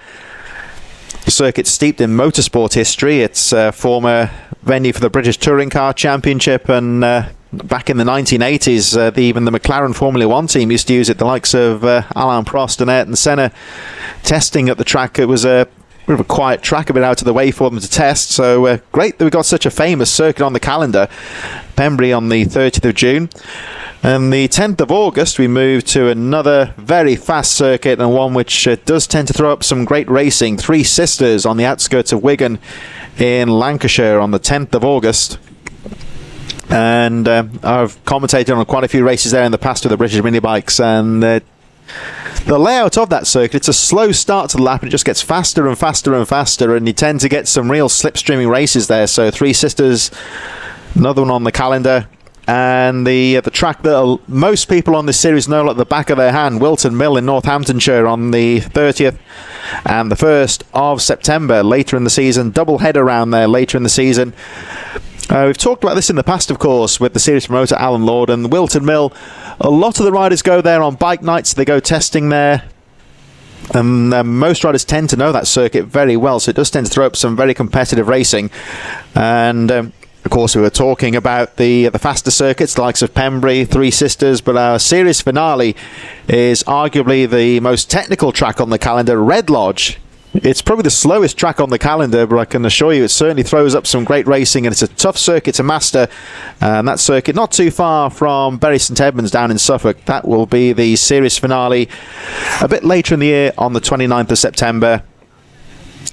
circuit steeped in motorsport history. It's a former venue for the British Touring Car Championship, and back in the 1980s, even the McLaren Formula 1 team used to use it. The likes of Alain Prost and Ayrton Senna testing at the track. It was a bit of a quiet track, a bit out of the way for them to test. So great that we've got such a famous circuit on the calendar. Pembrey on the 30th of June. And the 10th of August, we move to another very fast circuit, and one which does tend to throw up some great racing. Three Sisters on the outskirts of Wigan in Lancashire on the 10th of August. And I've commentated on quite a few races there in the past with the British mini bikes, and the layout of that circuit, it's a slow start to the lap, and it just gets faster and faster and faster, and you tend to get some real slipstreaming races there. So Three Sisters, another one on the calendar. And the track that most people on this series know like the back of their hand, Wilton Mill in Northamptonshire on the 30th and the 1st of September later in the season. Double header around there later in the season. We've talked about this in the past, of course, with the series promoter Alan Lord, and Wilton Mill. A lot of the riders go there on bike nights. They go testing there. And most riders tend to know that circuit very well, so it does tend to throw up some very competitive racing. And of course, we were talking about the faster circuits, the likes of Pembrey, Three Sisters, but our series finale is arguably the most technical track on the calendar, Red Lodge. It's probably the slowest track on the calendar, but I can assure you it certainly throws up some great racing, and it's a tough circuit to master. And that circuit not too far from Bury St Edmunds down in Suffolk. That will be the series finale a bit later in the year on the 29th of September.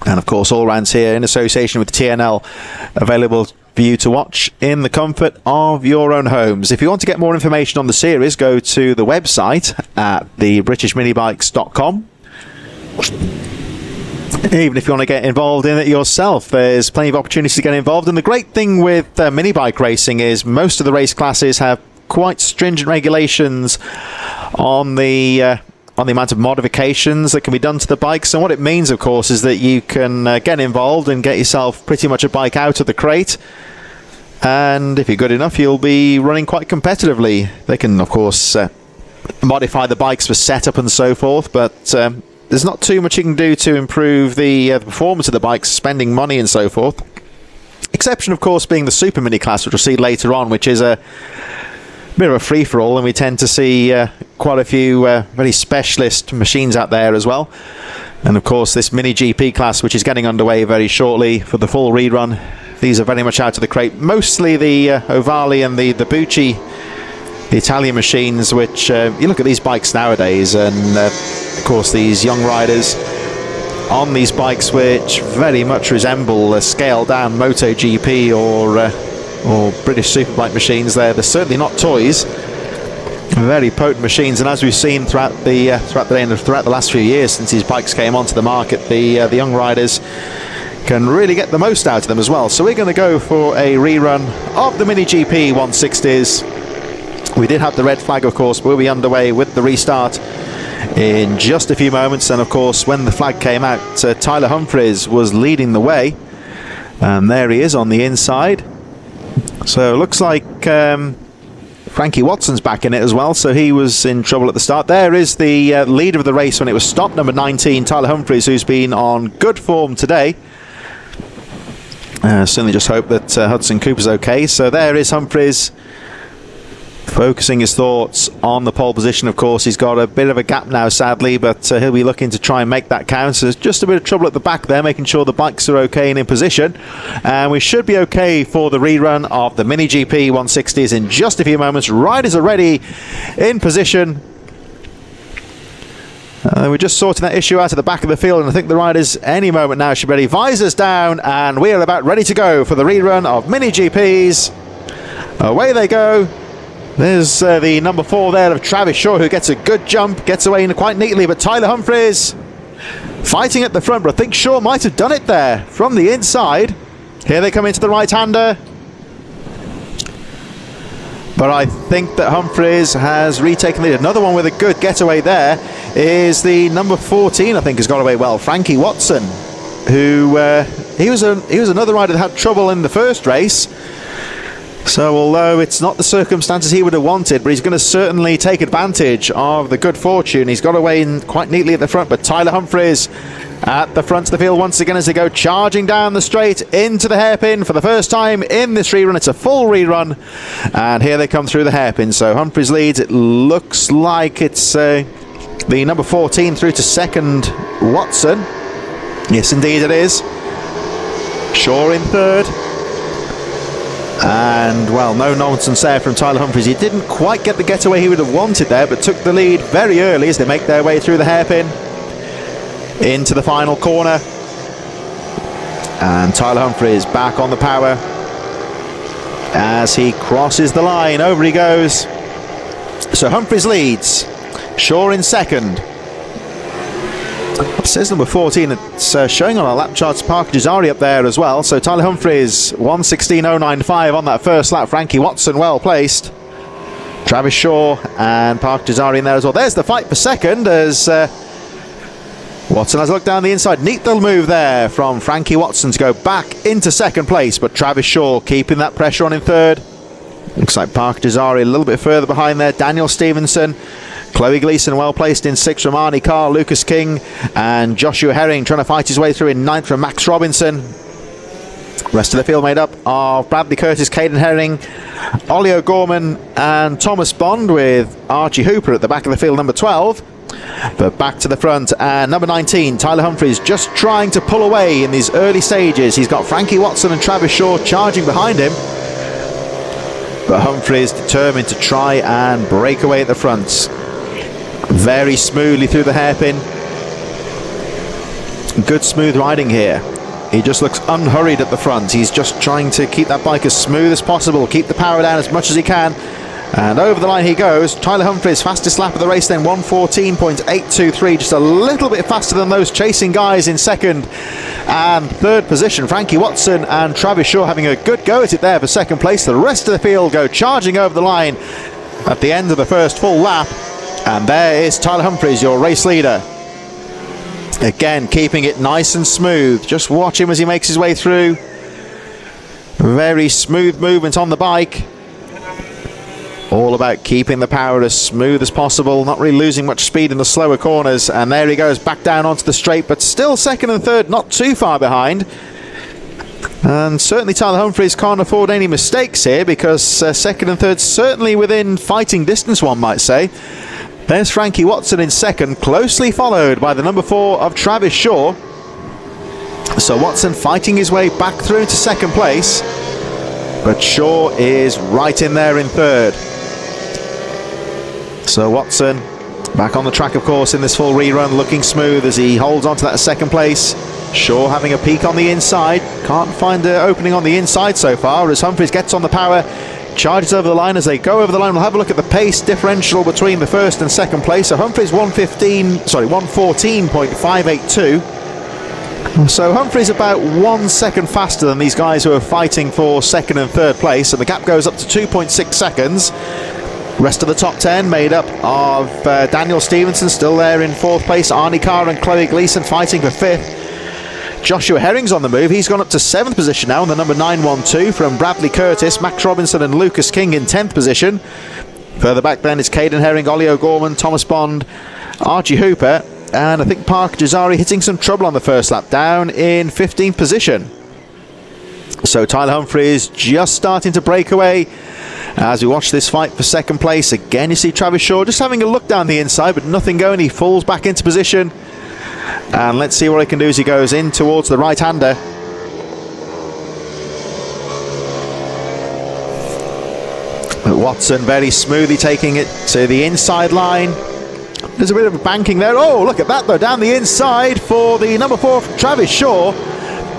And of course, all rounds here in association with TNL, available for you to watch in the comfort of your own homes. If you want to get more information on the series, go to the website at thebritishminibikes.com. Even if you want to get involved in it yourself, there's plenty of opportunities to get involved. And the great thing with mini bike racing is most of the race classes have quite stringent regulations on the amount of modifications that can be done to the bikes. And what it means, of course, is that you can get involved and get yourself pretty much a bike out of the crate. And if you're good enough, you'll be running quite competitively. They can, of course, modify the bikes for setup and so forth, but there's not too much you can do to improve the performance of the bikes, spending money and so forth. Exception, of course, being the Super Mini class, which we'll see later on, which is a bit of a free-for-all, and we tend to see quite a few very specialist machines out there as well. And, of course, this Mini GP class, which is getting underway very shortly for the full rerun. These are very much out of the crate. Mostly the Ovali and the Bucci, the Italian machines, which you look at these bikes nowadays, and of course these young riders on these bikes, which very much resemble a scaled down Moto GP or British Superbike machines. They're certainly not toys. Very potent machines, and as we've seen throughout the last few years since these bikes came onto the market, the young riders can really get the most out of them as well. So we're going to go for a rerun of the Mini GP 160s. We did have the red flag, of course, but we'll be underway with the restart in just a few moments. And of course, when the flag came out, Tyler Humphries was leading the way, and there he is on the inside. So it looks like Frankie Watson's back in it as well, so he was in trouble at the start. There is the leader of the race when it was stopped, number 19, Tyler Humphries, who's been on good form today. Certainly just hope that Hudson Cooper's okay. So there is Humphries, focusing his thoughts on the pole position. Of course, he's got a bit of a gap now, sadly, but he'll be looking to try and make that count. So there's just a bit of trouble at the back there, making sure the bikes are okay and in position. And we should be okay for the rerun of the Mini GP 160s in just a few moments. Riders are ready, in position. We're just sorting that issue out at the back of the field, and I think the riders any moment now should be ready. Visors down, and we are about ready to go for the rerun of Mini GPs. Away they go. There's the number 4 there of Travis Shaw, who gets a good jump, gets away in quite neatly, but Tyler Humphries fighting at the front, but I think Shaw might have done it there from the inside. Here they come into the right-hander, but I think that Humphries has retaken the lead. Another one with a good getaway there is the number 14, I think, has got away well, Frankie Watson, who he was another rider that had trouble in the first race. So although it's not the circumstances he would have wanted, but he's going to certainly take advantage of the good fortune. He's got away in quite neatly at the front, but Tyler Humphries at the front of the field once again as they go charging down the straight into the hairpin for the first time in this rerun. It's a full rerun, and here they come through the hairpin. So Humphries leads. It looks like it's the number 14 through to second, Watson. Yes, indeed it is. Shaw in third. And, well, no nonsense there from Tyler Humphries. He didn't quite get the getaway he would have wanted there, but took the lead very early as they make their way through the hairpin into the final corner. And Tyler Humphries back on the power as he crosses the line. Over he goes. So Humphries leads. Shaw in second. It says number 14. It's showing on our lap charts Parker Jazari up there as well. So Tyler Humphries 1:16.095 on that first lap. Frankie Watson well placed. Travis Shaw and Parker Jazari in there as well. There's the fight for second as Watson has a look down the inside. Neat little move there from Frankie Watson to go back into second place, but Travis Shaw keeping that pressure on in third. Looks like Parker Jazari a little bit further behind there. Daniel Stevenson, Chloe Gleason well placed in sixth from Arnie Carr, Lucas King, and Joshua Herring trying to fight his way through in ninth from Max Robinson. Rest of the field made up of Bradley Curtis, Caden Herring, Ollie O'Gorman and Thomas Bond, with Archie Hooper at the back of the field, number 12. But back to the front, and number 19, Tyler Humphries, just trying to pull away in these early stages. He's got Frankie Watson and Travis Shaw charging behind him, but Humphries determined to try and break away at the front. Very smoothly through the hairpin. Good smooth riding here. He just looks unhurried at the front. He's just trying to keep that bike as smooth as possible, keep the power down as much as he can, And over the line he goes. Tyler Humphries, fastest lap of the race then, 1:14.823, just a little bit faster than those chasing guys in second and third position. Frankie Watson and Travis Shaw having a good go at it there for second place. The rest of the field go charging over the line at the end of the first full lap. And there is Tyler Humphries, your race leader. Again, keeping it nice and smooth. Just watch him as he makes his way through. Very smooth movement on the bike. All about keeping the power as smooth as possible, not really losing much speed in the slower corners. And there he goes back down onto the straight, but still second and third, not too far behind. And certainly Tyler Humphries can't afford any mistakes here, because second and third certainly within fighting distance, one might say. There's Frankie Watson in second, closely followed by the number 4 of Travis Shaw. So Watson fighting his way back through to second place, but Shaw is right in there in third. So Watson back on the track, of course, in this full rerun, looking smooth as he holds on to that second place. Shaw having a peek on the inside, can't find an opening on the inside so far, as Humphries gets on the power, charges over the line. As they go over the line, we'll have a look at the pace differential between the first and second place. So Humphries 1:14.582. So Humphries about 1 second faster than these guys who are fighting for second and third place, and the gap goes up to 2.6 seconds. Rest of the top 10 made up of Daniel Stevenson still there in fourth place, Arnie Carr and Chloe Gleason fighting for fifth. Joshua Herring's on the move. He's gone up to 7th position now on the number 912 from Bradley Curtis, Max Robinson and Lucas King in 10th position. Further back then is Caden Herring, Ollie O'Gorman, Thomas Bond, Archie Hooper, and I think Park Jazari hitting some trouble on the first lap, down in 15th position. So Tyler Humphries just starting to break away as we watch this fight for second place. Again, you see Travis Shaw just having a look down the inside, but nothing going. He falls back into position, and let's see what he can do as he goes in towards the right-hander. Watson very smoothly taking it to the inside line. There's a bit of a banking there. Oh, look at that though, down the inside for the number 4 Travis Shaw.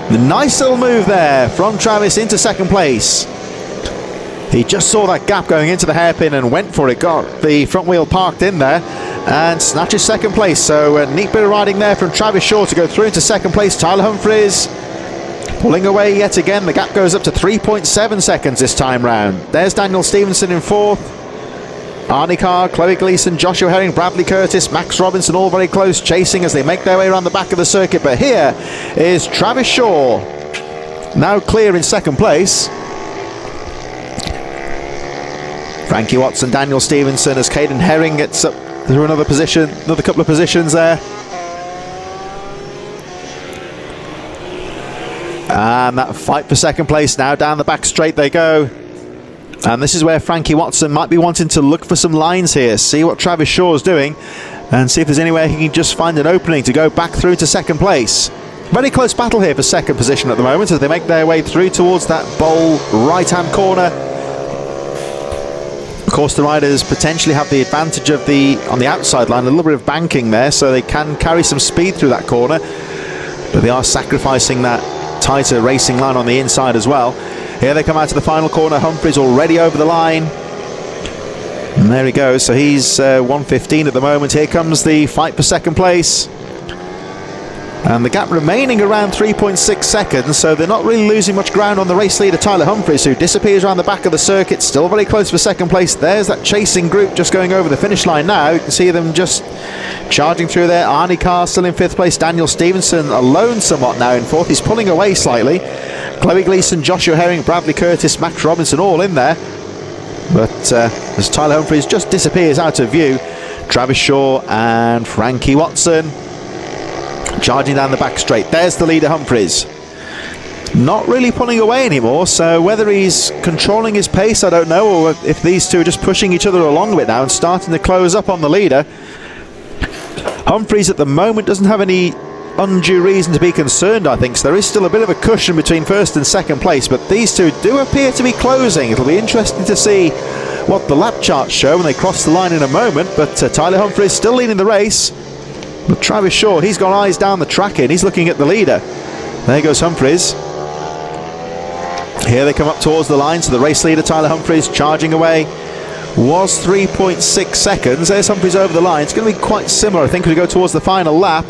The nice little move there from Travis into second place. He just saw that gap going into the hairpin and went for it, got the front wheel parked in there and snatches second place. So a neat bit of riding there from Travis Shaw to go through into second place. Tyler Humphries pulling away yet again. The gap goes up to 3.7 seconds this time round. There's Daniel Stevenson in fourth. Arnie Carr, Chloe Gleason, Joshua Herring, Bradley Curtis, Max Robinson all very close chasing as they make their way around the back of the circuit. But here is Travis Shaw now clear in second place. Frankie Watson, Daniel Stevenson as Caden Herring gets up through another position, another couple of positions there. And that fight for second place now, down the back straight they go. And this is where Frankie Watson might be wanting to look for some lines here, see what Travis Shaw's doing, and see if there's anywhere he can just find an opening to go back through to second place. Very close battle here for second position at the moment as they make their way through towards that bowl right-hand corner. Of course, the riders potentially have the advantage of on the outside line, a little bit of banking there, so they can carry some speed through that corner, but they are sacrificing that tighter racing line on the inside as well. Here they come out to the final corner. Humphries already over the line, and there he goes. So he's 1:15 at the moment. Here comes the fight for second place, and the gap remaining around 3.6 seconds, so they're not really losing much ground on the race leader Tyler Humphries, who disappears around the back of the circuit, still very close for second place. There's that chasing group just going over the finish line now. You can see them just charging through there. Arnie Carr still in fifth place, Daniel Stevenson alone somewhat now in fourth. He's pulling away slightly. Chloe Gleason, Joshua Herring, Bradley Curtis, Max Robinson all in there, but as Tyler Humphries just disappears out of view, Travis Shaw and Frankie Watson charging down the back straight. There's the leader Humphries, not really pulling away anymore, so whether he's controlling his pace I don't know, or if these two are just pushing each other along a bit now and starting to close up on the leader. Humphries at the moment doesn't have any undue reason to be concerned, I think, so there is still a bit of a cushion between first and second place, but these two do appear to be closing. It'll be interesting to see what the lap charts show when they cross the line in a moment, but Tyler Humphries still leading the race. But Travis Shaw, he's got eyes down the track and he's looking at the leader. There goes Humphries. Here they come up towards the line, so the race leader Tyler Humphries charging away. was 3.6 seconds. There's Humphries over the line. It's going to be quite similar, I think, as we go towards the final lap.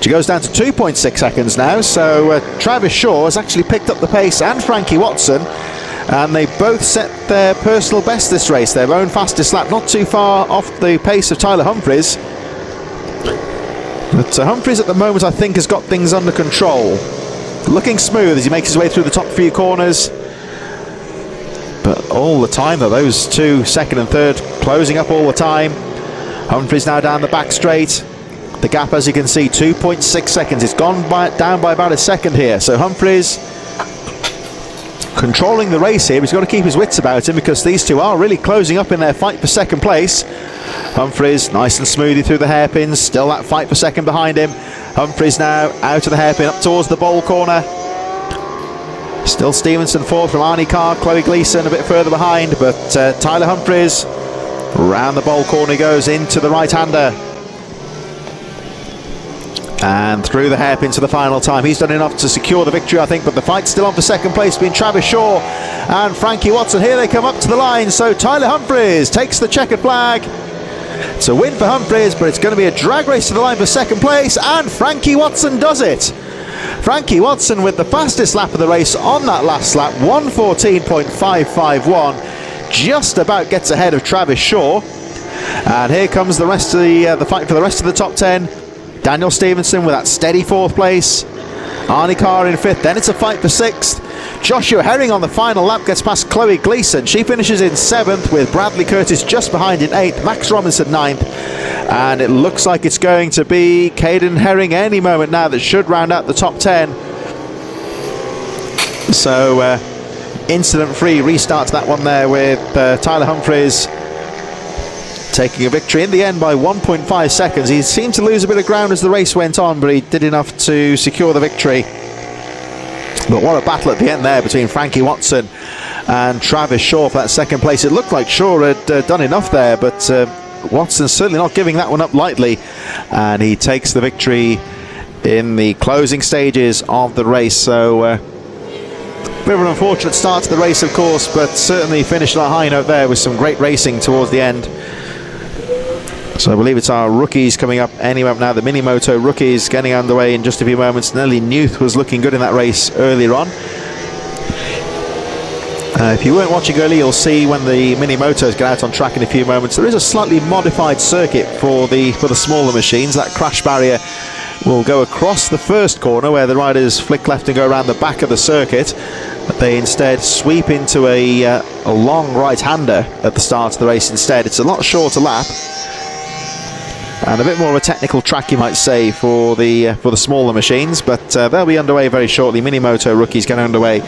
She goes down to 2.6 seconds now. So Travis Shaw has actually picked up the pace, and Frankie Watson, and they both set their personal best this race, their own fastest lap, not too far off the pace of Tyler Humphries. But Humphries at the moment, I think, has got things under control. Looking smooth as he makes his way through the top few corners. But all the time, though, those two, second and third, closing up all the time. Humphries now down the back straight. The gap, as you can see, 2.6 seconds. It's gone down by about a second here. So Humphries controlling the race here. He's got to keep his wits about him because these two are really closing up in their fight for second place. Humphries nice and smoothly through the hairpins. Still that fight for second behind him. Humphries now out of the hairpin up towards the bowl corner. Still Stevenson fourth from Arnie Carr. Chloe Gleeson a bit further behind, but Tyler Humphries round the bowl corner goes into the right-hander. And through the hairpin to the final time. He's done enough to secure the victory, I think, but the fight's still on for second place between Travis Shaw and Frankie Watson. Here they come up to the line, so Tyler Humphries takes the checkered flag. It's a win for Humphries, but it's going to be a drag race to the line for second place, and Frankie Watson does it. Frankie Watson with the fastest lap of the race on that last lap, 1:14.551, just about gets ahead of Travis Shaw. And here comes the rest of the fight for the rest of the top 10. Daniel Stevenson with that steady fourth place. Arnie Carr in fifth. Then it's a fight for sixth. Joshua Herring on the final lap gets past Chloe Gleeson. She finishes in seventh with Bradley Curtis just behind in eighth. Max Robinson ninth. And it looks like it's going to be Caden Herring any moment now that should round out the top 10. So incident-free restart to that one there with Tyler Humphries taking a victory in the end by 1.5 seconds. He seemed to lose a bit of ground as the race went on, but he did enough to secure the victory. But what a battle at the end there between Frankie Watson and Travis Shaw for that second place. It looked like Shaw had done enough there, but Watson's certainly not giving that one up lightly, and he takes the victory in the closing stages of the race. So bit of an unfortunate start to the race, of course, but certainly finished on a high note there with some great racing towards the end. So I believe it's our rookies coming up any moment now. The Mini Moto rookies getting underway in just a few moments. Nelly Newth was looking good in that race earlier on. If you weren't watching earlier, you'll see when the Mini Motos get out on track in a few moments, there is a slightly modified circuit for the smaller machines. That crash barrier will go across the first corner where the riders flick left and go around the back of the circuit, but they instead sweep into a long right-hander at the start of the race instead. It's a lot shorter lap and a bit more of a technical track, you might say, for the smaller machines, but they'll be underway very shortly. Mini Moto rookies getting underway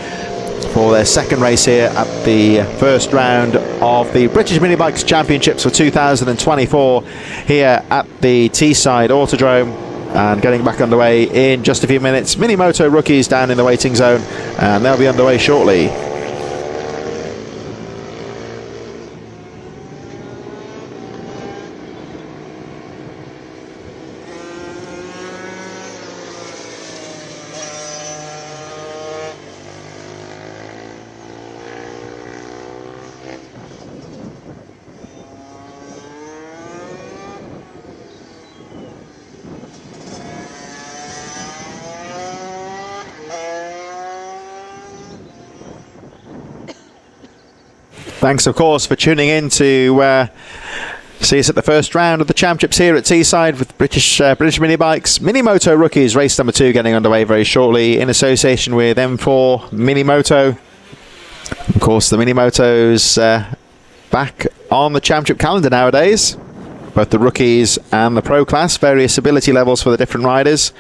for their second race here at the first round of the British Mini Bikes Championships for 2024 here at the Teesside Autodrome, and getting back underway in just a few minutes. Mini Moto rookies down in the waiting zone, and they'll be underway shortly. Thanks, of course, for tuning in to see us at the first round of the championships here at Teesside with British Mini Bikes. Mini Moto rookies, race number 2 getting underway very shortly in association with M4 Mini Moto. Of course, the Mini Motos back on the championship calendar nowadays. Both the rookies and the pro class, various ability levels for the different riders.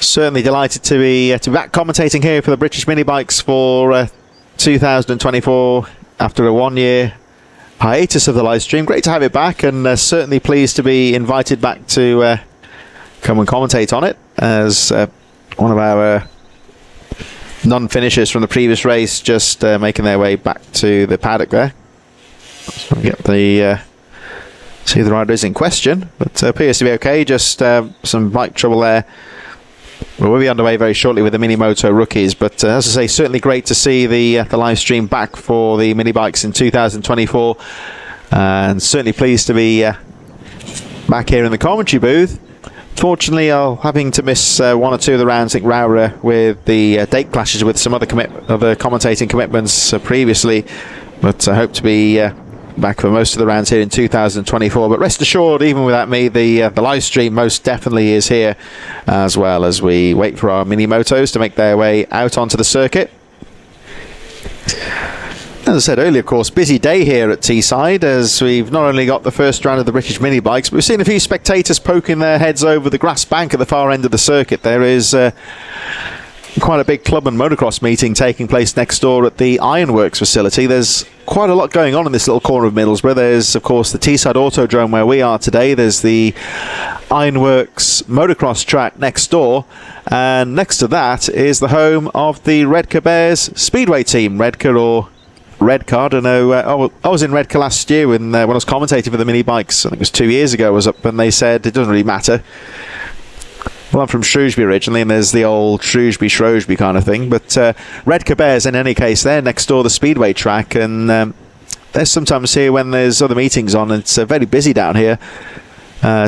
Certainly delighted to be back commentating here for the British Mini Bikes for 2024 after a 1-year hiatus of the live stream. Great to have it back, and certainly pleased to be invited back to come and commentate on it as one of our non-finishers from the previous race just making their way back to the paddock there. So we get the see the rider is in question, but appears to be okay. Just some bike trouble there Well, we'll be underway very shortly with the Mini Moto rookies, but as I say, certainly great to see the live stream back for the mini bikes in 2024, and certainly pleased to be back here in the commentary booth. Fortunately, I'm having to miss one or two of the rounds, I think, Raura, with the date clashes with some other commentating commitments previously, but I hope to be back for most of the rounds here in 2024. But rest assured, even without me, the live stream most definitely is here, as well as we wait for our mini motos to make their way out onto the circuit. As I said earlier, of course, busy day here at Teesside, as we've not only got the first round of the British mini bikes, but we've seen a few spectators poking their heads over the grass bank at the far end of the circuit. There is quite a big club and motocross meeting taking place next door at the Ironworks facility. There's quite a lot going on in this little corner of Middlesbrough. There's, of course, the Teesside Autodrome where we are today. There's the Ironworks motocross track next door, and next to that is the home of the Redcar Bears Speedway team. Redcar, or Redcar, I don't know. I was in Redcar last year when I was commentating for the mini bikes. I think it was 2 years ago. I was up, and they said it doesn't really matter. Well, I'm from Shrewsbury originally, and there's the old Shrewsbury kind of thing. But Redcar Bears, in any case, they're next door the Speedway track, and they're sometimes here when there's other meetings on. It's very busy down here.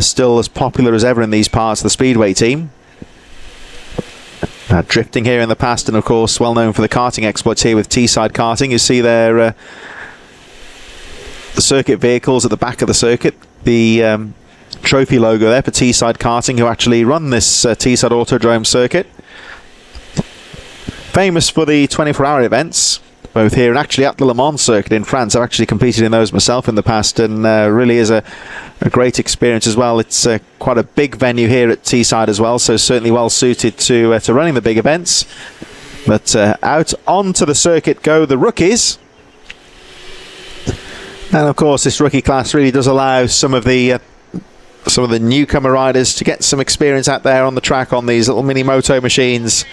Still as popular as ever in these parts of the Speedway team. Drifting here in the past, and of course well known for the karting exploits here with Teesside Karting. You see there the circuit vehicles at the back of the circuit. The trophy logo there for Teesside Karting, who actually run this Teesside Autodrome circuit. Famous for the 24-hour events, both here and actually at the Le Mans circuit in France. I've actually competed in those myself in the past, and really is a great experience as well. It's quite a big venue here at Teesside as well, so certainly well suited to running the big events. But out onto the circuit go the rookies. And of course this rookie class really does allow some of the newcomer riders to get some experience out there on the track on these little mini moto machines,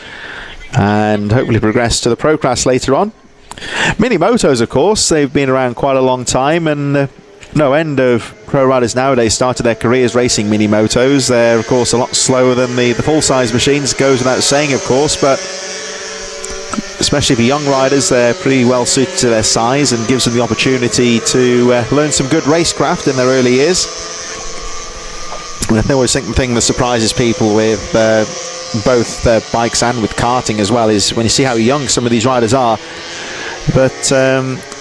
and hopefully progress to the pro class later on. Mini motos, of course, they've been around quite a long time, and no end of pro riders nowadays started their careers racing mini motos. They're of course a lot slower than the full-size machines, goes without saying, of course, but especially for young riders, they're pretty well suited to their size and gives them the opportunity to learn some good racecraft in their early years. And I always think the thing that surprises people with both bikes and with karting as well is when you see how young some of these riders are, but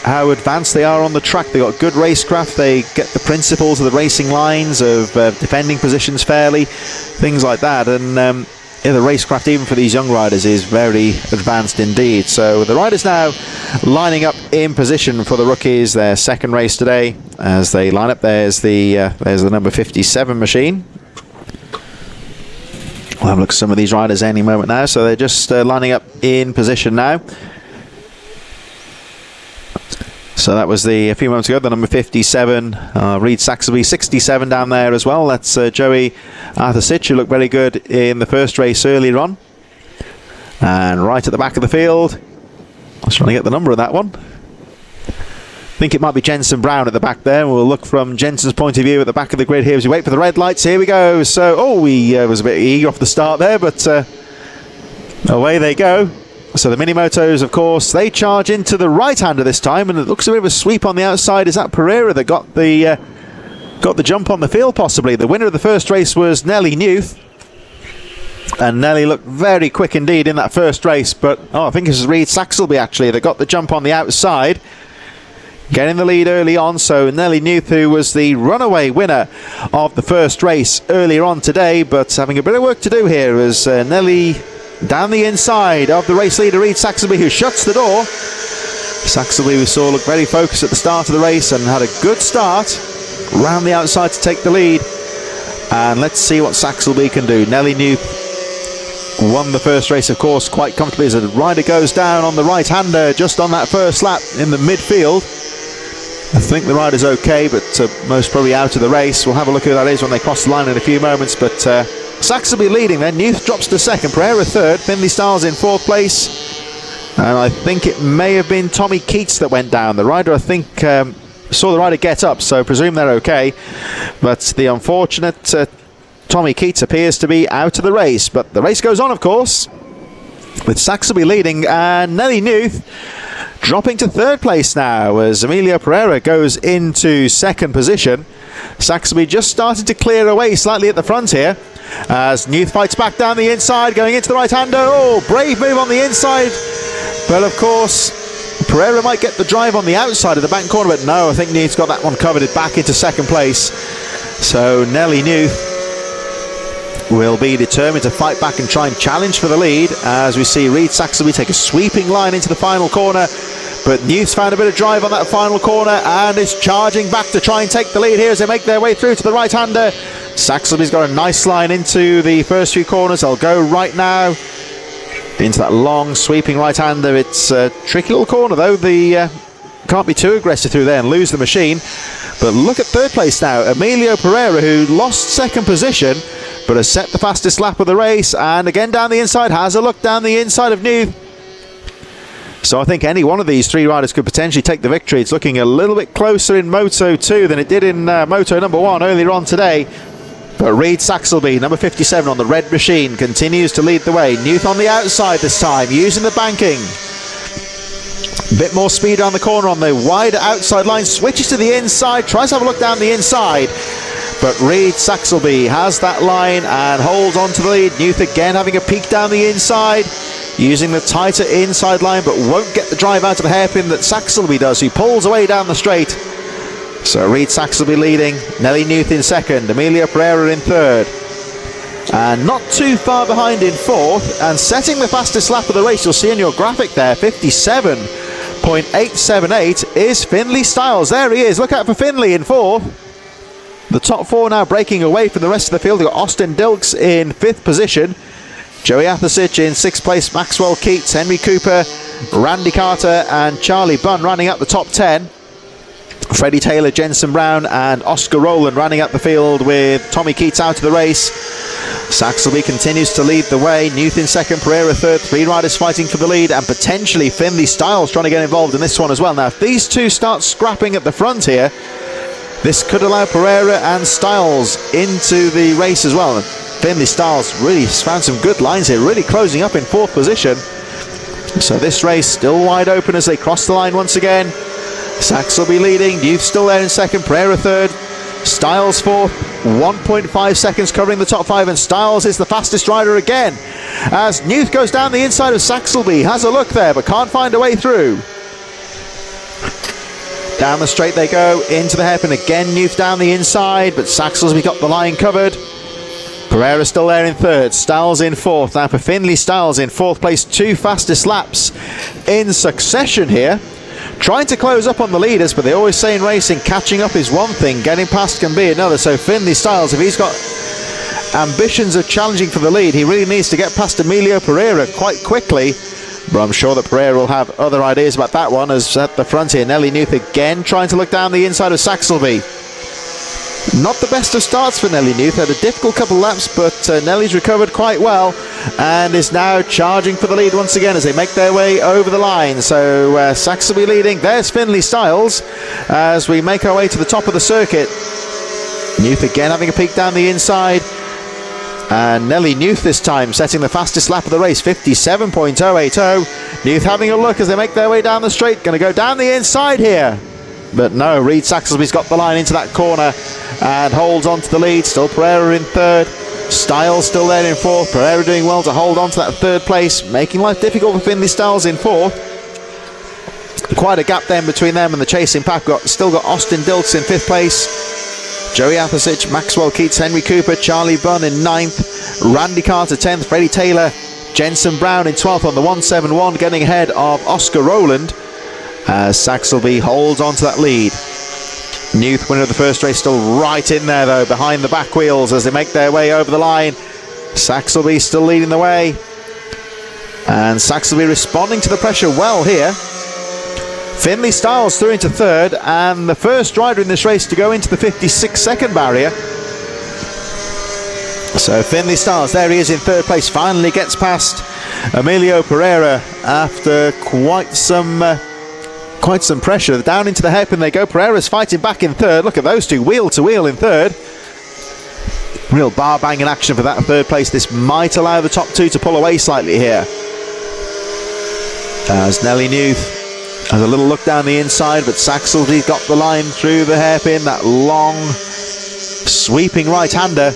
how advanced they are on the track. They've got good racecraft, they get the principles of the racing lines, of defending positions fairly, things like that, and yeah, the racecraft even for these young riders is very advanced indeed. So the riders now lining up in position for the rookies, their second race today. As they line up, there's the number 57 machine. We'll have a look at some of these riders any moment now. So they're just lining up in position now. So that was a few moments ago, the number 57, Reed Saxelby, 67 down there as well. That's Joey Arthur-Sitch, who looked very good in the first race earlier on. And right at the back of the field, I was trying to get the number of that one. I think it might be Jensen Brown at the back there. We'll look from Jensen's point of view at the back of the grid here as we wait for the red lights. Here we go. So, he was a bit eager off the start there, but away they go. So the mini motos, of course, they charge into the right-hander this time, and it looks a bit of a sweep on the outside. Is that Pereira that got the jump on the field, possibly? The winner of the first race was Nelly Newth, and Nelly looked very quick indeed in that first race, but I think it was Reed Saxelby actually that got the jump on the outside, getting the lead early on. So Nelly Newth, who was the runaway winner of the first race earlier on today, but having a bit of work to do here as Nelly down the inside of the race leader Reed Saxelby, who shuts the door. Saxelby, we saw, look very focused at the start of the race and had a good start round the outside to take the lead. And let's see what Saxelby can do. Nelly Newth won the first race, of course, quite comfortably as the rider goes down on the right-hander just on that first lap in the midfield. I think the rider's okay, but most probably out of the race. We'll have a look at who that is when they cross the line in a few moments, but Saxelby leading then. Newth drops to second, Pereira third, Finley Styles in fourth place, and I think it may have been Tommy Keats that went down. The rider, I think, saw the rider get up, so presume they're okay, but the unfortunate Tommy Keats appears to be out of the race, but the race goes on, of course, with Saxelby leading and Nelly Newth dropping to third place now as Emilio Pereira goes into second position. Saxelby just started to clear away slightly at the front here as Newth fights back down the inside, going into the right-hander. Oh, brave move on the inside, but of course Pereira might get the drive on the outside of the back corner, but no, I think Newth's got that one covered back into second place. So Nelly Newth will be determined to fight back and try and challenge for the lead as we see Reid Saxelby take a sweeping line into the final corner, but Newth's found a bit of drive on that final corner and is charging back to try and take the lead here as they make their way through to the right-hander. Saxelby's got a nice line into the first few corners. They'll go right now into that long sweeping right-hander. It's a tricky little corner though. The can't be too aggressive through there and lose the machine. But look at third place now, Emilio Pereira, who lost second position but has set the fastest lap of the race, and again down the inside, has a look down the inside of Newth. So I think any one of these three riders could potentially take the victory. It's looking a little bit closer in Moto 2 than it did in Moto number 1 earlier on today. But Reid Saxelby, number 57 on the red machine, continues to lead the way. Newth on the outside this time, using the banking. A bit more speed on the corner on the wider outside line, switches to the inside, tries to have a look down the inside. But Reid Saxelby has that line and holds on to the lead. Newth again having a peek down the inside, using the tighter inside line, but won't get the drive out of the hairpin that Saxelby does, who pulls away down the straight. So Reid Saxelby leading, Nelly Newth in second, Emilio Pereira in third. And not too far behind in fourth, and setting the fastest lap of the race, you'll see in your graphic there, 57.878 is Finlay Styles. There he is, look out for Finlay in fourth. The top four now breaking away from the rest of the field. We've got Austin Dilks in fifth position, Joey Athasich in sixth place, Maxwell Keats, Henry Cooper, Randy Carter and Charlie Bunn running up the top 10. Freddie Taylor, Jensen Brown and Oscar Rowland running up the field with Tommy Keats out of the race. Saxelby continues to lead the way, Newth in second, Pereira third, three riders fighting for the lead, and potentially Finlay Styles trying to get involved in this one as well. Now if these two start scrapping at the front here, this could allow Pereira and Styles into the race as well. And Finlay Styles really found some good lines here, really closing up in fourth position. So this race still wide open as they cross the line once again. Saxelby leading, Newth still there in second, Pereira third, Styles fourth, 1.5 seconds covering the top five, and Styles is the fastest rider again as Newth goes down the inside of Saxelby, has a look there but can't find a way through. Down the straight they go, into the hairpin again, Newth down the inside, but Saxelby got the line covered. Pereira still there in third, Styles in fourth. Now for Finlay Styles in fourth place, two fastest laps in succession here. Trying to close up on the leaders, but they always say in racing, catching up is one thing, getting past can be another. So Finlay Styles, if he's got ambitions of challenging for the lead, he really needs to get past Emilio Pereira quite quickly. But I'm sure that Pereira will have other ideas about that one, as at the front here, Nelly Newth again trying to look down the inside of Saxelby. Not the best of starts for Nelly Newth, had a difficult couple of laps, but Nelly's recovered quite well and is now charging for the lead once again as they make their way over the line. So Saxelby leading, there's Finlay Styles as we make our way to the top of the circuit. Newth again having a peek down the inside. And Nelly Newth this time setting the fastest lap of the race, 57.080. Newth having a look as they make their way down the straight, going to go down the inside here. But no, Reid Saxelby's got the line into that corner and holds on to the lead. Still Pereira in third, Styles still there in fourth. Pereira doing well to hold on to that third place, making life difficult for Finlay Styles in fourth. Quite a gap then between them and the chasing pack. Still got Austin Dilks in fifth place, Joey Athasich, Maxwell Keats, Henry Cooper, Charlie Bunn in ninth, Randy Carter 10th, Freddie Taylor, Jensen Brown in 12th on the 171, getting ahead of Oscar Rowland as Saxelby holds on to that lead. Newth, winner of the first race, still right in there though, behind the back wheels as they make their way over the line. Saxelby still leading the way, and Saxelby responding to the pressure well here. Finlay Styles through into third, and the first rider in this race to go into the 56-second barrier. So Finlay Styles, there he is in third place, finally gets past Emilio Pereira after quite some pressure. Down into the hairpin they go. Pereira's fighting back in third. Look at those two, wheel to wheel in third. Real bar banging action for that third place. This might allow the top two to pull away slightly here, as Nelly Newth has a little look down the inside, but Saxelby got the line through the hairpin, that long sweeping right-hander,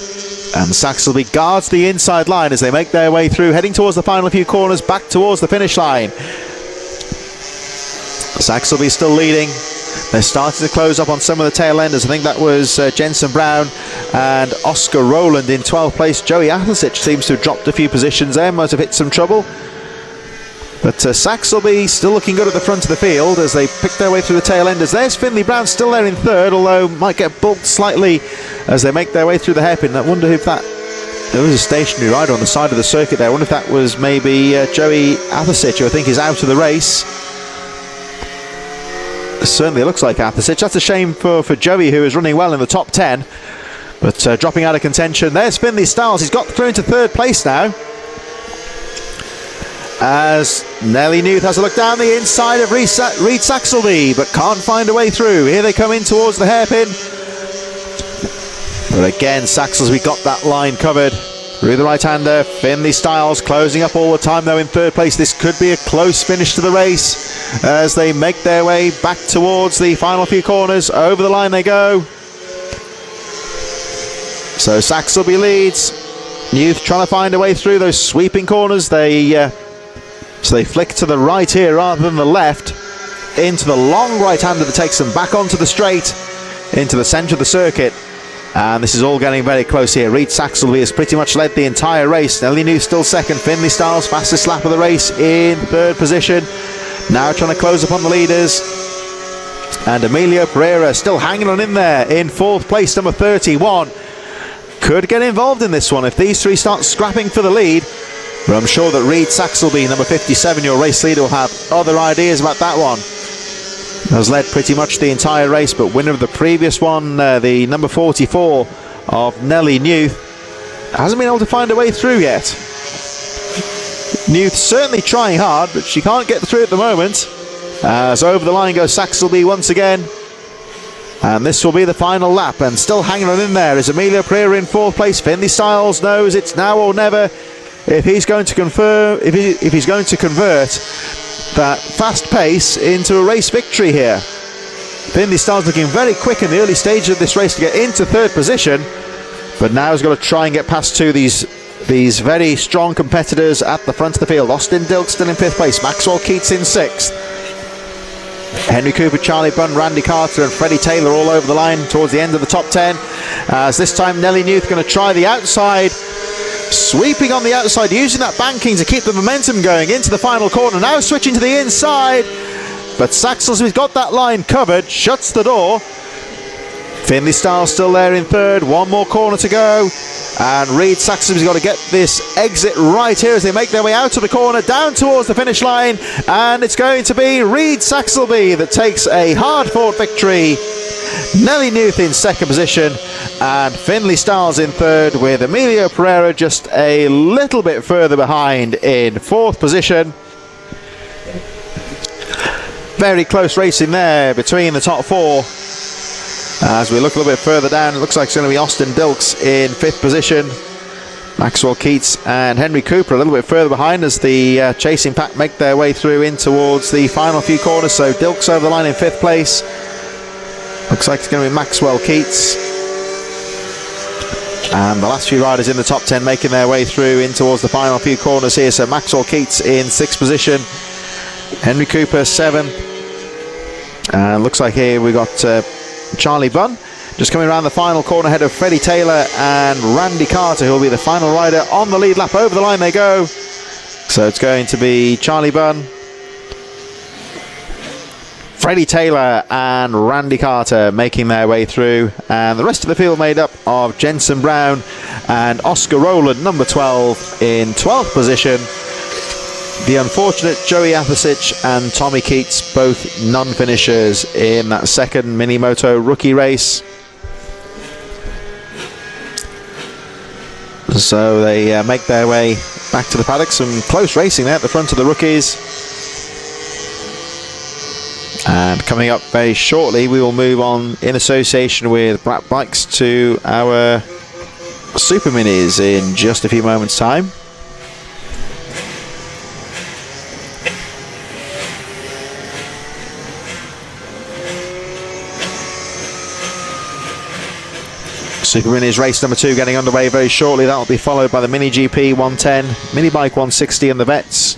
and Saxelby guards the inside line as they make their way through, heading towards the final few corners, back towards the finish line. Saxelby still leading. They're starting to close up on some of the tail enders. I think that was Jensen Brown and Oscar Rowland in 12th place. Joey Athelsic seems to have dropped a few positions there, might have hit some trouble. But Saxelby still looking good at the front of the field as they pick their way through the tail enders. There's Finley Brown still there in third, although might get bulked slightly as they make their way through the hairpin. I wonder if that... There was a stationary rider on the side of the circuit there. I wonder if that was maybe Joey Athelsic, who I think is out of the race. Certainly looks like Athelsic. That's a shame for Joey, who is running well in the top 10, but dropping out of contention. There's Finley Stiles. He's got through into third place now, as Nelly Newth has a look down the inside of Reed Saxelby, but can't find a way through. Here they come in towards the hairpin, but again Saxelby got that line covered through the right-hander. Finley Stiles closing up all the time though in third place. This could be a close finish to the race as they make their way back towards the final few corners. Over the line they go. So Saxelby leads. Newth trying to find a way through those sweeping corners. So they flick to the right here rather than the left, into the long right-hander that takes them back onto the straight, into the centre of the circuit. And this is all getting very close here. Reed Saxelby has pretty much led the entire race. Nelly Newth still second. Finley Stiles, fastest lap of the race, in third position. Now trying to close up on the leaders. And Emilio Pereira still hanging on in there in fourth place, number 31. Could get involved in this one if these three start scrapping for the lead. But I'm sure that Reed Saxelby, number 57, your race leader, will have other ideas about that one. Has led pretty much the entire race, but winner of the previous one, the number 44 of Nelly Newth, hasn't been able to find a way through yet. Newth certainly trying hard, but she can't get through at the moment. So over the line goes Saxelby once again. And this will be the final lap, and still hanging on in there is Emilio Pereira in fourth place. Finley Stiles knows it's now or never if he's going to if he's going to convert that fast pace into a race victory here. Finley Stiles looking very quick in the early stages of this race to get into third position, but now he's got to try and get past two of these very strong competitors at the front of the field. Austin Dilk still in fifth place, Maxwell Keats in sixth. Henry Cooper, Charlie Bunn, Randy Carter and Freddie Taylor all over the line towards the end of the top 10, as this time Nelly Newth going to try the outside, sweeping on the outside, using that banking to keep the momentum going into the final corner. Now switching to the inside, but Saxelby's got that line covered, shuts the door. Finley Stiles still there in third, one more corner to go, and Reed Saxelby's got to get this exit right here as they make their way out of the corner, down towards the finish line, and it's going to be Reed Saxelby that takes a hard-fought victory. Nelly Newth in second position, and Finley Stiles in third, with Emilio Pereira just a little bit further behind in fourth position. Very close racing there between the top four. As we look a little bit further down, it looks like it's going to be Austin Dilks in fifth position. Maxwell Keats and Henry Cooper a little bit further behind as the chasing pack make their way through in towards the final few corners. So Dilks over the line in fifth place. Looks like it's going to be Maxwell Keats. And the last few riders in the top 10 making their way through in towards the final few corners here. So Maxwell Keats in sixth position. Henry Cooper seventh. And looks like here we got Charlie Bunn just coming around the final corner ahead of Freddie Taylor and Randy Carter, who will be the final rider on the lead lap. Over the line they go. So it's going to be Charlie Bunn, Freddie Taylor and Randy Carter making their way through, and the rest of the field made up of Jensen Brown and Oscar Rowland, number 12, in 12th position. The unfortunate Joey Athelsic and Tommy Keats, both non-finishers in that second Minimoto rookie race. So they make their way back to the paddock. Some close racing there at the front of the rookies. And coming up very shortly, we will move on in association with Black Bikes to our Super Minis in just a few moments' time. Super Minis race number 2 getting underway very shortly. That will be followed by the Mini GP 110, Mini Bike 160 and the Vets.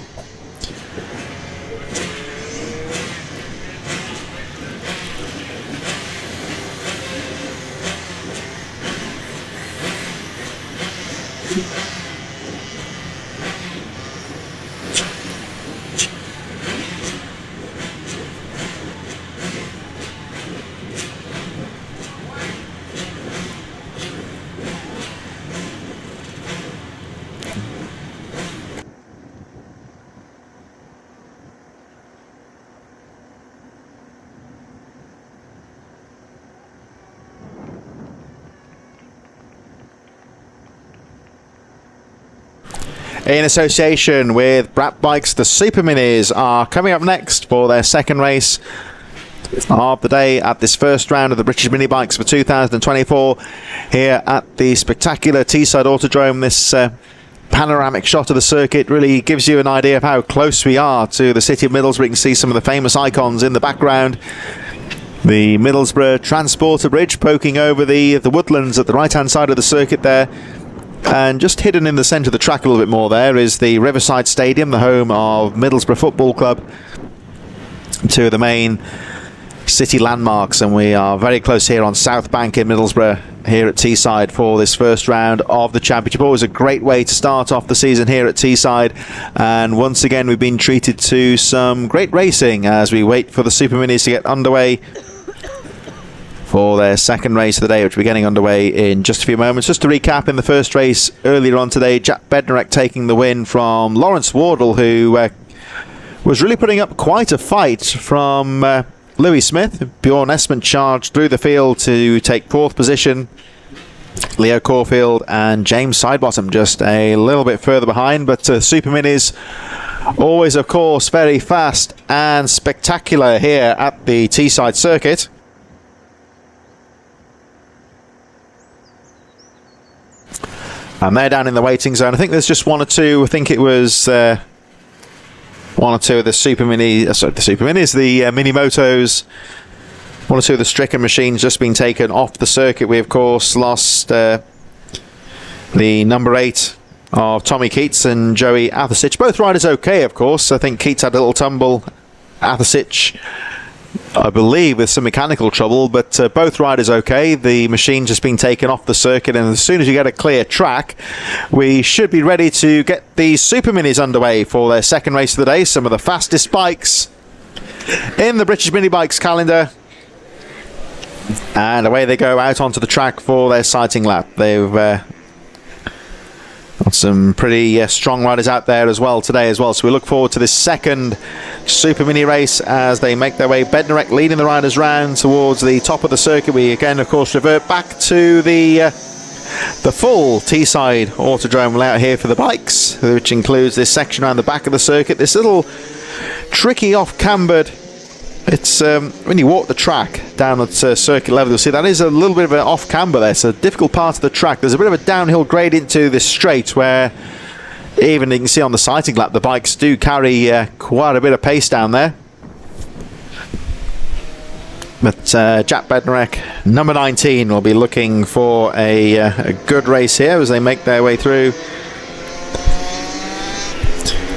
In association with Brat Bikes, the Super Minis are coming up next for their second race of the day at this first round of the British Mini Bikes for 2024 here at the spectacular Teesside Autodrome. This panoramic shot of the circuit really gives you an idea of how close we are to the city of Middlesbrough. You can see some of the famous icons in the background. The Middlesbrough Transporter Bridge poking over the woodlands at the right-hand side of the circuit there. And just hidden in the centre of the track a little bit more there is the Riverside Stadium, the home of Middlesbrough Football Club, two of the main city landmarks. And we are very close here on South Bank in Middlesbrough, here at Teesside for this first round of the championship. Always a great way to start off the season here at Teesside. And once again, we've been treated to some great racing as we wait for the Super Minis to get underway for their second race of the day, which will be getting underway in just a few moments. Just to recap, in the first race earlier on today, Jack Bednarek taking the win from Lawrence Wardle, who was really putting up quite a fight from Louis Smith. Bjorn Esmond charged through the field to take 4th position. Leo Caulfield and James Sidebottom just a little bit further behind, but Super Minis always, of course, very fast and spectacular here at the Teesside circuit. And they're down in the waiting zone. I think there's just one or two. I think it was one or two of the Super Mini, the Mini Motos. One or two of the stricken machines just been taken off the circuit. We, of course, lost the number 8 of Tommy Keats and Joey Athersich. Both riders okay, of course. I think Keats had a little tumble. Athersich, I believe, with some mechanical trouble, but both riders okay. The machine just been taken off the circuit, and as soon as you get a clear track, we should be ready to get the Super Minis underway for their second race of the day. Some of the fastest bikes in the British Mini Bikes calendar. And away they go out onto the track for their sighting lap. They've got some pretty strong riders out there as well today as well. So we look forward to this second Super Mini race as they make their way. Bednarek leading the riders round towards the top of the circuit. We again, of course, revert back to the full Teesside Autodrome layout here for the bikes, which includes this section around the back of the circuit. This little tricky off-cambered, it's when you walk the track down at circuit level, you'll see that is a little bit of an off-camber there. It's a difficult part of the track. There's a bit of a downhill grade into this straight where even you can see on the sighting lap the bikes do carry quite a bit of pace down there. But Jack Bednarek, number 19, will be looking for a good race here as they make their way through.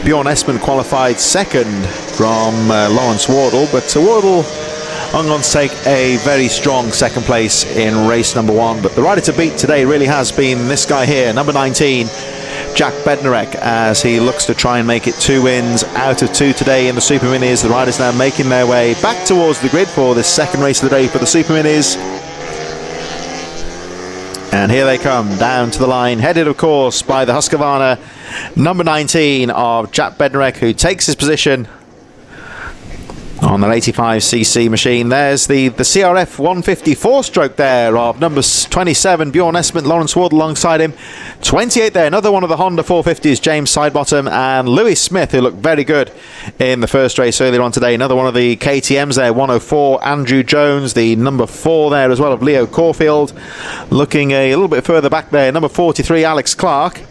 Bjorn Esmond qualified second from Lawrence Wardle, but Wardle hung on to take a very strong second place in race number 1. But the rider to beat today really has been this guy here, number 19, Jack Bednarek, as he looks to try and make it 2 wins out of 2 today in the Super Minis. The riders now making their way back towards the grid for this second race of the day for the Super Minis. And here they come down to the line, headed of course by the Husqvarna number 19 of Jack Bednarek, who takes his position on that 85cc machine. There's the CRF 154 stroke there of number 27, Bjorn Esmond, Lawrence Ward alongside him. 28 there, another one of the Honda 450s, James Sidebottom, and Lewis Smith, who looked very good in the first race earlier on today. Another one of the KTMs there, 104, Andrew Jones, the number 4 there as well of Leo Caulfield. Looking a little bit further back there, number 43, Alex Clark.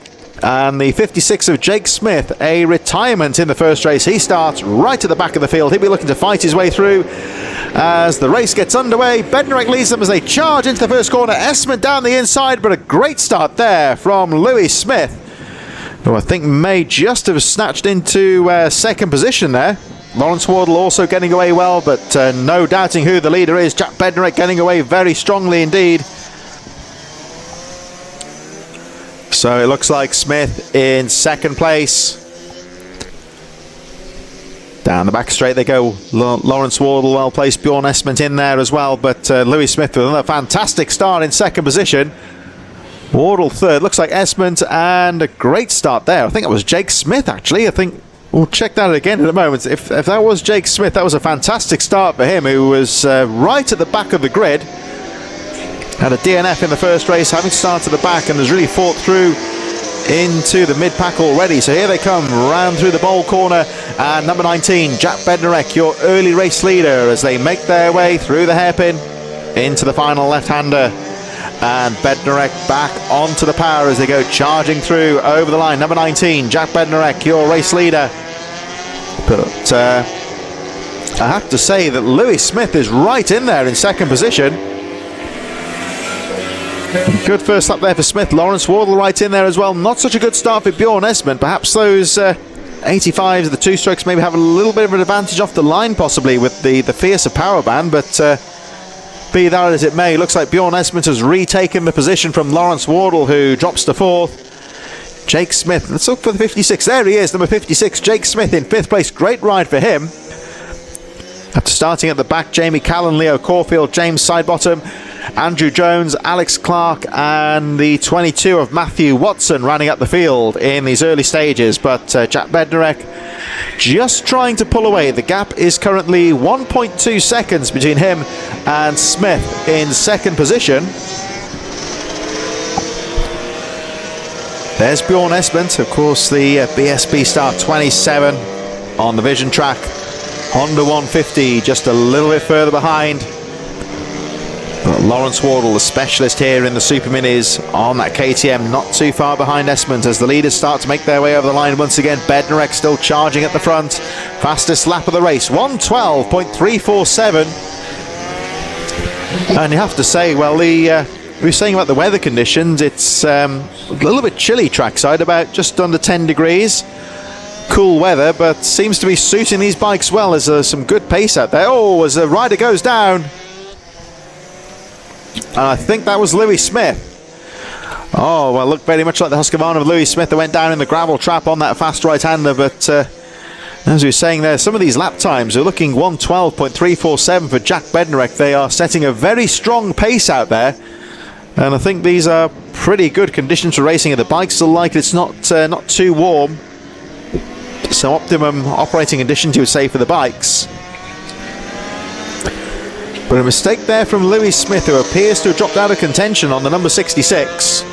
And the 56 of Jake Smith, a retirement in the first race. He starts right at the back of the field. He'll be looking to fight his way through as the race gets underway. Bednarek leads them as they charge into the first corner. Esmond down the inside, but a great start there from Louis Smith, who I think may just have snatched into second position there. Lawrence Wardle also getting away well, but no doubting who the leader is. Jack Bednarek getting away very strongly indeed. So it looks like Smith in second place. Down the back straight they go. Lawrence Wardle well placed. Bjorn Esmond in there as well. But Louis Smith with another fantastic start in second position. Wardle third. Looks like Esmond, and a great start there. I think it was Jake Smith actually. I think we'll check that again in a moment. If that was Jake Smith, that was a fantastic start for him, who was right at the back of the grid. Had a DNF in the first race, having started at the back, and has really fought through into the mid-pack already. So here they come, round through the bowl corner, and number 19, Jack Bednarek, your early race leader, as they make their way through the hairpin into the final left-hander. And Bednarek back onto the power as they go charging through over the line. Number 19, Jack Bednarek, your race leader. But I have to say that Louis Smith is right in there in second position. Good first lap there for Smith. Lawrence Wardle right in there as well. Not such a good start for Bjorn Esmond. Perhaps those 85s, the two strokes, maybe have a little bit of an advantage off the line possibly with the fiercer power band, but be that as it may, looks like Bjorn Esmond has retaken the position from Lawrence Wardle, who drops to fourth. Jake Smith, let's look for the 56. There he is, number 56, Jake Smith in fifth place. Great ride for him. After starting at the back, Jamie Callan, Leo Caulfield, James Sidebottom, Andrew Jones, Alex Clark, and the 22 of Matthew Watson running up the field in these early stages. But Jack Bednarek just trying to pull away. The gap is currently 1.2 seconds between him and Smith in second position. There's Bjorn Esmond, of course, the BSB Star 27 on the Vision track. Honda 150 just a little bit further behind. But Lawrence Wardle, the specialist here in the Super Minis on that KTM, not too far behind Esmond as the leaders start to make their way over the line once again. Bednarek still charging at the front. Fastest lap of the race, 1:12.347. And you have to say, well, we were saying about the weather conditions, it's a little bit chilly trackside, about just under 10 degrees. Cool weather, but seems to be suiting these bikes well, as some good pace out there. Oh, as the rider goes down. And I think that was Louis Smith. Oh, well, looked very much like the Husqvarna of Louis Smith that went down in the gravel trap on that fast right-hander. But as we were saying there, some of these lap times are looking 1:12.347 for Jack Bednarek. They are setting a very strong pace out there. And I think these are pretty good conditions for racing. The bikes are like it's not too warm. So optimum operating conditions, you would say, for the bikes. But a mistake there from Louis Smith, who appears to have dropped out of contention on the number 66.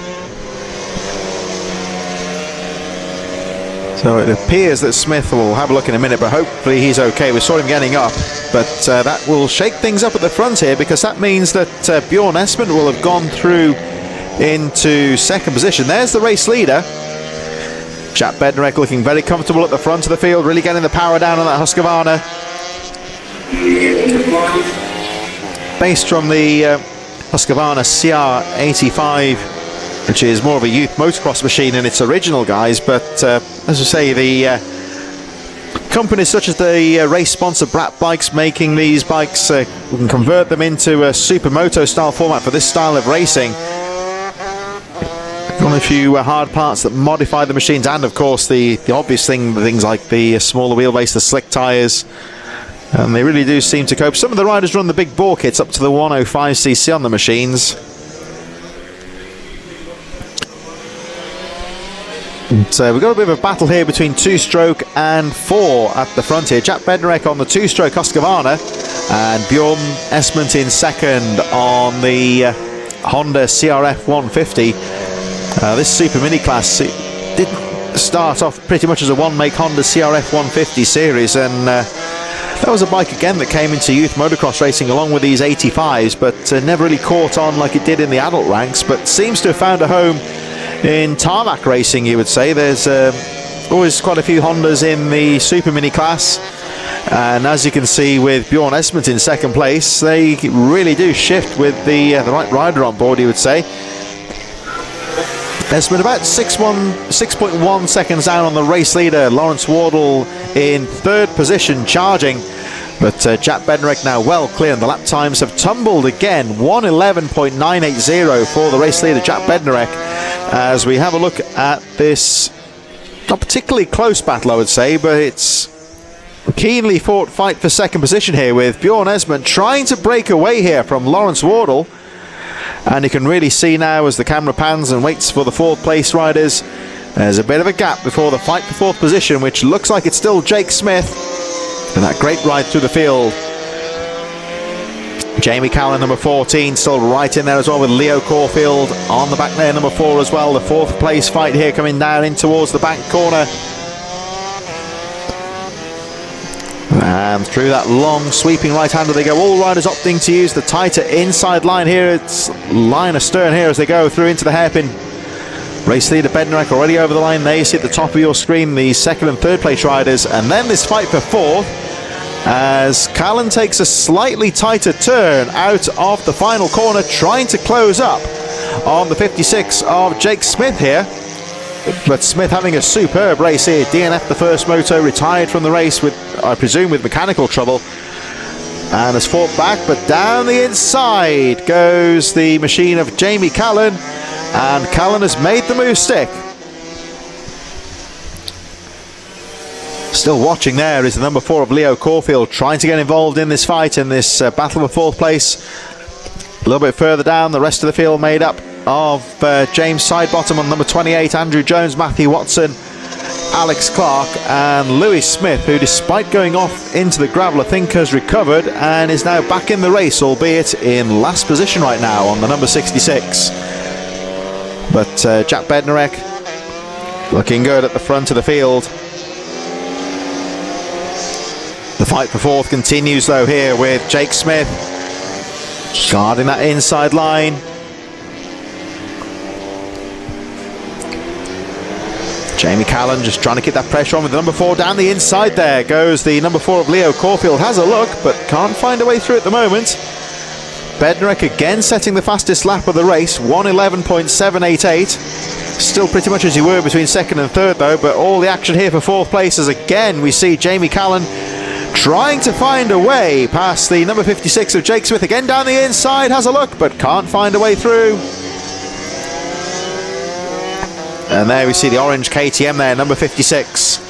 So it appears that Smith, will have a look in a minute, but hopefully he's okay. We saw him getting up, but that will shake things up at the front here, because that means that Bjorn Esmond will have gone through into second position. There's the race leader. Jack Bednarek looking very comfortable at the front of the field, really getting the power down on that Husqvarna. Based from the Husqvarna CR85, which is more of a youth motocross machine in its original guise, but as I say, the companies such as the race sponsor Brat Bikes making these bikes, we can convert them into a supermoto style format for this style of racing. Got a few hard parts that modify the machines, and of course the obvious things like the smaller wheelbase, the slick tyres. And they really do seem to cope. Some of the riders run the big bore kits up to the 105cc on the machines. So we've got a bit of a battle here between 2-stroke and 4 at the front here. Jack Bednarek on the 2-stroke Husqvarna and Bjorn Esmont in second on the Honda CRF 150. This Super Mini class did start off pretty much as a one-make Honda CRF 150 series, and that was a bike again that came into youth motocross racing along with these 85s, but never really caught on like it did in the adult ranks, but seems to have found a home in tarmac racing, you would say. There's always quite a few Hondas in the Super Mini class, and as you can see with Bjorn Esmont in second place, they really do shift with the right rider on board, you would say. Esmont about 6.1 seconds down on the race leader, Lawrence Wardle in third position charging, but Jack Bednarek now well clear, and the lap times have tumbled again. 1:11.980 for the race leader Jack Bednarek, as we have a look at this not particularly close battle, I would say, but it's a keenly fought fight for second position here, with Bjorn Esmont trying to break away here from Lawrence Wardle, and you can really see now as the camera pans and waits for the fourth place riders, there's a bit of a gap before the fight for fourth position, which looks like it's still Jake Smith. And that great ride through the field. Jamie Callan, number 14, still right in there as well, with Leo Caulfield on the back there, number 4 as well. The fourth place fight here coming down in towards the back corner. And through that long sweeping right-hander they go. All riders opting to use the tighter inside line here. It's line astern here as they go through into the hairpin. Race leader Bednarek already over the line there. You see at the top of your screen the second and third place riders, and then this fight for fourth as Callan takes a slightly tighter turn out of the final corner, trying to close up on the 56 of Jake Smith here. But Smith having a superb race here. DNF the first moto, retired from the race with, I presume, with mechanical trouble, and has fought back, but down the inside goes the machine of Jamie Callan, and Callan has made the move stick. Still watching there is the number 4 of Leo Caulfield, trying to get involved in this fight, in this battle for fourth place. A little bit further down, the rest of the field made up of James Sidebottom on number 28, Andrew Jones, Matthew Watson, Alex Clark and Lewis Smith, who despite going off into the gravel I think has recovered and is now back in the race, albeit in last position right now on the number 66. But Jack Bednarek looking good at the front of the field. The fight for fourth continues though here with Jake Smith guarding that inside line. Jamie Callan just trying to keep that pressure on with the number 4 down the inside. There goes the number 4 of Leo Caulfield, has a look but can't find a way through at the moment. Bednarek again setting the fastest lap of the race, 1:11.788. Still pretty much as you were between second and third though, but all the action here for fourth place as again we see Jamie Callan trying to find a way past the number 56 of Jake Smith, again down the inside, has a look but can't find a way through. And there we see the orange KTM there, number 56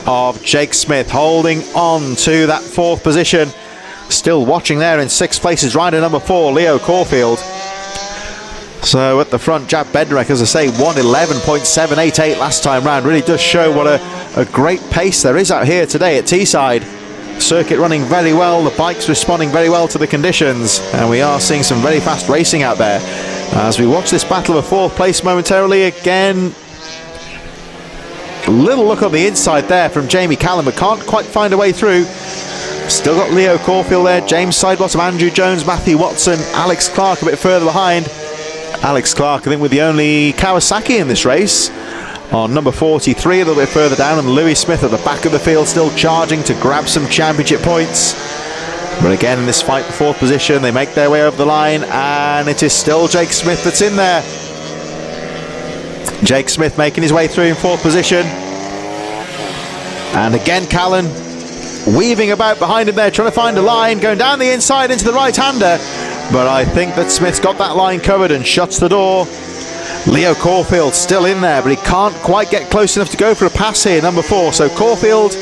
of Jake Smith, holding on to that fourth position. Still watching there in sixth place is rider number 4, Leo Caulfield. So at the front, Jack Bednarek, as I say, 1:11.788 last time round. Really does show what a great pace there is out here today at Teesside. Circuit running very well, the bike's responding very well to the conditions, and we are seeing some very fast racing out there. As we watch this battle of fourth place momentarily, again, a little look on the inside there from Jamie Callan, but can't quite find a way through. Still got Leo Caulfield there, James Sidebottom, Andrew Jones, Matthew Watson, Alex Clark a bit further behind. Alex Clark, I think, with the only Kawasaki in this race on number 43, a little bit further down, and Lewis Smith at the back of the field still charging to grab some championship points. But again, in this fight for fourth position, they make their way over the line, and it is still Jake Smith that's in there. Jake Smith making his way through in fourth position. And again, Callan weaving about behind him there, trying to find a line, going down the inside into the right-hander. But I think that Smith's got that line covered and shuts the door. Leo Caulfield still in there, but he can't quite get close enough to go for a pass here, number 4. So Caulfield,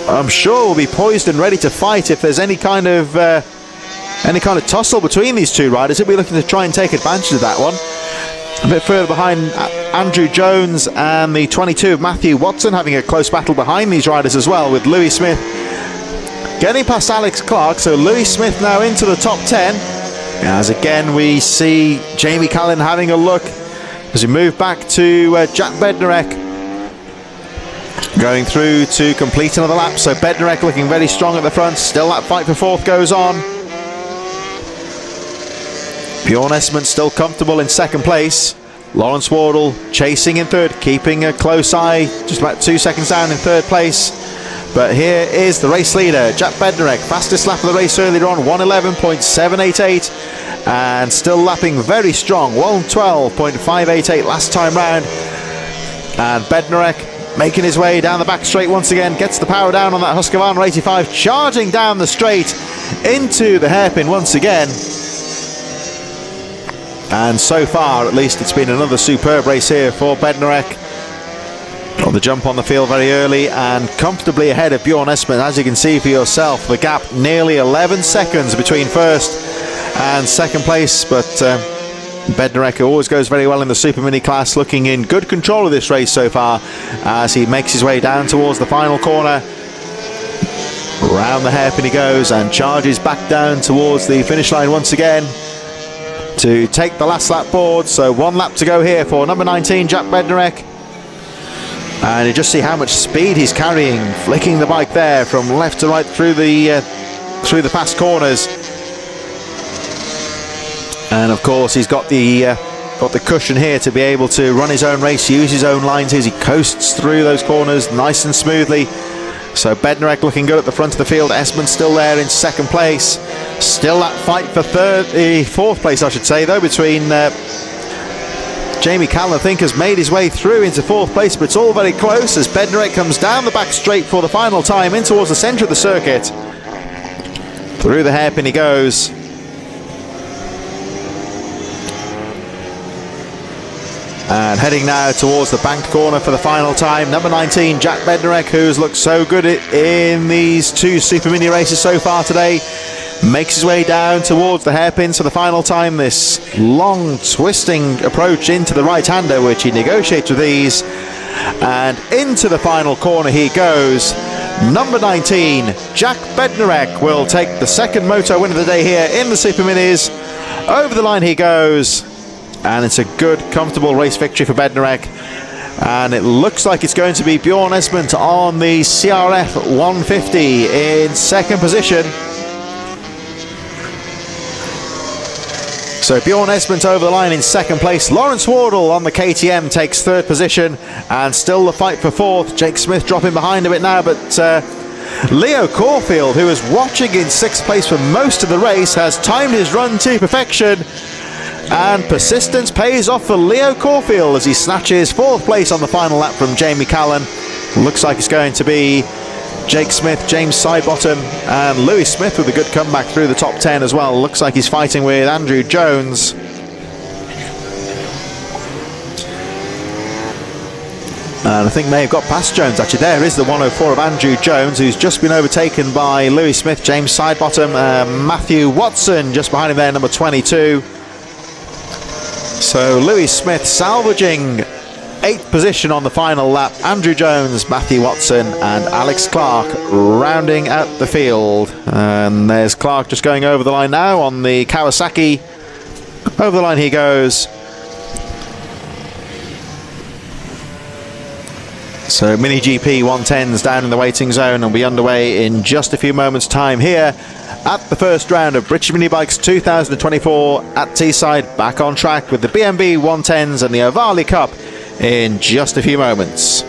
I'm sure, will be poised and ready to fight if there's any kind of tussle between these two riders. He'll be looking to try and take advantage of that one. A bit further behind, Andrew Jones and the 22 of Matthew Watson having a close battle behind these riders as well, with Louis Smith getting past Alex Clark. So Louis Smith now into the top 10, as again we see Jamie Callan having a look as we move back to Jack Bednarek going through to complete another lap. So Bednarek looking very strong at the front. Still that fight for fourth goes on. Bjorn Esmond still comfortable in second place. Lawrence Wardle chasing in third, keeping a close eye, just about 2 seconds down in third place. But here is the race leader, Jack Bednarek, fastest lap of the race earlier on, 1:11.788, and still lapping very strong, 1:12.588 last time round. And Bednarek making his way down the back straight once again, gets the power down on that Husqvarna 85, charging down the straight into the hairpin once again. And so far, at least, it's been another superb race here for Bednarek. Got the jump on the field very early and comfortably ahead of Bjorn Esmond. As you can see for yourself, the gap nearly 11 seconds between first and second place. But Bednarek always goes very well in the Super Mini class, looking in good control of this race so far as he makes his way down towards the final corner. Round the hairpin he goes and charges back down towards the finish line once again to take the last lap board. So 1 lap to go here for number 19, Jack Bednarek. And you just see how much speed he's carrying, flicking the bike there from left to right through the fast corners. And of course he's got the cushion here to be able to run his own race, use his own lines as he coasts through those corners nice and smoothly. So Bednarek looking good at the front of the field. Esmond still there in second place. Still that fight for fourth place, I should say, though, between Jamie Callan, I think, has made his way through into fourth place, but it's all very close as Bednarek comes down the back straight for the final time in towards the centre of the circuit. Through the hairpin he goes. And heading now towards the banked corner for the final time, number 19, Jack Bednarek, who's looked so good in these 2 Super Mini races so far today, makes his way down towards the hairpins for the final time. This long twisting approach into the right-hander, which he negotiates with ease. And into the final corner he goes. Number 19, Jack Bednarek, will take the second moto win of the day here in the Super Minis. Over the line he goes. And it's a good, comfortable race victory for Bednarek. And it looks like it's going to be Bjorn Esmond on the CRF 150 in second position. So Bjorn Esmond over the line in second place. Lawrence Wardle on the KTM takes third position. And still the fight for fourth. Jake Smith dropping behind a bit now, but Leo Caulfield, who was watching in sixth place for most of the race, has timed his run to perfection. And persistence pays off for Leo Caulfield as he snatches fourth place on the final lap from Jamie Callan. Looks like it's going to be Jake Smith, James Sidebottom and Louis Smith with a good comeback through the top 10 as well. Looks like he's fighting with Andrew Jones. And I think may have got past Jones actually. There is the 104 of Andrew Jones, who's just been overtaken by Louis Smith, James Sidebottom, Matthew Watson just behind him there, number 22. So Louis Smith salvaging 8th position on the final lap. Andrew Jones, Matthew Watson and Alex Clark rounding out the field. And there's Clark just going over the line now on the Kawasaki. Over the line he goes. So Mini GP 110s down in the waiting zone and will be underway in just a few moments time here at the first round of British Mini Bikes 2024 at Teesside, back on track with the BMB 110s and the Ovale Cup in just a few moments.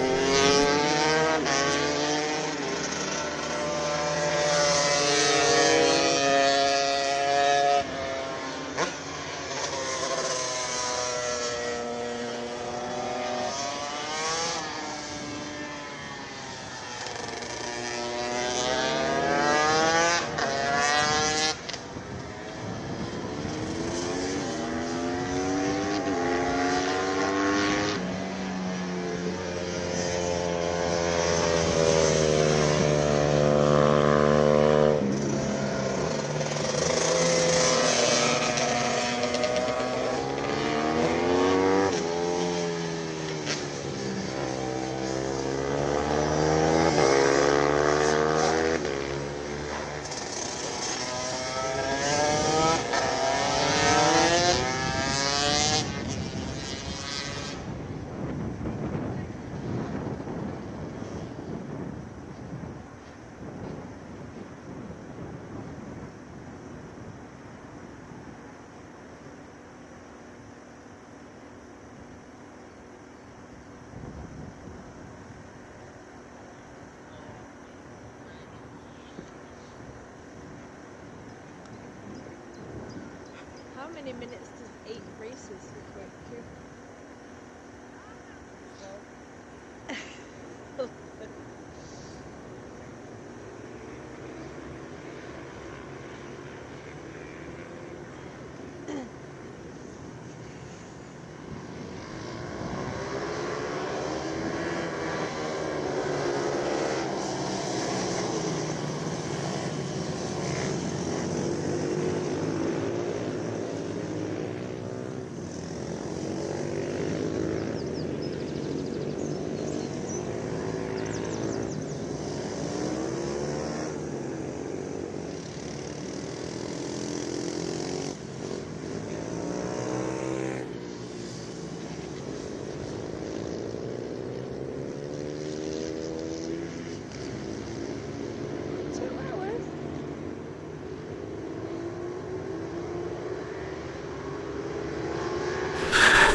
How many minutes does 8 races equate to?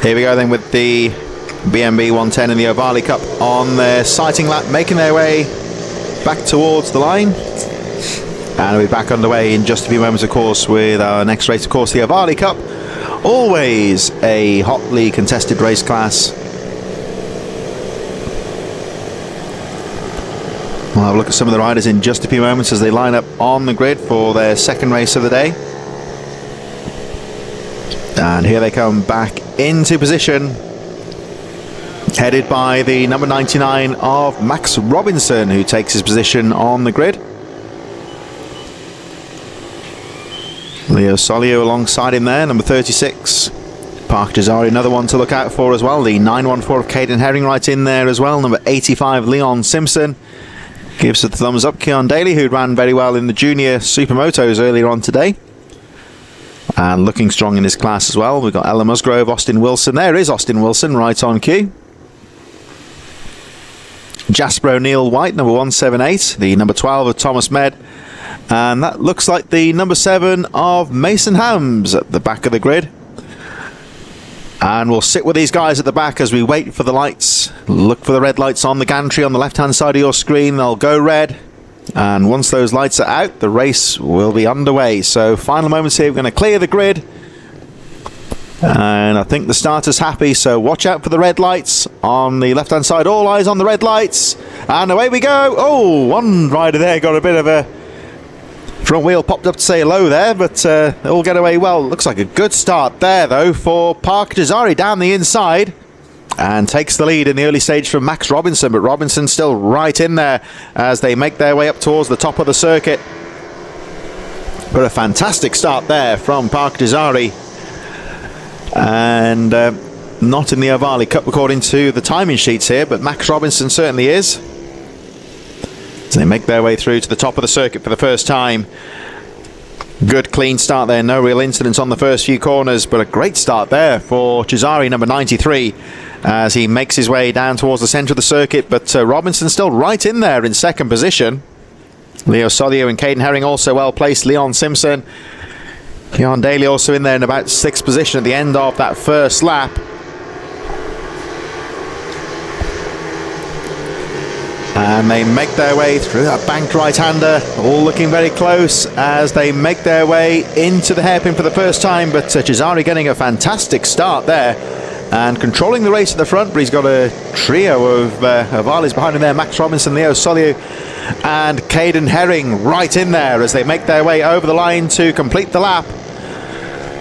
Here we go then with the BMB 110 in the Ovali Cup on their sighting lap, making their way back towards the line. And we'll be back underway in just a few moments, of course, with our next race, of course, the Ovali Cup. Always a hotly contested race class. We'll have a look at some of the riders in just a few moments as they line up on the grid for their second race of the day. And here they come back into position, headed by the number 99 of Max Robinson, who takes his position on the grid. Leo Solio alongside him there, number 36. Park Jazari, another one to look out for as well. The 914 of Caden Herring right in there as well. Number 85, Leon Simpson. Gives a thumbs up. Keon Daly, who ran very well in the junior supermotos earlier on today. And looking strong in his class as well. We've got Ella Musgrove, Austin Wilson. There is Austin Wilson right on cue. Jasper O'Neill White, number 178. The number 12 of Thomas Med. And that looks like the number 7 of Mason Hams at the back of the grid. And we'll sit with these guys at the back as we wait for the lights. Look for the red lights on the gantry on the left-hand side of your screen. They'll go red. And once those lights are out, the race will be underway. So final moments here. We're going to clear the grid. And I think the starter's happy, so watch out for the red lights on the left-hand side. All eyes on the red lights. And away we go. Oh, one rider there got a bit of a front wheel popped up to say hello there, but they'll get away well. Looks like a good start there, though, for Park Jazari down the inside. And takes the lead in the early stage from Max Robinson, but Robinson still right in there as they make their way up towards the top of the circuit. But a fantastic start there from Park Jazari. And not in the Ovali Cup according to the timing sheets here, but Max Robinson certainly is. So they make their way through to the top of the circuit for the first time. Good clean start there, no real incidents on the first few corners, but a great start there for Jazari, number 93, as he makes his way down towards the centre of the circuit. But Robinson still right in there in second position. Leo Solio and Caden Herring also well placed. Leon Simpson, Keon Daly also in there in about 6th position at the end of that first lap. And they make their way through that banked right-hander, all looking very close as they make their way into the hairpin for the first time. But Jazari getting a fantastic start there and controlling the race at the front. But he's got a trio of Ovalis behind him there. Max Robinson, Leo Solio and Caden Herring right in there as they make their way over the line to complete the lap.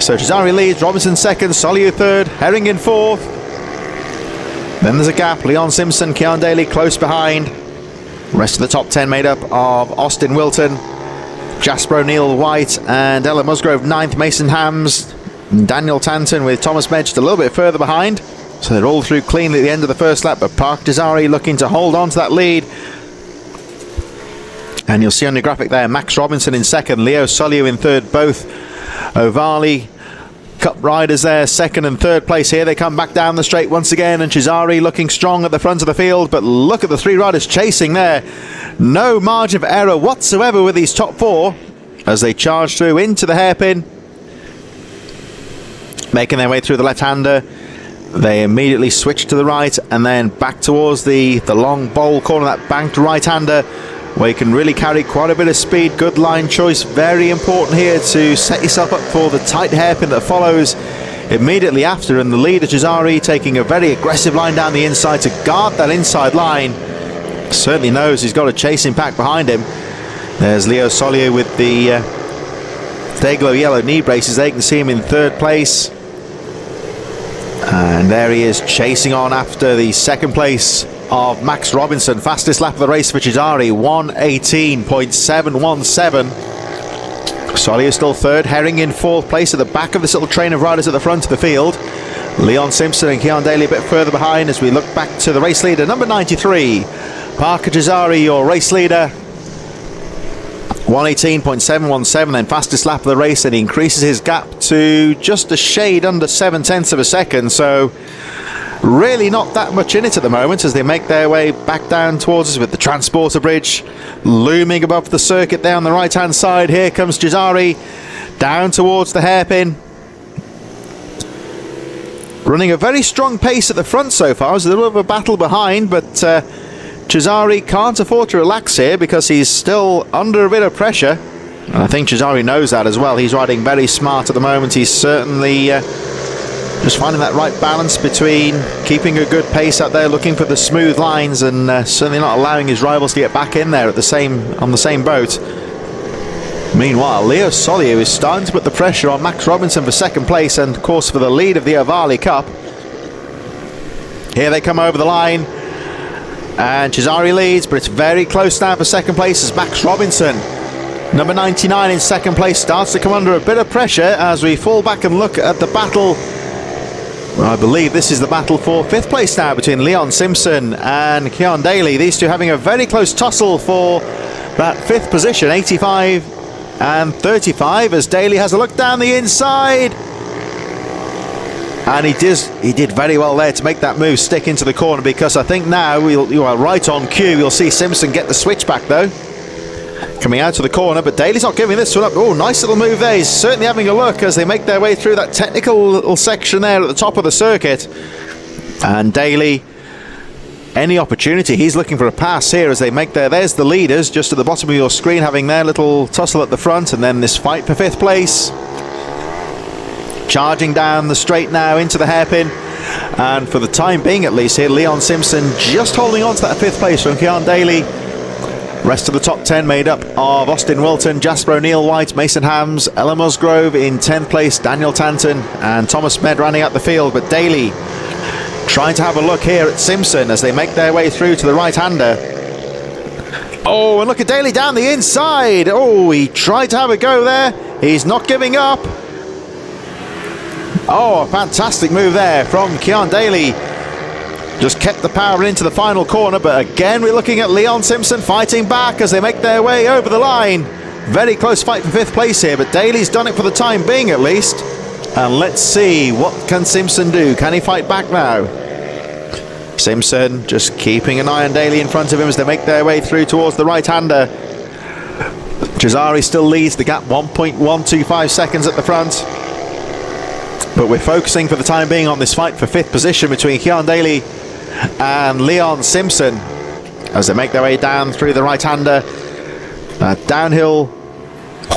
So Jazari leads, Robinson second, Solio third, Herring in fourth. Then there's a gap, Leon Simpson, Keon Daly close behind. Rest of the top 10 made up of Austin Wilton, Jasper O'Neill White and Ella Musgrove 9th, Mason Hams, and Daniel Tanton with Thomas Medge a little bit further behind. So they're all through cleanly at the end of the first lap, but Park Jazari looking to hold on to that lead. And you'll see on your graphic there, Max Robinson in second, Leo Solio in third, both Ovali Cup riders there, second and third place. Here they come back down the straight once again, and Jazari looking strong at the front of the field. But look at the 3 riders chasing there. No margin of error whatsoever with these top 4 as they charge through into the hairpin, making their way through the left-hander. They immediately switch to the right and then back towards the long bowl corner, that banked right-hander. where you can really carry quite a bit of speed. Good line choice, very important here to set yourself up for the tight hairpin that follows immediately after, and the leader Cesare taking a very aggressive line down the inside to guard that inside line. Certainly knows he's got a chasing pack behind him. There's Leo Solier with the Dayglow yellow knee braces. They can see him in third place, and there he is chasing on after the second place of Max Robinson. Fastest lap of the race for Cesare, 1:18.717. Solier still third. Herring in fourth place at the back of this little train of riders at the front of the field. Leon Simpson and Keon Daly a bit further behind as we look back to the race leader, number 93, Parker Cesare, your race leader. 1:18.717, then fastest lap of the race, and he increases his gap to just a shade under 0.7 of a second. So really not that much in it at the moment as they make their way back down towards us with the Transporter Bridge looming above the circuit there on the right hand side. Here comes Cesare down towards the hairpin, running a very strong pace at the front so far. There's a little bit of a battle behind, but Cesare can't afford to relax here because he's still under a bit of pressure, and I think Cesare knows that as well. He's riding very smart at the moment. He's certainly just finding that right balance between keeping a good pace out there, looking for the smooth lines, and certainly not allowing his rivals to get back in there on the same boat. Meanwhile, Leo Solier is starting to put the pressure on Max Robinson for second place and, of course, for the lead of the Ovale Cup. Here they come over the line, and Cesare leads, but it's very close now for second place as Max Robinson, number 99 in second place, starts to come under a bit of pressure as we fall back and look at the battle. Well, I believe this is the battle for fifth place now between Leon Simpson and Keon Daly. These two having a very close tussle for that fifth position, 85 and 35, as Daly has a look down the inside. And he did very well there to make that move stick into the corner, because I think now you are right on cue. You'll see Simpson get the switch back though, coming out to the corner, but Daly's not giving this one up. Oh, nice little move there. He's certainly having a look as they make their way through that technical little section there at the top of the circuit. And Daly, any opportunity, he's looking for a pass here as they make there's the leaders just at the bottom of your screen having their little tussle at the front, and then this fight for fifth place. Charging down the straight now into the hairpin, and for the time being at least here, Leon Simpson just holding on to that fifth place from Keon Daly. Rest of the top 10 made up of Austin Wilton, Jasper O'Neill White, Mason Hams, Ella Musgrove in 10th place, Daniel Tanton and Thomas Med running out the field, but Daly trying to have a look here at Simpson as they make their way through to the right-hander. Oh, and look at Daly down the inside. Oh, he tried to have a go there. He's not giving up. Oh, a fantastic move there from Keon Daly. Just kept the power into the final corner, but again we're looking at Leon Simpson fighting back as they make their way over the line. Very close fight for fifth place here, but Daly's done it for the time being at least. And let's see, what can Simpson do? Can he fight back now? Simpson just keeping an eye on Daly in front of him as they make their way through towards the right-hander. Cesare still leads the gap, 1.125 seconds at the front. But we're focusing for the time being on this fight for fifth position between Keon Daly and Leon Simpson as they make their way down through the right-hander. Downhill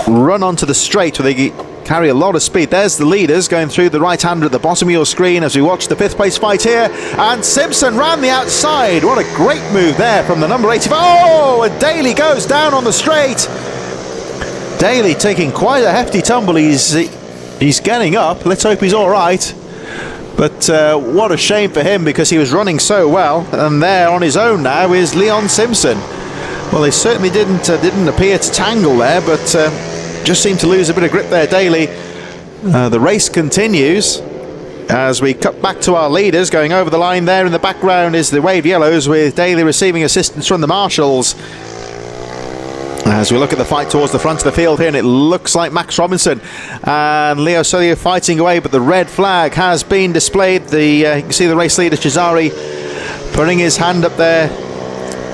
run onto the straight where they carry a lot of speed. There's the leaders going through the right-hander at the bottom of your screen as we watch the fifth place fight here. And Simpson ran the outside. What a great move there from the number 85. Oh, and Daly goes down on the straight. Daly taking quite a hefty tumble. He's getting up. Let's hope he's all right. But what a shame for him, because he was running so well. And there on his own now is Leon Simpson. Well, they certainly didn't appear to tangle there, but just seemed to lose a bit of grip there, Daly. The race continues as we cut back to our leaders going over the line. There in the background is the Wave Yellows, with Daly receiving assistance from the Marshals. As we look at the fight towards the front of the field here, and it looks like Max Robinson and Leo Solier fighting away, but the red flag has been displayed. You can see the race leader Cesare putting his hand up there.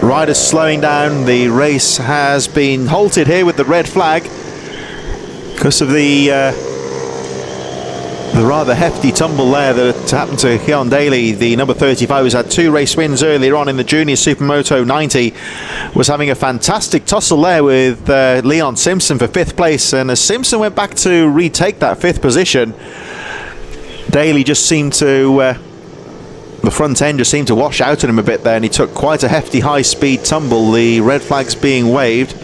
Riders slowing down. The race has been halted here with the red flag because of the the rather hefty tumble there that happened to Keon Daly, the number 35, who's had 2 race wins earlier on in the Junior Supermoto 90, was having a fantastic tussle there with Leon Simpson for 5th place, and as Simpson went back to retake that 5th position, Daly just seemed to the front end just seemed to wash out on him a bit there, and he took quite a hefty high-speed tumble, the red flags being waved.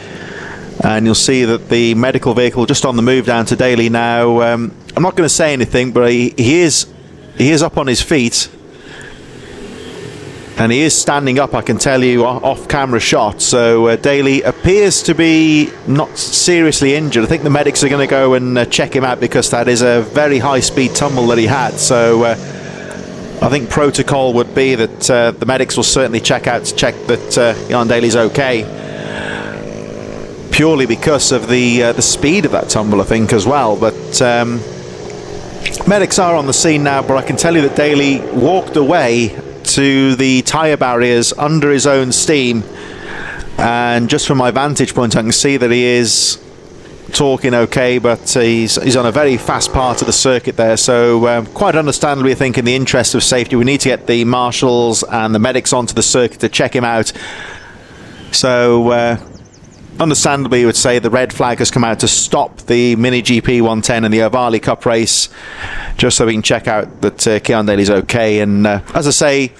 And you'll see that the medical vehicle just on the move down to Daly now. I'm not going to say anything, but he is up on his feet, and he is standing up, I can tell you, off camera shot. So Daly appears to be not seriously injured. I think the medics are going to go and check him out, because that is a very high speed tumble that he had. So I think protocol would be that the medics will certainly check that Keon Daly's okay, purely because of the speed of that tumble, I think, as well. But medics are on the scene now, but I can tell you that Daly walked away to the tyre barriers under his own steam, and just from my vantage point I can see that he is talking okay, but he's on a very fast part of the circuit there. So quite understandably, I think, in the interest of safety, we need to get the marshals and the medics onto the circuit to check him out. So understandably, you would say the red flag has come out to stop the Mini GP 110 and the Ovali Cup race, just so we can check out that Keon Daly's okay. And as I say,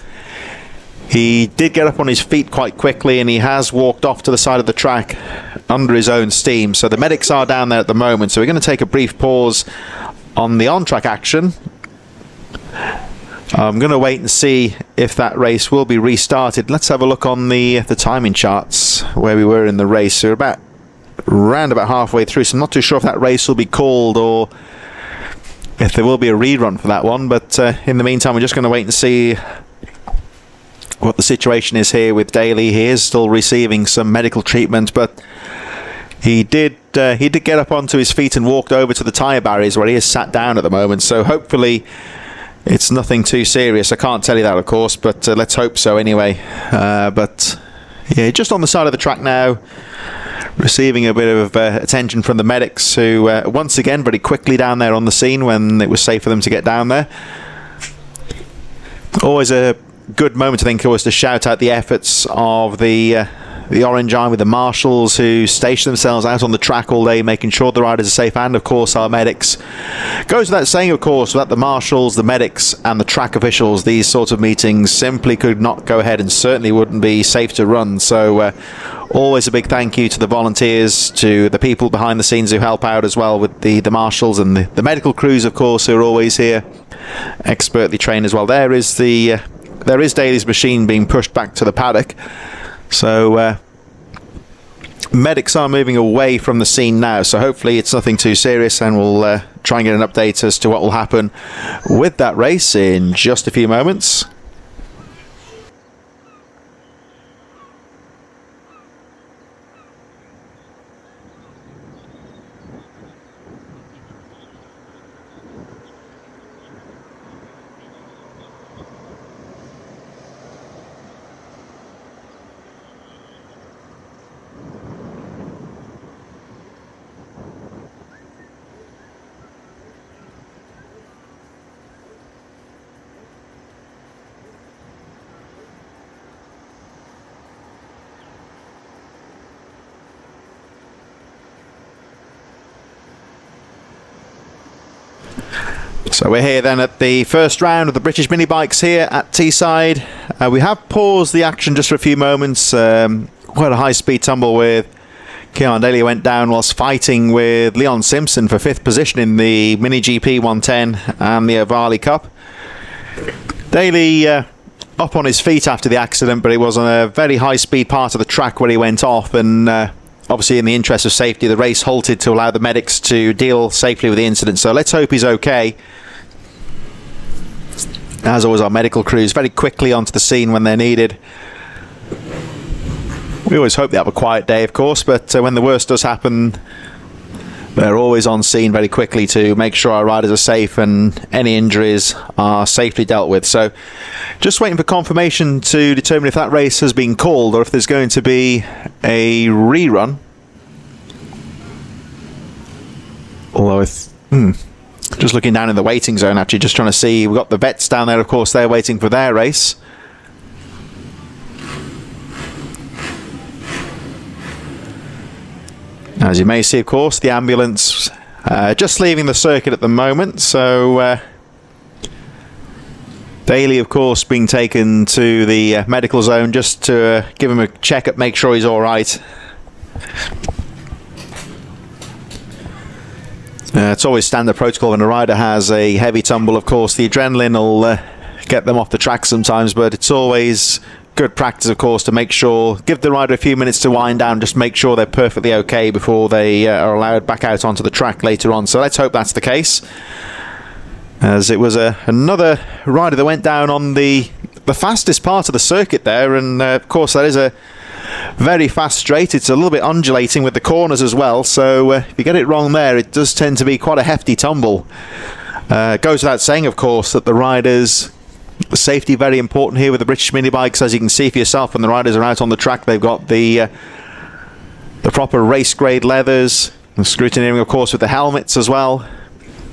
he did get up on his feet quite quickly, and he has walked off to the side of the track under his own steam. So the medics are down there at the moment, so we're going to take a brief pause on the on-track action. I'm going to wait and see if that race will be restarted. Let's have a look on the timing charts where we were in the race. We're around about halfway through, so I'm not too sure if that race will be called or if there will be a rerun for that one. But in the meantime, we're just going to wait and see what the situation is here with Daly. He is still receiving some medical treatment, but he did get up onto his feet and walked over to the tyre barriers, where he is sat down at the moment. So hopefully it's nothing too serious. I can't tell you that, of course, but let's hope so anyway. But yeah, just on the side of the track now, receiving a bit of attention from the medics, who once again very quickly down there on the scene when it was safe for them to get down there. Always a good moment, I think, was to shout out the efforts of the Orange Army, the marshals, who station themselves out on the track all day, making sure the riders are safe, and of course our medics. Goes without saying, of course, that the marshals, the medics and the track officials, these sorts of meetings simply could not go ahead and certainly wouldn't be safe to run. So always a big thank you to the volunteers, to the people behind the scenes who help out as well with the marshals, and the medical crews, of course, who are always here, expertly trained as well. There is Daly's machine being pushed back to the paddock. So medics are moving away from the scene now, so hopefully it's nothing too serious, and we'll try and get an update as to what will happen with that race in just a few moments. So we're here then at the first round of the British mini bikes here at Teesside. We have paused the action just for a few moments. Quite a high speed tumble with Keon Daly, went down whilst fighting with Leon Simpson for 5th position in the Mini GP 110 and the Ovali Cup. Daly up on his feet after the accident, but he was on a very high speed part of the track where he went off, and obviously in the interest of safety the race halted to allow the medics to deal safely with the incident. So let's hope he's okay. As always, our medical crews very quickly onto the scene when they're needed. We always hope they have a quiet day, of course, but when the worst does happen, they're always on scene very quickly to make sure our riders are safe and any injuries are safely dealt with. So just waiting for confirmation to determine if that race has been called or if there's going to be a rerun. Although Just looking down in the waiting zone, actually, just trying to see. We've got the vets down there, of course, they're waiting for their race. As you may see, of course, the ambulance just leaving the circuit at the moment, so Daly, of course, being taken to the medical zone just to give him a check-up, make sure he's all right. It's always standard protocol when a rider has a heavy tumble. Of course, the adrenaline will get them off the track sometimes, but it's always good practice, of course, to make sure, give the rider a few minutes to wind down, just make sure they're perfectly okay before they are allowed back out onto the track later on. So let's hope that's the case, as it was another rider that went down on the fastest part of the circuit there, and of course that is a very fast straight. It's a little bit undulating with the corners as well, so if you get it wrong there, it does tend to be quite a hefty tumble. Goes without saying, of course, that the riders' safety very important here with the British mini bikes. As you can see for yourself, when the riders are out on the track, they've got the proper race grade leathers, and scrutineering, of course, with the helmets as well,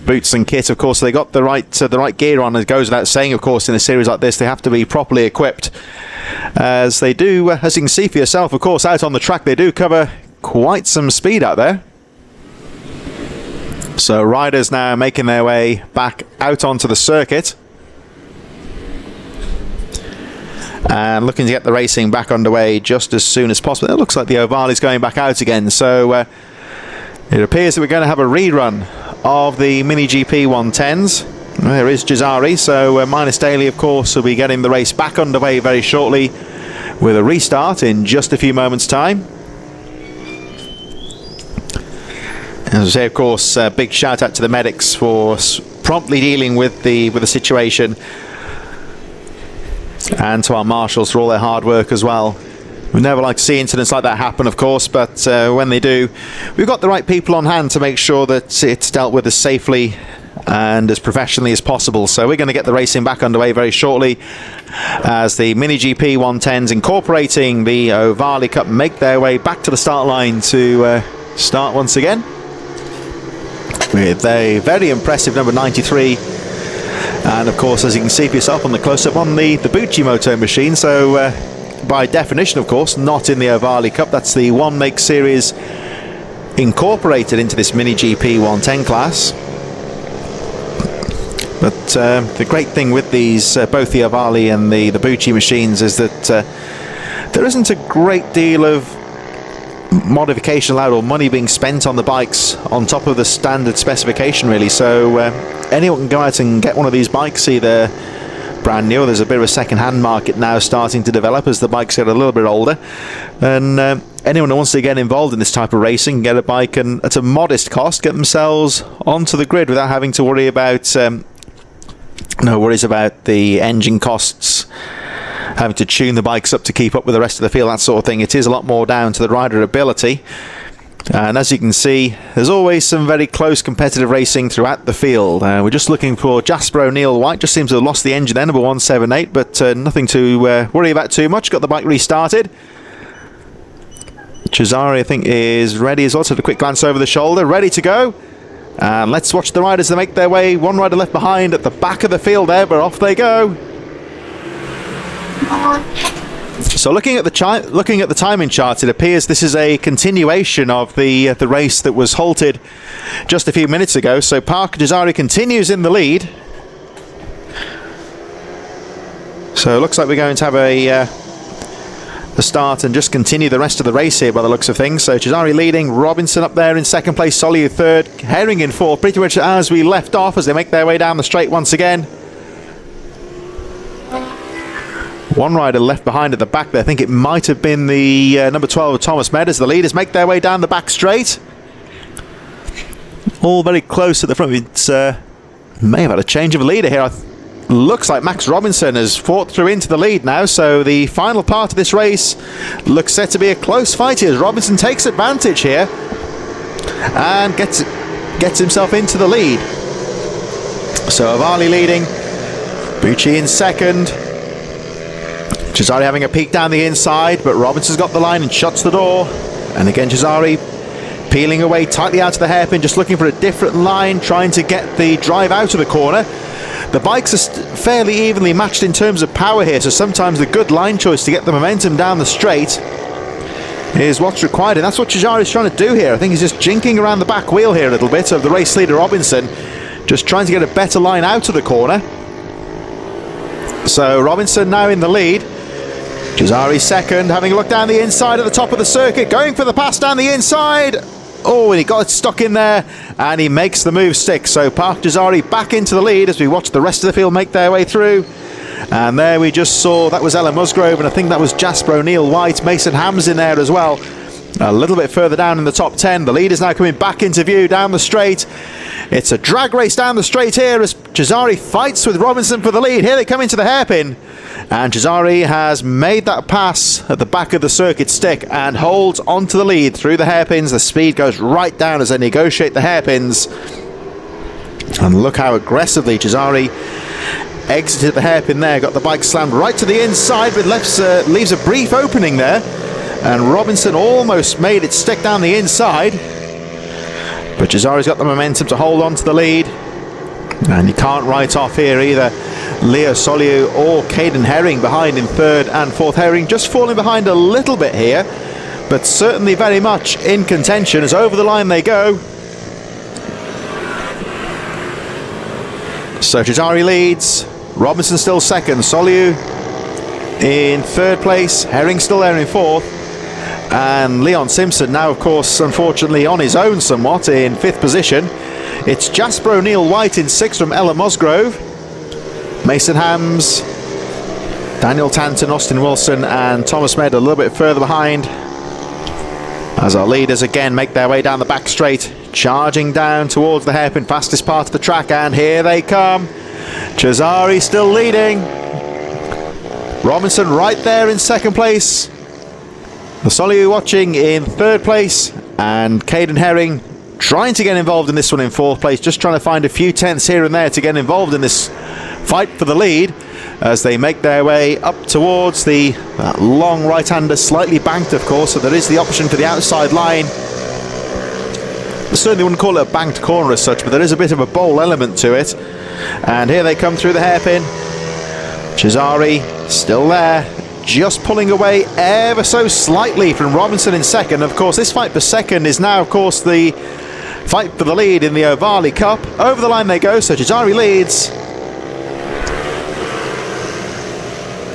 boots and kit. Of course, they got the right gear on. It goes without saying, of course, in a series like this, they have to be properly equipped, as they do, as you can see for yourself, of course, out on the track, they do cover quite some speed out there. So riders now making their way back out onto the circuit and looking to get the racing back underway just as soon as possible. It looks like the oval is going back out again, so it appears that we're going to have a rerun of the Mini GP 110s. There is Jazari, so minus Daly, of course, will be getting the race back underway very shortly with a restart in just a few moments' time. As I say, of course, big shout out to the medics for promptly dealing with the situation, and to our marshals for all their hard work as well. We never like to see incidents like that happen, of course, but when they do, we've got the right people on hand to make sure that it's dealt with as safely and as professionally as possible. So we're going to get the racing back underway very shortly, as the Mini GP 110s incorporating the Ovali Cup make their way back to the start line to start once again with a very impressive number 93. And of course, as you can see for yourself on the close-up, on the Bucci moto machine, so by definition, of course, not in the Ovali Cup. That's the one make series incorporated into this Mini GP 110 class. But the great thing with these, both the Ovali and the Bucci machines, is that there isn't a great deal of modification allowed or money being spent on the bikes on top of the standard specification, really. So anyone can go out and get one of these bikes, either brand new. There's a bit of a second-hand market now starting to develop as the bikes get a little bit older, and anyone who wants to get involved in this type of racing can get a bike and at a modest cost get themselves onto the grid without having to worry about no worries about the engine costs, having to tune the bikes up to keep up with the rest of the field, that sort of thing. It is a lot more down to the rider ability. And as you can see, there's always some very close competitive racing throughout the field. We're just looking for Jasper O'Neill White. Just seems to have lost the engine there, number 178, but nothing to worry about too much. Got the bike restarted. Cesare, I think, is ready as well. So a quick glance over the shoulder, ready to go. And let's watch the riders that make their way. One rider left behind at the back of the field there, but off they go. So looking at the timing chart, it appears this is a continuation of the race that was halted just a few minutes ago. So Parker Jazari continues in the lead. So it looks like we're going to have a start and just continue the rest of the race here by the looks of things. So Jazari leading, Robinson up there in second place, Soliu third, Herring in fourth, pretty much as we left off as they make their way down the straight once again. One rider left behind at the back there. I think it might have been the number 12 of Thomas Meadows. The leaders make their way down the back straight. All very close at the front. It's may have had a change of a leader here. Looks like Max Robinson has fought through into the lead now. So the final part of this race looks set to be a close fight here as Robinson takes advantage here and gets himself into the lead. So Avali leading, Bucci in second. Cesare having a peek down the inside, but Robinson's got the line and shuts the door. And again, Cesare peeling away tightly out of the hairpin, just looking for a different line, trying to get the drive out of the corner. The bikes are fairly evenly matched in terms of power here, so sometimes the good line choice to get the momentum down the straight is what's required, and that's what Cesare is trying to do here. I think he's just jinking around the back wheel here a little bit of the race leader Robinson, just trying to get a better line out of the corner. So Robinson now in the lead. Cesare second, having a look down the inside at the top of the circuit, going for the pass down the inside. Oh, and he got it stuck in there, and he makes the move stick. So Park Cesare back into the lead as we watch the rest of the field make their way through. And there we just saw, that was Ella Musgrove, and I think that was Jasper O'Neill White. Mason Hams in there as well. A little bit further down in the top 10. The lead is now coming back into view down the straight. It's a drag race down the straight here as Cesare fights with Robinson for the lead. Here they come into the hairpin. And Cesare has made that pass at the back of the circuit stick and holds onto the lead through the hairpins. The speed goes right down as they negotiate the hairpins. And look how aggressively Cesare exited the hairpin there. Got the bike slammed right to the inside, but leaves a brief opening there. And Robinson almost made it stick down the inside. But Cesare's got the momentum to hold on to the lead. And you can't write off here either Leo Soliu or Caden Herring behind in third and fourth. Herring just falling behind a little bit here, but certainly very much in contention as over the line they go. So Cesare leads, Robinson still second, Soliu in third place, Herring still there in fourth, and Leon Simpson now of course unfortunately on his own somewhat in fifth position. It's Jasper O'Neill White in sixth from Ella Musgrove, Mason Hams, Daniel Tanton, Austin Wilson and Thomas Med a little bit further behind as our leaders again make their way down the back straight, charging down towards the hairpin, fastest part of the track, and here they come. Cesare still leading, Robinson right there in second place, the Soliu watching in third place, and Caden Herring trying to get involved in this one in fourth place, just trying to find a few tenths here and there to get involved in this fight for the lead as they make their way up towards the long right-hander, slightly banked of course, so there is the option for the outside line. I certainly wouldn't call it a banked corner as such, but there is a bit of a bowl element to it. And here they come through the hairpin. Cesare still there, just pulling away ever so slightly from Robinson in second. Of course, this fight for second is now, of course, the fight for the lead in the Ovali Cup. Over the line they go, so Cesare leads.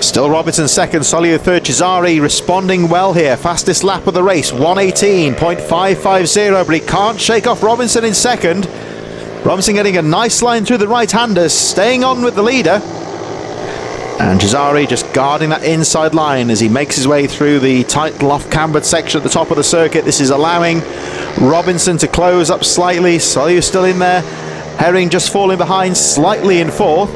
Still Robinson second, Soliu third, Cesare responding well here. Fastest lap of the race, 1:18.550, but he can't shake off Robinson in second. Robinson getting a nice line through the right-handers, staying on with the leader. And Cesare just guarding that inside line as he makes his way through the tight loft-cambered section at the top of the circuit. This is allowing Robinson to close up slightly. Soliu still in there. Herring just falling behind slightly in fourth.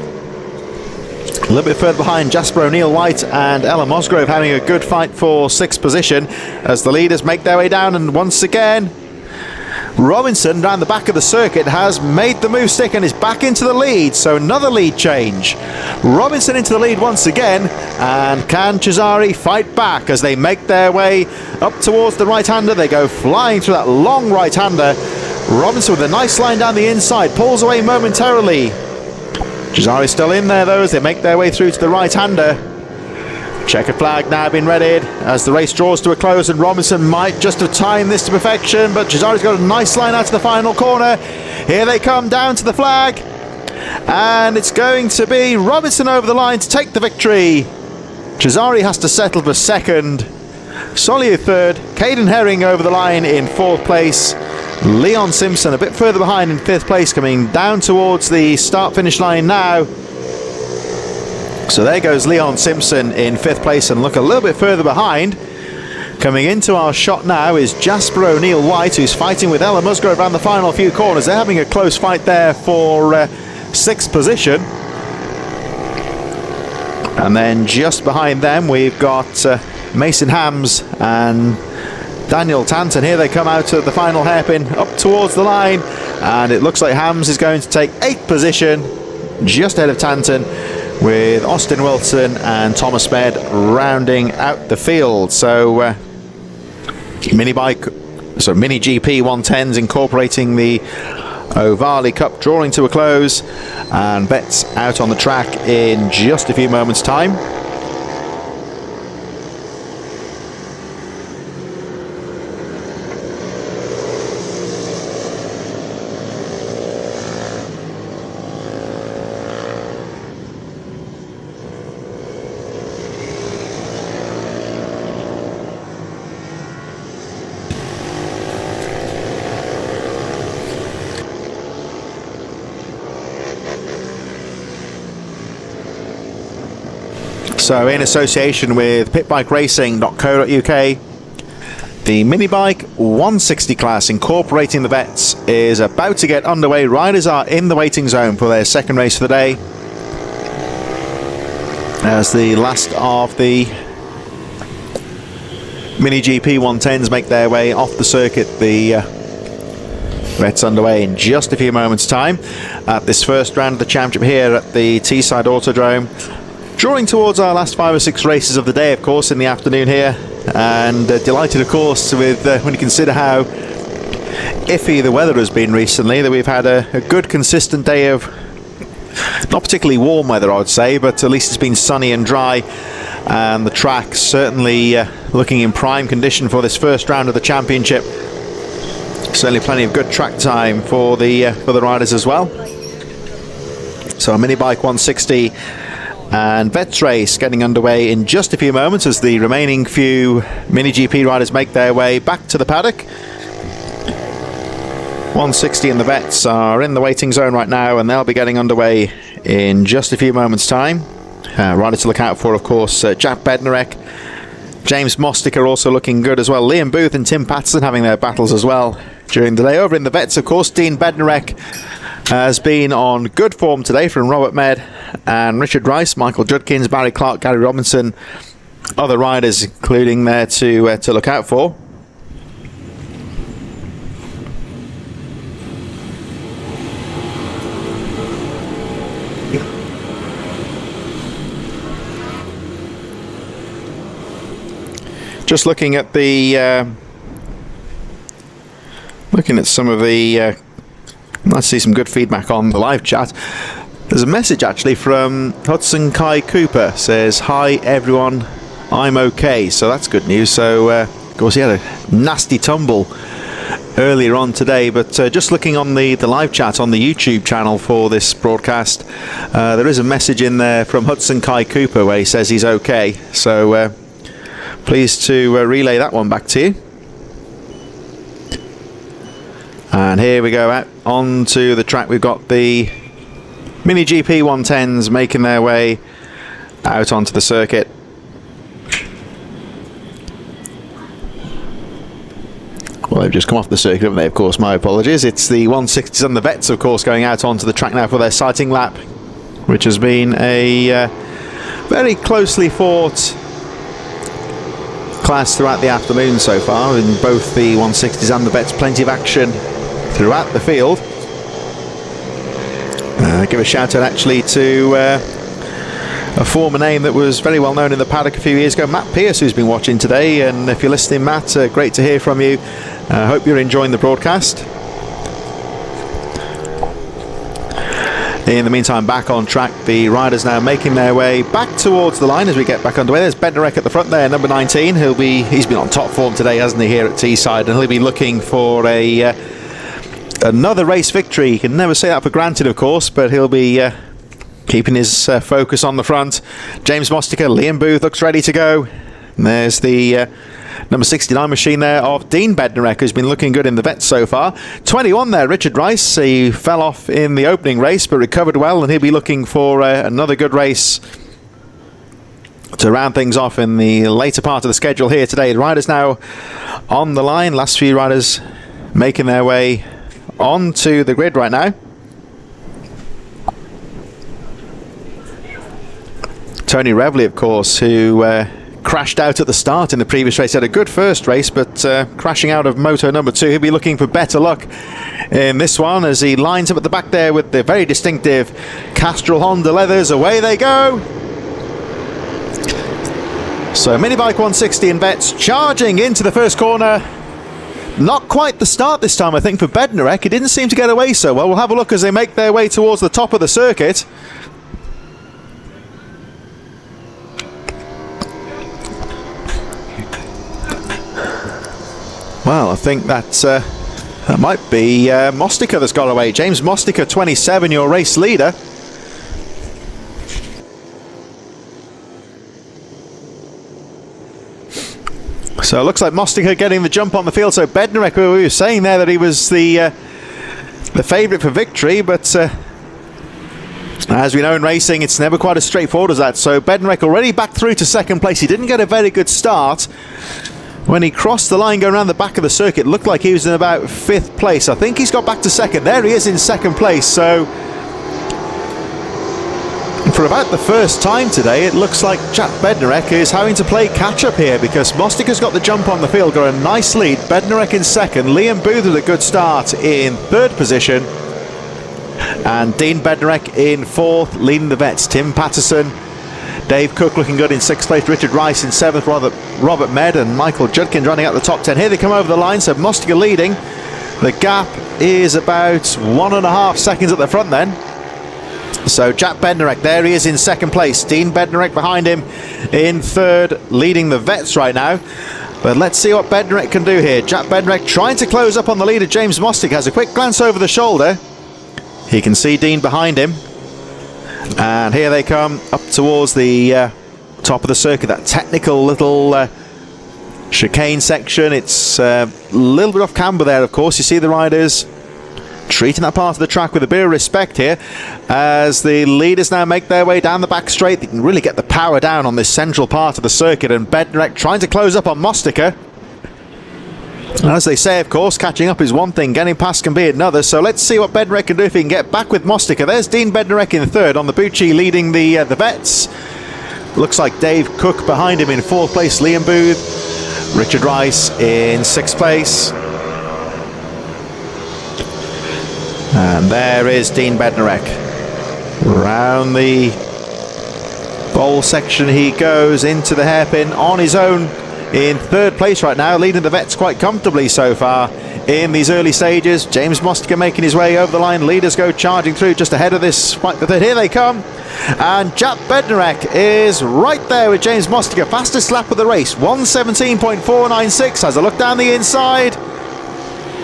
A little bit further behind, Jasper O'Neill White and Ella Musgrove having a good fight for sixth position as the leaders make their way down. And once again, Robinson down the back of the circuit has made the move stick and is back into the lead, so another lead change. Robinson into the lead once again, and can Cesare fight back as they make their way up towards the right-hander? They go flying through that long right-hander. Robinson with a nice line down the inside, pulls away momentarily. Cesare still in there though as they make their way through to the right-hander. Checkered flag now being readied as the race draws to a close, and Robinson might just have timed this to perfection, but Cesare's got a nice line out to the final corner. Here they come down to the flag, and it's going to be Robinson over the line to take the victory. Cesare has to settle for second, Soliu third, Caden Herring over the line in fourth place, Leon Simpson a bit further behind in fifth place, coming down towards the start-finish line now. So there goes Leon Simpson in fifth place, and look a little bit further behind. Coming into our shot now is Jasper O'Neill White, who's fighting with Ella Musgrove around the final few corners. They're having a close fight there for sixth position. And then just behind them we've got Mason Hams and Daniel Tanton. Here they come out of the final hairpin up towards the line, and it looks like Hams is going to take eighth position, just ahead of Tanton, with Austin Wilson and Thomas Med rounding out the field. So mini bike So Mini GP 110s incorporating the Ovale Cup drawing to a close, and vets out on the track in just a few moments' time. So in association with pitbikeRacing.co.uk, the mini bike 160 class incorporating the vets is about to get underway. Riders are in the waiting zone for their second race of the day, as the last of the Mini GP 110s make their way off the circuit. The vets underway in just a few moments' time at this first round of the championship here at the Teesside Autodrome. Drawing towards our last 5 or 6 races of the day, of course, in the afternoon here, and delighted, of course, with when you consider how iffy the weather has been recently, that we've had a good consistent day of not particularly warm weather, I would say, but at least it's been sunny and dry, and the track certainly looking in prime condition for this first round of the championship. Certainly plenty of good track time for the riders as well. So a mini bike 160 and vets race getting underway in just a few moments as the remaining few Mini GP riders make their way back to the paddock. 160 and the vets are in the waiting zone right now, and they'll be getting underway in just a few moments' time. Rider to look out for, of course, Jack Bednarek. James Mostiker also looking good as well. Liam Booth and Tim Patterson having their battles as well during the day. Over in the vets, of course, Dean Bednarek has been on good form today from Robert Med and Richard Rice, Michael Judkins, Barry Clark, Gary Robinson, other riders including there to look out for. Just looking at the looking at some of the let's see some good feedback on the live chat. There's a message actually from Hudson Kai Cooper, says, "Hi everyone, I'm okay." So that's good news. So of course he had a nasty tumble earlier on today, but just looking on the live chat on the YouTube channel for this broadcast, there is a message in there from Hudson Kai Cooper where he says he's okay. So pleased to relay that one back to you. And here we go out onto the track. We've got the Mini GP 110s making their way out onto the circuit. Well, they've just come off the circuit, haven't they? Of course, my apologies. It's the 160s and the vets, of course, going out onto the track now for their sighting lap, which has been a very closely fought class throughout the afternoon so far. In both the 160s and the vets, plenty of action throughout the field. Give a shout out actually to a former name that was very well known in the paddock a few years ago, Matt Pierce, who's been watching today. And if you're listening, Matt, great to hear from you. Hope you're enjoying the broadcast. In the meantime, back on track, the riders now making their way back towards the line as we get back underway. There's Bednarek at the front there, number 19. He's been on top form today, hasn't he, here at Teesside, and he'll be looking for another race victory. You can never say that for granted, of course, but he'll be keeping his focus on the front. James Mostiker, Liam Booth looks ready to go. And there's the number 69 machine there of Dean Bednarek, who's been looking good in the vets so far. 21 there, Richard Rice. He fell off in the opening race but recovered well, and he'll be looking for another good race to round things off in the later part of the schedule here today. The riders now on the line. Last few riders making their way onto the grid right now. Tony Revley, of course, who crashed out at the start in the previous race. Had a good first race, but crashing out of moto number 2. He'll be looking for better luck in this one as he lines up at the back there with the very distinctive Castrol Honda leathers. Away they go. So Minibike 160 and vets charging into the first corner. Not quite the start this time, I think, for Bednarek. He didn't seem to get away so well. We'll have a look as they make their way towards the top of the circuit. Well, I think that might be Mostica that's got away. James Mostica, 27, your race leader. So it looks like Mostica getting the jump on the field. So Bednarek, we were saying there that he was the favourite for victory, but as we know in racing, it's never quite as straightforward as that. So Bednarek already back through to second place. He didn't get a very good start. When he crossed the line going around the back of the circuit, it looked like he was in about 5th place. I think he's got back to second. There he is in second place. So for about the first time today, it looks like Jack Bednarek is having to play catch-up here, because Mostica's got the jump on the field, got a nice lead. Bednarek in second, Liam Booth with a good start in 3rd position, and Dean Bednarek in 4th, leading the vets. Tim Patterson, Dave Cook looking good in 6th place, Richard Rice in 7th, Robert Med and Michael Judkins running out the top 10. Here they come over the line, so Mostica leading. The gap is about 1.5 seconds at the front then. So Jack Bednarek, there he is in second place. Dean Bednarek behind him in 3rd, leading the vets right now. But let's see what Bednarek can do here. Jack Bednarek trying to close up on the leader. James Mostica has a quick glance over the shoulder. He can see Dean behind him. And here they come up towards the top of the circuit. That technical little chicane section. It's a little bit off camber there, of course. You see the riders treating that part of the track with a bit of respect here, as the leaders now make their way down the back straight. They can really get the power down on this central part of the circuit, and Bednarek trying to close up on Mostica. As they say, of course, catching up is one thing, getting past can be another. So let's see what Bednarek can do if he can get back with Mostica. There's Dean Bednarek in 3rd, on the Bucci leading the vets. Looks like Dave Cook behind him in 4th place, Liam Booth, Richard Rice in 6th place. And there is Dean Bednarek. Round the bowl section he goes into the hairpin on his own in 3rd place right now, leading the vets quite comfortably so far in these early stages. James Mostica making his way over the line. Leaders go charging through just ahead of this fight. But here they come. And Jack Bednarek is right there with James Mostica. Fastest lap of the race, 1:17.496. Has a look down the inside.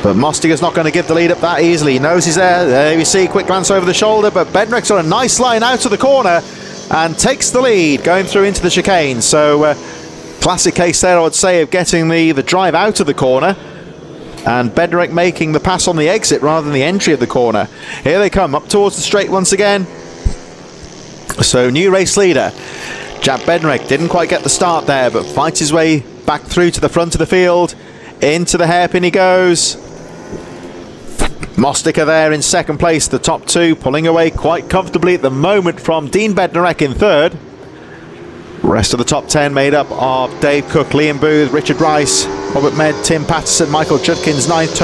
But Mostica's not going to give the lead up that easily. He knows he's there. There you see, quick glance over the shoulder. But Bednarek's on a nice line out of the corner and takes the lead going through into the chicane. So classic case there, I would say, of getting the drive out of the corner. And Bednarek making the pass on the exit rather than the entry of the corner. Here they come, up towards the straight once again. So new race leader. Jack Bednarek didn't quite get the start there, but fights his way back through to the front of the field. Into the hairpin he goes. Mostica there in 2nd place, the top 2 pulling away quite comfortably at the moment from Dean Bednarek in 3rd. Rest of the top 10 made up of Dave Cook, Liam Booth, Richard Rice, Robert Med, Tim Patterson, Michael Judkins, 9th,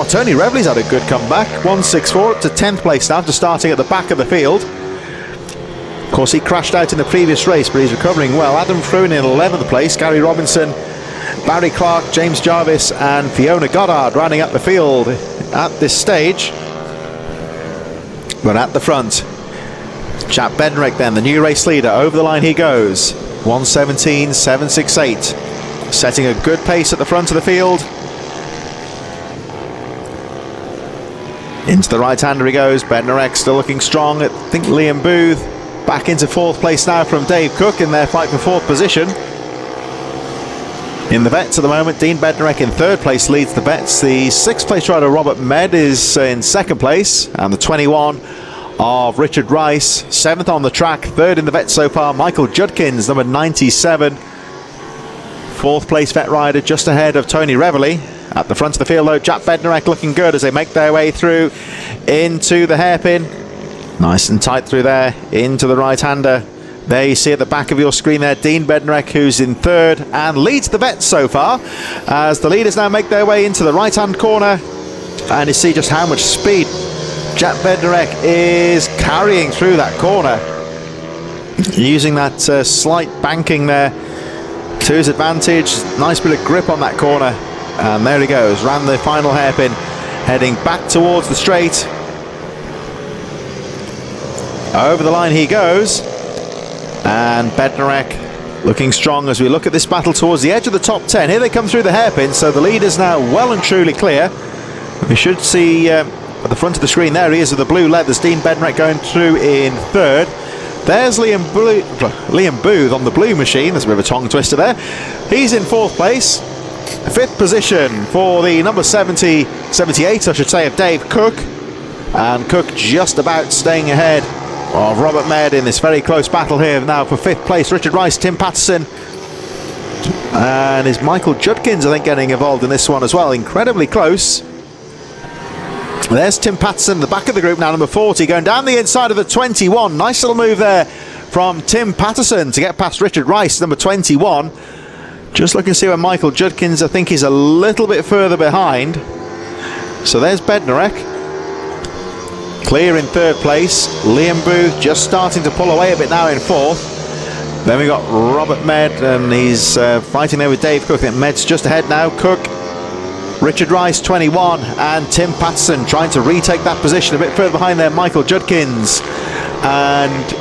Tony Reveley's had a good comeback, 164 up to 10th place now after starting at the back of the field. Of course, he crashed out in the previous race, but he's recovering well. Adam Fruin in 11th place, Gary Robinson, Barry Clark, James Jarvis and Fiona Goddard rounding up the field at this stage. But at the front, Jack Bednarek then, the new race leader. Over the line he goes, 1:17.768, setting a good pace at the front of the field. Into the right-hander he goes. Bednarek still looking strong. I think Liam Booth back into 4th place now from Dave Cook in their fight for 4th position. In the vets at the moment, Dean Bednarek in 3rd place leads the vets. The 6th place rider Robert Med is in 2nd place, and the 21 of Richard Rice, 7th on the track, 3rd in the vets so far, Michael Judkins, number 97, 4th place vet rider just ahead of Tony Reveley. At the front of the field though, Jack Bednarek looking good as they make their way through into the hairpin. Nice and tight through there, into the right-hander. There you see at the back of your screen there, Dean Bednarek, who's in 3rd and leads the vets so far, as the leaders now make their way into the right-hand corner. And you see just how much speed Jack Bednarek is carrying through that corner, using that slight banking there to his advantage. Nice bit of grip on that corner, And there he goes, ran the final hairpin, heading back towards the straight. Over the line he goes, and Bednarek looking strong as we look at this battle towards the edge of the top 10. Here they come through the hairpin, so the lead is now well and truly clear. We should see at the front of the screen, there he is with the blue leathers, Dean Bednarek going through in third. There's Liam Booth on the blue machine. There's a bit of a tongue twister there. He's in fourth place. Fifth position for the number 78, I should say, of Dave Cook. And Cook just about staying ahead of Robert Med in this very close battle here now for fifth place. Richard Rice, Tim Patterson, and is Michael Judkins, I think, getting involved in this one as well. Incredibly close. There's Tim Patterson, the back of the group now, number 40, going down the inside of the 21. Nice little move there from Tim Patterson to get past Richard Rice, number 21. Just looking to see where Michael Judkins, I think, he's a little bit further behind. So there's Bednarek. Clear in third place. Liam Booth just starting to pull away a bit now in fourth. Then we got Robert Med, and he's fighting there with Dave Cook. I think Med's just ahead now. Cook, Richard Rice 21, and Tim Patterson trying to retake that position. A bit further behind there, Michael Judkins and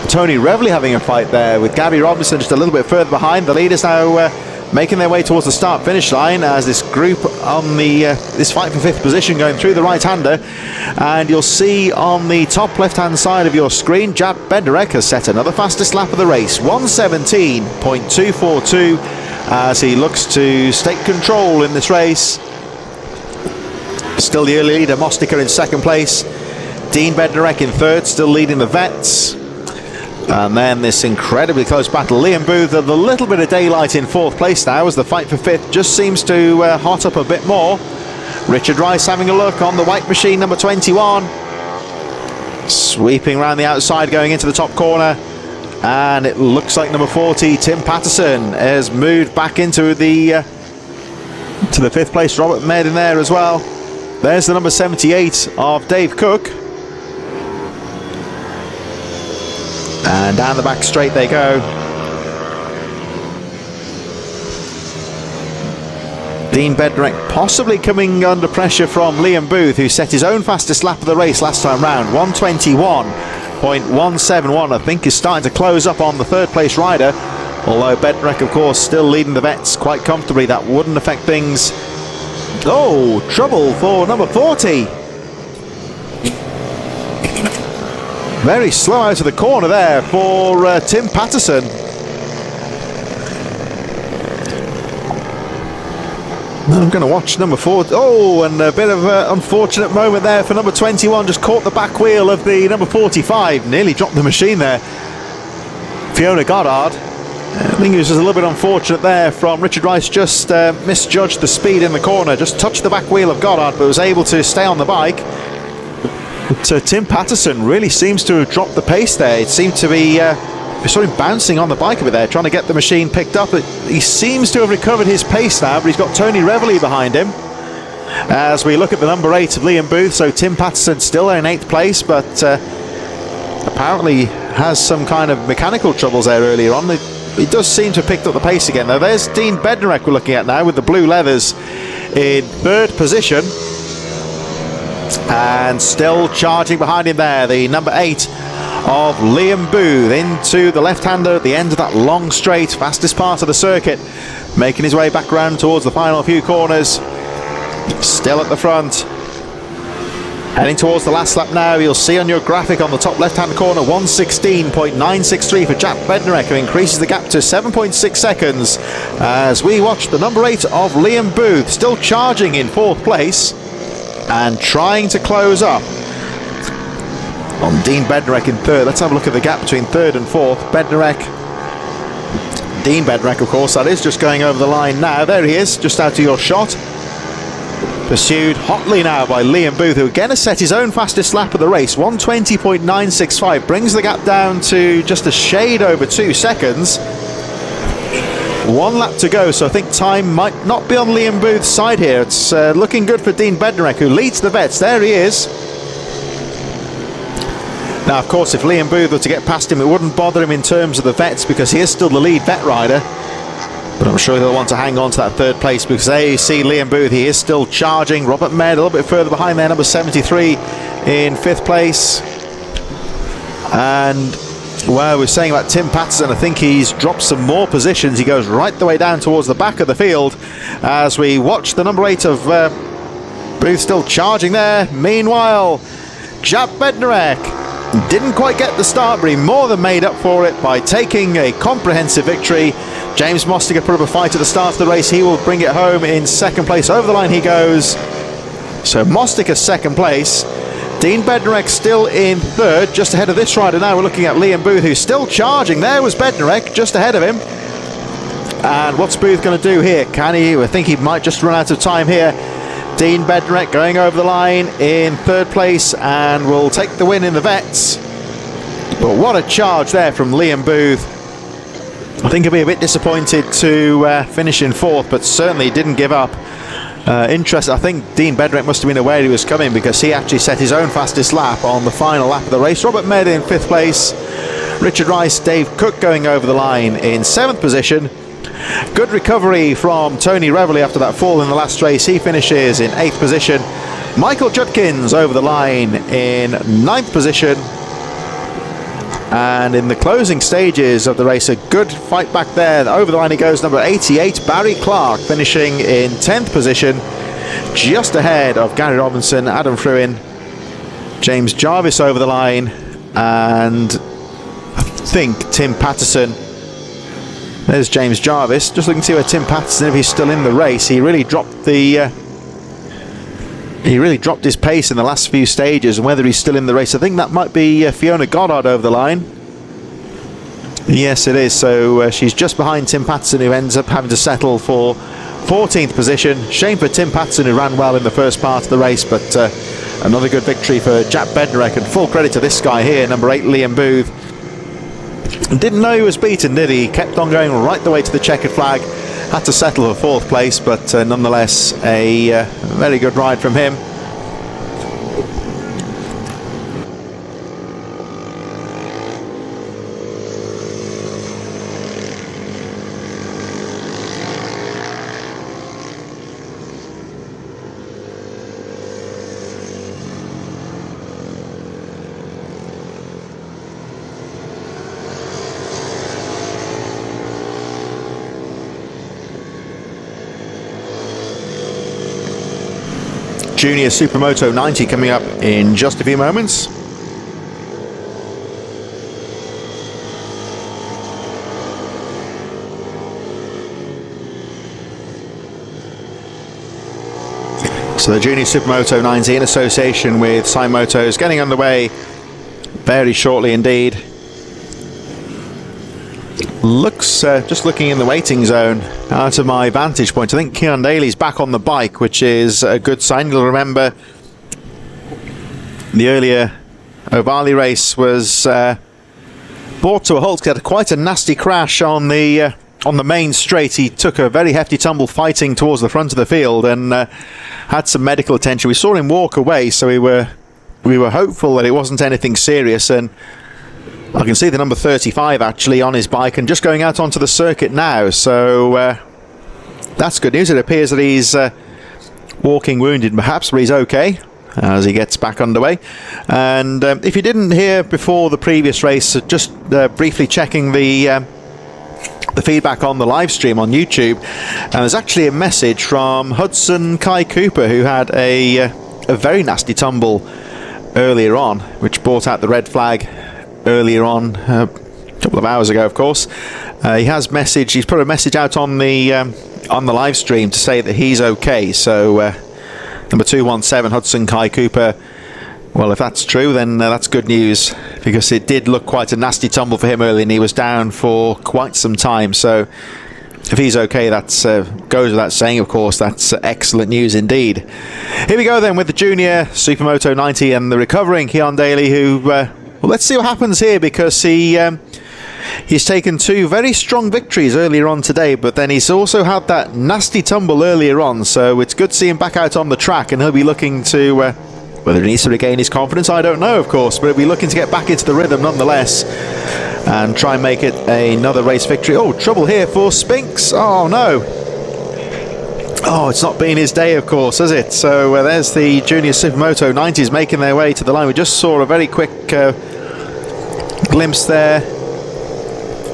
Tony Reveley having a fight there with Gabby Robinson just a little bit further behind. The leaders now making their way towards the start-finish line as this group on the this fight for fifth position going through the right-hander. And you'll see on the top left-hand side of your screen, Jad Bednarek has set another fastest lap of the race, 1:17.242, as he looks to take control in this race. Still the early leader, Mostica in second place, Dean Bednarek in third, still leading the vets. And then this incredibly close battle, Liam Booth with a little bit of daylight in fourth place now as the fight for fifth just seems to hot up a bit more. Richard Rice having a look on the white machine, number 21, sweeping around the outside going into the top corner. And it looks like number 40, Tim Patterson, has moved back into the to the fifth place. Robert Med in there as well. There's the number 78 of Dave Cook. And down the back straight they go. Dean Bednarek possibly coming under pressure from Liam Booth, who set his own fastest lap of the race last time round, 1:21.171. I think is starting to close up on the third place rider, although Bednarek of course still leading the vets quite comfortably. That wouldn't affect things. Oh, trouble for number 40. Very slow out of the corner there for Tim Patterson. I'm going to watch number 4. Oh, and a bit of an unfortunate moment there for number 21. Just caught the back wheel of the number 45. Nearly dropped the machine there. Fiona Goddard. I think it was just a little bit unfortunate there from Richard Rice. Just misjudged the speed in the corner. Just touched the back wheel of Goddard, but was able to stay on the bike. But Tim Patterson really seems to have dropped the pace there. It seemed to be sort of bouncing on the bike a bit there, trying to get the machine picked up. He seems to have recovered his pace now, but he's got Tony Reveley behind him. As we look at the number 8 of Liam Booth, so Tim Patterson still in 8th place, but apparently has some kind of mechanical troubles there earlier on. He does seem to have picked up the pace again, though. There's Dean Bednarek we're looking at now with the blue leathers in third position. And still charging behind him there, the number 8 of Liam Booth into the left-hander at the end of that long straight, fastest part of the circuit, making his way back around towards the final few corners. Still at the front. Heading towards the last lap now. You'll see on your graphic on the top left-hand corner 1:16.963 for Jack Bednarek, who increases the gap to 7.6 seconds as we watch the number 8 of Liam Booth still charging in fourth place and trying to close up on Dean Bednarek in third. Let's have a look at the gap between third and fourth. Dean Bednarek, of course, that is, just going over the line now. There he is, just out of your shot. Pursued hotly now by Liam Booth, who again has set his own fastest lap of the race, 1:20.965, brings the gap down to just a shade over 2 seconds. One lap to go, so I think time might not be on Liam Booth's side here. It's looking good for Dean Bednarek, who leads the vets. There he is. Now, of course, if Liam Booth were to get past him, it wouldn't bother him in terms of the vets, because he is still the lead vet rider. But I'm sure he'll want to hang on to that third place, because there you see Liam Booth, he is still charging. Robert Med a little bit further behind there, number 73 in 5th place. And well, we're saying about Tim Patterson, I think he's dropped some more positions. He goes right the way down towards the back of the field as we watch the number 8 of Booth still charging there. Meanwhile, Jaap Bednarek didn't quite get the start, but he more than made up for it by taking a comprehensive victory. James Mostiger put up a fight at the start of the race. He will bring it home in 2nd place. Over the line he goes. So Mostiger 2nd place. Dean Bednarek still in 3rd, just ahead of this rider. Now we're looking at Liam Booth, who's still charging. There was Bednarek just ahead of him. And what's Booth going to do here? Can he? I think he might just run out of time here. Dean Bednarek going over the line in 3rd place and will take the win in the vets. But what a charge there from Liam Booth. I think he'll be a bit disappointed to finish in 4th, but certainly didn't give up. Interesting. I think Dean Bednarek must have been aware he was coming, because he actually set his own fastest lap on the final lap of the race. Robert Med in 5th place. Richard Rice, Dave Cook going over the line in 7th position. Good recovery from Tony Reveley after that fall in the last race. He finishes in 8th position. Michael Judkins over the line in 9th position. And in the closing stages of the race, a good fight back there. Over the line he goes, number 88, Barry Clark, finishing in 10th position, just ahead of Gary Robinson, Adam Fruin, James Jarvis over the line, and I think Tim Patterson. There's James Jarvis. Just looking to see where Tim Patterson, if he's still in the race. He really dropped the... He really dropped his pace in the last few stages, and whether he's still in the race, I think that might be Fiona Goddard over the line. Yes, it is. So she's just behind Tim Patterson, who ends up having to settle for 14th position. Shame for Tim Patterson, who ran well in the first part of the race, but another good victory for Jaap Bednarek, and full credit to this guy here, number 8, Liam Booth. Didn't know he was beaten, did he? Kept on going right the way to the checkered flag. Had to settle for 4th place, but nonetheless a very good ride from him. Junior Supermoto 90 coming up in just a few moments. So the Junior Supermoto 90 in association with Cymoto is getting underway very shortly indeed. Looks, just looking in the waiting zone out of my vantage point, I think Keon Daly's back on the bike, which is a good sign. You'll remember the earlier Ovali race was brought to a halt. He had quite a nasty crash on the main straight. He took a very hefty tumble fighting towards the front of the field and had some medical attention. We saw him walk away, so we were hopeful that it wasn't anything serious, and I can see the number 35 actually on his bike and just going out onto the circuit now, so that's good news. It appears that he's walking wounded perhaps, but he's okay as he gets back underway. And if you didn't hear before the previous race, just briefly checking the feedback on the live stream on YouTube, and there's actually a message from Hudson Kai Cooper, who had a very nasty tumble earlier on, which brought out the red flag earlier on, a couple of hours ago, of course. He's put a message out on the live stream to say that he's okay. So number 217 Hudson Kai Cooper, well, if that's true, then that's good news, because it did look quite a nasty tumble for him early and he was down for quite some time. So if he's okay, that goes without saying, of course. That's excellent news indeed. Here we go then with the Junior Supermoto 90 and the recovering Keon Daly, who well, let's see what happens here, because he's taken 2 very strong victories earlier on today, but then he's also had that nasty tumble earlier on, so it's good to see him back out on the track, and he'll be looking to, whether he needs to regain his confidence, I don't know, of course, but he'll be looking to get back into the rhythm nonetheless. and try and make it another race victory. Oh, trouble here for Spinks. Oh no. Oh, it's not been his day, of course, has it? So there's the Junior Supermoto 90s making their way to the line. We just saw a very quick glimpse there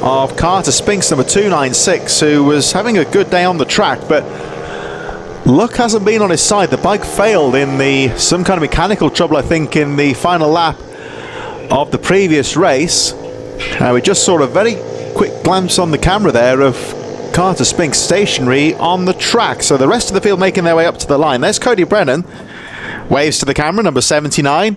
of Carter Spinks, number 296, who was having a good day on the track, but luck hasn't been on his side. The bike failed in some kind of mechanical trouble, I think, in the final lap of the previous race. We just saw a very quick glance on the camera there of Carter Spinks stationary on the track. So the rest of the field making their way up to the line. There's Cody Brennan, waves to the camera, number 79.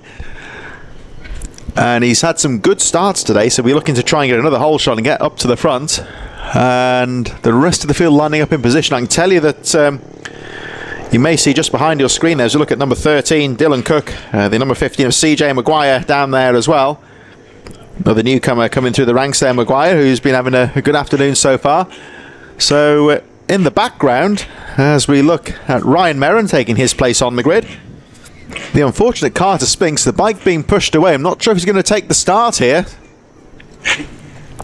And he's had some good starts today, so we're looking to try and get another hole shot and get up to the front. And the rest of the field lining up in position. I can tell you that you may see just behind your screen there, as you look at number 13, Dylan Cook, the number 15 of CJ Maguire down there as well. Another newcomer coming through the ranks there, Maguire, who's been having a good afternoon so far. So in the background, as we look at Ryan Merrin taking his place on the grid, the unfortunate Carter Spinks, the bike being pushed away. I'm not sure if he's going to take the start here.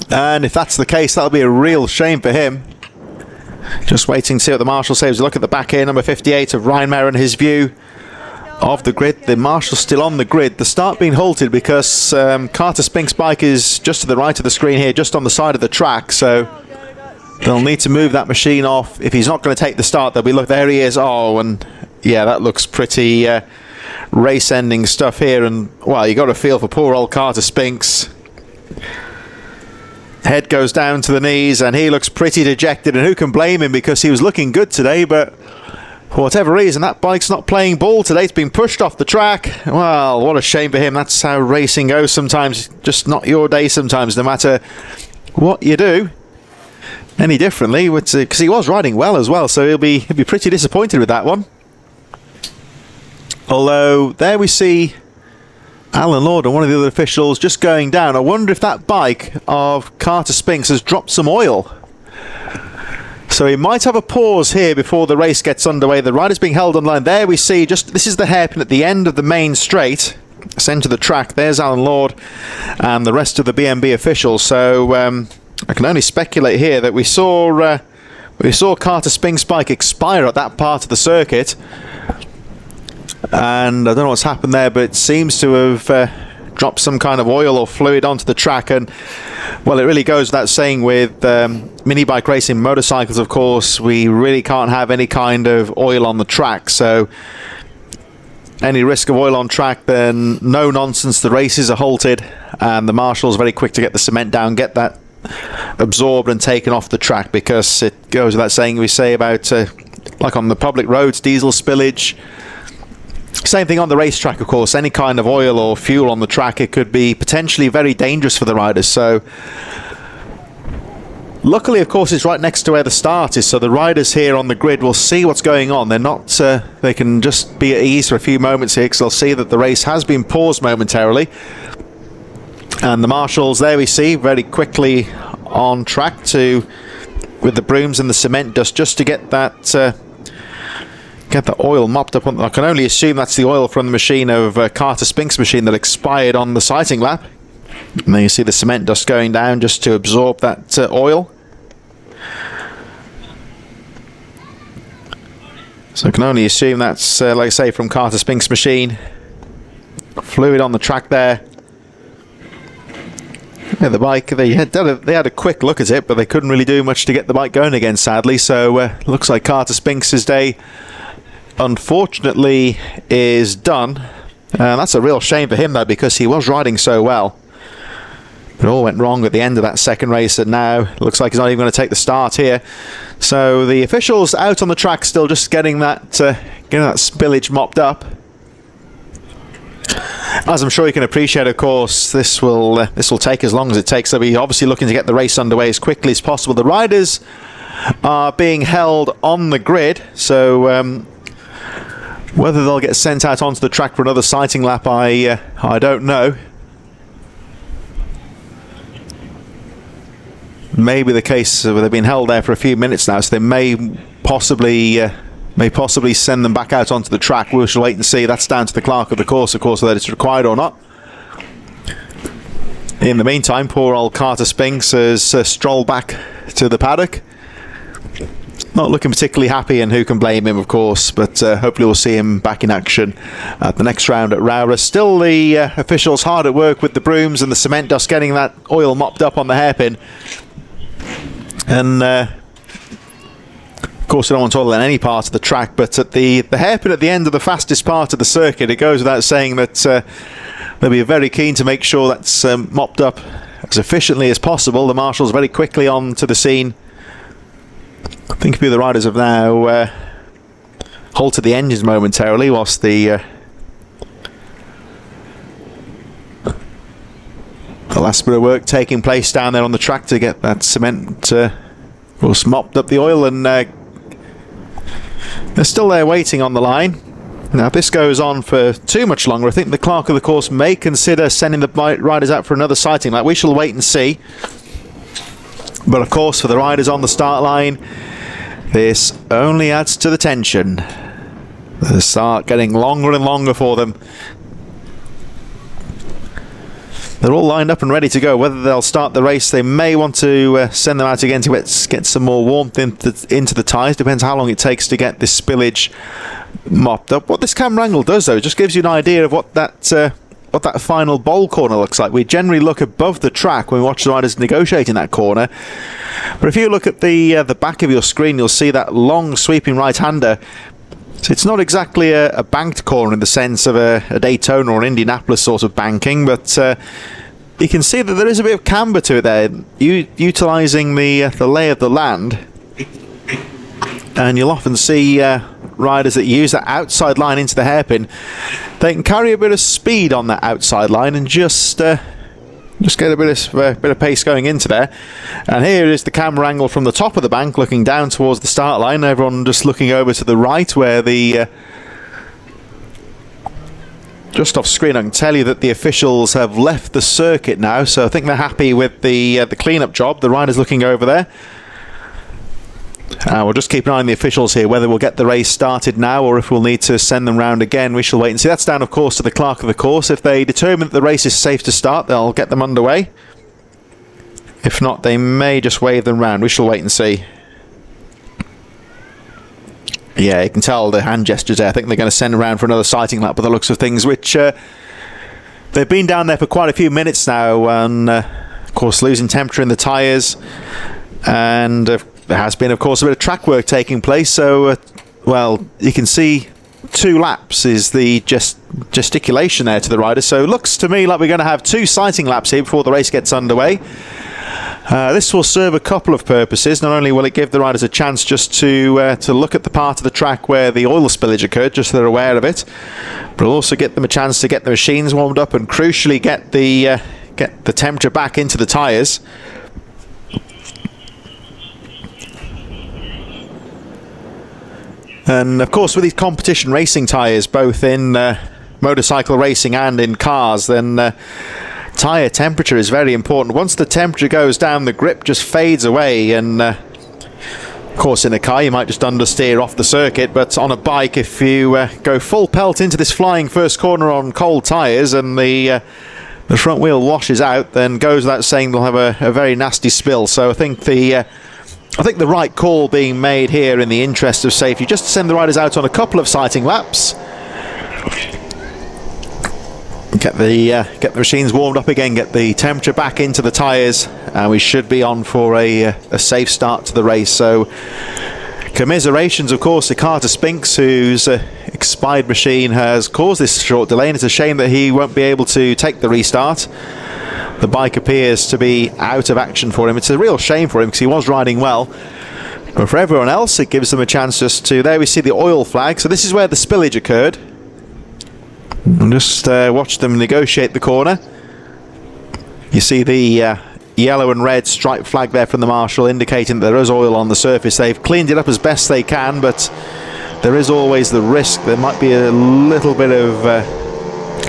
And if that's the case, that'll be a real shame for him. Just waiting to see what the marshal says. Look at the back here, number 58 of Ryan Merrin, his view of the grid. The marshal's still on the grid. The start being halted because Carter Spinks' bike is just to the right of the screen here, just on the side of the track. So they'll need to move that machine off. If he's not going to take the start, they'll be, look, there he is. Oh, and yeah, that looks pretty race-ending stuff here. And, well, you got to feel for poor old Carter Spinks. Head goes down to the knees, and he looks pretty dejected. And who can blame him, because he was looking good today, but for whatever reason, that bike's not playing ball today. It's been pushed off the track. Well, what a shame for him. That's how racing goes sometimes. Just not your day sometimes, no matter what you do any differently, because he was riding well as well, so he'll be pretty disappointed with that one. Although there we see Alan Lord and one of the other officials just going down. I wonder if that bike of Carter Spinks has dropped some oil, so he might have a pause here before the race gets underway. The rider's being held on line. There we see, this is the hairpin at the end of the main straight, centre of the track. There's Alan Lord and the rest of the BMB officials. So I can only speculate here that we saw Carter Spinks' bike expire at that part of the circuit, and I don't know what's happened there, but it seems to have dropped some kind of oil or fluid onto the track. And, well, it really goes without saying with mini bike racing, motorcycles, of course, we really can't have any kind of oil on the track. So any risk of oil on track, then no nonsense, the races are halted, and the marshal's very quick to get the cement down, get that absorbed and taken off the track, because it goes without saying, we say about like on the public roads, diesel spillage. Same thing on the racetrack, of course. Any kind of oil or fuel on the track, it could be potentially very dangerous for the riders. So luckily, of course, it's right next to where the start is, so the riders here on the grid will see what's going on. They're not they can just be at ease for a few moments here, because they'll see that the race has been paused momentarily. And the marshals, there we see, very quickly on track with the brooms and the cement dust, just to get that oil mopped up. I can only assume that's the oil from the machine of Carter Spinks' machine that expired on the sighting lap. And then you see the cement dust going down just to absorb that oil. So I can only assume that's, like I say, from Carter Spinks' machine. Fluid on the track there. Yeah, the bike, they had a quick look at it, but they couldn't really do much to get the bike going again, sadly. So looks like Carter Spinks' day, unfortunately, is done. That's a real shame for him, though, because he was riding so well. It all went wrong at the end of that second race, and now it looks like he's not even going to take the start here. So the officials out on the track still just getting that spillage mopped up. As I'm sure you can appreciate, of course, this will take as long as it takes. They'll be obviously looking to get the race underway as quickly as possible. The riders are being held on the grid, so whether they'll get sent out onto the track for another sighting lap, I don't know. Maybe the case where they've been held there for a few minutes now, so they may possibly send them back out onto the track. We shall wait and see. That's down to the clerk of the course, of course, whether it's required or not. In the meantime, poor old Carter Spinks has strolled back to the paddock. Not looking particularly happy, and who can blame him, of course, but hopefully we'll see him back in action at the next round at Rowra. Still the officials hard at work with the brooms and the cement dust, getting that oil mopped up on the hairpin. And of course, I don't want to oil in any part of the track, but at the hairpin at the end of the fastest part of the circuit, it goes without saying that they'll be very keen to make sure that's mopped up as efficiently as possible. The marshals very quickly on to the scene. I think a few of the riders have now halted the engines momentarily whilst the last bit of work taking place down there on the track to get that cement mopped up the oil, and they're still there waiting on the line. Now, if this goes on for too much longer, I think the clerk of the course may consider sending the riders out for another sighting lap. We shall wait and see. But of course, for the riders on the start line, this only adds to the tension. The start getting longer and longer for them. They're all lined up and ready to go. Whether they'll start the race, they may want to send them out again to get some more warmth into the tyres. Depends how long it takes to get this spillage mopped up. What this camera angle does, though, it just gives you an idea of what that final bowl corner looks like. We generally look above the track when we watch the riders negotiating that corner. But if you look at the back of your screen, you'll see that long sweeping right-hander. So it's not exactly a banked corner in the sense of a Daytona or an Indianapolis sort of banking, but you can see that there is a bit of camber to it there, utilising the lay of the land. And you'll often see riders that use that outside line into the hairpin. They can carry a bit of speed on that outside line and just get a bit of pace going into there. And here is the camera angle from the top of the bank, looking down towards the start line. Everyone just looking over to the right, where the just off screen, I can tell you that the officials have left the circuit now, so I think they're happy with the clean-up job. The riders looking over there. We'll just keep an eye on the officials here, whether we'll get the race started now or if we'll need to send them round again. We shall wait and see. That's down, of course, to the clerk of the course. If they determine that the race is safe to start, they'll get them underway. If not, they may just wave them round. We shall wait and see. Yeah, you can tell the hand gestures there. I think they're going to send around for another sighting lap by the looks of things, which they've been down there for quite a few minutes now, and of course losing temperature in the tyres, and there has been, of course, a bit of track work taking place. So well, you can see 2 laps is the gesticulation there to the riders. So it looks to me like we're going to have 2 sighting laps here before the race gets underway. This will serve a couple of purposes. Not only will it give the riders a chance just to look at the part of the track where the oil spillage occurred, just so they're aware of it, but it'll also get them a chance to get the machines warmed up and crucially get the temperature back into the tyres. And of course, with these competition racing tyres, both in motorcycle racing and in cars, then tyre temperature is very important. Once the temperature goes down, the grip just fades away. And of course, in a car, you might just understeer off the circuit. But on a bike, if you go full pelt into this flying first corner on cold tyres and the front wheel washes out, then goes without saying they'll have a very nasty spill. So I think the right call being made here in the interest of safety, just to send the riders out on a couple of sighting laps, get the machines warmed up again, get the temperature back into the tyres, and we should be on for a safe start to the race. So commiserations, of course, to Carter Spinks, whose expired machine has caused this short delay, and it's a shame that he won't be able to take the restart. The bike appears to be out of action for him. It's a real shame for him because he was riding well. But for everyone else, it gives them a chance just to... There we see the oil flag. So this is where the spillage occurred. And just watch them negotiate the corner. You see the yellow and red striped flag there from the marshal, indicating that there is oil on the surface. They've cleaned it up as best they can, but there is always the risk. There might be a little bit of...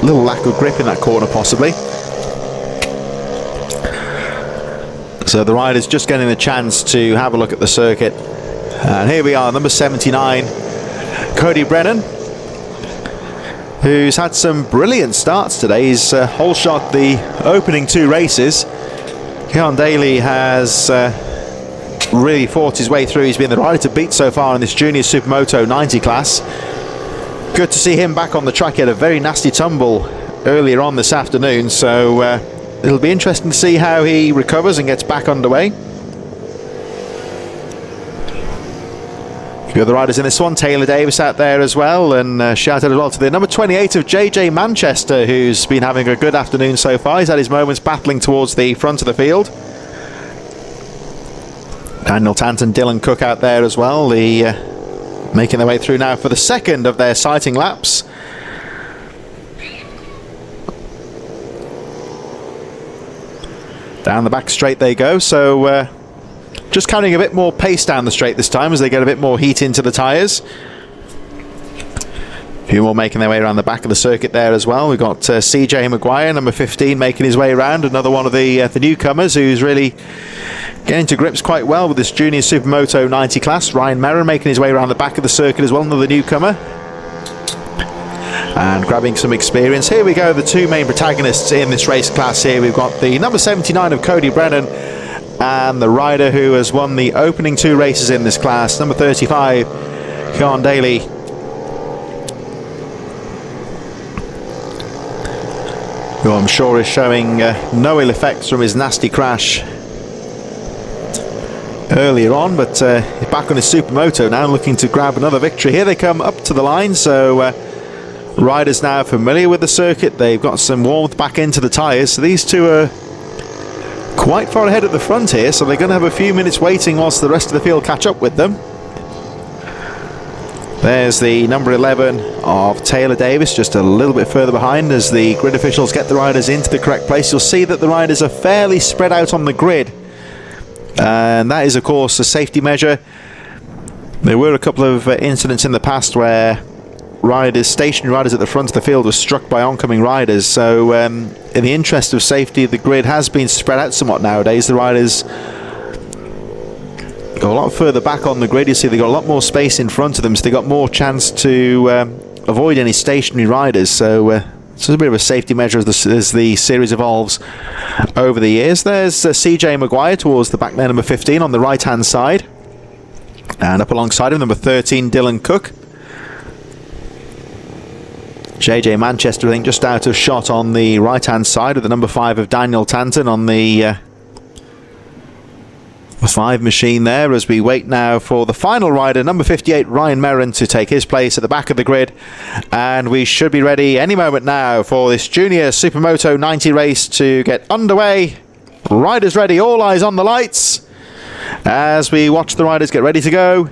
little lack of grip in that corner, possibly. So the rider's just getting the chance to have a look at the circuit. And here we are, number 79, Cody Brennan. who's had some brilliant starts today. He's whole shot the opening 2 races. Keon Daly has really fought his way through. He's been the rider to beat so far in this Junior Supermoto 90 class. Good to see him back on the track. He had a very nasty tumble earlier on this afternoon, so it'll be interesting to see how he recovers and gets back underway. A few other riders in this one. Taylor Davis out there as well, and shout out as well to the number 28 of JJ Manchester, who's been having a good afternoon so far. He's had his moments battling towards the front of the field. Daniel Tanton, Dylan Cook out there as well, making their way through now for the second of their sighting laps. Down the back straight they go, so just carrying a bit more pace down the straight this time as they get a bit more heat into the tyres. A few more making their way around the back of the circuit there as well. We've got CJ Maguire, number 15, making his way around, another one of the newcomers who's really getting to grips quite well with this Junior Supermoto 90 class. Ryan Merrin making his way around the back of the circuit as well, another newcomer, and grabbing some experience. Here we go, the 2 main protagonists in this race class here. We've got the number 79 of Cody Brennan and the rider who has won the opening 2 races in this class, number 35, Keon Daly. Who I'm sure is showing no ill effects from his nasty crash earlier on, but he's back on his Supermoto now, looking to grab another victory. Here they come up to the line, so riders now familiar with the circuit. They've got some warmth back into the tyres, so these 2 are quite far ahead at the front here, so they're going to have a few minutes waiting whilst the rest of the field catch up with them. There's the number 11 of Taylor Davis, just a little bit further behind as the grid officials get the riders into the correct place. You'll see that the riders are fairly spread out on the grid, and that is of course a safety measure. There were a couple of incidents in the past where stationary riders at the front of the field were struck by oncoming riders, so in the interest of safety, the grid has been spread out somewhat nowadays. The riders go a lot further back on the grid. You see they've got a lot more space in front of them, so they've got more chance to avoid any stationary riders, so it's a bit of a safety measure as the series evolves over the years. There's CJ Maguire towards the back there, number 15 on the right hand side, and up alongside him number 13 Dylan Cook. JJ Manchester, I think, just out of shot on the right hand side with the number 5 of Daniel Tanton on the 5 machine there, as we wait now for the final rider, number 58 Ryan Merrin, to take his place at the back of the grid, and we should be ready any moment now for this Junior Supermoto 90 race to get underway. Riders ready, all eyes on the lights as we watch the riders get ready to go.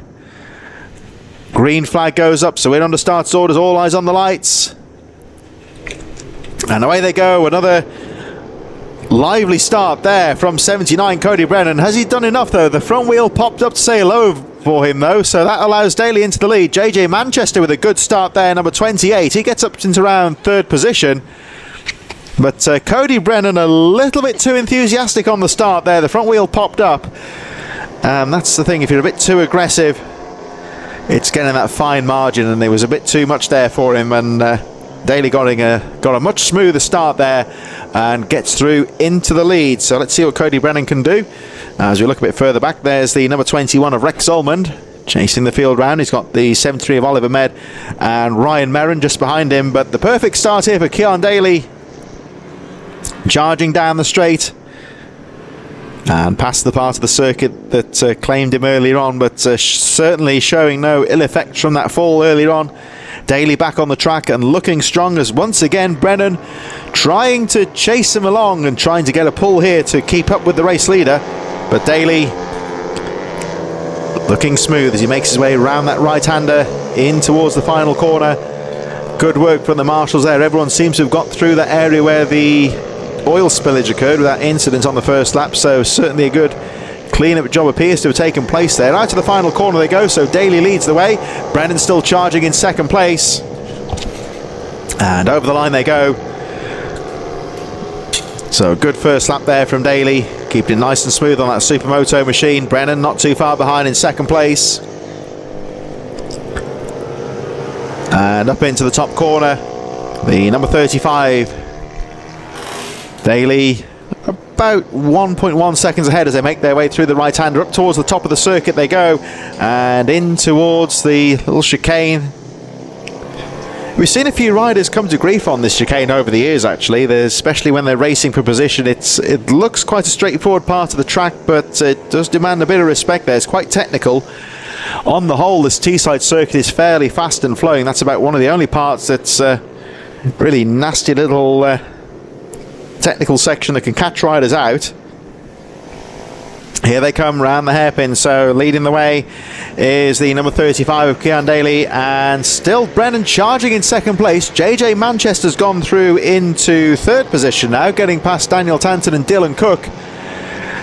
Green flag goes up, so we're under starts orders, all eyes on the lights, and away they go. Another lively start there from 79 Cody Brennan. Has he done enough though? The front wheel popped up to say hello for him though, so that allows Daly into the lead. JJ Manchester with a good start there, number 28. He gets up into around 3rd position, but Cody Brennan a little bit too enthusiastic on the start there. The front wheel popped up, that's the thing, if you're a bit too aggressive, it's getting that fine margin, and there was a bit too much there for him, and Daly got a much smoother start there and gets through into the lead. So let's see what Cody Brennan can do. As we look a bit further back, there's the number 21 of Rex Olmond chasing the field round. He's got the 73 of Oliver Med and Ryan Merrin just behind him, but the perfect start here for Keon Daly, charging down the straight and past the part of the circuit that claimed him earlier on, but certainly showing no ill effects from that fall earlier on. Daly back on the track and looking strong, as once again Brennan trying to chase him along and trying to get a pull here to keep up with the race leader, but Daly looking smooth as he makes his way around that right-hander in towards the final corner. Good work from the marshals there. Everyone seems to have got through that area where the oil spillage occurred with that incident on the first lap, so certainly a good clean-up job appears to have taken place there. Out to the final corner they go, so Daly leads the way. Brennan still charging in 2nd place, and over the line they go. So a good first lap there from Daly, keeping it nice and smooth on that Supermoto machine. Brennan not too far behind in 2nd place, and up into the top corner. The number 35, Daly, about 1.1 seconds ahead as they make their way through the right-hander. Up towards the top of the circuit they go, and in towards the little chicane. We've seen a few riders come to grief on this chicane over the years, actually. Especially when they're racing for position. It looks quite a straightforward part of the track, but it does demand a bit of respect there. It's quite technical. On the whole, this Teesside circuit is fairly fast and flowing. That's about one of the only parts that's really nasty little technical section that can catch riders out. Here they come round the hairpin. So leading the way is the number 35 of Cian Daly, and still Brennan charging in second place. JJ Manchester's gone through into third position now, getting past Daniel Tanton and Dylan Cook.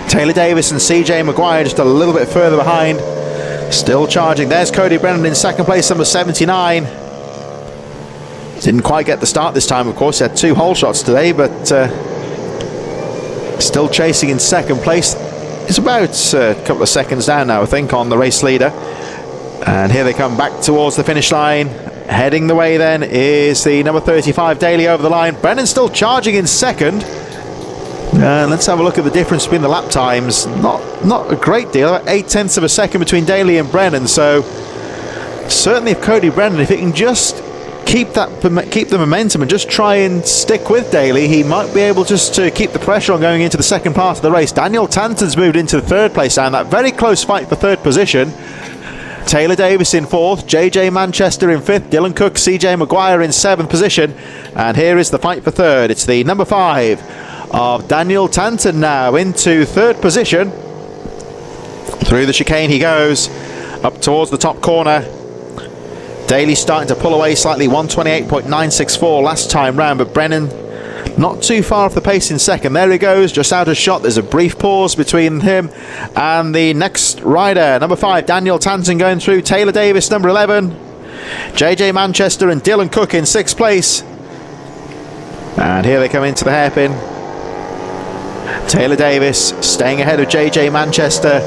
Taylor Davis and CJ Maguire just a little bit further behind, still charging. There's Cody Brennan in second place, number 79. Didn't quite get the start this time, of course. He had 2 hole shots today, but still chasing in second place. It's about a couple of seconds down now, I think, on the race leader. And here they come back towards the finish line. Heading the way then is the number 35 Daly over the line. Brennan still charging in second. Let's have a look at the difference between the lap times. Not a great deal, about 0.8 of a second between Daly and Brennan. So certainly if Cody Brennan, if he can just keep the momentum and just try and stick with Daly, he might be able just to keep the pressure on going into the second part of the race. Daniel Tanton's moved into the third place now, that very close fight for third position. Taylor Davis in fourth, JJ Manchester in fifth, Dylan Cook, CJ Maguire in seventh position, and here is the fight for third. It's the number 5 of Daniel Tanton now into third position. Through the chicane he goes, up towards the top corner. Daly starting to pull away slightly, 128.964 last time round, but Brennan not too far off the pace in second. There he goes, just out of shot. There's a brief pause between him and the next rider. Number 5, Daniel Tanton going through. Taylor Davis, number 11. JJ Manchester and Dylan Cook in 6th place. And here they come into the hairpin. Taylor Davis staying ahead of JJ Manchester,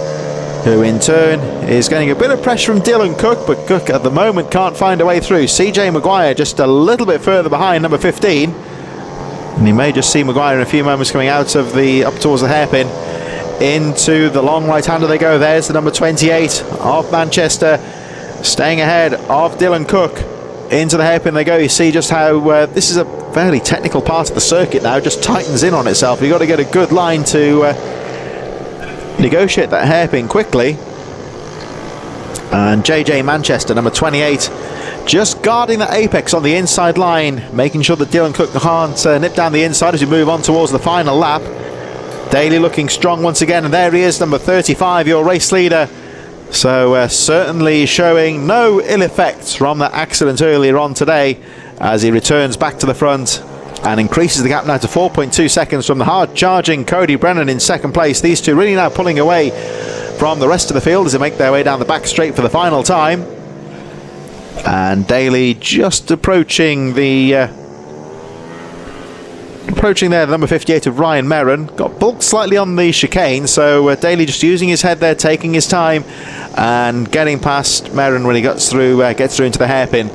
who in turn is getting a bit of pressure from Dylan Cook, but Cook at the moment can't find a way through. CJ Maguire just a little bit further behind, number 15. And you may just see Maguire in a few moments coming out of up towards the hairpin. Into the long right-hander they go. There's the number 28 of Manchester, staying ahead of Dylan Cook. Into the hairpin they go. You see just how this is a fairly technical part of the circuit now, just tightens in on itself. You've got to get a good line to negotiate that hairpin quickly. And JJ Manchester, number 28, just guarding the apex on the inside line, making sure that Dylan Cook can't nip down the inside as we move on towards the final lap. Daly looking strong once again, and there he is, number 35, your race leader. So certainly showing no ill effects from that accident earlier on today, as he returns back to the front and increases the gap now to 4.2 seconds from the hard charging Cody Brennan in second place. These two really now pulling away from the rest of the field as they make their way down the back straight for the final time. And Daly just approaching there, the number 58 of Ryan Merrin. Got bulked slightly on the chicane, so Daly just using his head there, taking his time and getting past Merrin when he gets through into the hairpin.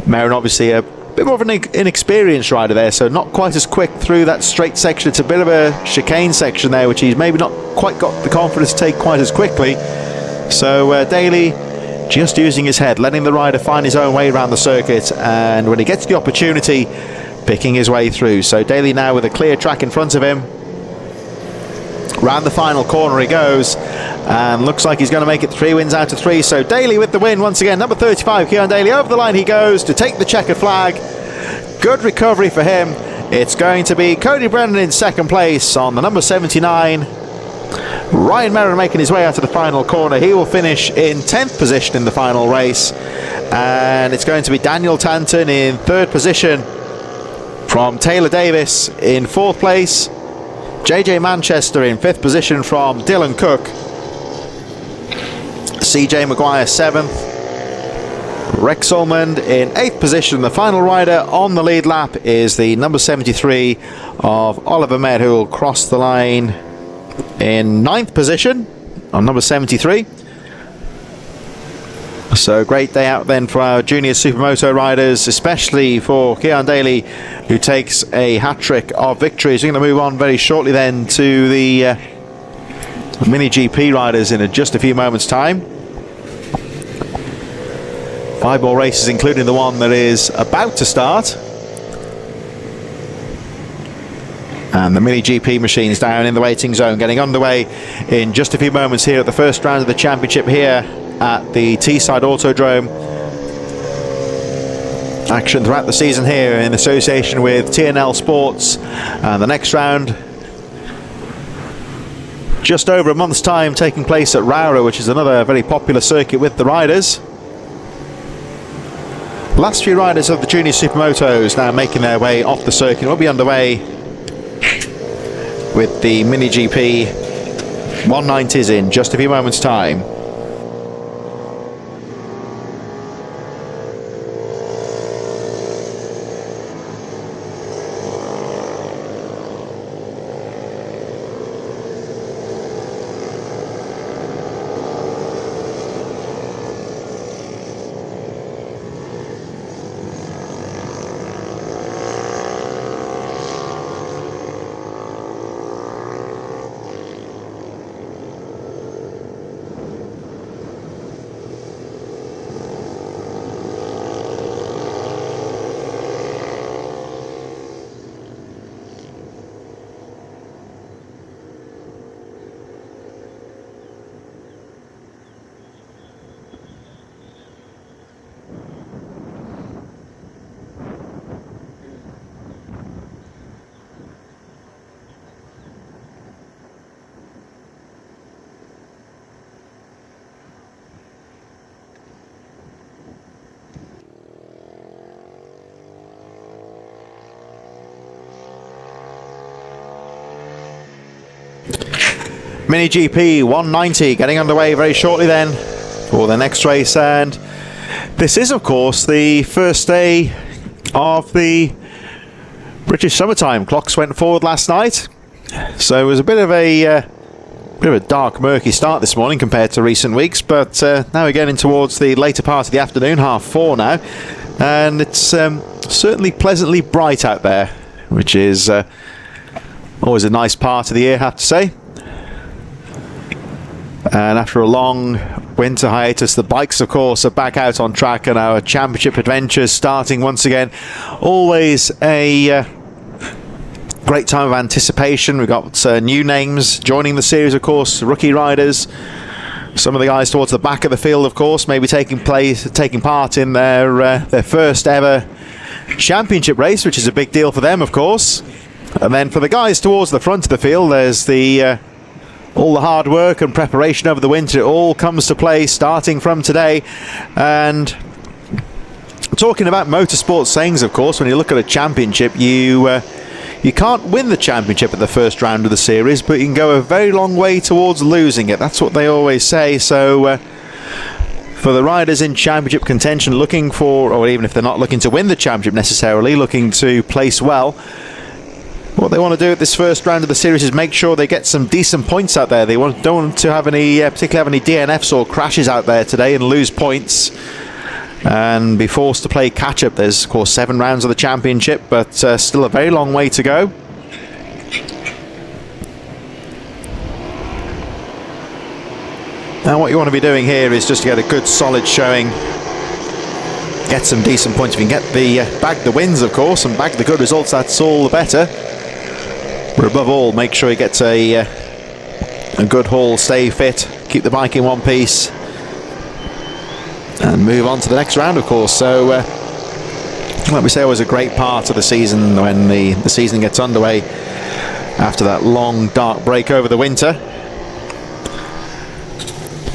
Merrin obviously a bit more of an inexperienced rider there, so not quite as quick through that straight section. It's a bit of a chicane section there, which he's maybe not quite got the confidence to take quite as quickly. So Daly just using his head, letting the rider find his own way around the circuit, and when he gets the opportunity, picking his way through. So Daly now with a clear track in front of him. Round the final corner he goes, and looks like he's going to make it 3 wins out of 3. So Daly with the win once again. Number 35, Cian Daly, over the line he goes to take the checkered flag. Good recovery for him. It's going to be Cody Brennan in second place on the number 79. Ryan Merrin making his way out of the final corner. He will finish in 10th position in the final race, and it's going to be Daniel Tanton in third position from Taylor Davis in 4th place. JJ Manchester in 5th position from Dylan Cook. CJ Maguire 7th. Rex Ormond in 8th position. The final rider on the lead lap is the number 73 of Oliver Med, who will cross the line in 9th position on number 73. So great day out then for our junior supermoto riders, especially for Kean Daly, who takes a hat-trick of victories. We're going to move on very shortly then to the Mini GP riders in just a few moments' time. 5 more races, including the one that is about to start. And the Mini GP machines down in the waiting zone, getting underway in just a few moments here at the first round of the championship here at the Teesside Autodrome. Action throughout the season here in association with TNL Sports. And the next round, just over a month's time, taking place at Rerun, which is another very popular circuit with the riders. Last few riders of the junior supermotos now making their way off the circuit. Will be underway with the Mini GP 190s in just a few moments' time. Mini GP 190 getting underway very shortly then for the next race, and this is of course the first day of the British summertime. Clocks went forward last night, so it was a bit of a dark, murky start this morning compared to recent weeks, but now we're getting towards the later part of the afternoon, 4:30 now, and it's certainly pleasantly bright out there, which is always a nice part of the year, I have to say. And after a long winter hiatus, the bikes of course are back out on track, and our championship adventures starting once again. Always a great time of anticipation. We've got new names joining the series, of course, rookie riders. Some of the guys towards the back of the field, of course, maybe taking part in their first ever championship race, which is a big deal for them, of course. And then for the guys towards the front of the field, there's all the hard work and preparation over the winter. It all comes to play starting from today. And talking about motorsport sayings, of course, when you look at a championship, you can't win the championship at the first round of the series, but you can go a very long way towards losing it. That's what they always say. So for the riders in championship contention, looking for, or even if they're not looking to win the championship necessarily, looking to place well, what they want to do at this first round of the series is make sure they get some decent points out there. They don't want to have particularly have any DNFs or crashes out there today and lose points and be forced to play catch-up. There's, of course, 7 rounds of the championship, but still a very long way to go. Now what you want to be doing here is just to get a good solid showing, get some decent points. If you can get bag the wins, of course, and bag the good results, that's all the better. But above all, make sure you get a good haul, stay fit, keep the bike in one piece, and move on to the next round, of course. So, like we say, always a great part of the season when the season gets underway after that long, dark break over the winter.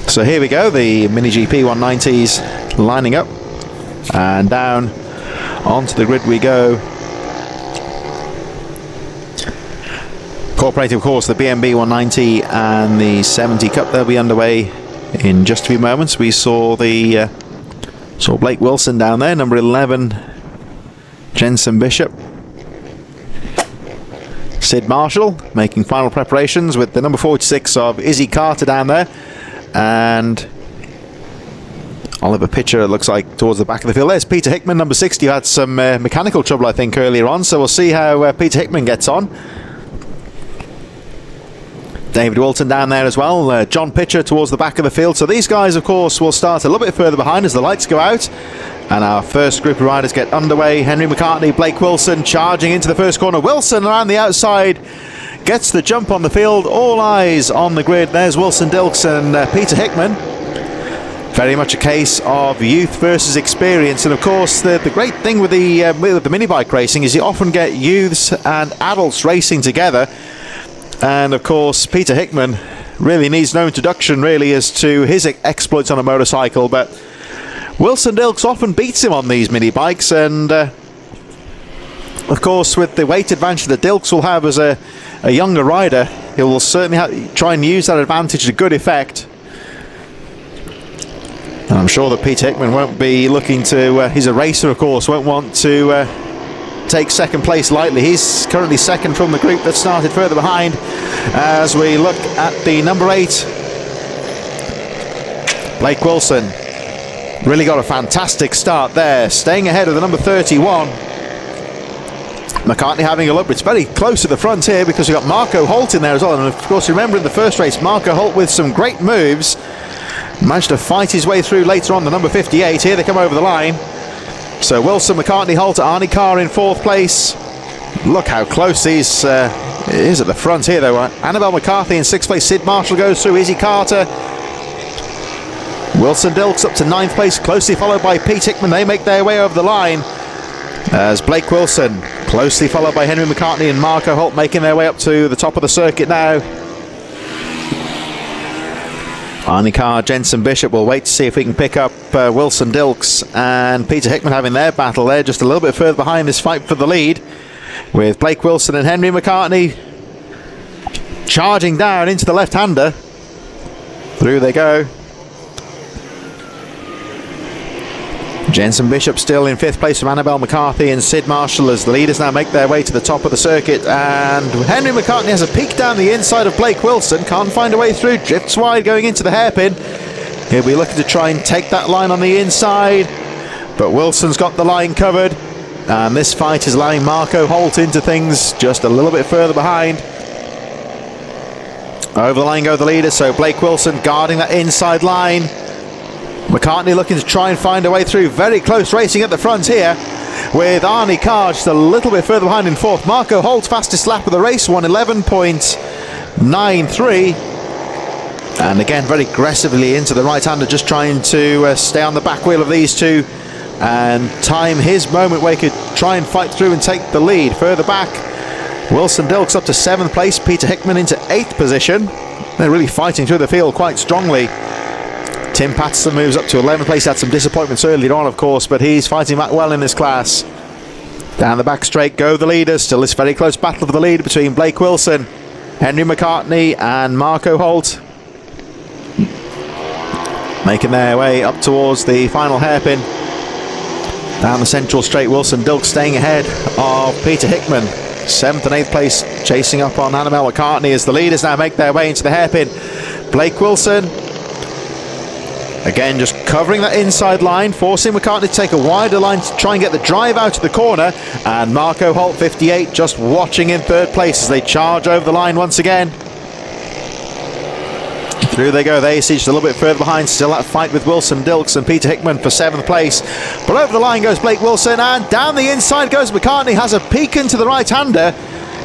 So here we go, the Mini GP 190s lining up, and down onto the grid we go. Incorporating, of course, the BMB 190 and the 70 Cup. They'll be underway in just a few moments. We saw Blake Wilson down there, number 11, Jensen Bishop. Sid Marshall making final preparations with the number 46 of Izzy Carter down there. And Oliver Pitcher, it looks like, towards the back of the field. There's Peter Hickman, number 60, who had some mechanical trouble, I think, earlier on. So we'll see how Peter Hickman gets on. David Wilton down there as well. John Pitcher towards the back of the field. So these guys, of course, will start a little bit further behind as the lights go out. And our first group of riders get underway. Henry McCartney, Blake Wilson charging into the first corner. Wilson around the outside gets the jump on the field. All eyes on the grid. There's Wilson Dilks and Peter Hickman. Very much a case of youth versus experience. And of course, the great thing with the mini bike racing is you often get youths and adults racing together. And of course, Peter Hickman really needs no introduction really as to his exploits on a motorcycle, but Wilson Dilks often beats him on these mini bikes. And of course, with the weight advantage that Dilks will have as a younger rider, he will certainly try and use that advantage to good effect. And I'm sure that Peter Hickman won't be looking to, he's a racer of course, won't want to take second place lightly. He's currently second from the group that started further behind. As we look at the number 8, Blake Wilson really got a fantastic start there, staying ahead of the number 31. McCartney having a look, but it's very close to the front here because we've got Marco Holt in there as well. And of course, remember in the first race, Marco Holt with some great moves managed to fight his way through later on, the number 58. Here they come over the line. So Wilson, McCartney, Holt, Arnie Carr in 4th place. Look how close these is at the front here though. Annabelle McCarthy in 6th place. Sid Marshall goes through. Izzy Carter. Wilson Dilks up to 9th place, closely followed by Pete Hickman. They make their way over the line as Blake Wilson, closely followed by Henry McCartney and Marco Holt, making their way up to the top of the circuit now. Arnie Carr, Jensen Bishop will wait to see if we can pick up Wilson Dilks and Peter Hickman having their battle there, just a little bit further behind this fight for the lead, with Blake Wilson and Henry McCartney charging down into the left-hander. Through they go. Jensen Bishop still in 5th place from Annabelle McCarthy and Sid Marshall as the leaders now make their way to the top of the circuit. And Henry McCartney has a peek down the inside of Blake Wilson, can't find a way through, drifts wide going into the hairpin. He'll be looking to try and take that line on the inside, but Wilson's got the line covered, and this fight is allowing Marco Holt into things just a little bit further behind. Over the line go the leaders, so Blake Wilson guarding that inside line. McCartney looking to try and find a way through. Very close racing at the front here, with Arnie Carr just a little bit further behind in 4th. Marco Holt, fastest lap of the race, 1:11.93. And again, very aggressively into the right-hander, just trying to stay on the back wheel of these two and time his moment where he could try and fight through and take the lead. Further back, Wilson Dilks up to 7th place, Peter Hickman into 8th position. They're really fighting through the field quite strongly. Tim Patterson moves up to 11th place. Had some disappointments earlier on, of course, but he's fighting back well in this class. Down the back straight go the leaders. Still this very close battle for the lead between Blake Wilson, Henry McCartney and Marco Holt. Making their way up towards the final hairpin. Down the central straight, Wilson Dilks staying ahead of Peter Hickman. 7th and 8th place chasing up on Annabelle McCartney as the leaders now make their way into the hairpin. Blake Wilson again just covering that inside line, forcing McCartney to take a wider line to try and get the drive out of the corner. And Marco Holt, 58, just watching in 3rd place as they charge over the line once again. Through they go, they see just a little bit further behind, still that fight with Wilson Dilks and Peter Hickman for 7th place. But over the line goes Blake Wilson, and down the inside goes McCartney, has a peek into the right-hander,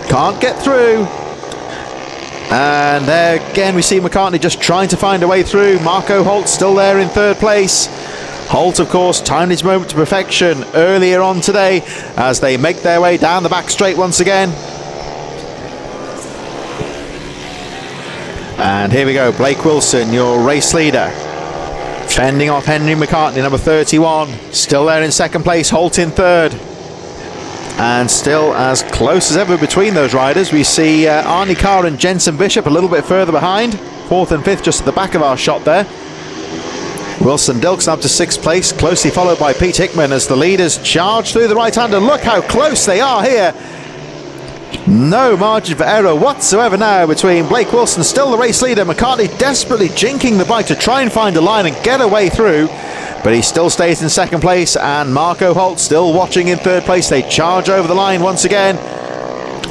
can't get through. And there again we see McCartney just trying to find a way through. Marco Holt still there in 3rd place. Holt, of course, timed his moment to perfection earlier on today as they make their way down the back straight once again. And here we go, Blake Wilson, your race leader, fending off Henry McCartney, number 31, still there in 2nd place, Holt in 3rd. And still as close as ever between those riders. We see Arnie Carr and Jensen Bishop a little bit further behind, 4th and 5th just at the back of our shot there. Wilson Dilks up to 6th place, closely followed by Pete Hickman as the leaders charge through the right-hander. Look how close they are here. No margin for error whatsoever now between Blake Wilson, still the race leader, McCartney desperately jinking the bike to try and find a line and get away through. but he still stays in second place, and Marco Holt still watching in third place. They charge over the line once again.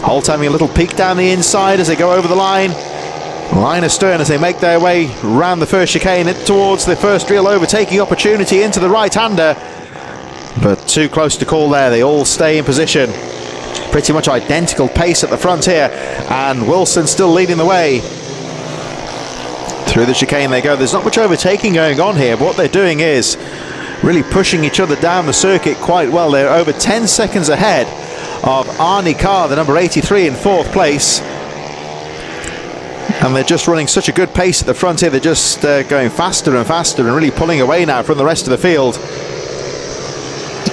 Holt having a little peek down the inside as they go over the line. Line astern as they make their way round the first chicane towards the first real overtaking opportunity into the right-hander, but too close to call there. They all stay in position. Pretty much identical pace at the front here, and Wilson still leading the way. Through the chicane they go. There's not much overtaking going on here, but what they're doing is really pushing each other down the circuit quite well. They're over 10 seconds ahead of Arnie Carr, the number 83, in fourth place. And they're just running such a good pace at the front here. They're just going faster and faster and really pulling away now from the rest of the field.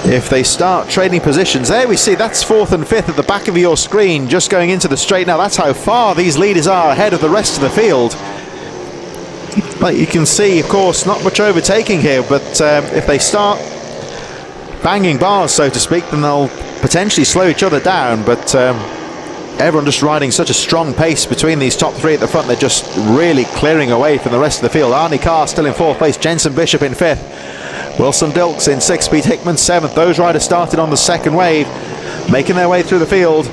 If they start trading positions, there we see that's fourth and fifth at the back of your screen, just going into the straight now. That's how far these leaders are ahead of the rest of the field. But you can see, of course, not much overtaking here, but if they start banging bars, so to speak, then they'll potentially slow each other down. But everyone just riding such a strong pace between these top three at the front. They're just really clearing away from the rest of the field. Arnie Carr still in fourth place, Jensen Bishop in fifth, Wilson Dilks in sixth, Pete Hickman seventh. Those riders started on the second wave, making their way through the field.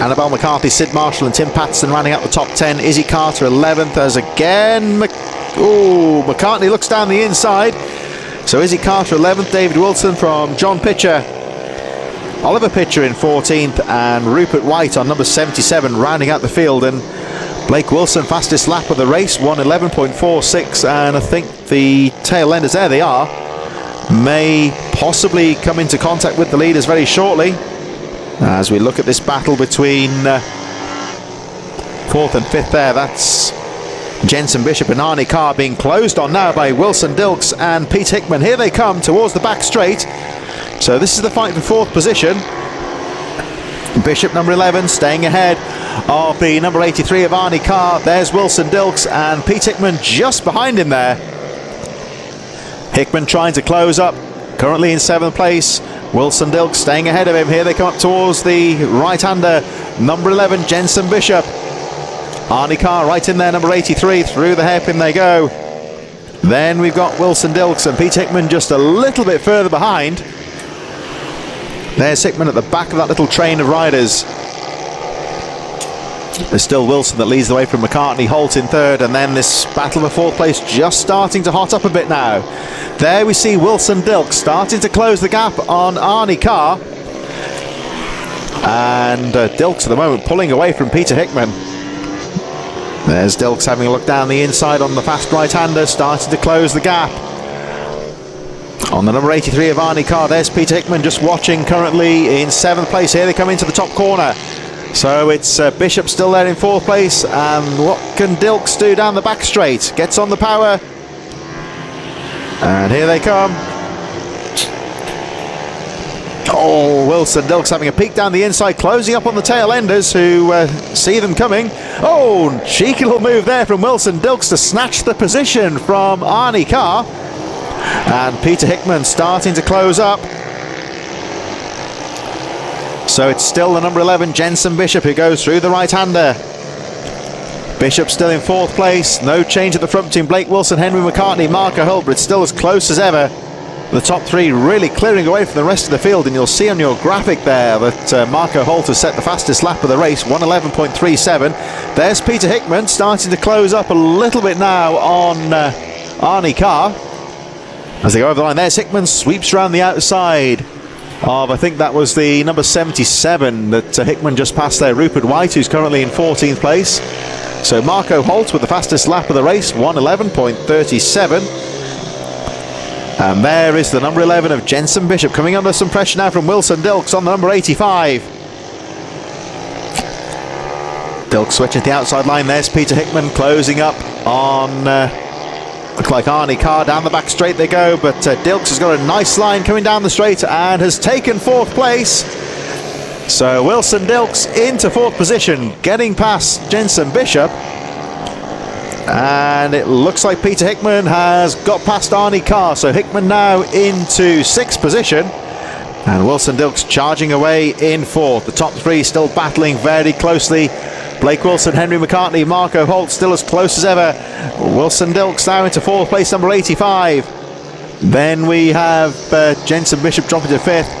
Annabelle McCarthy, Sid Marshall and Tim Patterson rounding out the top 10. Izzy Carter 11th as again McCartney looks down the inside. So Izzy Carter 11th, David Wilson from John Pitcher, Oliver Pitcher in 14th, and Rupert White on number 77 rounding out the field. And Blake Wilson, fastest lap of the race, 1:11.46, and I think the tail enders, there they are, may possibly come into contact with the leaders very shortly as we look at this battle between fourth and fifth there. That's Jensen Bishop and Arnie Carr being closed on now by Wilson Dilks and Pete Hickman. Here they come towards the back straight. So this is the fight for fourth position. Bishop, number 11, staying ahead of the number 83 of Arnie Carr. There's Wilson Dilks and Pete Hickman just behind him there. Hickman trying to close up, currently in seventh place. Wilson Dilks staying ahead of him. Here they come up towards the right-hander, number 11, Jensen Bishop. Arnie Carr right in there, number 83. Through the hairpin they go. Then we've got Wilson Dilks and Pete Hickman just a little bit further behind. There's Hickman at the back of that little train of riders. There's still Wilson that leads the way from McCartney, Holt in third, and then this battle for fourth place just starting to hot up a bit now. There we see Wilson Dilks starting to close the gap on Arnie Carr, and Dilks at the moment pulling away from Peter Hickman. There's Dilks having a look down the inside on the fast right-hander, starting to close the gap on the number 83 of Arnie Carr. There's Peter Hickman just watching, currently in seventh place. Here they come into the top corner. So it's Bishop still there in fourth place, and what can Dilks do down the back straight? Gets on the power, and here they come. Oh, Wilson Dilks having a peek down the inside, closing up on the tail enders who see them coming. Oh, cheeky little move there from Wilson Dilks to snatch the position from Arnie Carr, and Peter Hickman starting to close up. So it's still the number 11, Jensen Bishop, who goes through the right-hander. Bishop still in fourth place. No change at the front between Blake Wilson, Henry McCartney, Marco Holt, but it's still as close as ever. The top three really clearing away from the rest of the field, and you'll see on your graphic there that Marco Holt has set the fastest lap of the race, 1:11.37. There's Peter Hickman starting to close up a little bit now on Arnie Carr. As they go over the line, there's Hickman, sweeps around the outside of, I think that was the number 77 that Hickman just passed there, Rupert White, who's currently in 14th place. So Marco Holt with the fastest lap of the race, 1:11.37. And there is the number 11 of Jensen Bishop, coming under some pressure now from Wilson Dilks on the number 85. Dilks switching to the outside line. There's Peter Hickman closing up on looks like Arnie Carr. Down the back straight they go, but Dilks has got a nice line coming down the straight and has taken fourth place. So Wilson Dilks into fourth position, getting past Jensen Bishop, and it looks like Peter Hickman has got past Arnie Carr. So Hickman now into sixth position, and Wilson Dilks charging away in fourth. The top three still battling very closely. Blake Wilson, Henry McCartney, Marco Holt still as close as ever. Wilson Dilks now into fourth place, number 85. Then we have Jensen Bishop dropping to 5th.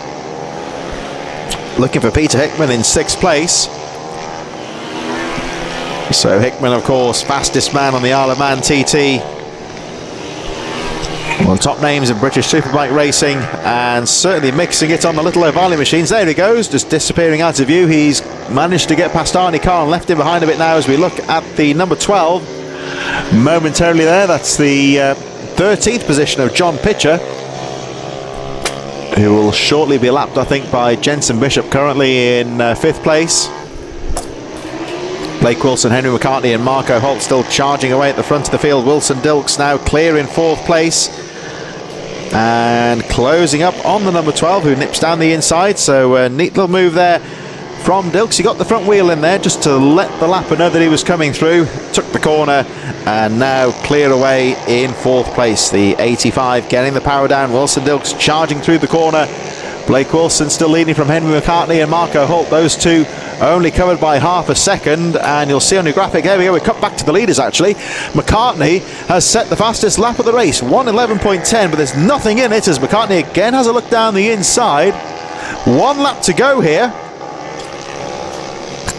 Looking for Peter Hickman in 6th place. So Hickman, of course, fastest man on the Isle of Man TT. One of the top names in British Superbike racing, and certainly mixing it on the little O'Reilly machines. There he goes, just disappearing out of view. He's managed to get past Arnie Carr and left him behind a bit now as we look at the number 12. Momentarily there, that's the 13th position of John Pitcher, who will shortly be lapped, I think, by Jensen Bishop, currently in 5th place. Blake Wilson, Henry McCartney and Marco Holt still charging away at the front of the field. Wilson Dilks now clear in 4th place. And closing up on the number 12, who nips down the inside. So a neat little move there from Dilks. He got the front wheel in there just to let the lapper know that he was coming through. Took the corner and now clear away in 4th place. The 85 getting the power down. Wilson Dilks charging through the corner. Blake Wilson still leading from Henry McCartney and Marco Holt. Those two only covered by half a second, and you'll see on your graphic, there we go, we cut back to the leaders actually. McCartney has set the fastest lap of the race, 1:11.10, but there's nothing in it as McCartney again has a look down the inside. 1 lap to go here.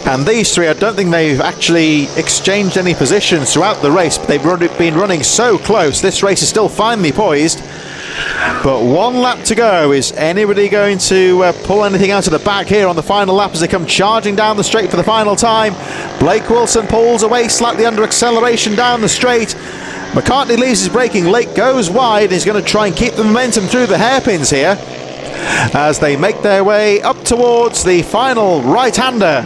And these three, I don't think they've actually exchanged any positions throughout the race, but they've been running so close. This race is still finely poised. But 1 lap to go. Is anybody going to pull anything out of the bag here on the final lap as they come charging down the straight for the final time? Blake Wilson pulls away slightly under acceleration down the straight. McCartney leaves his braking late, goes wide. He's going to try and keep the momentum through the hairpins here as they make their way up towards the final right-hander.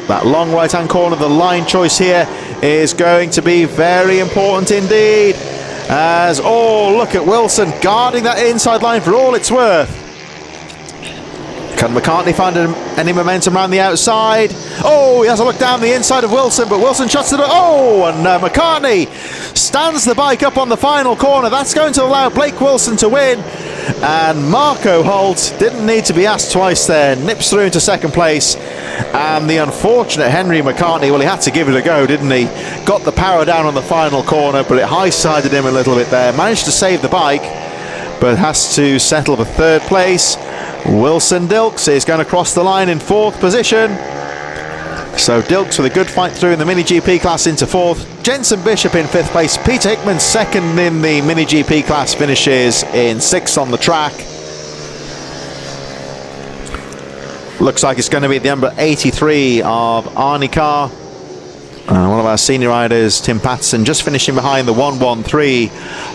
That long right-hand corner, the line choice here is going to be very important indeed. As, oh, look at Wilson guarding that inside line for all it's worth. Can McCartney find any momentum around the outside? Oh, he has a look down the inside of Wilson, but Wilson shuts it up. Oh, and McCartney stands the bike up on the final corner. That's going to allow Blake Wilson to win. And Marco Holt didn't need to be asked twice there. Nips through into 2nd place. And the unfortunate Henry McCartney, well, he had to give it a go, didn't he? Got the power down on the final corner, but it high-sided him a little bit there. Managed to save the bike, but has to settle for 3rd place. Wilson Dilks is going to cross the line in 4th position. So Dilks with a good fight through in the Mini GP class into 4th. Jensen Bishop in 5th place. Peter Hickman 2nd in the Mini GP class, finishes in 6th on the track. Looks like it's going to be the number 83 of Arnie Carr. And one of our senior riders, Tim Patterson, just finishing behind the 113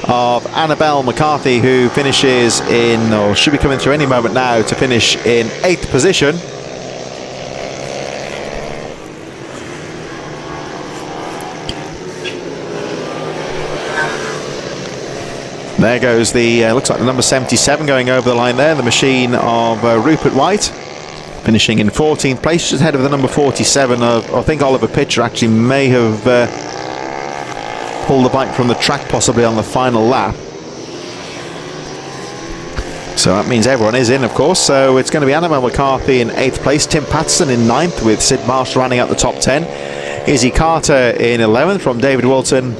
of Annabelle McCarthy, who finishes in, or should be coming through any moment now, to finish in 8th position. There goes the, looks like the number 77 going over the line there, the machine of Rupert White, finishing in 14th place, just ahead of the number 47 of, I think Oliver Pitcher actually may have pulled the bike from the track possibly on the final lap. So that means everyone is in, of course. So it's going to be Annabelle McCarthy in 8th place, Tim Patterson in 9th with Sid Marsh running out the top 10, Izzy Carter in 11th from David Wilton,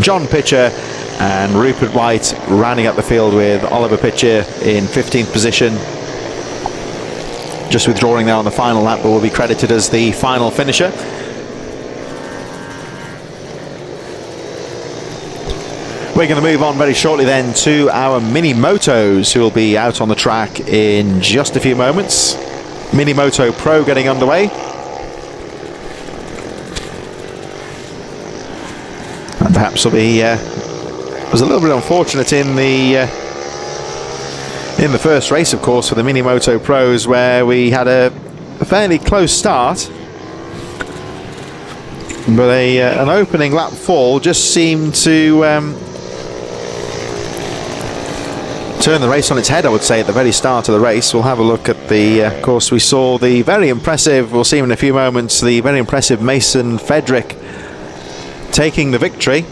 John Pitcher and Rupert White rounding up the field with Oliver Pitcher in 15th position. Just withdrawing there on the final lap, but will be credited as the final finisher. We're going to move on very shortly then to our Mini Motos, who will be out on the track in just a few moments. Mini Moto Pro getting underway. And perhaps will be was a little bit unfortunate in the first race, of course, for the Mini Moto Pros, where we had a fairly close start, but an opening lap fall just seemed to turn the race on its head, I would say, at the very start of the race. We'll have a look at the, of course, we saw the very impressive, we'll see him in a few moments, the very impressive Mason Fedrick taking the victory.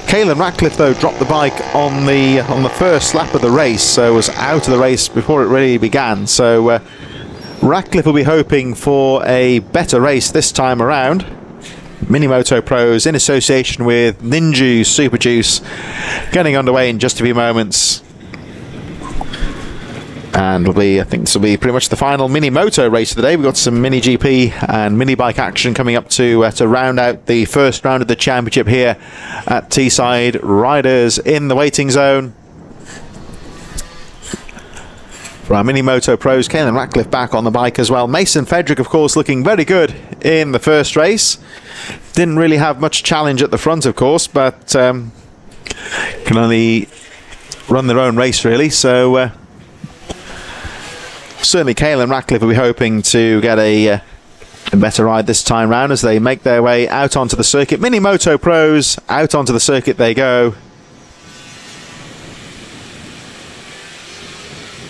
Caelan Ratcliffe, though, dropped the bike on the first lap of the race, so was out of the race before it really began. So Ratcliffe will be hoping for a better race this time around. Mini Moto Pros in association with Ninja Super Juice, getting underway in just a few moments. And I think this will be pretty much the final Mini Moto race of the day. We've got some Mini GP and Mini Bike action coming up to round out the first round of the championship here at Teesside. Riders in the waiting zone. For our Mini Moto Pros, Caelan Ratcliffe back on the bike as well. Mason Fedrick, of course, looking very good in the first race. Didn't really have much challenge at the front, of course, but can only run their own race, really. So certainly Caelan Ratcliffe will be hoping to get a better ride this time round as they make their way out onto the circuit. Mini Moto Pros, out onto the circuit they go.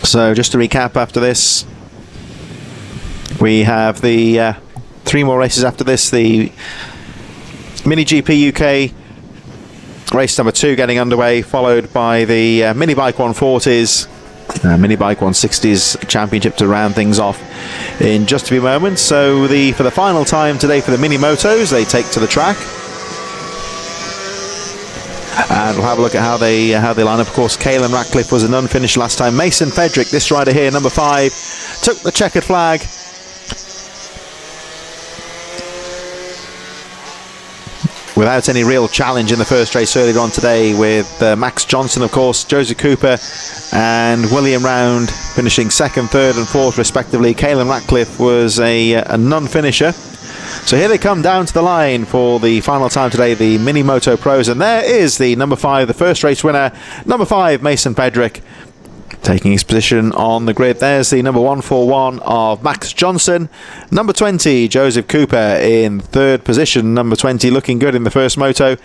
So just to recap after this, we have the 3 more races after this. The Mini GP UK race number 2 getting underway, followed by the Mini Bike 140s, Mini Bike 160s championship to round things off in just a few moments. So for the final time today for the Mini Motos, they take to the track. And we'll have a look at how they line up. Of course, Caelan Ratcliffe was an unfinished last time. Mason Fedrick, this rider here, number 5, took the checkered flag. Without any real challenge in the first race earlier on today, with Max Johnson, of course, Joseph Cooper and William Round finishing 2nd, 3rd and 4th respectively. Caelan Ratcliffe was a non-finisher. So here they come down to the line for the final time today, the Mini Moto Pros, and there is the number 5, the first race winner, number 5, Mason Fedrick, taking his position on the grid. There's the number 141 of Max Johnson, number 20, Joseph Cooper in 3rd position, number 20 looking good in the first moto.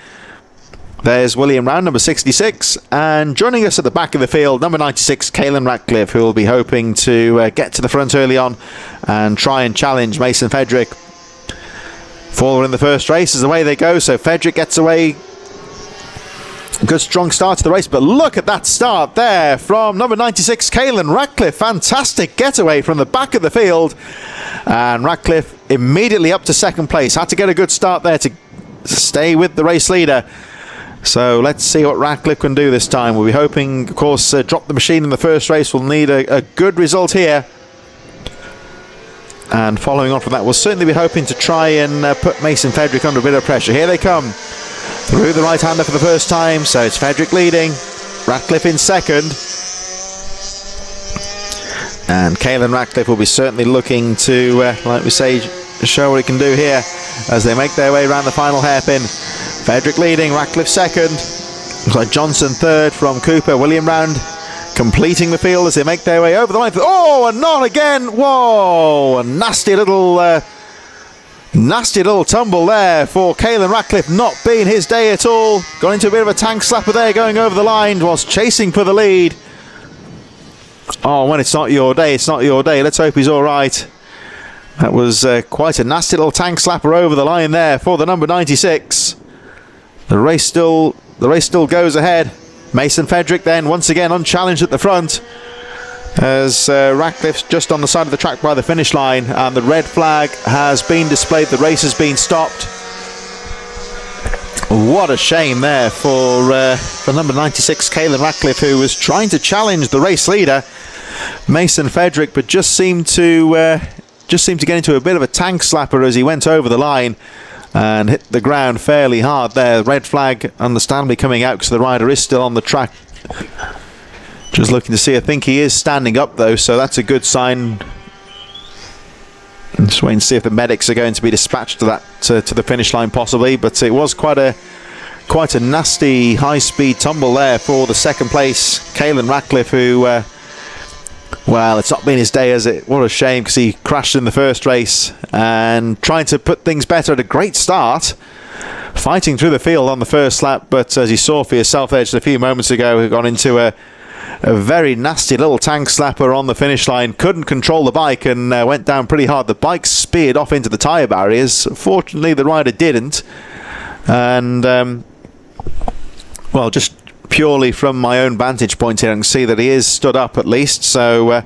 There's William Round, number 66, and joining us at the back of the field, number 96, Caelan Ratcliffe, who will be hoping to get to the front early on and try and challenge Mason Fedrick. Forward in the first race is away they go. So Fedrick gets away. Good strong start to the race, but look at that start there from number 96, Caelan Ratcliffe. Fantastic getaway from the back of the field, and Ratcliffe immediately up to 2nd place. Had to get a good start there to stay with the race leader. So let's see what Ratcliffe can do this time. We'll be hoping, of course, drop the machine in the first race. We'll need a good result here. And following on from that, we'll certainly be hoping to try and put Mason Fedrick under a bit of pressure. Here they come through the right-hander for the first time. So it's Fedrick leading, Ratcliffe in 2nd. And Caelan Ratcliffe will be certainly looking to, like we say, show what he can do here as they make their way around the final hairpin. Fedrick leading, Ratcliffe 2nd. Looks like Johnson 3rd from Cooper. William Round completing the field as they make their way over the line. Oh, and not again. Whoa, a nasty little tumble there for Caelan Ratcliffe. Not being his day at all. Got into a bit of a tank slapper there going over the line whilst chasing for the lead. Oh, when it's not your day, it's not your day. Let's hope he's all right. That was quite a nasty little tank slapper over the line there for the number 96. The race still goes ahead. Mason Fedrick then once again unchallenged at the front as Ratcliffe's just on the side of the track by the finish line, and the red flag has been displayed. The race has been stopped. What a shame there for number 96, Caelan Ratcliffe, who was trying to challenge the race leader, Mason Fedrick, but just seemed to get into a bit of a tank slapper as he went over the line and hit the ground fairly hard there. Red flag understandably coming out because the rider is still on the track. Just looking to see, I think he is standing up though, so that's a good sign. Just waiting to see if the medics are going to be dispatched to the finish line possibly, but it was quite a nasty high-speed tumble there for the 2nd place Caelan Ratcliffe, who well, it's not been his day, has it? What a shame, because he crashed in the first race and trying to put things better at a great start, fighting through the field on the first lap, but as you saw for yourself there just a few moments ago, he got into a very nasty little tank slapper on the finish line, couldn't control the bike and went down pretty hard. The bike speared off into the tyre barriers. Fortunately, the rider didn't. And, well, just purely from my own vantage point here, I can see that he is stood up at least. So,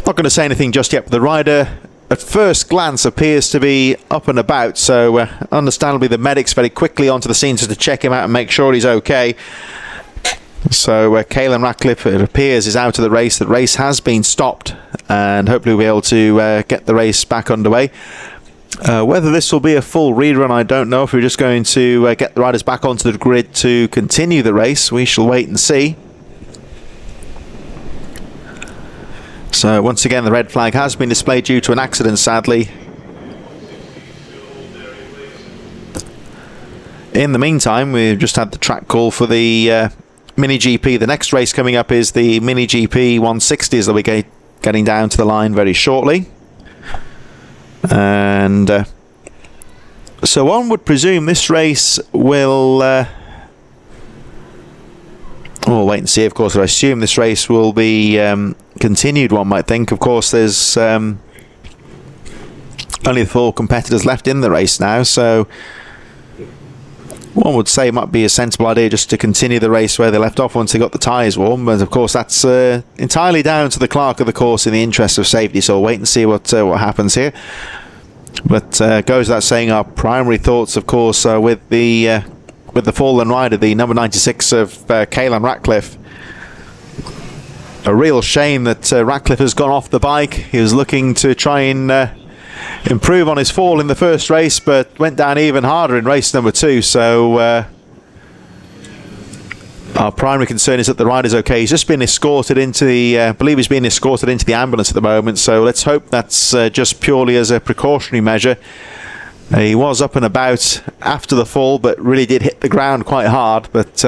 not going to say anything just yet, but the rider at first glance appears to be up and about, so understandably the medics very quickly onto the scene to check him out and make sure he's okay. So Caelan Ratcliffe, it appears, is out of the race. The race has been stopped, and hopefully we'll be able to get the race back underway. Whether this will be a full rerun, I don't know. If we're just going to get the riders back onto the grid to continue the race, we shall wait and see. So once again, the red flag has been displayed due to an accident, sadly. In the meantime, we've just had the track call for the Mini GP. The next race coming up is the Mini GP 160s that we're getting down to the line very shortly. And so one would presume this race will... we'll wait and see, of course. I assume this race will be continued, one might think. Of course, there's only the 4 competitors left in the race now, so one would say it might be a sensible idea just to continue the race where they left off once they got the tyres warm. But of course, that's entirely down to the clerk of the course in the interest of safety, so we'll wait and see what happens here. But goes without saying, our primary thoughts, of course, are with the fallen rider, the number 96 of Caelan Ratcliffe. A real shame that Ratcliffe has gone off the bike. He was looking to try and improve on his fall in the first race, but went down even harder in race number 2. So our primary concern is that the rider's okay. He's just been escorted into the, I believe he's being escorted into the ambulance at the moment. So let's hope that's just purely as a precautionary measure. He was up and about after the fall, but really did hit the ground quite hard. But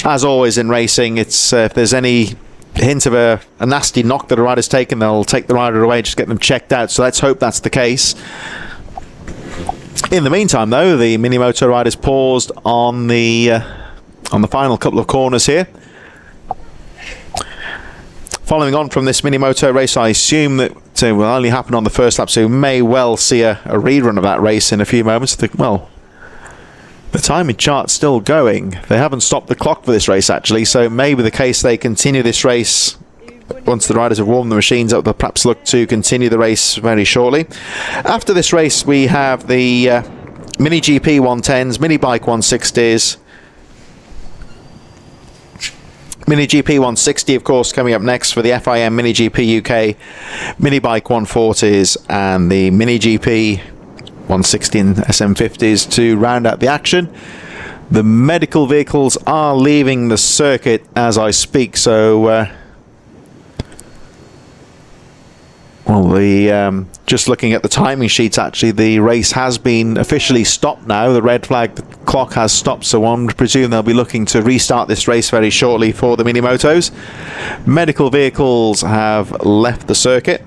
as always in racing, it's if there's any hint of a nasty knock that a rider's taken, they'll take the rider away, just get them checked out. So let's hope that's the case. In the meantime, though, the Mini Moto riders paused on the final couple of corners here. Following on from this Mini Moto race, I assume that it will only happen on the first lap, so we may well see a rerun of that race in a few moments. Well, the timing chart's still going. They haven't stopped the clock for this race, actually, so it may be the case they continue this race once the riders have warmed the machines up. They'll perhaps look to continue the race very shortly. After this race, we have the Mini GP 110s, Mini Bike 160s, Mini GP 160, of course, coming up next for the FIM Mini GP UK, Mini Bike 140s, and the Mini GP 116 SM50s to round out the action. The medical vehicles are leaving the circuit as I speak, so just looking at the timing sheets, actually, the race has been officially stopped now. The red flag, the clock has stopped, so one would presume they'll be looking to restart this race very shortly for the Mini Motos. Medical vehicles have left the circuit.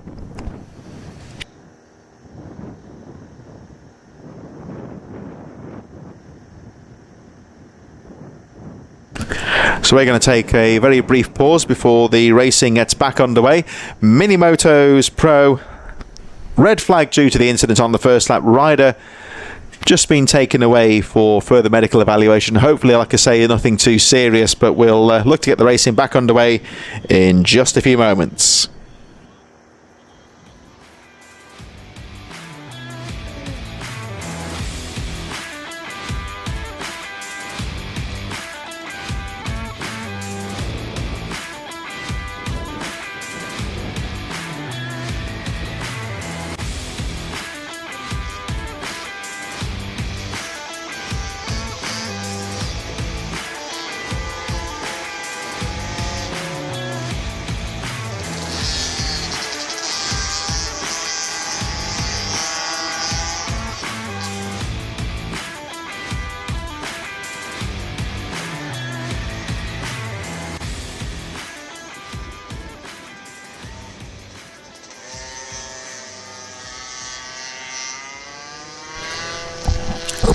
So we're going to take a very brief pause before the racing gets back underway. Mini Motos Pro, red flag due to the incident on the first lap. Rider just been taken away for further medical evaluation. Hopefully, like I say, nothing too serious, but we'll look to get the racing back underway in just a few moments.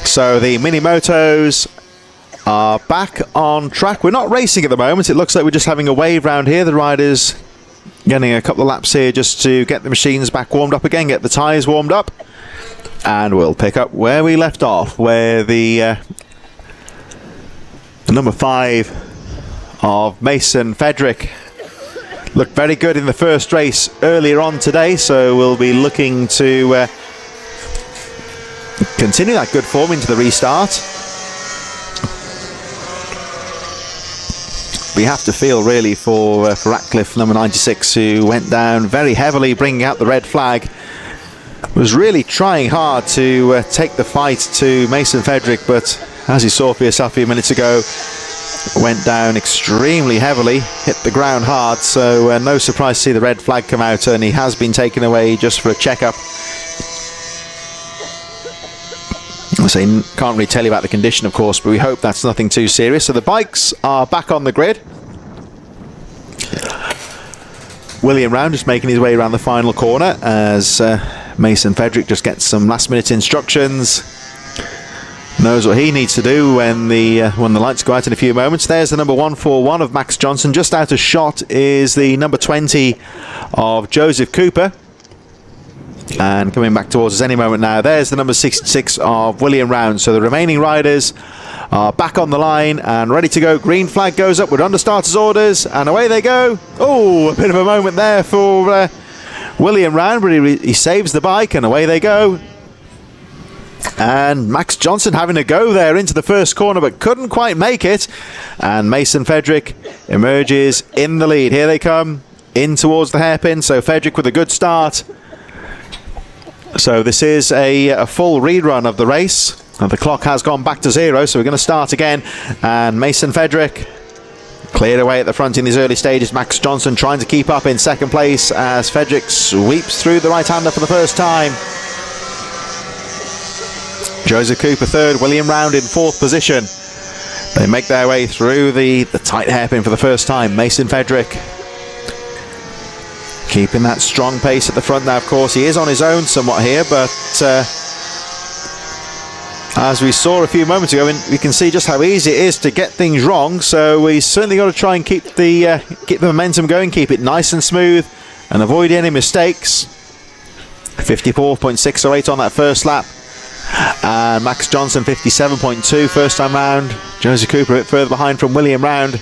So the Mini Motos are back on track. We're not racing at the moment. It looks like we're just having a wave round here. The riders getting a couple of laps here just to get the machines back warmed up again, get the tyres warmed up. And we'll pick up where we left off, where the number 5 of Mason Fedrick looked very good in the first race earlier on today, so we'll be looking to continue that good form into the restart. We have to feel really for Ratcliffe, number 96, who went down very heavily, bringing out the red flag. Was really trying hard to take the fight to Mason Frederick, but as you saw for yourself a few minutes ago, went down extremely heavily, hit the ground hard, so no surprise to see the red flag come out, and he has been taken away just for a checkup. I say, can't really tell you about the condition, of course, but we hope that's nothing too serious. So the bikes are back on the grid. William Round just making his way around the final corner as Mason Frederick just gets some last-minute instructions. Knows what he needs to do when the lights go out in a few moments. There's the number 141 of Max Johnson. Just out of shot is the number 20 of Joseph Cooper. And coming back towards us any moment now, there's the number 66 of William Round. So the remaining riders are back on the line and ready to go. Green flag goes up. We're under starters orders, and away they go. Oh, a bit of a moment there for William Round, but he saves the bike, and away they go. And Max Johnson having a go there into the first corner, but couldn't quite make it. And Mason Frederick emerges in the lead. Here they come in towards the hairpin. So Frederick with a good start. So this is a full rerun of the race. And the clock has gone back to 0, so we're going to start again. And Mason Frederick cleared away at the front in these early stages. Max Johnson trying to keep up in second place as Frederick sweeps through the right-hander for the first time. Joseph Cooper third, William Round in fourth position. They make their way through the tight hairpin for the first time. Mason Frederick keeping that strong pace at the front now. Of course, he is on his own somewhat here, but as we saw a few moments ago, we can see just how easy it is to get things wrong. So we certainly got to try and keep the momentum going, keep it nice and smooth, and avoid any mistakes. 54.608 on that first lap. And Max Johnson 57.2 first time round. Joseph Cooper a bit further behind from William Round.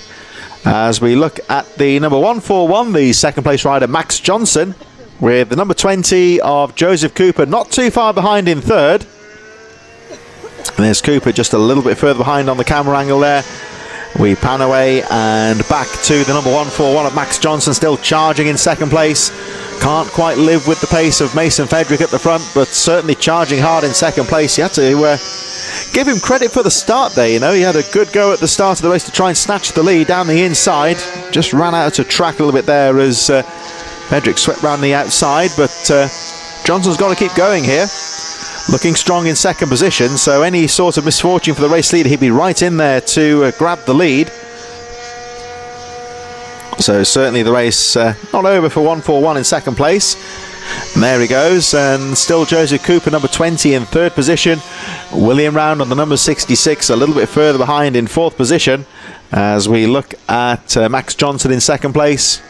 As we look at the number 141, the second place rider Max Johnson, with the number 20 of Joseph Cooper not too far behind in third. And there's Cooper just a little bit further behind on the camera angle there. We pan away and back to the number 141 of Max Johnson, still charging in second place. Can't quite live with the pace of Mason Frederick at the front, but certainly charging hard in second place. You had to give him credit for the start there, you know. He had a good go at the start of the race to try and snatch the lead down the inside. Just ran out of track a little bit there as Frederick swept round the outside, but Johnson's got to keep going here. Looking strong in second position, so any sort of misfortune for the race leader, he'd be right in there to grab the lead. So certainly the race not over for 141 in second place. And there he goes, and still Joseph Cooper, number 20, in third position. William Round on the number 66, a little bit further behind in fourth position. As we look at Max Johnson in second place.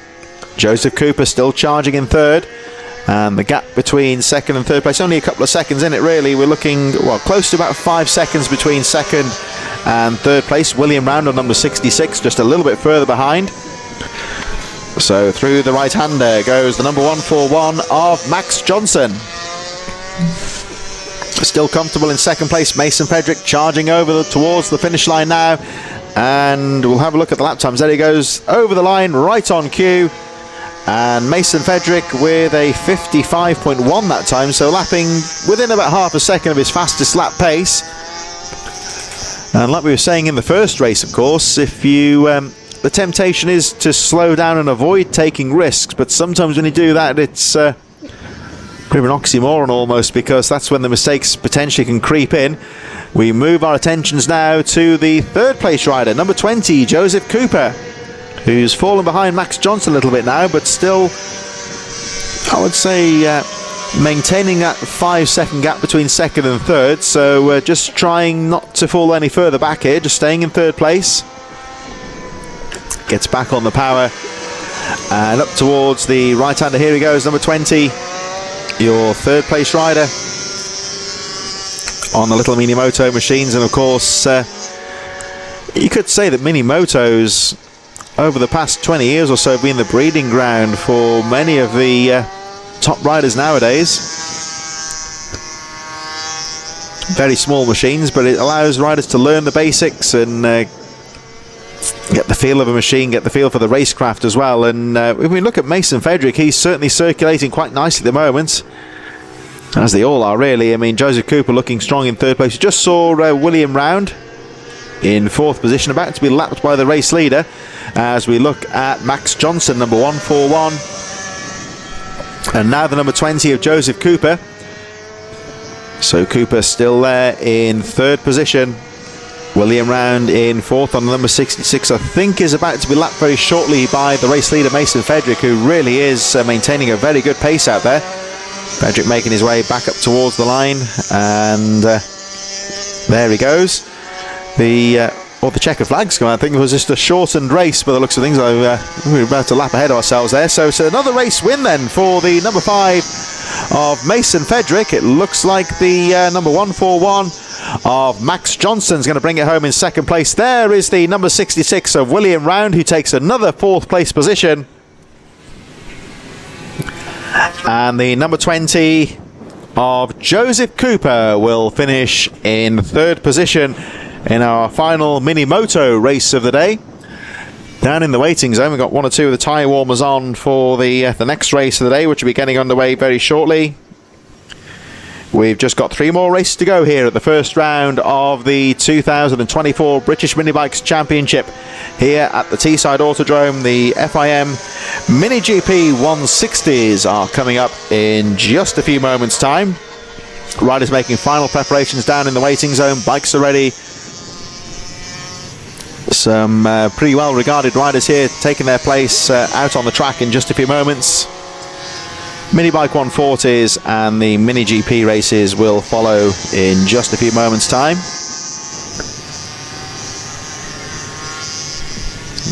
Joseph Cooper still charging in third. And the gap between second and third place, only a couple of seconds in it really. We're looking, well, close to about 5 seconds between second and third place. William Round on number 66, just a little bit further behind. So through the right-hander goes the number 141 of Max Johnson. Still comfortable in second place, Mason Frederick charging over towards the finish line now. And we'll have a look at the lap times. There he goes, over the line, right on cue. And Mason Frederick with a 55.1 that time, so lapping within about half a second of his fastest lap pace. And like we were saying in the first race, of course, if you the temptation is to slow down and avoid taking risks, but sometimes when you do that, it's a bit of an oxymoron almost, because that's when the mistakes potentially can creep in. We move our attentions now to the third place rider, number 20, Joseph Cooper, who's fallen behind Max Johnson a little bit now, but still, I would say, maintaining that 5-second gap between second and third. So just trying not to fall any further back here, just staying in third place. Gets back on the power and up towards the right-hander. Here he goes, number 20, your third place rider on the little mini moto machines. And of course, you could say that mini motos over the past 20 years or so been the breeding ground for many of the top riders nowadays. Very small machines, but it allows riders to learn the basics and get the feel of a machine, get the feel for the racecraft as well. And if we look at Mason Frederick, he's certainly circulating quite nicely at the moment, as they all are really. I mean, Joseph Cooper looking strong in third place. We just saw William Round in fourth position, about to be lapped by the race leader, as we look at Max Johnson, number 141, and now the number 20 of Joseph Cooper. So Cooper still there in third position. William Round in fourth on number 66, I think is about to be lapped very shortly by the race leader Mason Frederick, who really is maintaining a very good pace out there. Frederick making his way back up towards the line, and there he goes. The checkered flags come. I think it was just a shortened race, by the looks of things. We're about to lap ahead of ourselves there. So it's another race win then for the number 5 of Mason Frederick. It looks like the number 141 of Max Johnson's going to bring it home in second place. There is the number 66 of William Round, who takes another fourth place position. And the number 20 of Joseph Cooper will finish in third position in our final mini moto race of the day. Down in the waiting zone, we've got one or two of the tyre warmers on for the next race of the day, which will be getting underway very shortly. We've just got 3 more races to go here at the first round of the 2024 British Mini Bikes Championship here at the Teesside Autodrome. The FIM Mini GP 160s are coming up in just a few moments' time. Riders making final preparations down in the waiting zone. Bikes are ready. Some pretty well regarded riders here taking their place out on the track in just a few moments. Mini Bike 140s and the Mini GP races will follow in just a few moments' time.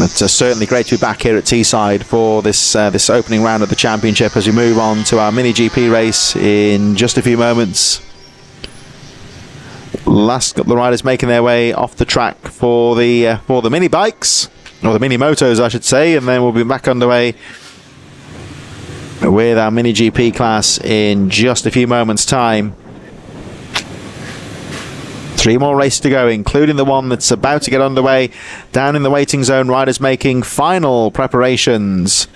But certainly great to be back here at Teesside for this opening round of the championship, as we move on to our Mini GP race in just a few moments. Last couple of riders making their way off the track for the mini bikes, or the mini motos I should say, and then we'll be back underway with our Mini GP class in just a few moments' time. 3 more races to go, including the one that's about to get underway down in the waiting zone. Riders making final preparations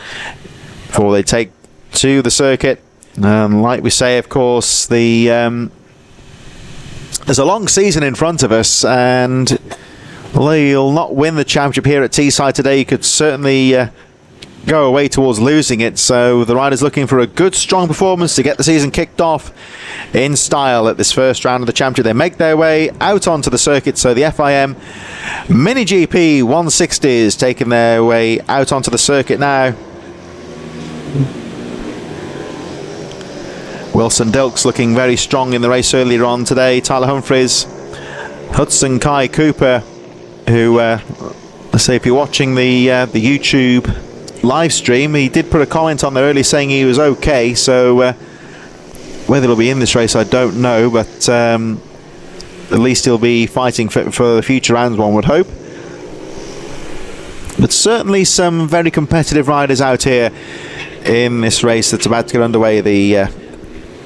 before they take to the circuit. Like we say, of course, there's a long season in front of us, and although you'll not win the championship here at Teesside today, you could certainly go away towards losing it. So the riders looking for a good, strong performance to get the season kicked off in style at this first round of the championship. They make their way out onto the circuit. So the FIM Mini GP 160s taking their way out onto the circuit now. Wilson Dilks looking very strong in the race earlier on today. Tyler Humphries, Hudson Kai Cooper, who, let's say if you're watching the YouTube live stream, he did put a comment on there earlier saying he was okay. So whether he'll be in this race, I don't know, but at least he'll be fighting for the future rounds, one would hope. But certainly some very competitive riders out here in this race that's about to get underway. The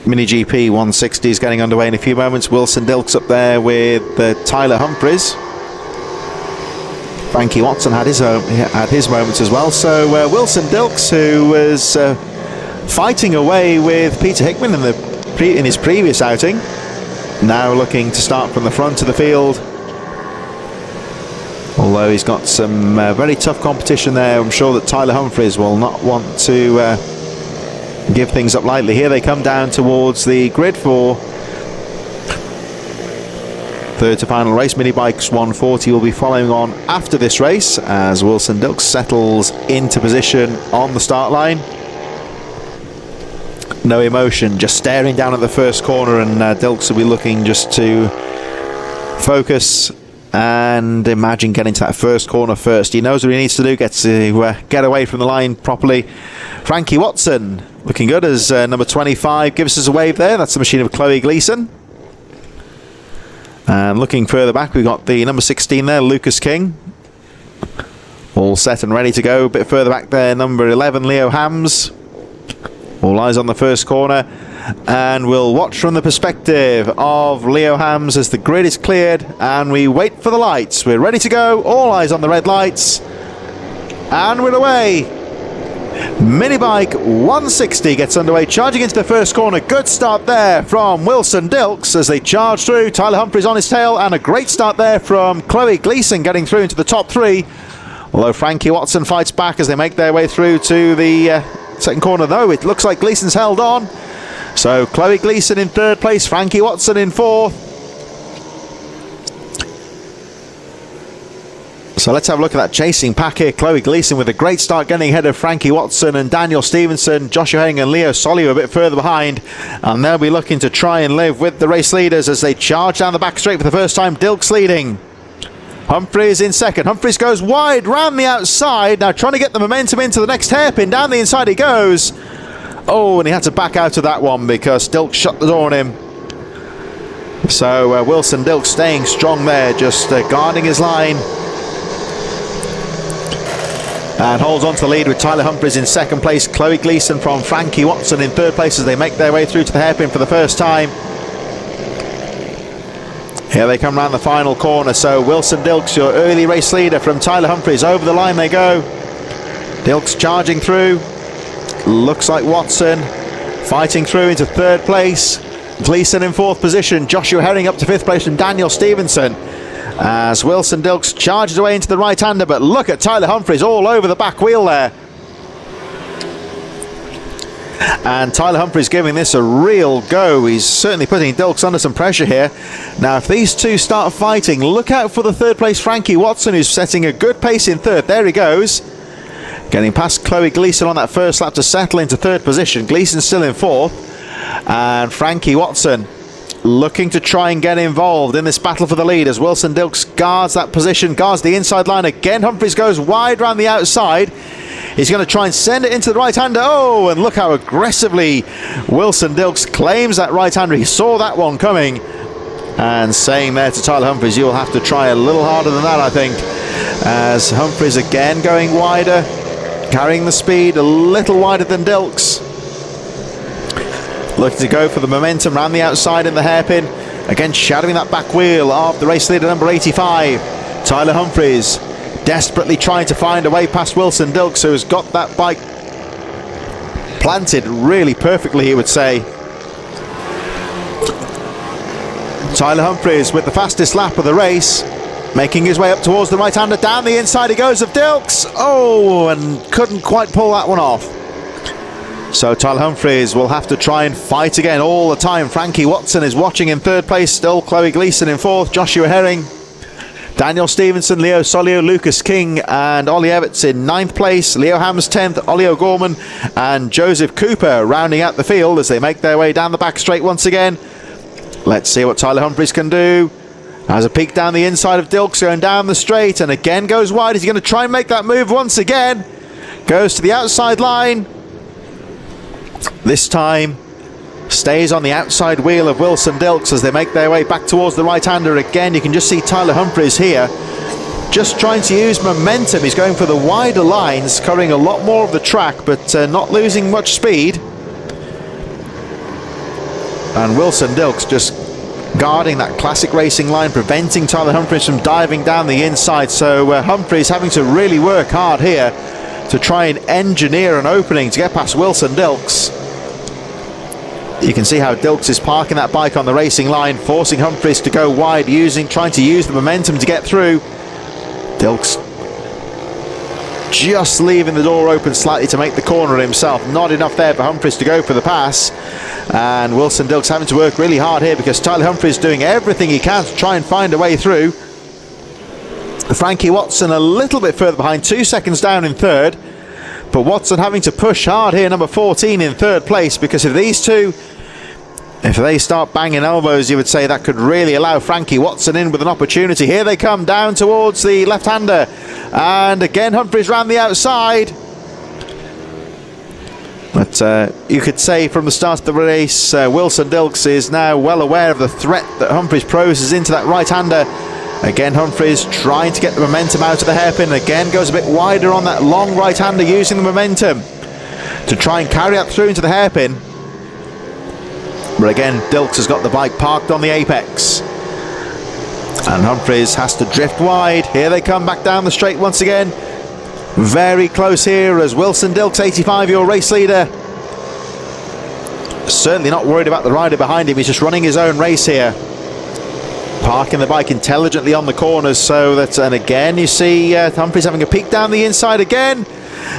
Mini GP 160 is getting underway in a few moments. Wilson Dilks up there with Tyler Humphries. Frankie Watson had his moments as well. So Wilson Dilks, who was fighting away with Peter Hickman in his previous outing, now looking to start from the front of the field. Although he's got some very tough competition there, I'm sure that Tyler Humphries will not want to give things up lightly. Here they come down towards the grid for third to final race. Mini Bikes 140 will be following on after this race as Wilson Dilks settles into position on the start line. No emotion, just staring down at the first corner, and Dilks will be looking just to focus and imagine getting to that first corner first. He knows what he needs to do, get away from the line properly. Frankie Watson looking good as number 25 gives us a wave there. That's the machine of Chloe Gleason. And looking further back, we've got the number 16 there, Lucas King. All set and ready to go. A bit further back there, number 11, Leo Hams. All eyes on the first corner. And we'll watch from the perspective of Leo Hams as the grid is cleared and we wait for the lights. We're ready to go. All eyes on the red lights. And we're away. Mini Bike 160 gets underway, charging into the first corner. Good start there from Wilson Dilks as they charge through. Tyler Humphries on his tail, and a great start there from Chloe Gleeson getting through into the top three. Although Frankie Watson fights back as they make their way through to the second corner, though it looks like Gleeson's held on. So Chloe Gleeson in third place, Frankie Watson in fourth. So let's have a look at that chasing pack here. Chloe Gleeson with a great start getting ahead of Frankie Watson and Daniel Stevenson. Joshua Herring and Leo Solio a bit further behind. And they'll be looking to try and live with the race leaders as they charge down the back straight for the first time. Dilks leading. Humphries in second. Humphries goes wide round the outside. Now trying to get the momentum into the next hairpin. Down the inside he goes. Oh, and he had to back out of that one because Dilks shut the door on him. So Wilson Dilks staying strong there, just guarding his line. And holds on to the lead with Tyler Humphries in second place. Chloe Gleeson from Frankie Watson in third place as they make their way through to the hairpin for the first time. Here they come round the final corner. So Wilson Dilks, your early race leader from Tyler Humphries. Over the line they go. Dilks charging through. Looks like Watson fighting through into third place. Gleeson in fourth position. Joshua Herring up to fifth place from Daniel Stevenson. As Wilson Dilks charges away into the right-hander, but look at Tyler Humphries all over the back wheel there. And Tyler Humphries giving this a real go. He's certainly putting Dilks under some pressure here. Now, if these two start fighting, look out for the third place Frankie Watson, who's setting a good pace in third. There he goes. Getting past Chloe Gleeson on that first lap to settle into third position. Gleeson still in fourth. And Frankie Watson looking to try and get involved in this battle for the lead as Wilson Dilks guards that position, guards the inside line again. Humphries goes wide round the outside. He's going to try and send it into the right-hander. Oh, and look how aggressively Wilson Dilks claims that right-hander. He saw that one coming and saying there to Tyler Humphries, you'll have to try a little harder than that, I think. As Humphries again going wider, carrying the speed a little wider than Dilks. Looking to go for the momentum round the outside in the hairpin. Again, shadowing that back wheel of the race leader, number 85, Tyler Humphries. Desperately trying to find a way past Wilson Dilks, who has got that bike planted really perfectly, he would say. Tyler Humphries with the fastest lap of the race, making his way up towards the right-hander. Down the inside he goes of Dilks. Oh, and couldn't quite pull that one off. So Tyler Humphries will have to try and fight again all the time. Frankie Watson is watching in third place still. Chloe Gleeson in fourth. Joshua Herring, Daniel Stevenson, Leo Solio, Lucas King and Ollie Everts in ninth place. Leo Hams 10th, Ollie O'Gorman and Joseph Cooper rounding out the field as they make their way down the back straight once again. Let's see what Tyler Humphries can do. Has a peek down the inside of Dilks going down the straight and again goes wide. Is he going to try and make that move once again? Goes to the outside line. This time stays on the outside wheel of Wilson Dilks as they make their way back towards the right-hander again. You can just see Tyler Humphries here just trying to use momentum. He's going for the wider lines, covering a lot more of the track, but not losing much speed. And Wilson Dilks just guarding that classic racing line, preventing Tyler Humphries from diving down the inside. So Humphries having to really work hard here to try and engineer an opening to get past Wilson Dilks. You can see how Dilks is parking that bike on the racing line, forcing Humphries to go wide, trying to use the momentum to get through. Dilks just leaving the door open slightly to make the corner himself. Not enough there for Humphries to go for the pass. And Wilson Dilks having to work really hard here because Tyler Humphries doing everything he can to try and find a way through. Frankie Watson a little bit further behind, 2 seconds down in third. But Watson having to push hard here, number 14 in third place, because if these two, if they start banging elbows, you would say that could really allow Frankie Watson in with an opportunity. Here they come down towards the left-hander. And again, Humphries round the outside. But you could say from the start of the race, Wilson Dilks is now well aware of the threat that Humphries poses into that right-hander. Again, Humphries trying to get the momentum out of the hairpin. Again, goes a bit wider on that long right-hander, using the momentum to try and carry that through into the hairpin. But again, Dilks has got the bike parked on the apex. And Humphries has to drift wide. Here they come back down the straight once again. Very close here as Wilson Dilks, 85-year-old race leader. Certainly not worried about the rider behind him. He's just running his own race here. Parking the bike intelligently on the corners so that, and again you see Humphries having a peek down the inside again.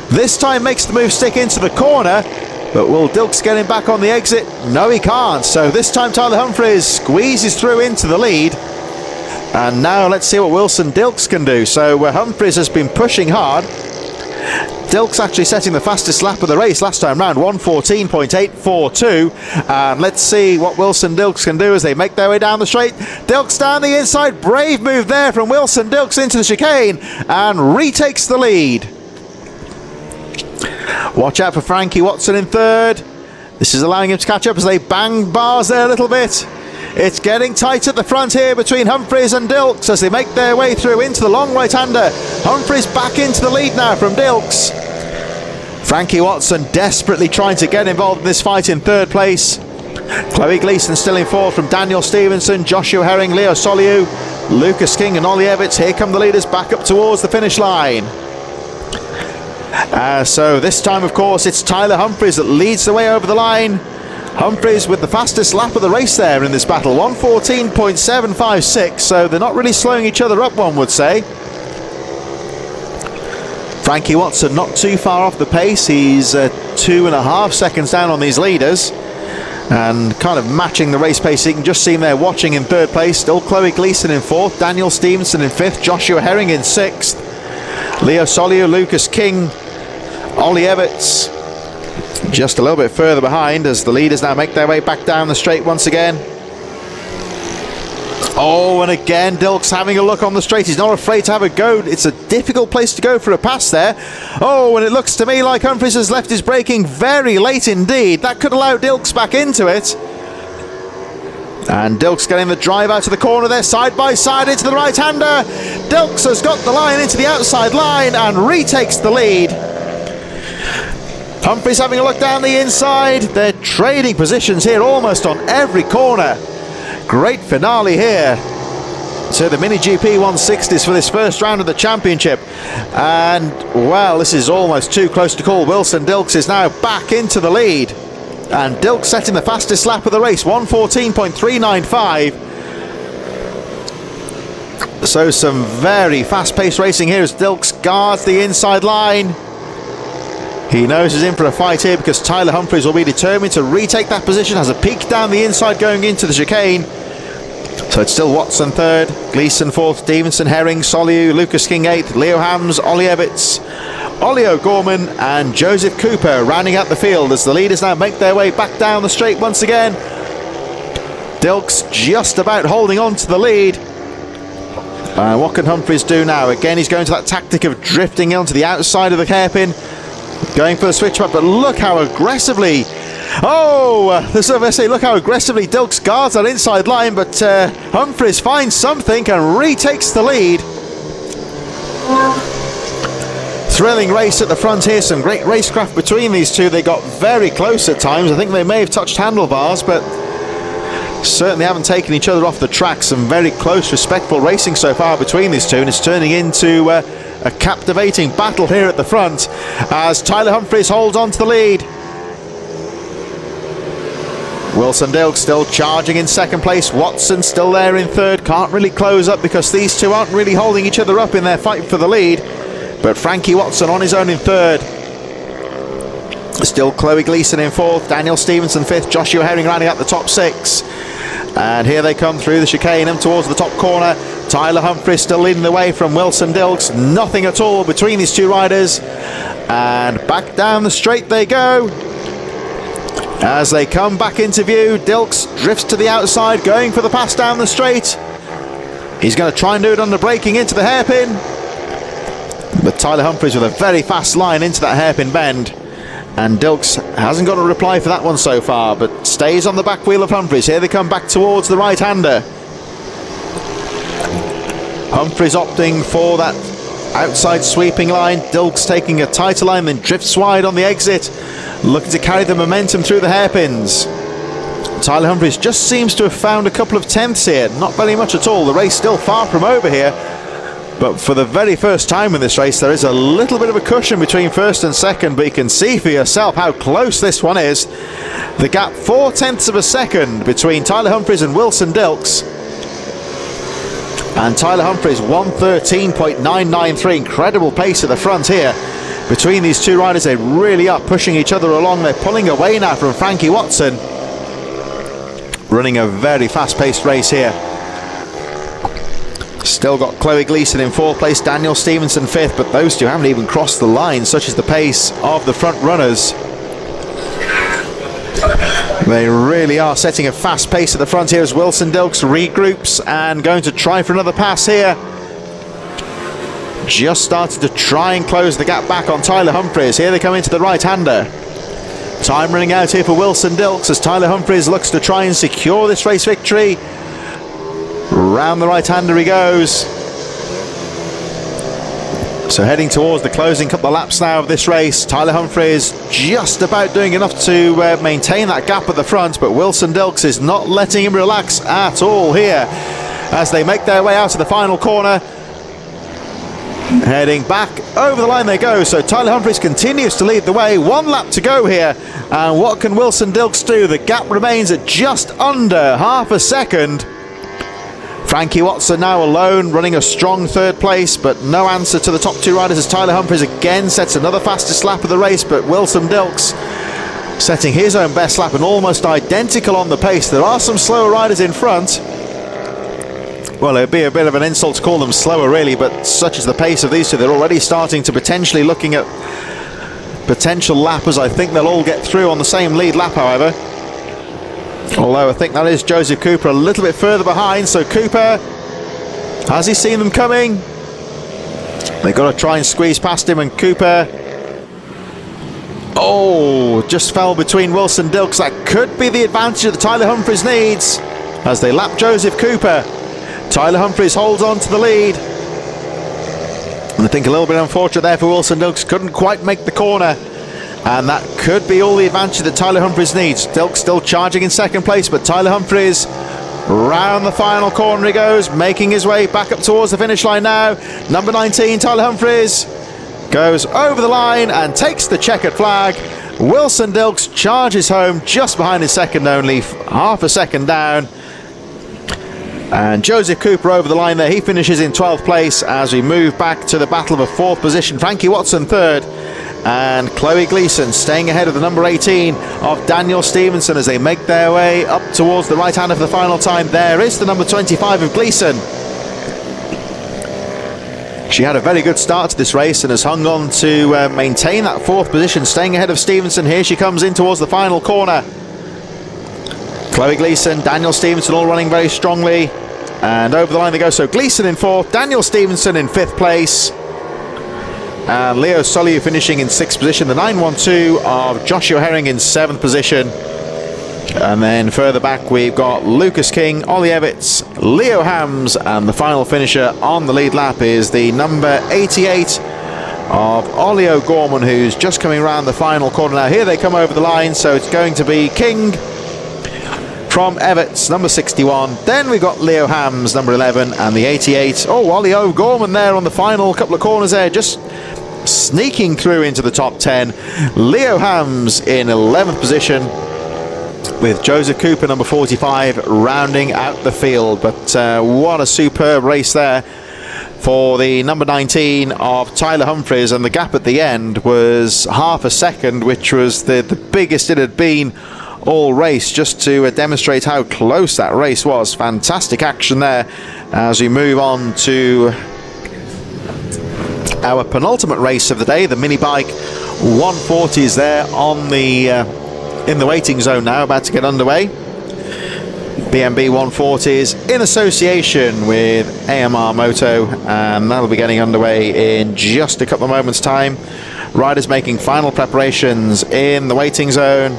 This time makes the move stick into the corner, but will Dilks get him back on the exit? No, he can't. So this time Tyler Humphries squeezes through into the lead. And now let's see what Wilson Dilks can do. So Humphries has been pushing hard. Dilks actually setting the fastest lap of the race last time round, 1:14.842. And let's see what Wilson Dilks can do as they make their way down the straight. Dilks down the inside, brave move there from Wilson Dilks into the chicane and retakes the lead. Watch out for Frankie Watson in third. This is allowing him to catch up as they bang bars there a little bit. It's getting tight at the front here between Humphries and Dilks as they make their way through into the long right-hander. Humphries back into the lead now from Dilks. Frankie Watson desperately trying to get involved in this fight in third place. Chloe Gleeson still in fourth from Daniel Stevenson, Joshua Herring, Leo Soliu, Lucas King and Ollie Evans. Here come the leaders back up towards the finish line. So this time, of course, it's Tyler Humphries that leads the way over the line. Humphries with the fastest lap of the race there in this battle, 1:14.756, so they're not really slowing each other up, one would say. Frankie Watson not too far off the pace. He's 2.5 seconds down on these leaders and kind of matching the race pace. You can just see him there watching in third place. Still Chloe Gleeson in fourth, Daniel Stevenson in fifth, Joshua Herring in sixth, Leo Soliu, Lucas King, Ollie Everts just a little bit further behind as the leaders now make their way back down the straight once again. Oh, and again Dilks having a look on the straight. He's not afraid to have a go. It's a difficult place to go for a pass there. Oh, and it looks to me like Humphries has left his braking very late indeed. That could allow Dilks back into it. And Dilks getting the drive out of the corner there, side by side into the right-hander. Dilks has got the line into the outside line and retakes the lead. Humphries having a look down the inside. They're trading positions here almost on every corner. Great finale here to the Mini GP 160s for this first round of the championship. And, well, this is almost too close to call. Wilson Dilks is now back into the lead. And Dilks setting the fastest lap of the race, 1:14.395. So some very fast-paced racing here as Dilks guards the inside line. He knows he's in for a fight here because Tyler Humphries will be determined to retake that position. Has a peek down the inside going into the chicane. So it's still Watson third, Gleeson fourth, Stevenson, Herring, Soliu, Lucas King eighth, Leo Hams, Ollie Evans, Ollie O'Gorman and Joseph Cooper rounding out the field as the leaders now make their way back down the straight once again. Dilks just about holding on to the lead. What can Humphries do now? Again, he's going to that tactic of drifting onto the outside of the hairpin, going for the switch back, but look how aggressively, look how aggressively Dilks guards that inside line, but Humphries finds something and retakes the lead. Thrilling race at the front here, some great racecraft between these two. They got very close at times. I think they may have touched handlebars, but certainly haven't taken each other off the track. Some very close, respectful racing so far between these two, and it's turning into a captivating battle here at the front as Tyler Humphries holds on to the lead. Wilson Dilks still charging in second place. Watson still there in third. Can't really close up because these two aren't really holding each other up in their fight for the lead. But Frankie Watson on his own in third. Still Chloe Gleeson in fourth. Daniel Stevenson fifth. Joshua Herring rounding out the top six. And here they come through the chicane and towards the top corner. Tyler Humphries still leading the way from Wilson Dilks. Nothing at all between these two riders. And back down the straight they go. As they come back into view, Dilks drifts to the outside, going for the pass down the straight. He's going to try and do it under braking into the hairpin. But Tyler Humphries with a very fast line into that hairpin bend. And Dilks hasn't got a reply for that one so far, but stays on the back wheel of Humphries. Here they come back towards the right-hander. Humphries opting for that outside sweeping line. Dilks taking a tighter line, then drifts wide on the exit, looking to carry the momentum through the hairpins. Tyler Humphries just seems to have found a couple of tenths here, not very much at all. The race still far from over here, but for the very first time in this race there is a little bit of a cushion between first and second, but you can see for yourself how close this one is. The gap 0.4 of a second between Tyler Humphries and Wilson Dilks, and Tyler Humphries 1:13.993. Incredible pace at the front here between these two riders. They really are pushing each other along. They're pulling away now from Frankie Watson, running a very fast-paced race here. Still got Chloe Gleeson in 4th place, Daniel Stevenson 5th, but those two haven't even crossed the line. Such is the pace of the front runners. They really are setting a fast pace at the front here as Wilson Dilks regroups and going to try for another pass here. Just started to try and close the gap back on Tyler Humphries. Here they come into the right-hander. Time running out here for Wilson Dilks as Tyler Humphries looks to try and secure this race victory. Round the right-hander he goes. So heading towards the closing couple of laps now of this race. Tyler Humphries just about doing enough to maintain that gap at the front, but Wilson Dilks is not letting him relax at all here as they make their way out of the final corner. Heading back over the line they go. So Tyler Humphries continues to lead the way. 1 lap to go here, and what can Wilson Dilks do? The gap remains at just under half a second. Frankie Watson now alone, running a strong 3rd place, but no answer to the top 2 riders as Tyler Humphries again sets another fastest lap of the race, but Wilson Dilks setting his own best lap and almost identical on the pace. There are some slower riders in front. Well, it'd be a bit of an insult to call them slower really, but such is the pace of these two. They're already starting to potentially looking at potential lappers. I think they'll all get through on the same lead lap, however. Although I think that is Joseph Cooper a little bit further behind. So Cooper, has he seen them coming? They've got to try and squeeze past him, and Cooper, oh, just fell between Wilson Dilks. That could be the advantage that Tyler Humphries needs as they lap Joseph Cooper. Tyler Humphries holds on to the lead, and I think a little bit unfortunate there for Wilson Dilks. Couldn't quite make the corner, and that could be all the advantage that Tyler Humphries needs. Dilks still charging in 2nd place, but Tyler Humphries round the final corner he goes, making his way back up towards the finish line now. Number 19, Tyler Humphries, goes over the line and takes the checkered flag. Wilson Dilks charges home just behind his second, only half a second down. And Joseph Cooper over the line there. He finishes in 12th place as we move back to the battle of a 4th position. Frankie Watson 3rd, and Chloe Gleeson staying ahead of the number 18 of Daniel Stevenson as they make their way up towards the right hand for the final time. There is the number 25 of Gleeson. She had a very good start to this race and has hung on to maintain that 4th position, staying ahead of Stevenson. Here she comes in towards the final corner. Chloe Gleeson, Daniel Stevenson all running very strongly, and over the line they go. So Gleeson in 4th, Daniel Stevenson in 5th place, and Leo Soliu finishing in 6th position. The 912 of Joshua Herring in 7th position. And then further back we've got Lucas King, Ollie Evans, Leo Hams, and the final finisher on the lead lap is the number 88 of Ollie O'Gorman, who's just coming around the final corner now. Here they come over the line, so it's going to be King from Evans, number 61. Then we've got Leo Hams, number 11, and the 88. Oh, Ollie O'Gorman there on the final couple of corners there, just sneaking through into the top 10. Leo Hams in 11th position, with Joseph Cooper, number 45, rounding out the field. But what a superb race there for the number 19 of Tyler Humphries, and the gap at the end was half a second, which was the biggest it had been all race, just to demonstrate how close that race was. Fantastic action there as we move on to our penultimate race of the day. The mini bike 140s there on the in the waiting zone now, about to get underway. BMB 140s in association with AMR Moto, and that'll be getting underway in just a couple of moments time. Riders making final preparations in the waiting zone,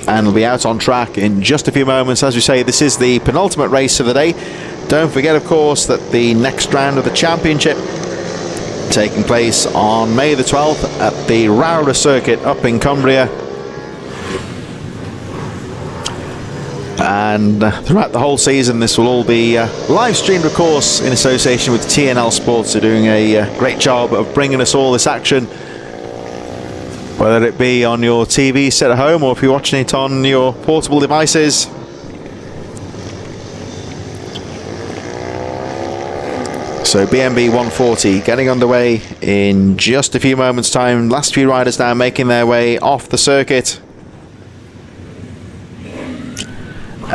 and will be out on track in just a few moments. As we say, this is the penultimate race of the day. don't forget, of course, that the next round of the championship taking place on May the 12th at the Rerun circuit up in Cumbria. And throughout the whole season, this will all be live streamed, of course, in association with TNL Sports. They're doing a great job of bringing us all this action, whether it be on your TV set at home or if you're watching it on your portable devices. So BMB 140 getting underway in just a few moments' time. Last few riders now making their way off the circuit.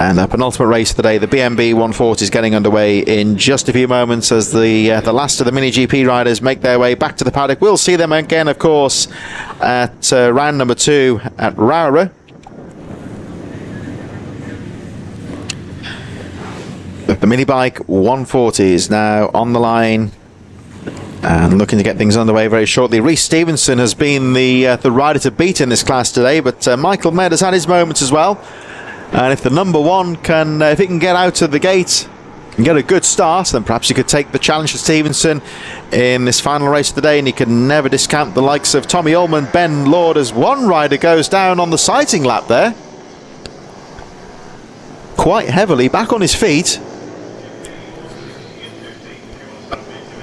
And a penultimate race of the day, the BMB 140 is getting underway in just a few moments as the last of the Mini GP riders make their way back to the paddock. We'll see them again, of course, at round number 2 at Rerun. The Mini Bike 140 is now on the line and looking to get things underway very shortly. Rhys Stevenson has been the rider to beat in this class today, but Michael Med has had his moments as well. And if the number 1 can, if he can get out of the gate and get a good start, then perhaps he could take the challenge to Stevenson in this final race of the day. And he can never discount the likes of Tommy Ullman, Ben Lord, as one rider goes down on the sighting lap there. Quite heavily, back on his feet.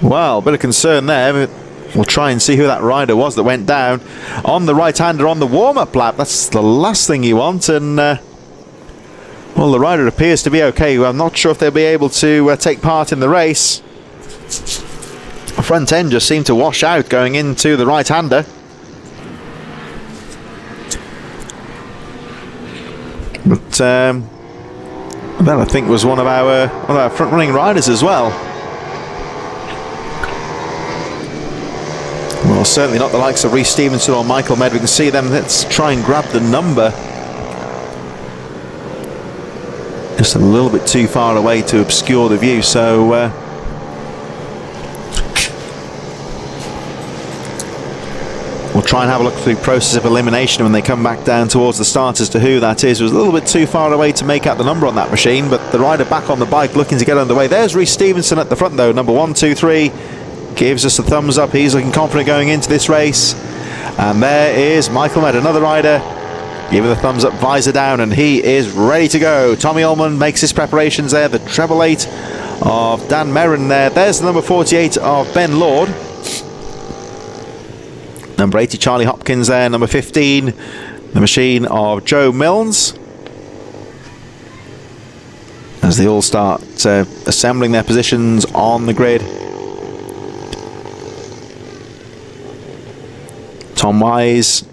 Well, a bit of concern there, but we'll try and see who that rider was that went down on the right-hander on the warm-up lap. That's the last thing you want, and well, the rider appears to be okay. I'm not sure if they'll be able to take part in the race. The front end just seemed to wash out going into the right-hander. But that, I think, was one of our front-running riders as well. Well, certainly not the likes of Rhys Stevenson or Michael Med. We can see them. Let's try and grab the number. Just a little bit too far away to obscure the view, so we'll try and have a look through process of elimination when they come back down towards the start as to who that is. It was a little bit too far away to make out the number on that machine, but the rider back on the bike looking to get underway. There's Rhys Stevenson at the front though, number 123, gives us a thumbs up. He's looking confident going into this race. And there is Michael Med, another rider, giving the thumbs up, visor down, and he is ready to go. Tommy Ullman makes his preparations there. The treble 8 of Dan Merrin there. There's the number 48 of Ben Lord. Number 80, Charlie Hopkins there. Number 15, the machine of Joe Milnes. As they all start assembling their positions on the grid. Tom Wise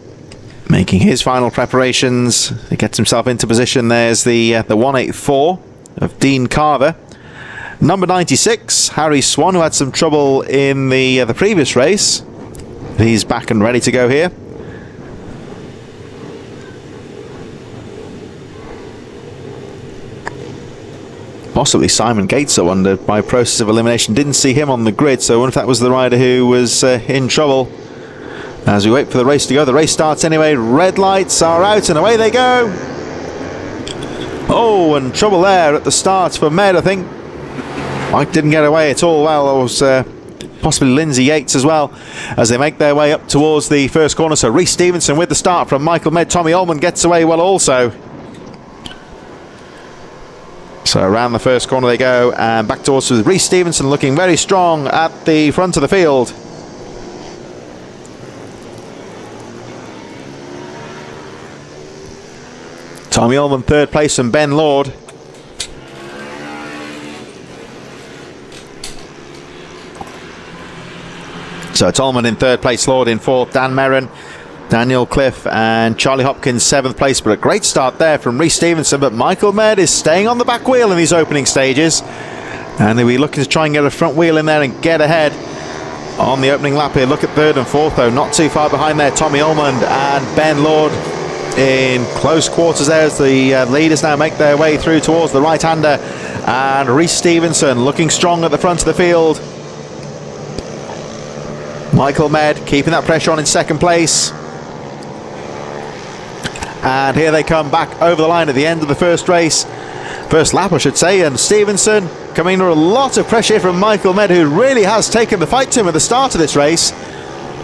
making his final preparations. He gets himself into position. There's the 184 of Dean Carver. Number 96, Harry Swan, who had some trouble in the previous race. He's back and ready to go here. Possibly Simon Gates, I wonder, by process of elimination. Didn't see him on the grid, so I wonder if that was the rider who was in trouble. As we wait for the race to go, the race starts anyway. Red lights are out and away they go. Oh, and trouble there at the start for Med, I think. Mike didn't get away at all. Well, it was possibly Lindsay Yates as well as they make their way up towards the first corner. So Rhys Stevenson with the start from Michael Med. Tommy Ullman gets away well also. So around the first corner they go and back towards with Rhys Stevenson looking very strong at the front of the field. Tommy Ullman third place and Ben Lord. So it's Ullman in third place, Lord in fourth, Dan Merrin, Daniel Cliff and Charlie Hopkins seventh place. But a great start there from Rhys Stevenson, but Michael Med is staying on the back wheel in these opening stages. And they'll be looking to try and get a front wheel in there and get ahead on the opening lap here. Look at third and fourth though, not too far behind there. Tommy Ullman and Ben Lord in close quarters there as the leaders now make their way through towards the right-hander. And Rhys Stevenson looking strong at the front of the field. Michael Med keeping that pressure on in second place. And here they come back over the line at the end of the first race. First lap, I should say. And Stevenson coming under a lot of pressure from Michael Med, who really has taken the fight to him at the start of this race.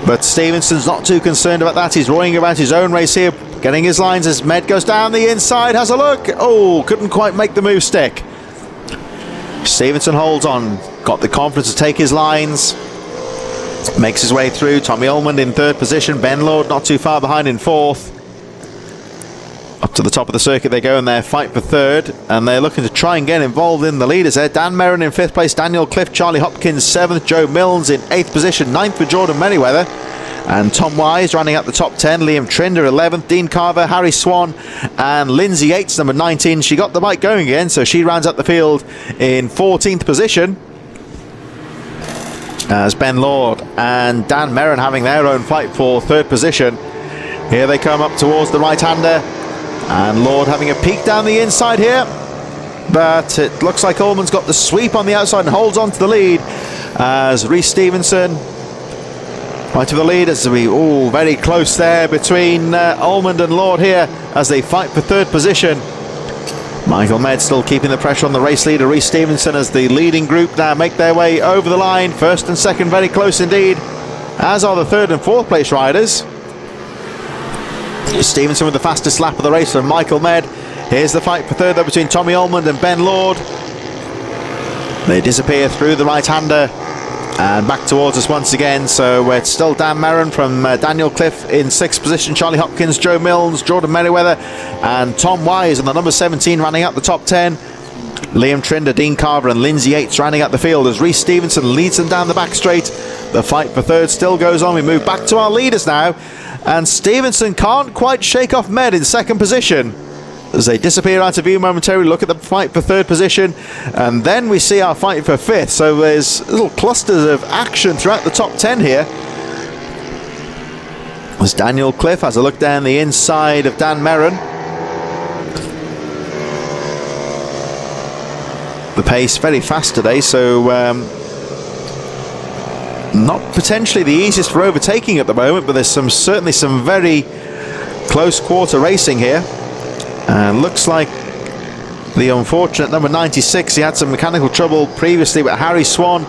But Stevenson's not too concerned about that. He's worrying about his own race here, getting his lines as Med goes down the inside, has a look. Oh, couldn't quite make the move stick. Stevenson holds on, got the confidence to take his lines, makes his way through. Tommy Ullman in third position, Ben Lord not too far behind in fourth. Up to the top of the circuit they go in their fight for third, and they're looking to try and get involved in the leaders there. Dan Merrin in fifth place, Daniel Cliff, Charlie Hopkins seventh, Joe Milnes in eighth position, ninth for Jordan Merriweather, and Tom Wise running up the top 10. Liam Trinder 11th, Dean Carver, Harry Swan, and Lindsay Yates number 19. She got the bike going again, so she rounds up the field in 14th position, as Ben Lord and Dan Merrin having their own fight for third position. Here they come up towards the right-hander, and Lord having a peek down the inside here, but it looks like Ullman's got the sweep on the outside and holds on to the lead, as Rhys Stevenson right to the lead, as we very close there between Ullman and Lord here as they fight for third position. Michael Med still keeping the pressure on the race leader Rhys Stevenson, as the leading group now make their way over the line. First and second very close indeed, as are the third and fourth place riders. Stevenson with the fastest lap of the race from Michael Med. Here's the fight for third though between Tommy Ullman and Ben Lord. They disappear through the right-hander and back towards us once again. So it's still Dan Merrin from Daniel Cliff in sixth position, Charlie Hopkins, Joe Milnes, Jordan Merriweather, and Tom Wise in the number 17 running out the top 10. Liam Trinder, Dean Carver and Lindsay Yates rounding out the field as Rhys Stevenson leads them down the back straight. The fight for third still goes on. We move back to our leaders now, and Stevenson can't quite shake off Med in second position as they disappear out of view momentarily. Look at the fight for third position, and then we see our fight for fifth. So there's little clusters of action throughout the top 10 here, as Daniel Cliff has a look down the inside of Dan Merrin. The pace very fast today, so not potentially the easiest for overtaking at the moment, but there's certainly some very close quarter racing here. And looks like the unfortunate number 96, he had some mechanical trouble previously, but Harry Swan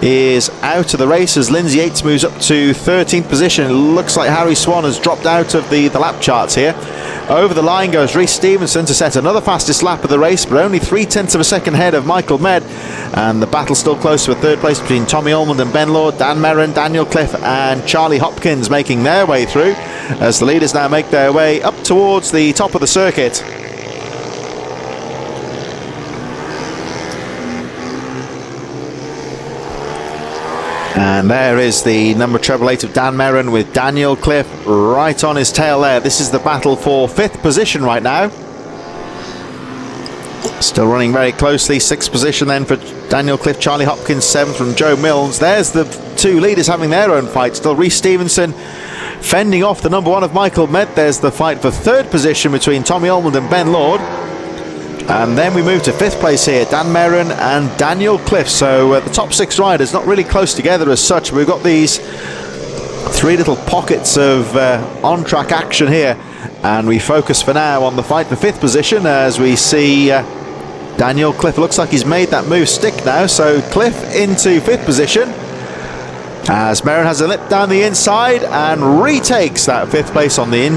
is out of the race as Lindsay Yates moves up to 13th position. It looks like Harry Swan has dropped out of the lap charts here. Over the line goes Rhys Stevenson to set another fastest lap of the race, but only 0.3 of a second ahead of Michael Med. And the battle still close to a third place between Tommy Ullman and Ben Lord, Dan Merrin, Daniel Cliff and Charlie Hopkins making their way through, as the leaders now make their way up towards the top of the circuit. And there is the number 888 of Dan Merrin with Daniel Cliff right on his tail there. This is the battle for fifth position right now. Still running very closely. Sixth position then for Daniel Cliff, Charlie Hopkins, seventh from Joe Milnes. There's the two leaders having their own fight. Still Rhys Stevenson fending off the number 1 of Michael Med. There's the fight for third position between Tommy Ullman and Ben Lord. And then we move to fifth place here, Dan Merrin and Daniel Cliff. So the top 6 riders not really close together as such. We've got these 3 little pockets of on-track action here, and we focus for now on the fight for fifth position as we see Daniel Cliff. Looks like he's made that move stick now, so Cliff into fifth position as Merrin has a lip down the inside and retakes that fifth place on the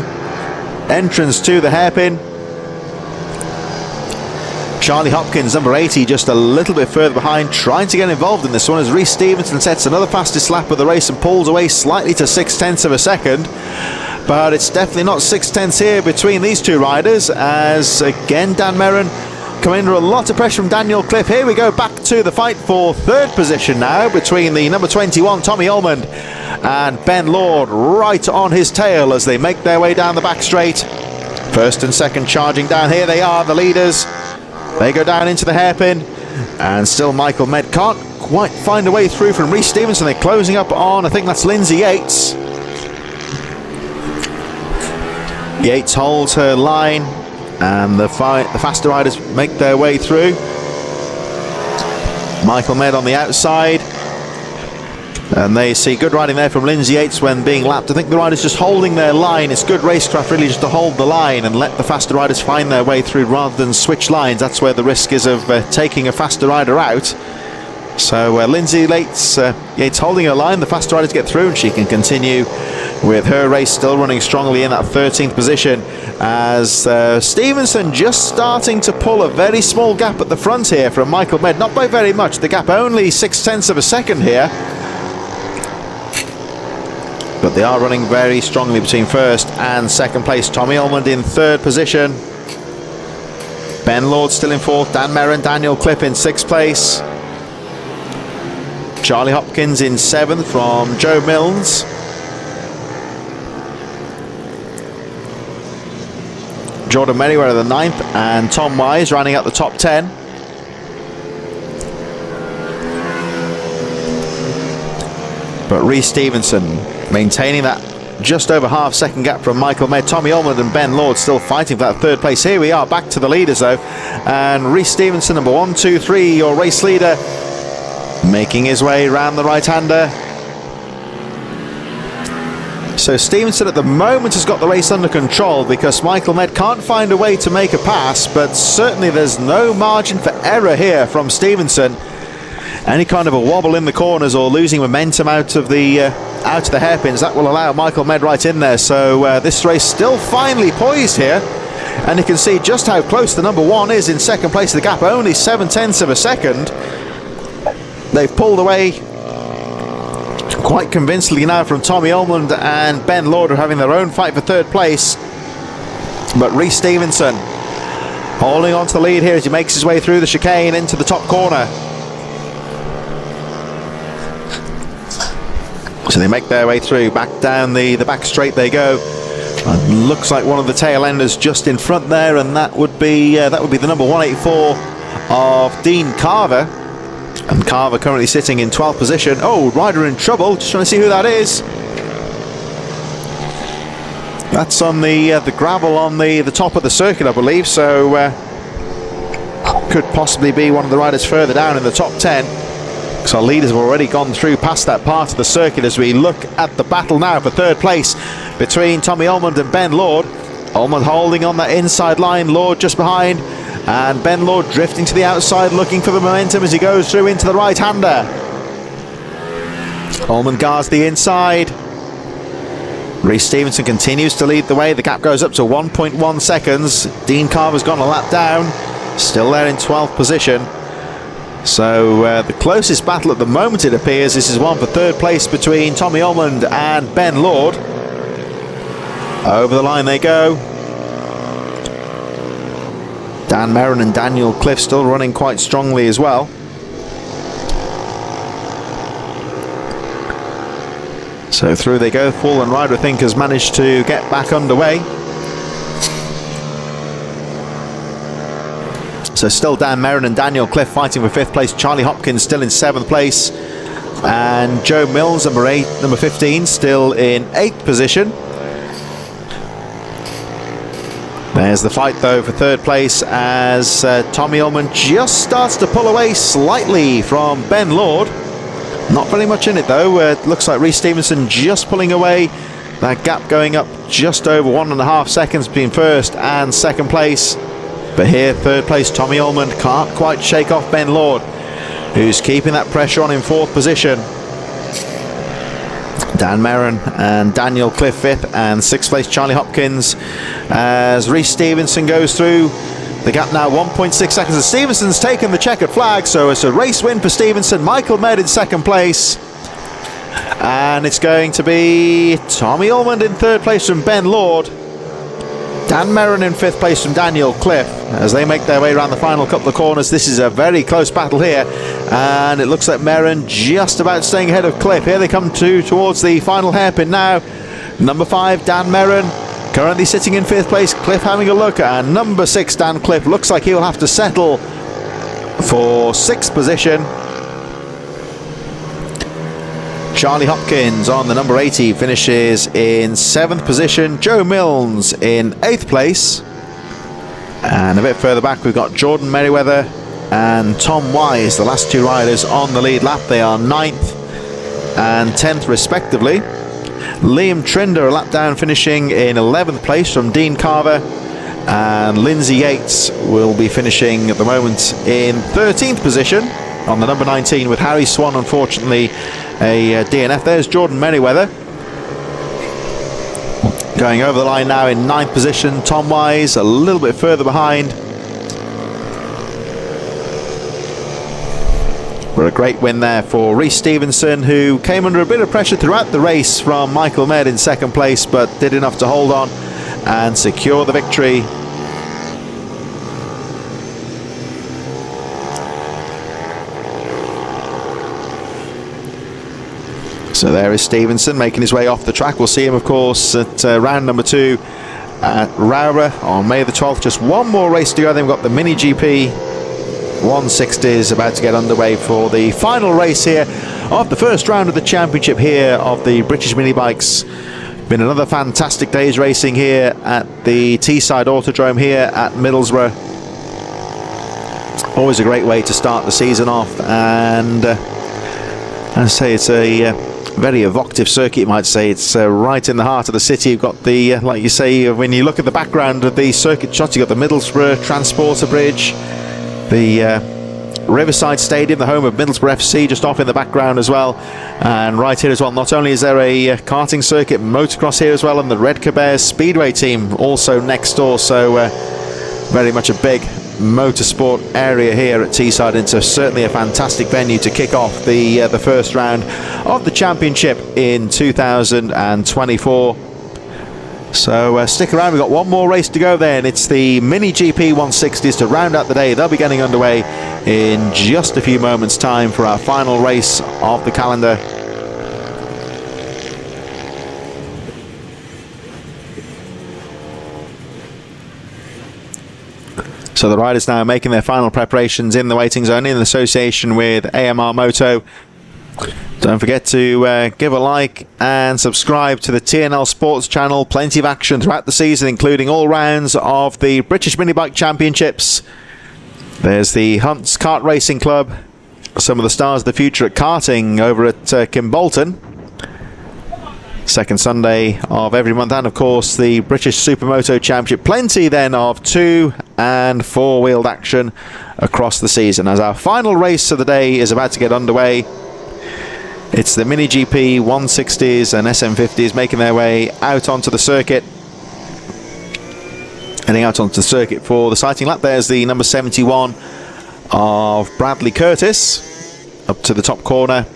entrance to the hairpin. Charlie Hopkins, number 80, just a little bit further behind, trying to get involved in this one as Rhys Stevenson sets another fastest lap of the race and pulls away slightly to 0.6 of a second. But it's definitely not 0.6 here between these two riders, as again Dan Merrin coming under a lot of pressure from Daniel Cliff. Here we go back to the fight for third position now between the number 21 Tommy Ullman and Ben Lord right on his tail as they make their way down the back straight. First and second charging down. Here they are, the leaders. They go down into the hairpin, and still Michael Med can't quite find a way through from Rhys Stevenson. They're closing up on, I think that's Lindsay Yates. Yates holds her line, and the faster riders make their way through. Michael Med on the outside, And they see good riding there from Lindsay Yates when being lapped. I think the riders just holding their line. It's good racecraft really just to hold the line and let the faster riders find their way through rather than switch lines. That's where the risk is of taking a faster rider out. So Lindsay Yates holding her line. The faster riders get through and she can continue with her race still running strongly in that 13th position, as Stevenson just starting to pull a very small gap at the front here from Michael Med. Not by very much. The gap only 0.6 of a second here. But they are running very strongly between first and second place. Tommy Ullman in third position. Ben Lord still in fourth. Dan Merrin, Daniel Cliff in sixth place. Charlie Hopkins in seventh from Joe Milnes. Jordan Merriweather the ninth, and Tom Wise rounding out the top 10. But Reece Stevenson maintaining that just over half-second gap from Michael Med. Tommy Ullman and Ben Lord still fighting for that third place. Here we are back to the leaders though, and Reece Stevenson, number 1, 2, 3, your race leader, making his way round the right-hander. So Stevenson at the moment has got the race under control because Michael Med can't find a way to make a pass, but certainly there's no margin for error here from Stevenson. Any kind of a wobble in the corners or losing momentum out of the hairpins, that will allow Michael Med right in there. So this race still finely poised here, and you can see just how close the number 1 is in second place. The gap only 0.7 of a second. They've pulled away quite convincingly now from Tommy Ullman, and Ben Lord are having their own fight for third place. But Reece Stevenson holding on to the lead here as he makes his way through the chicane into the top corner. So they make their way through, back down the back straight they go. Looks like one of the tail enders just in front there, and that would be the number 184 of Dean Carver. And Carver currently sitting in 12th position. Oh, rider in trouble. Just trying to see who that is. That's on the gravel on the top of the circuit, I believe. So could possibly be one of the riders further down in the top 10. So our leaders have already gone through past that part of the circuit as we look at the battle now for third place between Tommy Ullman and Ben Lord. Ullman holding on that inside line, Lord just behind, and Ben Lord drifting to the outside looking for the momentum as he goes through into the right-hander. Ullman guards the inside. Reece Stevenson continues to lead the way. The gap goes up to 1.1 seconds. Dean Carver's gone a lap down, still there in 12th position. So the closest battle at the moment, it appears, this is one for third place between Tommy Ullman and Ben Lord. Over the line they go. Dan Merrin and Daniel Cliff still running quite strongly as well. So through they go. Fallen Rider, I think, has managed to get back underway. So still Dan Merrin and Daniel Cliff fighting for 5th place. Charlie Hopkins still in 7th place. And Joe Milnes, number 15, still in 8th position. There's the fight though for third place as Tommy Ullman just starts to pull away slightly from Ben Lord. Not very much in it though. It looks like Reece Stevenson just pulling away. That gap going up just over 1.5 seconds between first and second place. But here, third place, Tommy Ullman can't quite shake off Ben Lord, who's keeping that pressure on in 4th position. Dan Merrin and Daniel Cliff 5th, and 6th place Charlie Hopkins as Reece Stevenson goes through. The gap now 1.6 seconds, and Stevenson's taken the checkered flag, so it's a race win for Stevenson. Michael Med in 2nd place, and it's going to be Tommy Ullman in 3rd place from Ben Lord. Dan Merrin in 5th place from Daniel Cliff as they make their way around the final couple of corners. This is a very close battle here, and it looks like Merrin just about staying ahead of Cliff. Here they come towards the final hairpin now. Number 5, Dan Merrin, currently sitting in 5th place. Cliff having a look, and number 6, Dan Cliff, looks like he'll have to settle for 6th position. Charlie Hopkins on the number 80 finishes in 7th position. Joe Milnes in 8th place. And a bit further back we've got Jordan Merriweather and Tom Wise, the last 2 riders on the lead lap. They are 9th and 10th respectively. Liam Trinder a lap down, finishing in 11th place from Dean Carver, and Lindsay Yates will be finishing at the moment in 13th position on the number 19, with Harry Swan unfortunately a DNF. There's Jordan Merriweather going over the line now in 9th position. Tom Wise a little bit further behind. But a great win there for Rhys Stevenson, who came under a bit of pressure throughout the race from Michael Med in 2nd place, but did enough to hold on and secure the victory. So there is Stevenson making his way off the track. We'll see him, of course, at round number 2 at Rowra on May the 12th. Just one more race to go. Then we've got the Mini GP 160s about to get underway for the final race here of the first round of the championship here of the British Mini Bikes. Been another fantastic day's racing here at the Teesside Autodrome here at Middlesbrough. Always a great way to start the season off, and I say it's a very evocative circuit, you might say. It's right in the heart of the city. You've got the, like you say, when you look at the background of the circuit shots, you've got the Middlesbrough Transporter Bridge, the Riverside Stadium, the home of Middlesbrough FC, just off in the background as well. And right here as well, not only is there a karting circuit, motocross here as well, and the Red Bears Speedway team also next door. So very much a big motorsport area here at Teesside. It's certainly a fantastic venue to kick off the first round of the championship in 2024. So stick around, we've got one more race to go then. It's the Mini GP 160s to round out the day. They'll be getting underway in just a few moments time for our final race of the calendar. So the riders now making their final preparations in the waiting zone in association with AMR Moto. Don't forget to give a like and subscribe to the TNL Sports channel. Plenty of action throughout the season, including all rounds of the British Mini Bike Championships. There's the Hunts Kart Racing Club, some of the stars of the future at karting over at Kimbolton. Second Sunday of every month, and of course the British Supermoto Championship. Plenty then of 2- and 4-wheeled action across the season as our final race of the day is about to get underway. It's the Mini GP 160s and SM50s making their way out onto the circuit. Heading out onto the circuit for the sighting lap. There's the number 71 of Bradley Curtis up to the top corner.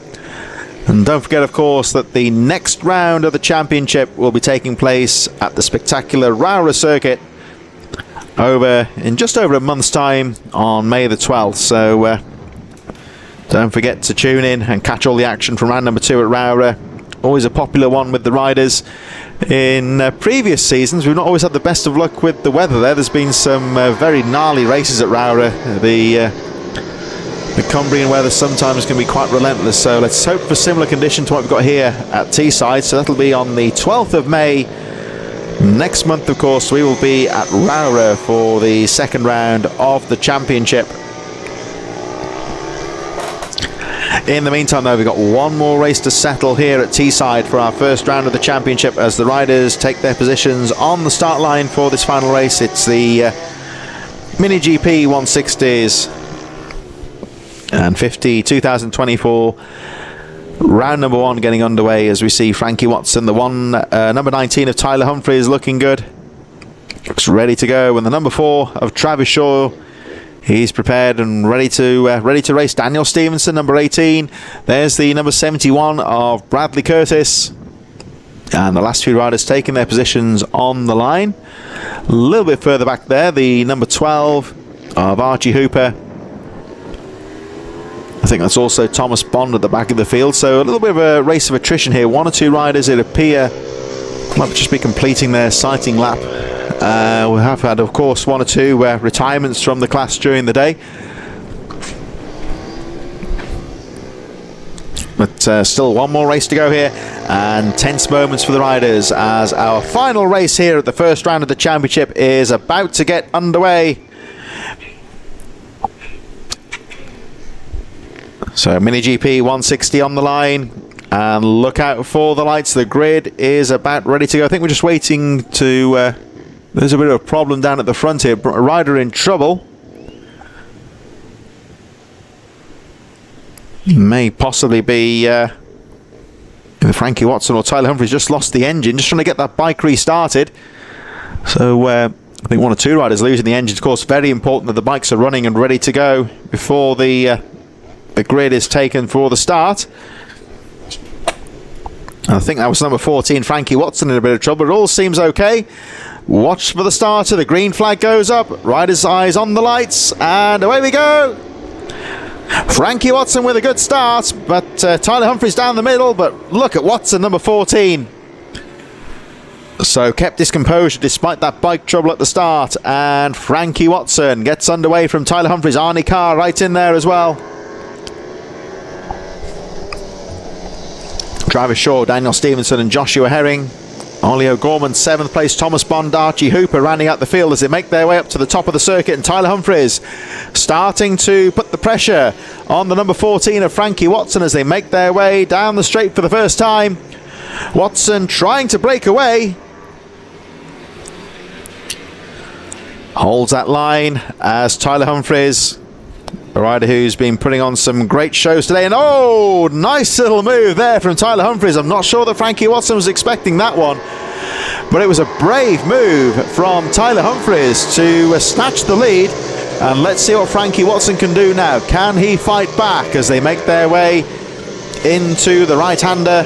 And don't forget, of course, that the next round of the championship will be taking place at the spectacular Rowra circuit in just over a month's time on May the 12th. So don't forget to tune in and catch all the action from round number 2 at Rowra. Always a popular one with the riders. In previous seasons, we've not always had the best of luck with the weather there. There's been some very gnarly races at Rowra. The Cumbrian weather sometimes can be quite relentless, so let's hope for similar condition to what we've got here at Teesside. So that'll be on the 12th of May. Next month, of course, we will be at Rowra for the second round of the championship. In the meantime, though, we've got one more race to settle here at Teesside for our first round of the championship as the riders take their positions on the start line for this final race. It's the Mini GP 160s and 50 2024 round number 1 getting underway as we see Frankie Watson, the number 19 of Tyler Humphreys, looking good, looks ready to go, and the number 4 of Travis Shaw, he's prepared and ready to race. Daniel Stevenson, number 18. There's the number 71 of Bradley Curtis, and the last few riders taking their positions on the line. A little bit further back there, the number 12 of Archie Hooper. I think that's also Thomas Bond at the back of the field. So a little bit of a race of attrition here. 1 or 2 riders, it appear, might just be completing their sighting lap. We have had, of course, 1 or 2 retirements from the class during the day. But still one more race to go here, and tense moments for the riders as our final race here at the first round of the championship is about to get underway. So Mini GP 160 on the line, And look out for the lights. The grid is about ready to go. I think we're just waiting to... there's a bit of a problem down at the front here. A rider in trouble. May possibly be Frankie Watson or Tyler Humphries. Just lost the engine. Just trying to get that bike restarted. So I think one or two riders losing the engine. Of course, very important that the bikes are running and ready to go before the grid is taken for the start. I think that was number 14, Frankie Watson, in a bit of trouble. It all seems okay. Watch for the starter. The green flag goes up. Rider's eyes on the lights. And away we go. Frankie Watson with a good start. But Tyler Humphries down the middle. But look at Watson, number 14. So kept his composure despite that bike trouble at the start. And Frankie Watson gets underway from Tyler Humphries. Arnie Carr right in there as well. Travis Shaw, Daniel Stevenson and Joshua Herring. Ollie O'Gorman 7th place, Thomas Bond, Archie Hooper rounding out the field as they make their way up to the top of the circuit, and Tyler Humphries starting to put the pressure on the number 14 of Frankie Watson as they make their way down the straight for the first time. Watson trying to break away. Holds that line as Tyler Humphries, a rider who's been putting on some great shows today. And oh, nice little move there from Tyler Humphries. I'm not sure that Frankie Watson was expecting that one, but it was a brave move from Tyler Humphries to snatch the lead. And let's see what Frankie Watson can do now. Can he fight back as they make their way into the right-hander?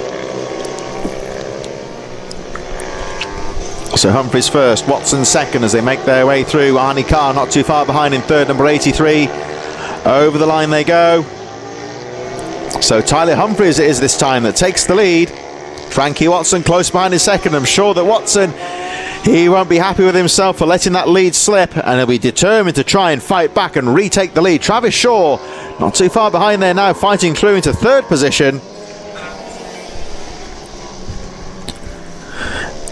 So Humphries first, Watson second as they make their way through. Arnie Carr not too far behind in third, number 83. Over the line they go. So Tyler Humphries it is this time that takes the lead. Frankie Watson close behind his second. I'm sure that Watson, he won't be happy with himself for letting that lead slip, and he'll be determined to try and fight back and retake the lead. Travis Shaw not too far behind there now, fighting through into third position.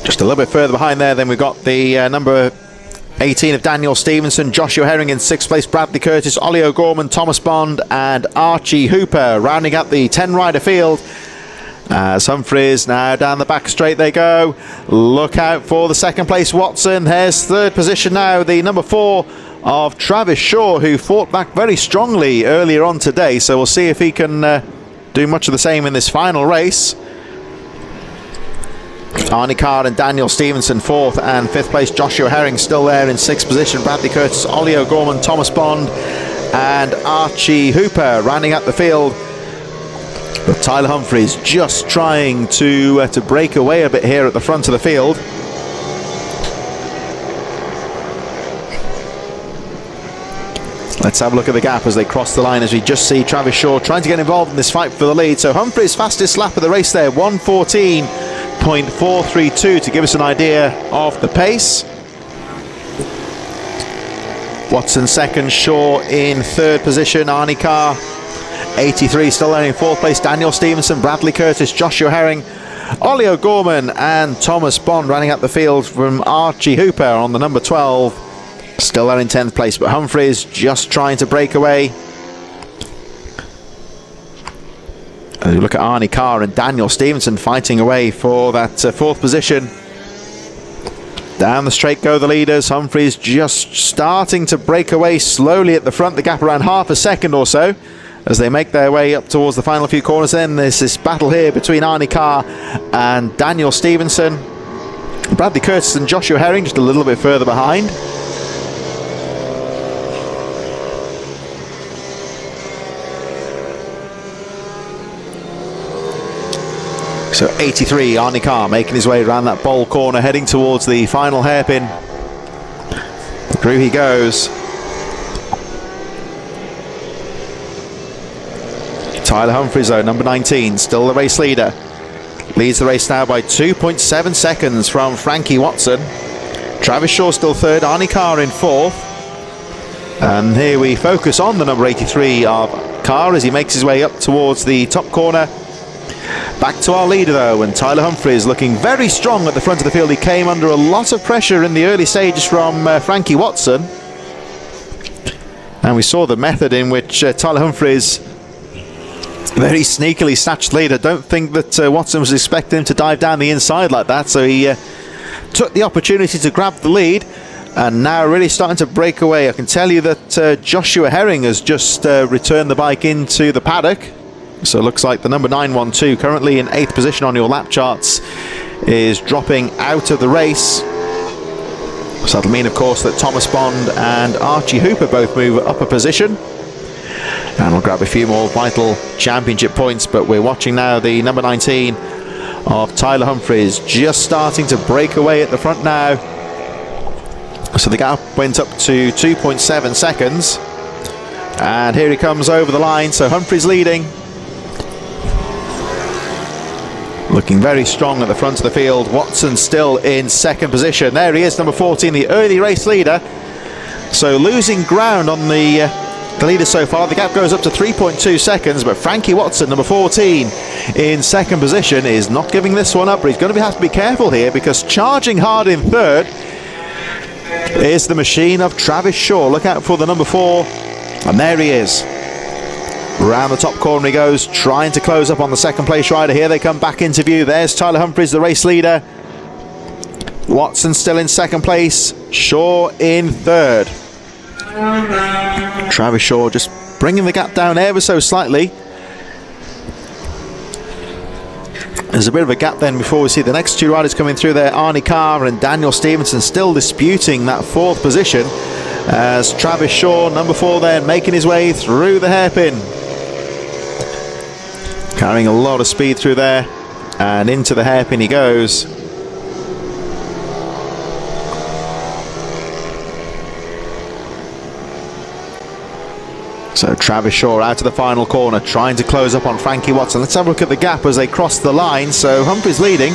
Just a little bit further behind there, then we've got the number 18 of Daniel Stevenson, Joshua Herring in 6th place, Bradley Curtis, Ollie O'Gorman, Thomas Bond and Archie Hooper rounding up the 10-rider field. As Humphries now down the back straight they go. Look out for the second place Watson. There's third position now, the number 4 of Travis Shaw, who fought back very strongly earlier on today. So we'll see if he can do much of the same in this final race. Arnie Carr and Daniel Stevenson 4th and 5th place. Joshua Herring still there in 6th position. Bradley Curtis, Ollie O'Gorman, Thomas Bond and Archie Hooper rounding up the field. But Tyler Humphries just trying to break away a bit here at the front of the field. Let's have a look at the gap as they cross the line, as we just see Travis Shaw trying to get involved in this fight for the lead. So Humphries fastest lap of the race there, 1:14.432 to give us an idea of the pace. Watson second, Shaw in third position, Arnie Carr 83 still there in 4th place, Daniel Stevenson, Bradley Curtis, Joshua Herring, Ollie O'Gorman and Thomas Bond running up the field from Archie Hooper on the number 12. Still there in 10th place, but Humphries just trying to break away. As we look at Arnie Carr and Daniel Stevenson fighting away for that 4th position. Down the straight go the leaders. Humphries just starting to break away slowly at the front. The gap around half a second or so as they make their way up towards the final few corners. Then there's this battle here between Arnie Carr and Daniel Stevenson. Bradley Curtis and Joshua Herring just a little bit further behind. So 83, Arnie Carr making his way around that bowl corner, heading towards the final hairpin. Through he goes. Tyler Humphries though, number 19, still the race leader. Leads the race now by 2.7 seconds from Frankie Watson. Travis Shaw still third, Arnie Carr in 4th. And here we focus on the number 83 of Carr as he makes his way up towards the top corner. Back to our leader though, and Tyler Humphries looking very strong at the front of the field. He came under a lot of pressure in the early stages from Frankie Watson, and we saw the method in which Tyler Humphries Very sneakily snatched lead. I don't think that Watson was expecting him to dive down the inside like that, so he took the opportunity to grab the lead, and now really starting to break away. I can tell you that Joshua Herring has just returned the bike into the paddock, so it looks like the number 912, currently in 8th position on your lap charts, is dropping out of the race. So that'll mean, of course, that Thomas Bond and Archie Hooper both move up a position, and we'll grab a few more vital championship points. But we're watching now the number 19 of Tyler Humphries just starting to break away at the front now. So the gap went up to 2.7 seconds, and here he comes over the line. So Humphries leading, looking very strong at the front of the field. Watson still in 2nd position. There he is, number 14, the early race leader. So losing ground on the leader so far. The gap goes up to 3.2 seconds, but Frankie Watson, number 14, in 2nd position, is not giving this one up. But he's going to have to be careful here, because charging hard in 3rd is the machine of Travis Shaw. Look out for the number 4, and there he is. Round the top corner he goes, trying to close up on the 2nd place rider. Here they come back into view. There's Tyler Humphries, the race leader. Watson still in 2nd place, Shaw in 3rd. Travis Shaw just bringing the gap down ever so slightly. There's a bit of a gap then before we see the next 2 riders coming through there. Arnie Carr and Daniel Stevenson still disputing that 4th position, as Travis Shaw, number 4 there, making his way through the hairpin, carrying a lot of speed through there, and into the hairpin he goes. So Travis Shaw out to the final corner, trying to close up on Frankie Watson. Let's have a look at the gap as they cross the line. So Humphries leading,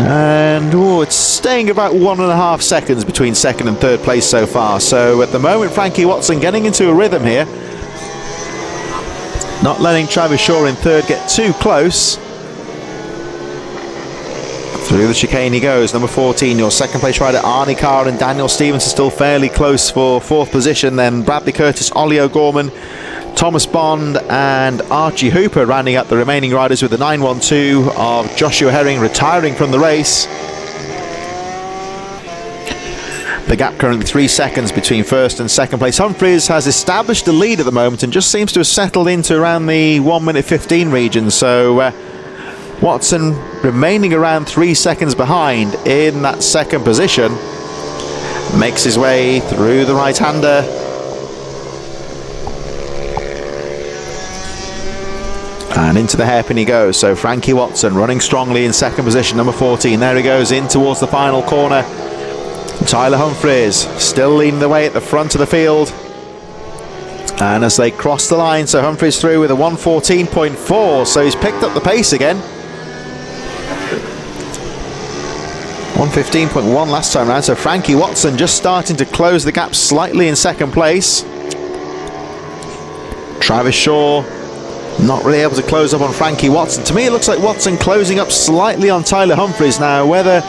and it's staying about 1.5 seconds between 2nd and 3rd place so far. So at the moment, Frankie Watson getting into a rhythm here, not letting Travis Shaw in 3rd get too close. Through the chicane he goes, number 14, your 2nd place rider Arnie Carr and Daniel Stevenson still fairly close for 4th position. Then Bradley Curtis, Ollie O'Gorman, Thomas Bond and Archie Hooper rounding up the remaining riders, with the 912 of Joshua Herring retiring from the race. The gap currently 3 seconds between 1st and 2nd place. Humphries has established the lead at the moment and just seems to have settled into around the 1:15 region. So Watson remaining around 3 seconds behind in that 2nd position, makes his way through the right-hander. And into the hairpin he goes. So Frankie Watson running strongly in 2nd position, number 14. There he goes in towards the final corner. Tyler Humphries still leading the way at the front of the field. And as they cross the line, so Humphries through with a 1:14.4, so he's picked up the pace again. 1:15.1 last time round. So Frankie Watson just starting to close the gap slightly in 2nd place. Travis Shaw not really able to close up on Frankie Watson. To me it looks like Watson closing up slightly on Tyler Humphries now. Whether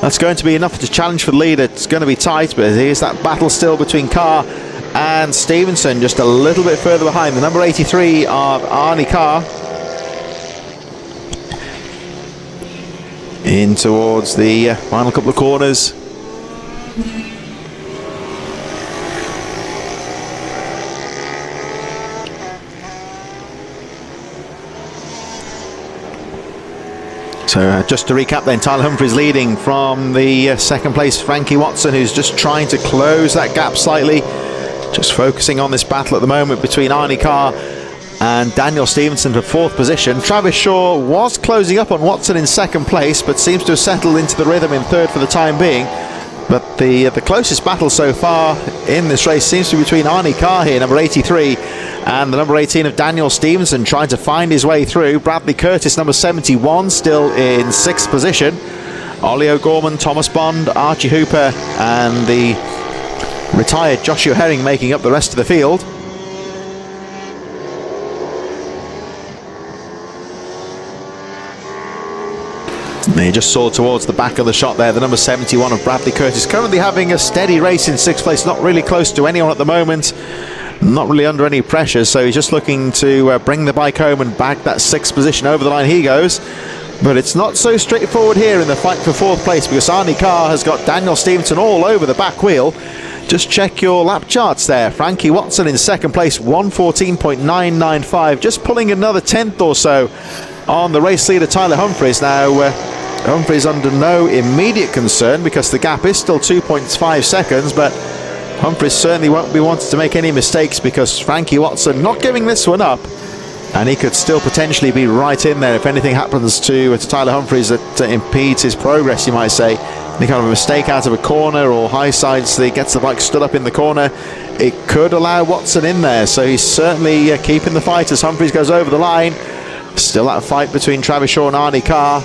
that's going to be enough to challenge for the lead, it's going to be tight, but here's that battle still between Carr and Stevenson, just a little bit further behind. The number 83 of Arnie Carr in towards the final couple of corners. So just to recap then, Tyler Humphries leading from the 2nd place Frankie Watson, who's just trying to close that gap slightly, just focusing on this battle at the moment between Arnie Carr and Daniel Stevenson for 4th position. Travis Shaw was closing up on Watson in 2nd place, but seems to have settled into the rhythm in 3rd for the time being. But the closest battle so far in this race seems to be between Arnie Carr here, number 83, and the number 18 of Daniel Stevenson, trying to find his way through. Bradley Curtis, number 71, still in 6th position. Ollie O'Gorman, Thomas Bond, Archie Hooper and the retired Joshua Herring making up the rest of the field. They just saw towards the back of the shot there, the number 71 of Bradley Curtis, currently having a steady race in 6th place, not really close to anyone at the moment. not really under any pressure, so he's just looking to bring the bike home and bag that 6th position. Over the line he goes. But it's not so straightforward here in the fight for 4th place, because Arnie Carr has got Daniel Stevenson all over the back wheel. Just check your lap charts there. Frankie Watson in 2nd place, 1:14.995, just pulling another 10th or so on the race leader Tyler Humphries. Now Humphries under no immediate concern because the gap is still 2.5 seconds, but Humphries certainly won't be wanting to make any mistakes, because Frankie Watson not giving this one up, and he could still potentially be right in there if anything happens to Tyler Humphries that impedes his progress, you might say. Any kind of a mistake out of a corner or high sides, he gets the bike stood up in the corner, it could allow Watson in there. So he's certainly keeping the fight as Humphries goes over the line. Still that fight between Travis Shaw and Arnie Carr.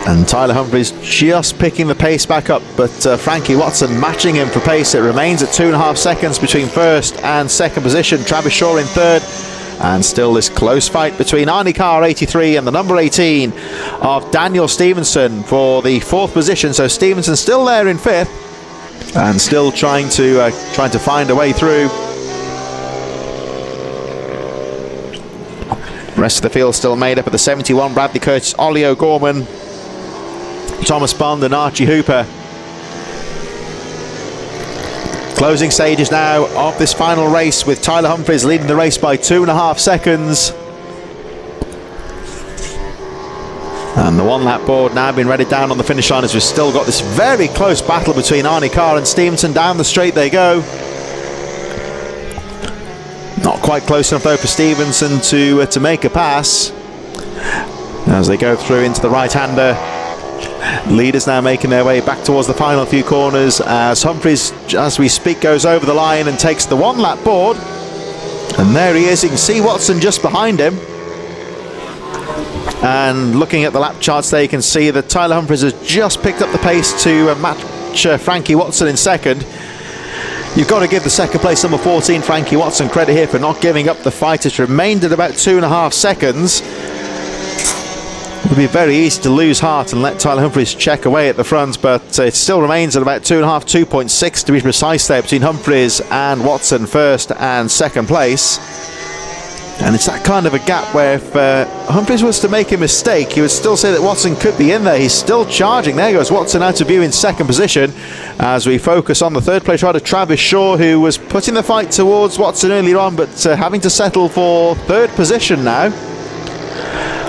And Tyler Humphries just picking the pace back up, but Frankie Watson matching him for pace. It remains at 2.5 seconds between 1st and 2nd position. Travis Shaw in 3rd, and still this close fight between Arnie Carr 83 and the number 18 of Daniel Stevenson for the 4th position. So Stevenson still there in 5th and still trying to find a way through. The rest of the field still made up of the 71 Bradley Curtis, Ollie O'Gorman, Thomas Bond and Archie Hooper. Closing stages now of this final race, with Tyler Humphries leading the race by 2.5 seconds. And the 1 lap board now being readied down on the finish line, as we've still got this very close battle between Arnie Carr and Stevenson. Down the straight they go. Not quite close enough though for Stevenson to make a pass as they go through into the right-hander. Leaders now making their way back towards the final few corners as Humphries, as we speak, goes over the line and takes the 1 lap board. And there he is. You can see Watson just behind him. And looking at the lap charts there, you can see that Tyler Humphries has just picked up the pace to match Frankie Watson in 2nd. You've got to give the 2nd place number 14 Frankie Watson credit here for not giving up the fight. It's remained at about 2.5 seconds. It would be very easy to lose heart and let Tyler Humphries check away at the front, but it still remains at about 2.5, 2.6 to be precise there, between Humphries and Watson 1st and 2nd place. And it's that kind of a gap where if Humphries was to make a mistake, he would still say that Watson could be in there. He's still charging. There goes Watson out of view in 2nd position as we focus on the 3rd place rider Travis Shaw, who was putting the fight towards Watson earlier on, but having to settle for 3rd position now.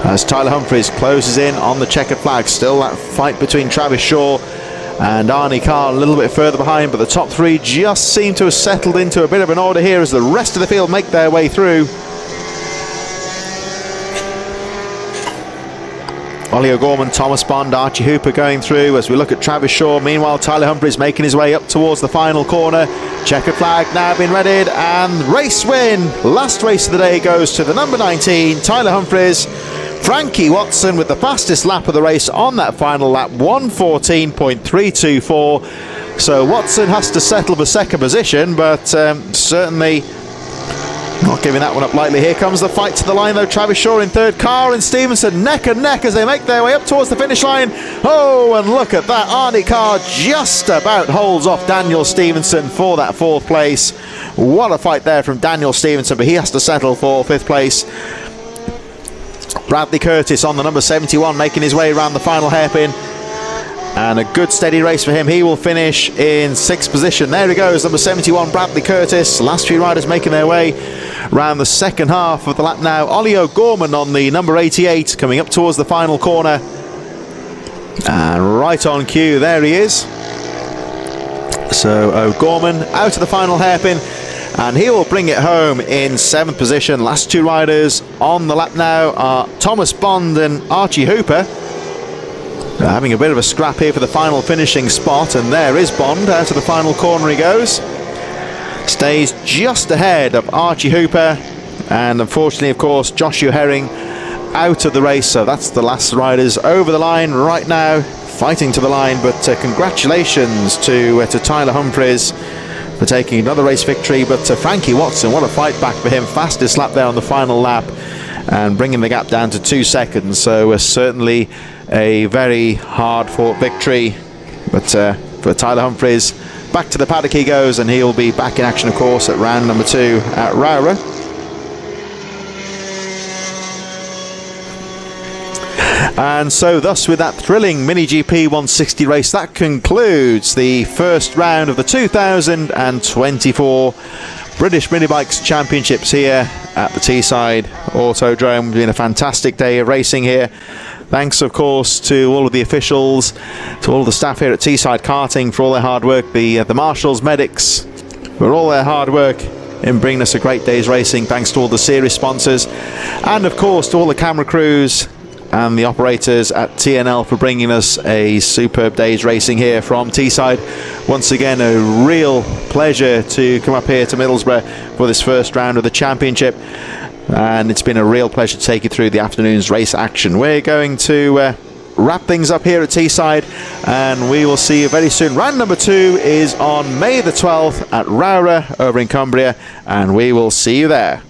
As Tyler Humphries closes in on the checkered flag. Still that fight between Travis Shaw and Arnie Carr a little bit further behind, but the top 3 just seem to have settled into a bit of an order here as the rest of the field make their way through. Ollie O'Gorman, Thomas Bond, Archie Hooper going through as we look at Travis Shaw. Meanwhile, Tyler Humphries making his way up towards the final corner. Checkered flag now been readied, and race win. Last race of the day goes to the number 19, Tyler Humphries. Frankie Watson with the fastest lap of the race on that final lap, 1:14.324. So Watson has to settle for 2nd position, but certainly not giving that one up lightly. Here comes the fight to the line though. Travis Shaw in 3rd, Carr and Stevenson neck and neck as they make their way up towards the finish line. Oh, and look at that. Arnie Carr just about holds off Daniel Stevenson for that 4th place. What a fight there from Daniel Stevenson, but he has to settle for 5th place. Bradley Curtis on the number 71 making his way around the final hairpin, and a good steady race for him. He will finish in 6th position. There he goes, number 71 Bradley Curtis. Last few riders making their way around the 2nd half of the lap now. Ollie O'Gorman on the number 88 coming up towards the final corner, and right on cue there he is. So O'Gorman out of the final hairpin, and he will bring it home in 7th position. Last 2 riders on the lap now are Thomas Bond and Archie Hooper. They're having a bit of a scrap here for the final finishing spot, and there is Bond. Out of the final corner he goes. Stays just ahead of Archie Hooper, and unfortunately, of course, Joshua Herring out of the race. So that's the last riders over the line right now, fighting to the line. But congratulations to Tyler Humphries for taking another race victory. But Frankie Watson, what a fight back for him. Fastest lap there on the final lap, and bringing the gap down to 2 seconds. So certainly a very hard fought victory. But for Tyler Humphries, back to the paddock he goes, and he'll be back in action, of course, at round number 2 at Rerun. And so thus, with that thrilling Mini GP 160 race, that concludes the first round of the 2024 British Mini Bikes Championships here at the Teesside Autodrome. It's been a fantastic day of racing here. Thanks, of course, to all of the officials, to all of the staff here at Teesside Karting for all their hard work, the marshals, medics, for all their hard work in bringing us a great day's racing. Thanks to all the series sponsors, and of course to all the camera crews and the operators at TNL for bringing us a superb day's racing here from Teesside. Once again, a real pleasure to come up here to Middlesbrough for this first round of the championship, and it's been a real pleasure to take you through the afternoon's race action. We're going to wrap things up here at Teesside, and we will see you very soon. Round number 2 is on May the 12th at Rowra over in Cumbria, and we will see you there.